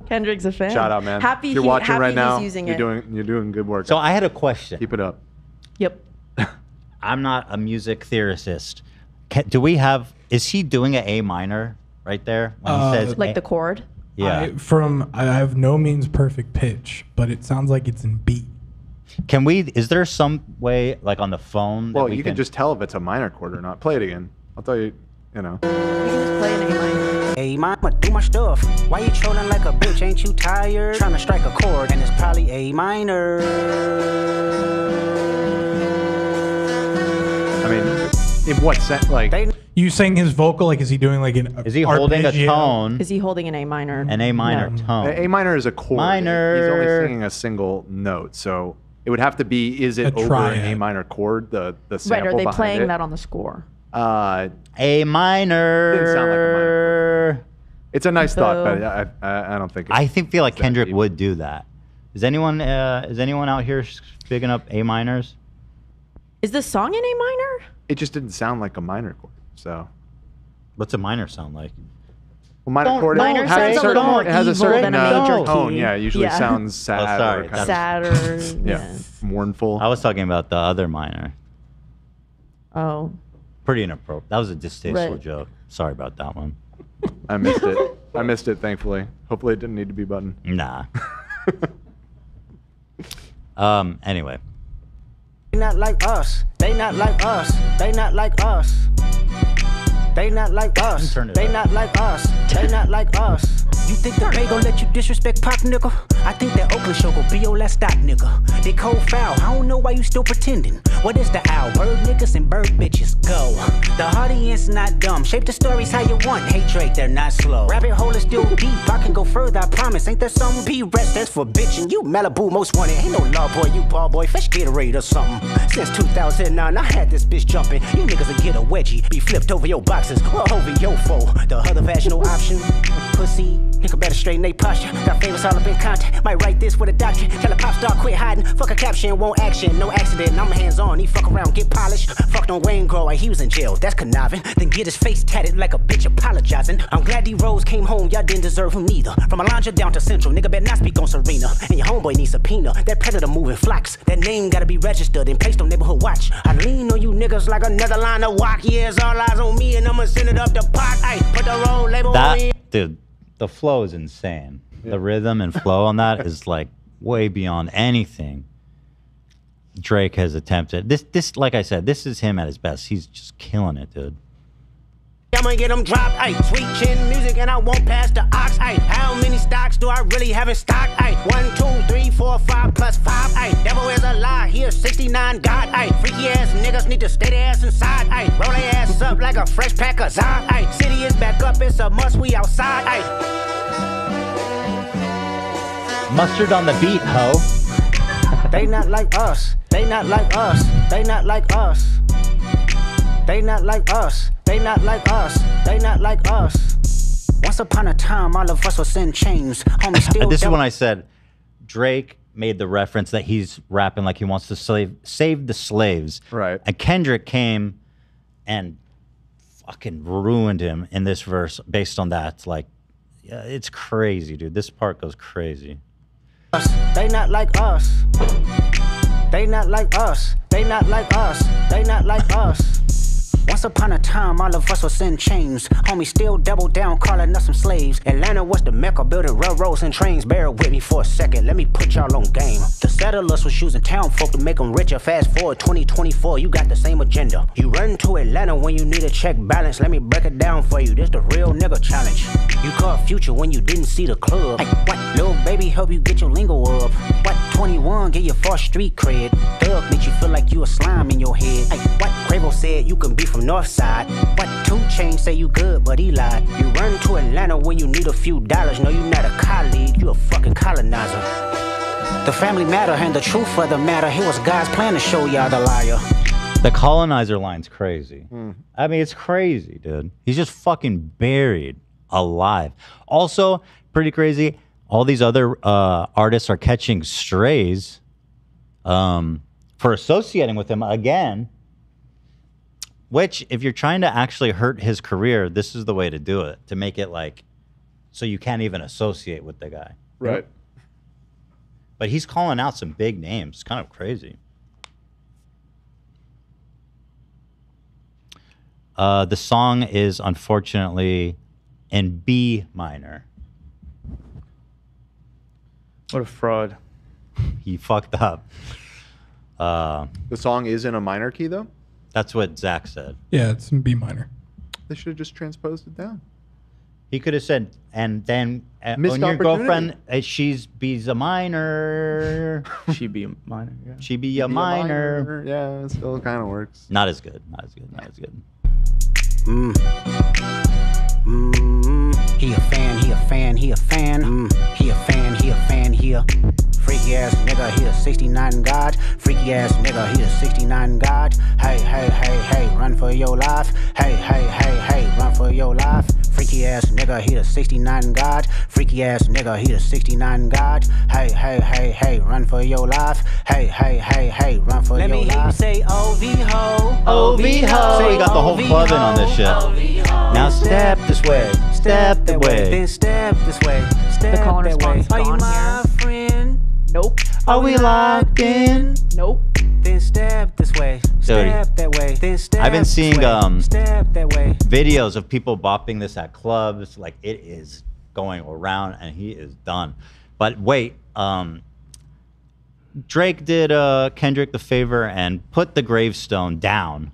Kendrick's a fan. Shout out, man. Happy if you're watching happy right now, he's using you're doing good work. So I had a question. Keep it up. Yep. I'm not a music theorist. Do we have? Is he doing an A minor right there when he says like the chord? Yeah. I have no means perfect pitch, but it sounds like it's in B. Can we? Is there some way, like on the phone? Well, that you can just tell if it's a minor chord or not. Play it again. I'll tell you. You know. You can just play an A minor. Hey, I'ma do my stuff. Why you trolling like a bitch? Ain't you tired? Trying to strike a chord, and it's probably A minor. I mean, in what sense? Like, you saying his vocal? Like, is he doing like an? Is he holding a tone? Is he holding an A minor? An A minor tone. A minor is a chord. Minor. He's only singing a single note, so it would have to be. Is it over an A minor chord? The sample Right? Are they behind playing it? that on the score? A minor. Didn't sound like a minor chord. It's a nice thought, but I don't think. I feel like Kendrick would do that. Is anyone out here picking up A minors? Is the song in A minor? It just didn't sound like a minor chord. So, what's a minor sound like? Well, minor chord minor has sounds a a certain, little more it has a evil certain than a major tone. key. Yeah, it usually Yeah. sounds sad. Oh, sorry. Or kind Sad of, or mournful. I was talking about the other minor. Oh. Pretty inappropriate. That was a distasteful Right. joke. Sorry about that one. I missed it. I missed it. Thankfully. Hopefully, it didn't need to be buttoned. Nah. Anyway. They not like us. They not like us. They not like us. They not like us. They not like us. They not like us. You think the Bay gon' let you disrespect Pop, nigga? I think that Oakland show gon' be your last stop, nigga. They cold foul. I don't know why you still pretending. What is the owl? Bird niggas and bird bitches. Go. The audience not dumb. Shape the stories how you want. Hey Drake, they're not slow. Rabbit hole is still deep. I can go further, I promise. Ain't there some P-rest that's for bitching? You Malibu most wanted. Ain't no law boy, you ball boy. Fresh Gatorade or something. Since 2009, I had this bitch jumping. You niggas will get a wedgie. Be flipped over your boxes. Or over your foe. The other vaginal option. Pussy. Nigga better straighten they posture. Got famous all up in contact. Might write this with a doctrine. Tell a pop star quit hiding. Fuck a caption, won't action. No accident. I'm hands on. He fuck around, get polished. Fucked on Wayne Grow. He was in jail. That's conniving. Then get his face tatted like a bitch apologizing. I'm glad D-Rose came home. Y'all didn't deserve him neither. From Alondra down to Central. Nigga better not speak on Serena. And your homeboy needs subpoena. That predator moving flocks. That name gotta be registered and placed on neighborhood watch. I lean on you niggas like another line of walk. Yeah, it's all eyes on me and I'ma send it up the pot. Ay, put the road label on me. Dude, the flow is insane. The rhythm and flow on that is like way beyond anything Drake has attempted. This, like I said, this is him at his best. He's just killing it, dude. I'ma get them dropped, ayy. Sweet chin music and I won't pass the ox, ayy. How many stocks do I really have in stock, ayy? 1, 2, 3, 4, 5 plus 5, ayy. Devil is a lie, here's 69 God, ayy. Freaky ass niggas need to stay their ass inside, ayy. Roll their ass up like a fresh pack of Zod, ayy. City is back up, it's a must, we outside, ayy. Mustard on the beat, ho. They not like us, they not like us, they not like us. They not like us, they not like us, they not like us. Once upon a time, all of us was in chains. Homie, still This is when I said Drake made the reference that he's rapping like he wants to save the slaves. Right. And Kendrick came and fucking ruined him in this verse based on that. Like, yeah, it's crazy, dude. This part goes crazy. They not like us. They not like us. They not like us. They not like us. Once upon a time, all of us was in chains. Homie still double down, calling us some slaves. Atlanta was the mecca, building railroads and trains. Bear with me for a second, let me put y'all on game. The settlers was using town folk to make them richer. Fast forward 2024, you got the same agenda. You run to Atlanta when you need a check balance. Let me break it down for you, this the real nigga challenge. You caught Future when you didn't see the club. Hey, what? Little baby help you get your lingo up. What? 21 get your first street cred. Thug make you feel like you a slime in your head. Hey, what? Quavo said you can be from North Side. What? 2 Chainz say you good, but he lied. You run to Atlanta when you need a few dollars. No, you not a colleague, you a fucking colonizer. The family matter and the truth of the matter. It was God's plan to show y'all the liar. The colonizer line's crazy. I mean, it's crazy, dude. He's just fucking buried alive. Also, pretty crazy, all these other artists are catching strays for associating with him again. Which, if you're trying to actually hurt his career, this is the way to do it. To make it like, so you can't even associate with the guy. Right. But he's calling out some big names. It's kind of crazy. The song is unfortunately in B minor. What a fraud. He fucked up. The song is in a minor key, though? That's what Zach said. Yeah, it's in B minor. They should have just transposed it down. He could have said, and then Missed on your opportunity. girlfriend, she's B's a minor. She be a minor, yeah. She be a minor. Yeah, it still kind of works. Not as good. Not as good. Not as good. He a fan, he a fan, he a fan. He a fan, he a fan, he a freaky ass nigga, he a 69 God. Freaky ass nigga, he a 69 God. Hey, hey, hey, hey, run for your life. Hey, hey, hey, hey, run for your life. Freaky ass nigga, he a 69 God. Freaky ass nigga, he a 69 God. Hey, hey, hey, hey, run for your life. Hey, hey, hey, hey, run for your life. Let me hear you say OV ho. OV ho. You got the whole club in on this shit. Now step this way. Step that way. Then step this way. Step The call and that way. response Are you gone my here. friend? Nope. Are we locked in? Nope. Then step this way. Step that way. Then step I've been seeing step that way. videos of people bopping this at clubs. Like, it is going around and he is done. But wait, Drake did Kendrick the favor and put the gravestone down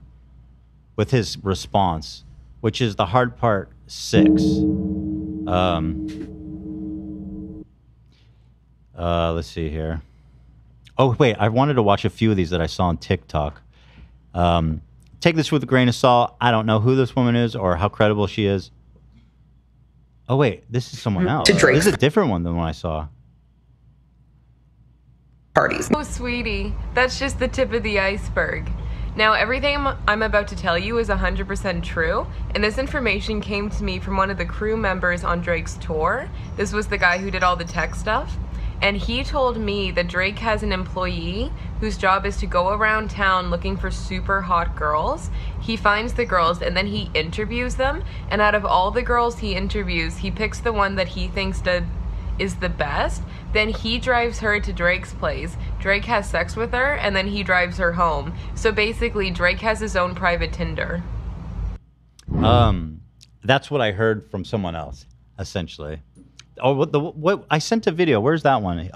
with his response, which is the hard part 6. Let's see here. Oh, wait, I wanted to watch a few of these that I saw on TikTok. Take this with a grain of salt. I don't know who this woman is or how credible she is. Oh, wait, this is someone else. This is a different one than one I saw. Parties. Oh, sweetie, that's just the tip of the iceberg. Now, everything I'm about to tell you is 100% true, and this information came to me from one of the crew members on Drake's tour. This was the guy who did all the tech stuff, and he told me that Drake has an employee whose job is to go around town looking for super hot girls. He finds the girls and then he interviews them, and out of all the girls he interviews, he picks the one that he thinks is the best. Then he drives her to Drake's place. Drake has sex with her, and then he drives her home. So basically, Drake has his own private Tinder. That's what I heard from someone else, essentially. Oh, what I sent a video. Where's that one?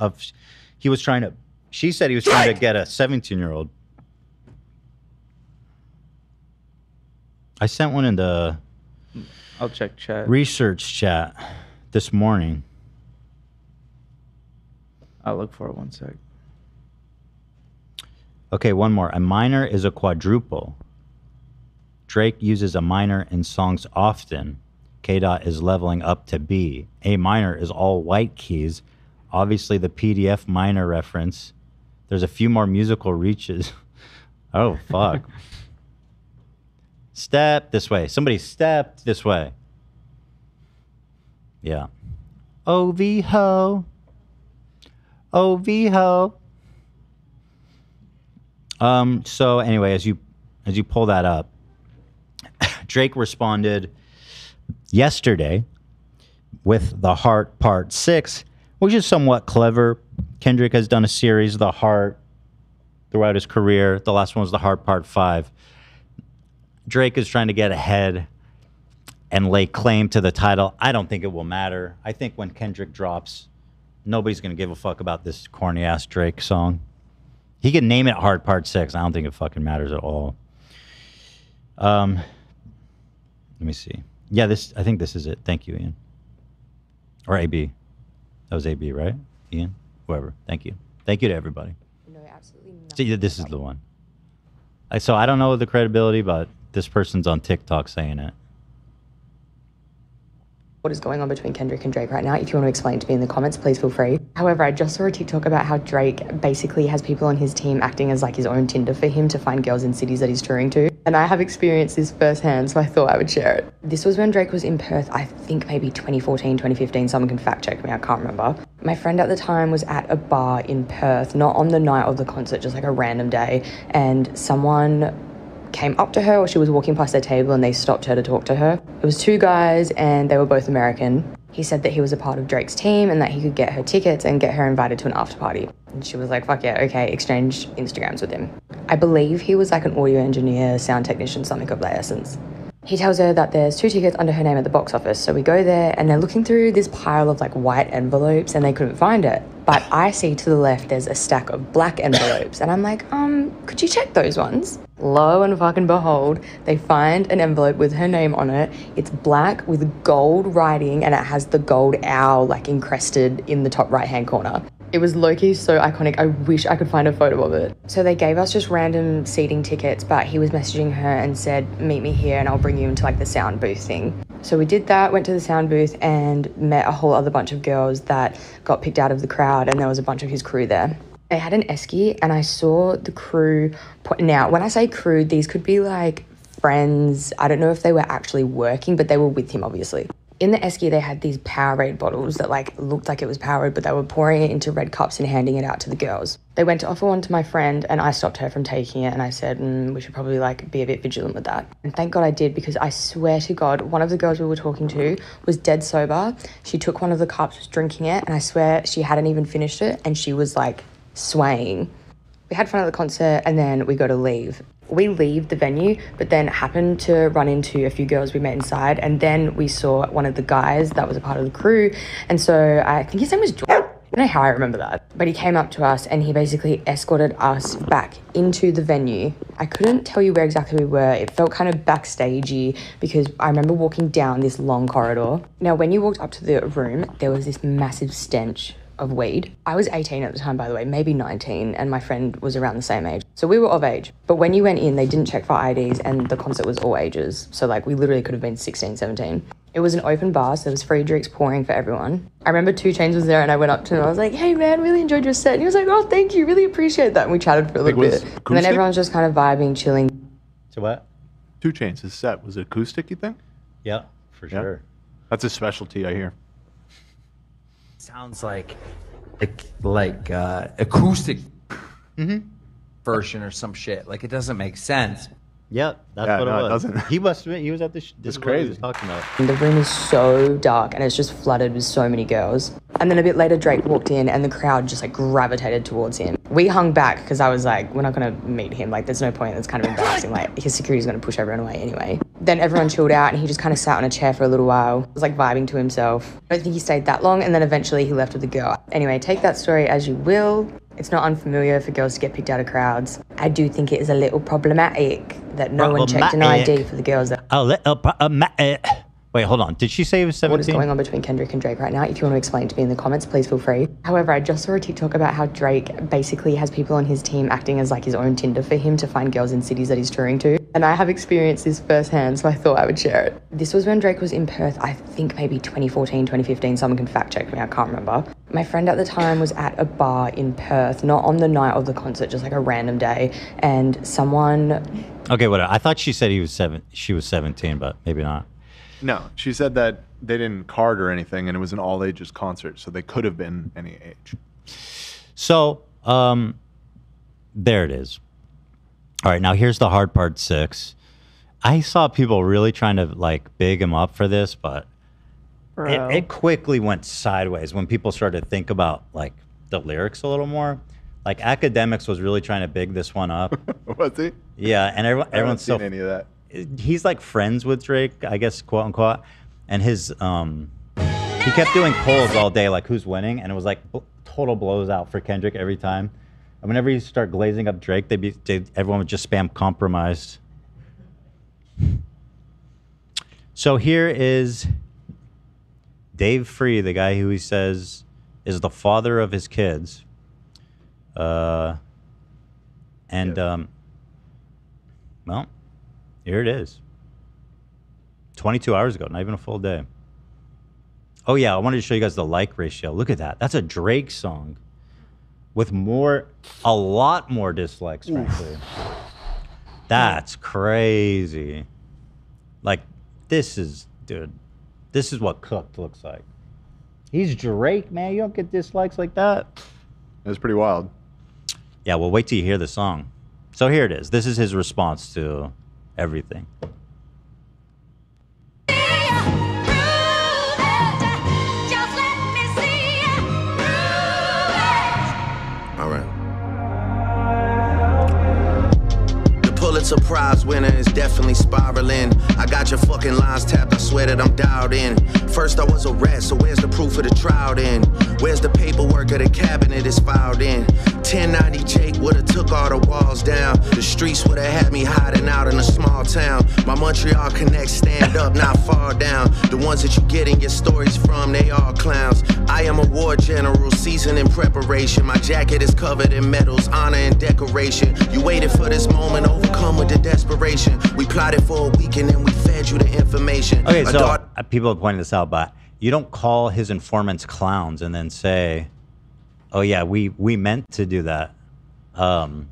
She said he was trying to get a 17-year-old. I sent one in the I'll check chat. research chat this morning. I'll look for it 1 sec. Okay, one more. A minor is a quadruple. Drake uses a minor in songs often. K-Dot is leveling up to B. A minor is all white keys. Obviously the PDF minor reference. There's a few more musical reaches. Oh, fuck. Step this way. Somebody step this way. Yeah. OV ho. OV ho. So anyway, as you pull that up, Drake responded yesterday with The Heart Part 6, which is somewhat clever. Kendrick has done a series, The Heart, throughout his career. The last one was The Heart Part 5. Drake is trying to get ahead and lay claim to the title. I don't think it will matter. I think when Kendrick drops, nobody's going to give a fuck about this corny-ass Drake song. He can name it Hard Part 6. I don't think it fucking matters at all. Let me see. Yeah, I think this is it. Thank you, Ian. Or AB. That was AB, right? Ian? Whoever. Thank you. Thank you to everybody. No, absolutely not. See, this is the one. So I don't know the credibility, but this person's on TikTok saying it. What is going on between Kendrick and Drake right now? If you want to explain to me in the comments, please feel free. However, I just saw a TikTok about how Drake basically has people on his team acting as like his own Tinder for him to find girls in cities that he's touring to. And I have experienced this firsthand, so I thought I would share it. This was when Drake was in Perth, I think maybe 2014, 2015. Someone can fact check me, I can't remember. My friend at the time was at a bar in Perth, not on the night of the concert, just like a random day. And someone came up to her, or she was walking past their table, and they stopped her to talk to her. It was two guys and they were both American. He said that he was a part of Drake's team and that he could get her tickets and get her invited to an after party. And she was like, fuck yeah, okay, exchanged Instagrams with him. I believe he was like an audio engineer, sound technician, something of that essence. He tells her that there's 2 tickets under her name at the box office. So we go there and they're looking through this pile of like white envelopes and they couldn't find it. But I see to the left there's a stack of black envelopes and I'm like, could you check those ones? Lo and fucking behold, they find an envelope with her name on it. It's black with gold writing and it has the gold owl like encrusted in the top right hand corner. It was low-key so iconic. I wish I could find a photo of it. So they gave us just random seating tickets, but he was messaging her and said, meet me here and I'll bring you into like the sound booth thing. So we did that, went to the sound booth and met a whole other bunch of girls that got picked out of the crowd, and there was a bunch of his crew there. They had an esky and I saw the crew. Now, when I say crew, these could be like friends. I don't know if they were actually working, but they were with him, obviously. In the esky, they had these Powerade bottles that like looked like it was Powerade, but they were pouring it into red cups and handing it out to the girls. They went to offer one to my friend and I stopped her from taking it and I said, we should probably like be a bit vigilant with that. And thank God I did, because I swear to God, one of the girls we were talking to was dead sober. She took one of the cups, was drinking it, and I swear she hadn't even finished it and she was like swaying. We had fun at the concert and then we go to leave. We leave the venue, but then happened to run into a few girls we met inside, and then we saw one of the guys that was a part of the crew, and so I think his name was George. I don't know how I remember that, but he came up to us and he basically escorted us back into the venue. I couldn't tell you where exactly we were. It felt kind of backstagey because I remember walking down this long corridor. Now, when you walked up to the room, there was this massive stench of weed. I was 18 at the time, by the way, maybe 19, and my friend was around the same age. So we were of age. But when you went in, they didn't check for IDs and the concert was all ages. So like we literally could have been 16, 17. It was an open bar, so there was free drinks pouring for everyone. I remember 2 Chainz was there and I went up to him. I was like, hey man, really enjoyed your set. And he was like, oh, thank you, really appreciate that. And we chatted for a little bit. And then everyone was just kind of vibing, chilling. So what? 2 Chainz, his set, was it acoustic, you think? Yeah, for sure. That's a specialty, I hear. Sounds like acoustic version or some shit. Like, it doesn't make sense. Yep, that's what it was. It doesn't. He was at this. This is crazy. What he was talking about. And the room is so dark and it's just flooded with so many girls. And then a bit later, Drake walked in and the crowd just like gravitated towards him. We hung back because I was like, we're not going to meet him. Like, there's no point. It's kind of embarrassing. Like, his security's going to push everyone away anyway. Then everyone chilled out and he just kind of sat on a chair for a little while. He was like vibing to himself. I don't think he stayed that long, and then eventually he left with the girl. Anyway, take that story as you will. It's not unfamiliar for girls to get picked out of crowds. I do think it is a little problematic that no one checked an ID for the girls. A little problematic. Wait, hold on. Did she say he was 17? What is going on between Kendrick and Drake right now? If you want to explain to me in the comments, please feel free. However, I just saw a TikTok about how Drake basically has people on his team acting as like his own Tinder for him to find girls in cities that he's touring to. And I have experienced this firsthand, so I thought I would share it. This was when Drake was in Perth, I think maybe 2014, 2015. Someone can fact check me, I can't remember. My friend at the time was at a bar in Perth, not on the night of the concert, just like a random day. And someone... Okay, whatever. I thought she said she was 17, but maybe not. No, she said that they didn't card or anything, and it was an all ages concert, so they could have been any age. So, there it is. All right, now here's the hard part 6. I saw people really trying to like big him up for this, but it quickly went sideways when people started to think about like the lyrics a little more. Like Academics was really trying to big this one up. Was he? Yeah, and everyone's seen any of that. he's like friends with Drake, I guess, quote unquote, and his he kept doing polls all day, like who's winning, and it was like total blows out for Kendrick every time. And whenever you start glazing up Drake, everyone would just spam compromised. So here is Dave Free, the guy who he says is the father of his kids. Well, here it is. 22 hours ago, not even a full day. Oh yeah, I wanted to show you guys the like ratio. Look at that. That's a Drake song with a lot more dislikes, frankly. That's crazy. Like, this is what cooked looks like. He's Drake, man. You don't get dislikes like that. It was pretty wild. Yeah, well, wait till you hear the song. So here it is. This is his response to everything. All right. The Pulitzer Prize winner is definitely spiraling. I got your fucking lines tapped, I swear that I'm dialed in. First I was a rat, so where's the proof of the trial then? Where's the paperwork of the cabinet is filed in? 1090 Jake would've took all the walls down. The streets would've had me hiding out in a small town. My Montreal connects stand up, not fall down. The ones that you getting your stories from, they all clowns. I am a war general, seasoned in preparation. My jacket is covered in medals, honor and decoration. You waited for this moment, overcome with the desperation. We plotted for a week and then we fed you the information. Okay, so people have pointed this out, but you don't call his informants clowns and then say, oh yeah, we meant to do that. It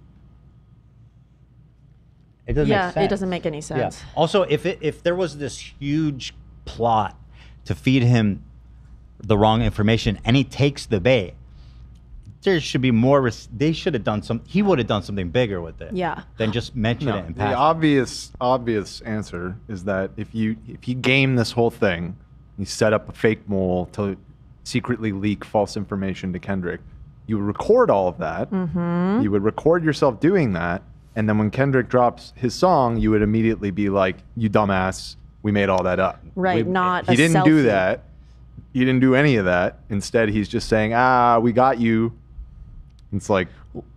doesn't make sense. It doesn't make any sense. Yeah. Also, if there was this huge plot to feed him the wrong information and he takes the bait, there should be more. They should have done some. He would have done something bigger with it. Yeah. Than just mention it and pass. The obvious answer is that if you game this whole thing, you set up a fake mole to secretly leak false information to Kendrick, you would record all of that. Mm-hmm. You would record yourself doing that, and then when Kendrick drops his song, you would immediately be like, "You dumbass, we made all that up." Right, not he a didn't do selfie. that. He didn't do any of that. Instead, he's just saying, we got you. It's like,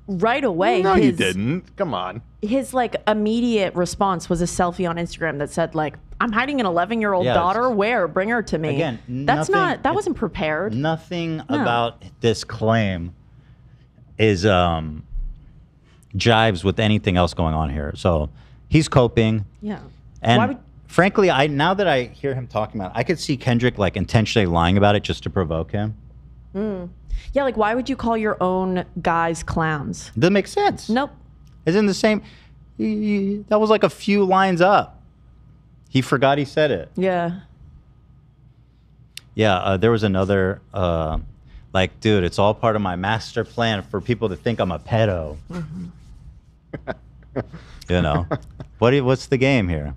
right away. No, you didn't. Come on. His like immediate response was a selfie on Instagram that said like, "I'm hiding an 11-year-old Yeah, daughter. Where? Bring her to me." Again, that wasn't prepared. Nothing about this claim is jives with anything else going on here. So he's coping. Yeah. And frankly, now that I hear him talking about it, I could see Kendrick like intentionally lying about it just to provoke him. Yeah, like why would you call your own guys clowns? Doesn't make sense. Nope. It's in the same. That was like a few lines up. He forgot he said it. Yeah. Yeah, there was another, like, dude, it's all part of my master plan for people to think I'm a pedo. You know, what's the game here?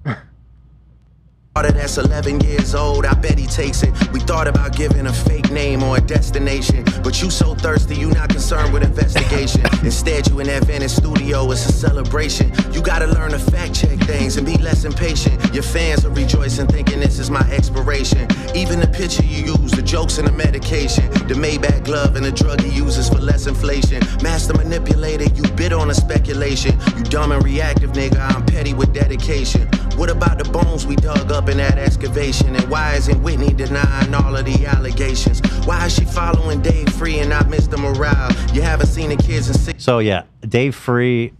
That's 11 years old, I bet he takes it. We thought about giving a fake name or a destination, but you so thirsty, you not concerned with investigation. Instead, you in that Venice studio, it's a celebration. You gotta learn to fact check things and be less impatient. Your fans are rejoicing, thinking this is my expiration. Even the picture you use, the jokes and the medication, the Maybach glove and the drug he uses for less inflation. Master manipulator, you bid on a speculation. You dumb and reactive, nigga, I'm petty with dedication. What about the bones we dug up in that excavation? And why isn't Whitney denying all of the allegations? Why is she following Dave Free and not Mr. Morale? You haven't seen the kids in 6. So yeah, Dave Free,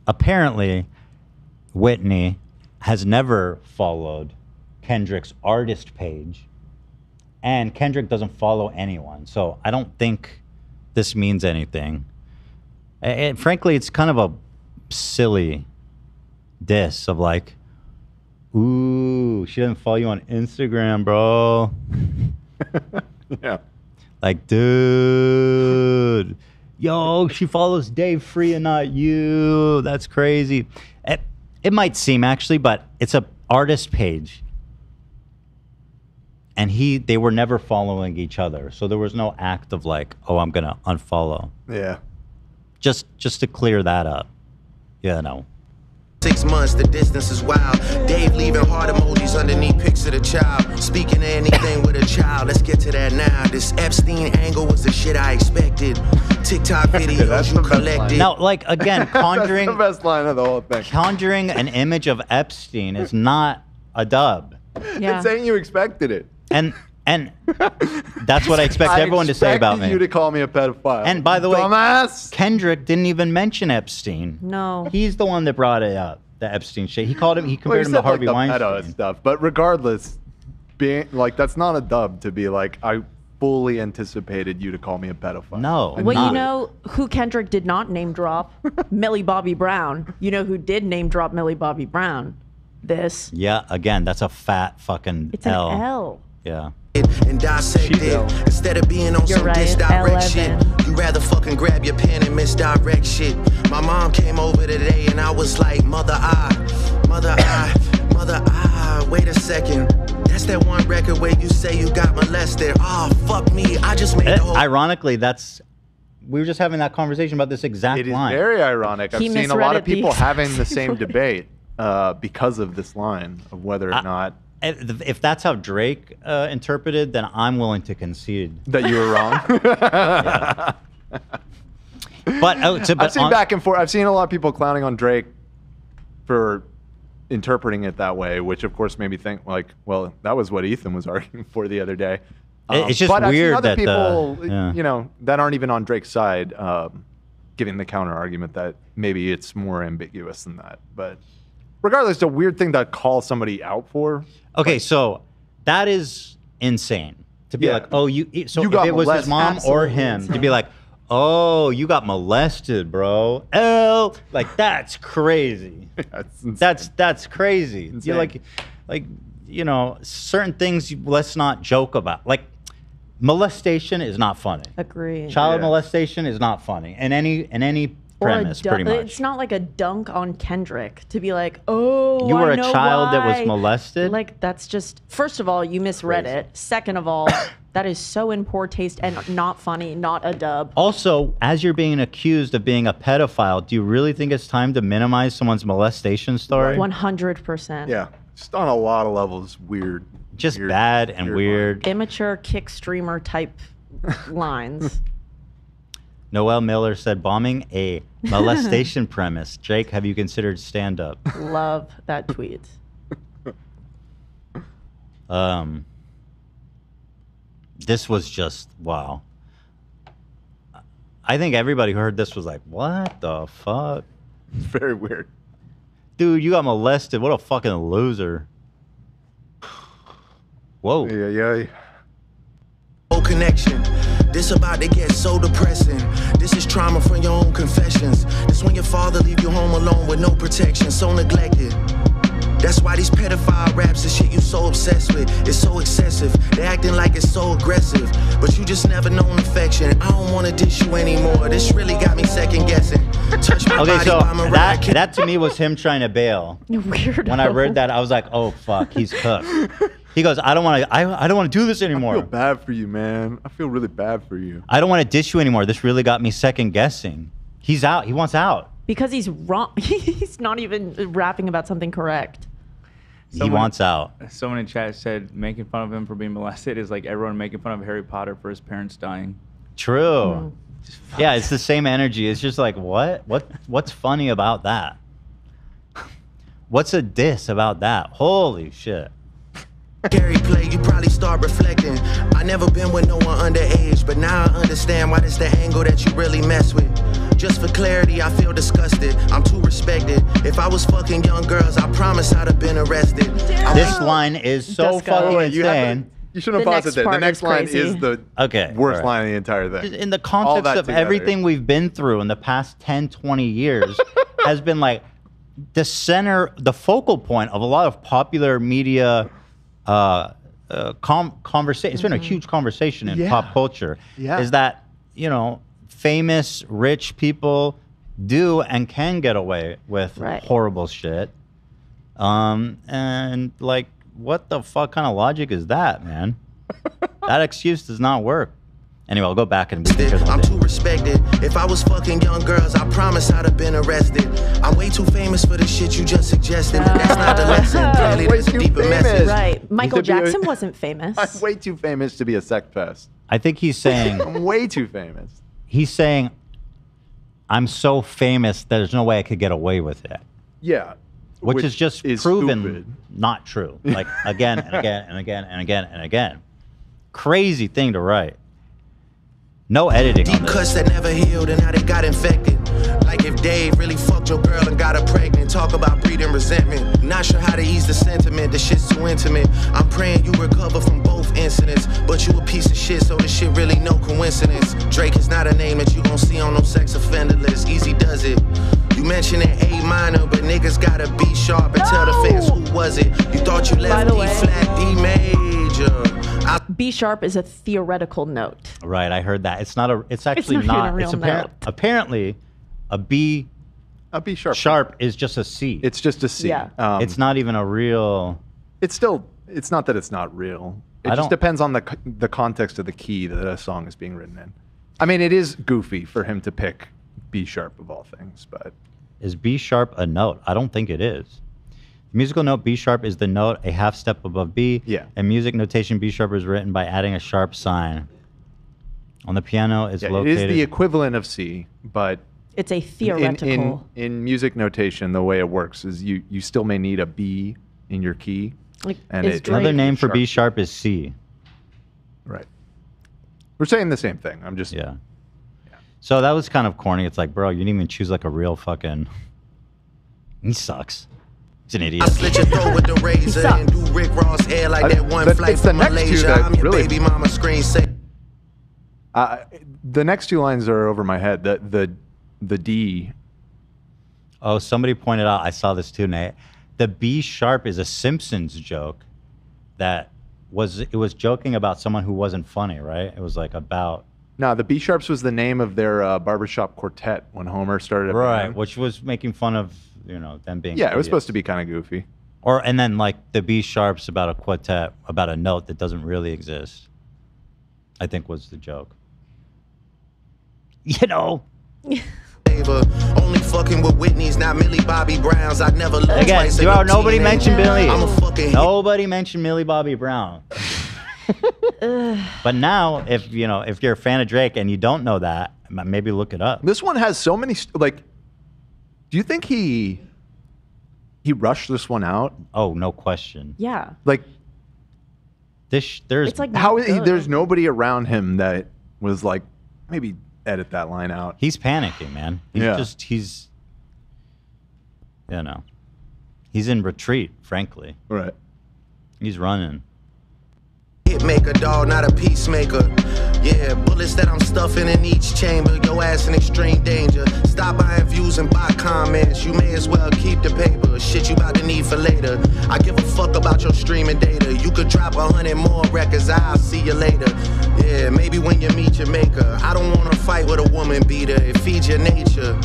apparently Whitney has never followed Kendrick's artist page, and Kendrick doesn't follow anyone. So I don't think this means anything. Frankly, it's kind of a silly diss of like, ooh, she doesn't follow you on Instagram, bro. Yeah. Like, dude, yo, she follows Dave Free and not you. That's crazy. It might seem actually, but it's a artist page. And they were never following each other. So there was no act of like, oh, I'm going to unfollow. Yeah. Just to clear that up. You know. 6 months, the distance is wild. Dave leaving heart emojis underneath pics of the child. Speaking of anything with a child, let's get to that now. This Epstein angle was the shit I expected. TikTok videos you collected. Now, like, again, conjuring... That's the best line of the whole thing. Conjuring an image of Epstein is not a dub. Yeah. It's saying you expected it. And that's what I expect everyone to say about me. You to call me a pedophile. And by the way, dumbass. Kendrick didn't even mention Epstein. No. He's the one that brought it up, the Epstein shit. He compared him to Harvey Weinstein. Pedo stuff. But regardless, being like, that's not a dub to be like, I fully anticipated you to call me a pedophile. No. Well, you know who Kendrick did not name drop? Millie Bobby Brown. You know who did name drop Millie Bobby Brown? This. Yeah, again, that's a fat fucking It's L. an L. Yeah. And dissect it instead of being on some disdirect shit. You rather fucking grab your pen and misdirect shit. My mom came over today and I was like, mother, wait a second. That's that one record where you say you got molested. Oh, fuck me. I just made the whole... Ironically, we were just having that conversation about this exact line. It is very ironic. I've seen a lot of people having the same debate because of this line of whether or not. If that's how Drake interpreted, then I'm willing to concede that you were wrong. But I've seen back and forth. I've seen a lot of people clowning on Drake for interpreting it that way, which of course made me think like, well, that was what Ethan was arguing for the other day. It's just but weird I've seen other that people, you know, that aren't even on Drake's side, giving the counter argument that maybe it's more ambiguous than that. But regardless, it's a weird thing to call somebody out for. Okay, so that is insane to be like, oh, so you if got it was his mom or him, to be like, oh, you got molested, bro. Oh, like that's crazy. That's crazy. You're like, you know, certain things let's not joke about. Like molestation is not funny. Agree. Child molestation is not funny. In any premise, pretty much. It's not like a dunk on Kendrick to be like, oh, you were I a know child that why. was molested. Like that's just, first of all, you misread it. Second of all, that is so in poor taste and not funny, not a dub. Also, as you're being accused of being a pedophile, do you really think it's time to minimize someone's molestation story? 100%. Yeah, just on a lot of levels, weird. Just bad and weird. Immature kick streamer type lines. Noel Miller said, bombing a molestation premise. Jake, have you considered stand-up? Love that tweet. This was just, wow. I think everybody who heard this was like, what the fuck? It's very weird. Dude, you got molested. What a fucking loser. Whoa. Yeah. Connection. This about to get so depressing. This is trauma from your own confessions. This when your father leave you home alone with no protection, so neglected. That's why these pedophile raps and shit you so obsessed with is so excessive. They acting like it's so aggressive, but you just never known affection. I don't wanna dish you anymore. This really got me second guessing. Touch my body so by Mariah Carey. that to me was him trying to bail. Weirdo. When I read that, I was like, oh fuck, he's cooked. He goes, I don't want to do this anymore. I feel bad for you, man. I feel really bad for you. I don't want to dish you anymore. This really got me second guessing. He's out. He wants out. Because he's wrong. He's not even rapping about something correct. He wants out. Someone in chat said making fun of him for being molested is like everyone making fun of Harry Potter for his parents dying. True. Yeah, it's the same energy. It's just like, what's funny about that? What's a diss about that? Holy shit. Scary play, you probably start reflecting. I never been with no one underage, but now I understand why this the angle that you really mess with. Just for clarity, I feel disgusted. I'm too respected. If I was fucking young girls, I promise I'd have been arrested. This line is so fucking insane. You shouldn't have paused it there. The next line is the worst line of the entire thing. In the context of everything we've been through in the past 10, 20 years has been like the focal point of a lot of popular media conversation. It's been a huge conversation in pop culture. Is that, you know, famous rich people do and can get away with horrible shit. And like, what the fuck kind of logic is that, man? That excuse does not work. Anyway, I'll go back and we can hear the I'm thing. too respected. If I was fucking young girls, I promise I'd have been arrested. I'm way too famous for the shit you just suggested, but that's not the lesson. Clearly, there's a deeper message. Right. Michael Jackson wasn't famous. I'm way too famous to be a sect pest. I think he's saying I'm way too famous. he's saying I'm so famous that there's no way I could get away with it. Yeah. Which is just proven stupid. not true. Like again and again and again and again and again. Crazy thing to write. No editing on Deep this. cuts that never healed and now they got infected. Like if Dave really fucked your girl and got her pregnant. Talk about breeding resentment. Not sure how to ease the sentiment. The shit's too intimate. I'm praying you recover from both incidents. But you a piece of shit, so this shit really no coincidence. Drake is not a name that you gon' see on no sex offender list. Easy does it. You mentioned an A minor, but niggas gotta be sharp and tell the fans who was it. You thought you left D flat, D major. B sharp is a theoretical note. Right, I heard that. It's not a. It's actually not even not. a real It's note. apparently a B. A B sharp. Sharp is just a C. It's just a C. Yeah. It's not even a real. It's still. It's not that it's not real. It I just don't- depends on the context of the key that a song is being written in. I mean, it is goofy for him to pick B sharp of all things, but Is B sharp a note? I don't think it is. The musical note B sharp is the note a half step above B. Yeah. And music notation B sharp is written by adding a sharp sign. On the piano, it's yeah, it located. is the equivalent of C, but It's a theoretical. in music notation, the way it works is you still may need a B in your key. Like, and is Another Drake- name for B sharp is C. Right. We're saying the same thing. I'm just Yeah. So that was kind of corny. It's like, bro, you didn't even choose like a real fucking. He sucks. He's an I idiot. slit your throat with the razor and do Rick Ross hair like that one but flight it's the from next two Malaysia. that I'm your really- baby mama screensaver. The next two lines are over my head. The D. Oh, somebody pointed out. I saw this too, Nate. The B sharp is a Simpsons joke. It was joking about someone who wasn't funny, right? It was like about. No, the B sharps was the name of their barbershop quartet when Homer started. a Right, band. which was making fun of them being. Yeah, it was idiots. supposed to be kind of goofy. And then like the B sharps about a quartet about a note that doesn't really exist. I think was the joke. You know. Only fucking with Whitney's, not Millie Bobby Brown's. I never looked Again, twice at no nobody teenager. mentioned Billy. I'm a fucking Nobody mentioned Millie Bobby Brown. But now, if you're a fan of Drake and you don't know that, maybe look it up. This one has so many. Do you think he rushed this one out? Oh, no question. Yeah. Like there's It's like how not good. there's nobody around him that was like maybe edit that line out. He's panicking, man. He's in retreat, frankly. Right. He's running. Hitmaker, dog, not a peacemaker. Yeah, bullets that I'm stuffing in each chamber. Your ass in extreme danger. Stop buying views and buy comments. You may as well keep the paper. Shit you about to need for later. I give a fuck about your streaming data. You could drop 100 more records. I'll see you later. Yeah, maybe when you meet your maker. I don't wanna fight with a woman beater. It feeds your nature.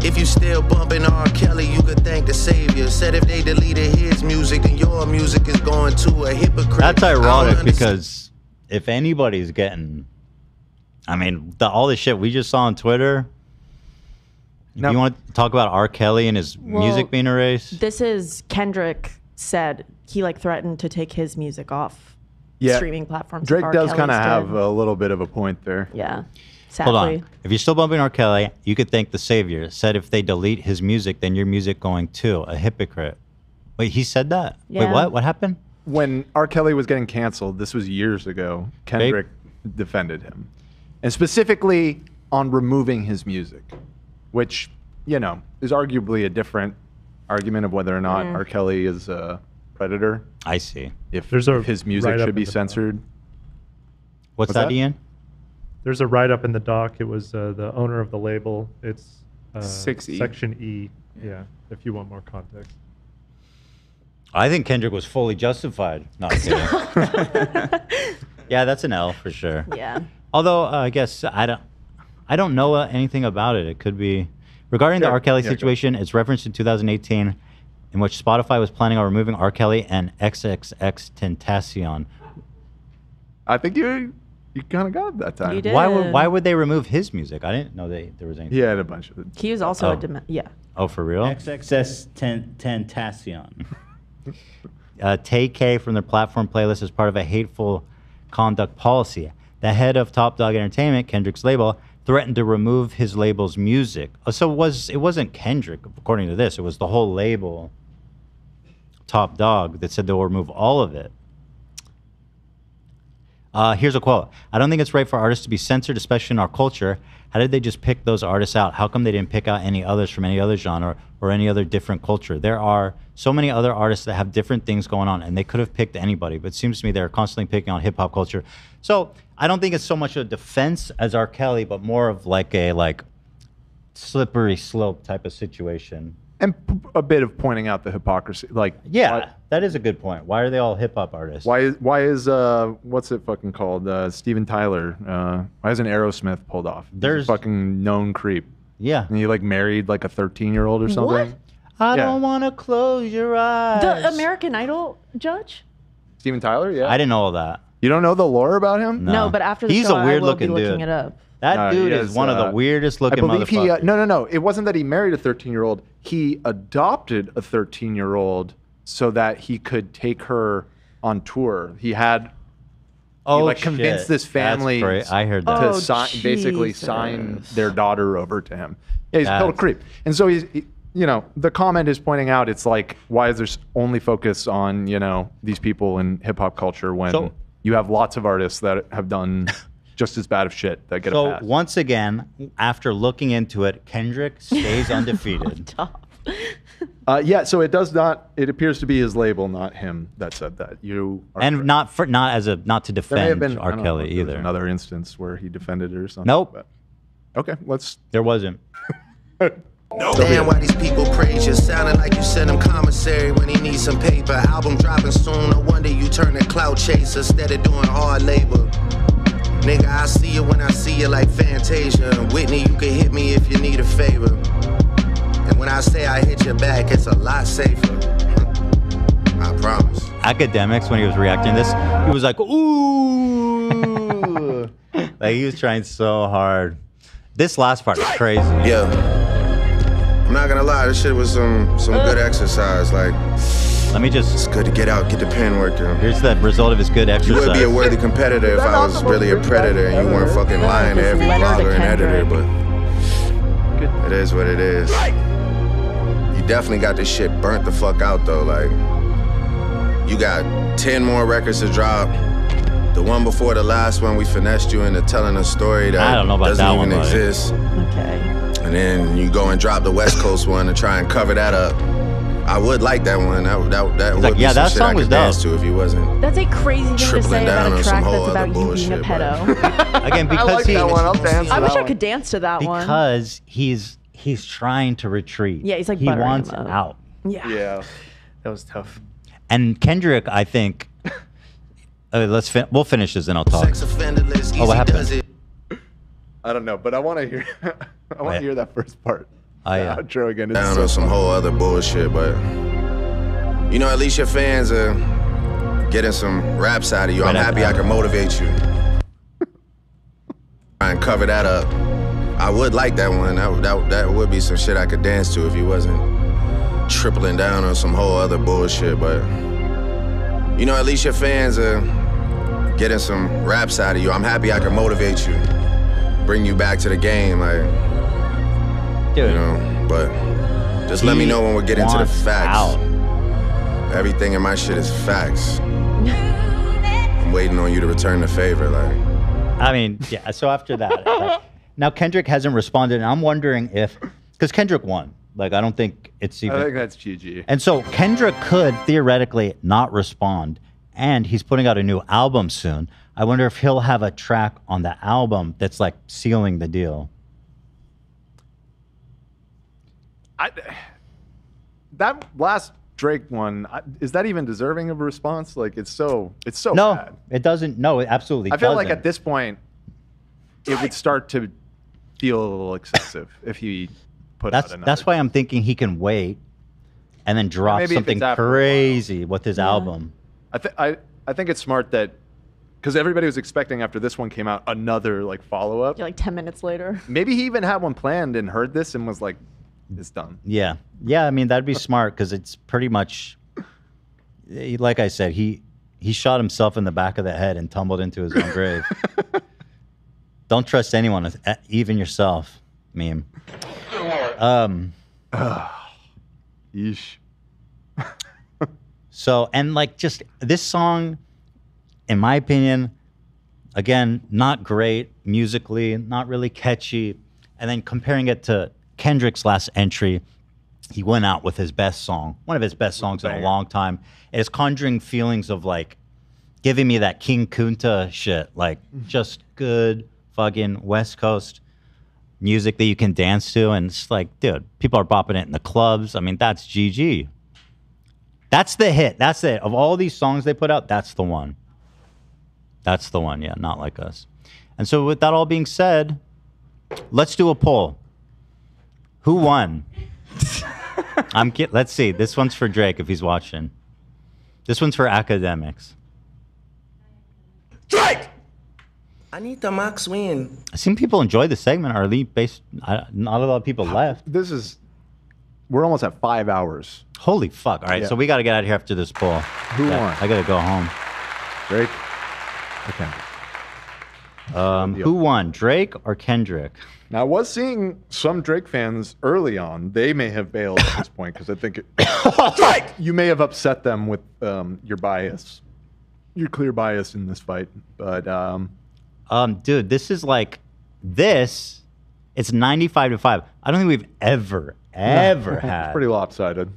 If you still bumping R. Kelly, you could thank the savior. Said if they deleted his music, then your music is going to a hypocrite. That's I don't ironic understand. because if anybody's getting, all the shit we just saw on Twitter. If you want to talk about R. Kelly and his music being erased? This is Kendrick said he threatened to take his music off Yeah. streaming platforms. if Drake R. does kind of Kelly's have did. a little bit of a point there. Yeah. Sadly. Hold on. If you're still bumping R. Kelly, you could thank the savior. Said if they delete his music, then your music going too. A hypocrite. Wait, he said that? Yeah. Wait, what? What happened? When R. Kelly was getting canceled, this was years ago, Kendrick defended him. And specifically on removing his music, which, is arguably a different argument of whether or not R. Kelly is a predator. I see. If There's a his music write-up should be in the censored. What's that, Ian? There's a write-up in the doc. It was the owner of the label. It's 6E. Section E. Yeah, if you want more context. I think Kendrick was fully justified. No, I'm kidding. Yeah, that's an L for sure. Yeah. Although I guess I don't know anything about it. It could be regarding the R. Kelly situation. It's referenced in 2018, in which Spotify was planning on removing R. Kelly and XXX Tentacion. I think you You kind of got it that time. You did. Why would they remove his music? I didn't know there was anything. He had a bunch of it. He was also Oh. Oh, for real? XXS Tentacion. Tay from their platform playlist as part of a hateful conduct policy. The head of Top Dog Entertainment, Kendrick's label, threatened to remove his label's music. So it wasn't Kendrick, according to this. It was the whole label, Top Dog, that said they'll remove all of it. Here's a quote. I don't think it's right for artists to be censored, especially in our culture. How did they just pick those artists out? How come they didn't pick out any others from any other genre or any other different culture? There are so many other artists that have different things going on, and they could have picked anybody, but it seems to me they're constantly picking on hip-hop culture. So I don't think it's so much a defense as R. Kelly, but more of like a slippery slope type of situation. And a bit of pointing out the hypocrisy. Yeah, that is a good point. Why are they all hip-hop artists? Why is what's it fucking called? Steven Tyler. Why isn't Aerosmith pulled off? There's a fucking known creep. Yeah. And he married like a 13-year-old or something. What? I don't want to close your eyes. The American Idol judge? Steven Tyler, yeah. I didn't know all that. You don't know the lore about him? No, but after the He's show, a I weird will be looking looking dude. it up. That dude is one of the weirdest looking I believe motherfuckers. No. It wasn't that he married a 13-year-old. He adopted a 13-year-old so that he could take her on tour. He had convinced this family I heard that. to basically sign their daughter over to him. Yeah, he's a total creep. And so the comment is pointing out it's like, why is there only focus on, these people in hip hop culture when you have lots of artists that have done just as bad of shit that get a pass. Once again, after looking into it, Kendrick stays undefeated. Yeah, so it does not. It appears to be his label, not him, that said that. You are and correct. not to There may have defend been, R. I don't know Kelly if there was either. another instance where he defended it or something. Nope. But, okay, let's. There wasn't. Damn, why these people praise you? Sounding like you send him commissary when he needs some paper. Album dropping soon, no wonder you turn a clout chaser instead of doing hard labor. Nigga, I see you when I see you like Fantasia. Whitney, you can hit me if you need a favor. And when I say I hit your back, it's a lot safer. I promise. Academics, when he was reacting to this, he was like, ooh. Like he was trying so hard. This last part is crazy. Yeah. I'm not gonna lie, this shit was some good exercise. Like, let me just. It's good to get out, get the pen working. Here's the result of his good exercise. You would be a worthy competitor if I was really a predator and you weren't fucking lying to every blogger and editor, but it is what it is. You definitely got this shit burnt the fuck out though. Like, you got 10 more records to drop. The one before the last one, we finessed you into telling a story that I don't know about doesn't that even one, exist. Okay. And then you go and drop the West Coast one to try and cover that up. I would like that one. That would like, be yeah, some that shit song I was could dance dope. to if he wasn't. That's a crazy thing to Tripling say down about a on track some that's whole about other you being a bullshit, pedo. Again, because I like that one. I'll dance to I wish that I could dance to that one. Because he's trying to retreat. Yeah, he's like he buttering wants him up. out. Yeah. That was tough. And Kendrick, I think. We'll finish this and I'll talk. Sex offender list, Oh, what easy does happened? it. I don't know, but I want to hear. I want to hear that first part. Yeah. Outro again. It's Down so on some fun. whole other bullshit, but at least your fans are getting some raps out of you. I'm happy I can motivate you. Try and cover that up. I would like that one. That would be some shit I could dance to if he wasn't tripling down on some whole other bullshit, but at least your fans are getting some raps out of you. I'm happy I can motivate you, bring you back to the game, like, but just let me know when we're getting to the facts. Everything in my shit is facts. I'm waiting on you to return the favor, like. I mean, yeah. So after that, now Kendrick hasn't responded, and I'm wondering because Kendrick won. Like, I don't think it's even. I think that's GG. And so Kendrick could theoretically not respond, and he's putting out a new album soon. I wonder if he'll have a track on the album that's like sealing the deal. That last Drake one, is that even deserving of a response? Like, it's so No, bad. it doesn't. No, it absolutely I feel doesn't. like at this point, it would start to feel a little excessive if he put out another. That's why I'm thinking he can wait and then drop Maybe if something it's after a while. crazy with his album. I think it's smart that because everybody was expecting after this one came out another like follow up. Yeah, like 10 minutes later. Maybe he even had one planned and heard this and was like, "It's done." Yeah, yeah. I mean, that'd be smart because it's pretty much, like I said, he shot himself in the back of the head and tumbled into his own grave. Don't trust anyone, even yourself. Meme. Yeesh. So, and like just this song, in my opinion, again, not great musically, not really catchy. And then comparing it to Kendrick's last entry, he went out with his best song, one of his best songs in a long time. It's conjuring feelings of like giving me that King Kunta shit, like just good fucking West Coast music that you can dance to. And it's like, dude, people are bopping it in the clubs. I mean, that's GG. That's the hit. That's it. Of all these songs they put out, that's the one. That's the one. Yeah, Not Like Us. And so with that all being said, let's do a poll. Who won? Let's see. This one's for Drake if he's watching. This one's for academics. Drake! I need the Max win. I've seen people enjoy the segment. Not a lot of people left. We're almost at 5 hours. Holy fuck. All right, so we got to get out of here after this poll. Who won? I got to go home. Drake or Kendrick? Who won, Drake or Kendrick? Now, I was seeing some Drake fans early on. They may have bailed at this point because I think you may have upset them with your bias, your clear bias in this fight. But dude, this is like this. It's 95-5. I don't think we've ever had. It's pretty lopsided.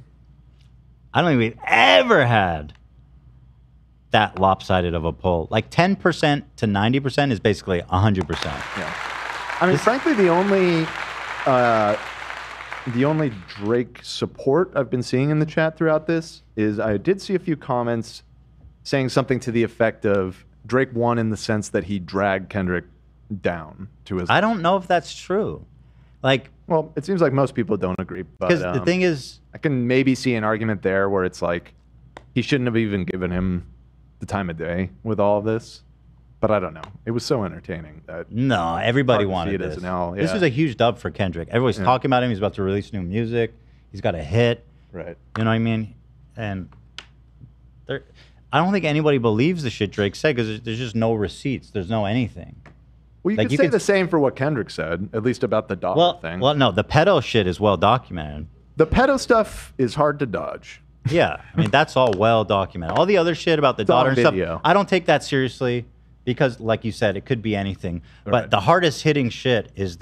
I don't think we've ever had that lopsided of a poll. Like 10% to 90% is basically 100%. Yeah. I mean, frankly, the only Drake support I've been seeing in the chat throughout this is I did see a few comments saying something to the effect of Drake won in the sense that he dragged Kendrick down to his. I don't know if that's true. Like, well, it seems like most people don't agree. Because the thing is, I can maybe see an argument there where it's like he shouldn't have even given him the time of day with all of this. But I don't know. It was so entertaining that no, everybody wanted this. This was a huge dub for Kendrick. Everybody's talking about him. He's about to release new music. He's got a hit. Right. You know what I mean? And I don't think anybody believes the shit Drake said because there's just no receipts. There's no anything. Well, you could say the same for what Kendrick said, at least about the dollar thing. Well, no, the pedo shit is well documented. The pedo stuff is hard to dodge. Yeah, I mean, that's all well documented. All the other shit about the daughter and stuff, I don't take that seriously because, like you said, it could be anything. But the hardest hitting shit is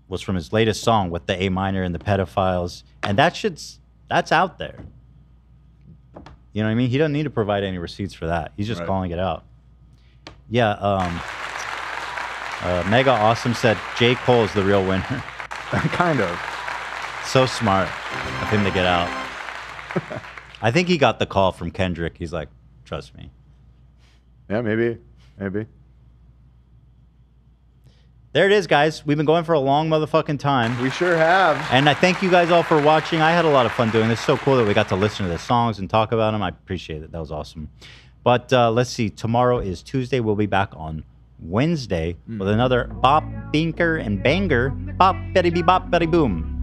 was from his latest song with the A minor and the pedophiles. And that's out there. You know what I mean? He doesn't need to provide any receipts for that. He's just calling it out. Yeah, Mega Awesome said J. Cole's the real winner. Kind of. So smart of him to get out. I think he got the call from Kendrick. He's like, trust me. Yeah, maybe. There it is, guys. We've been going for a long motherfucking time. We sure have. And I thank you guys all for watching. I had a lot of fun doing this. So cool that we got to listen to the songs and talk about them. I appreciate it. That was awesome. But let's see. Tomorrow is Tuesday. We'll be back on Wednesday with another bop, binker, and banger. Bop, betty be bop, betty boom.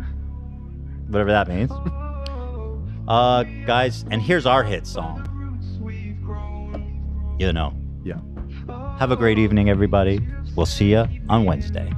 Whatever that means. Guys, and here's our hit song. You know. Yeah. Have a great evening, everybody. We'll see you on Wednesday.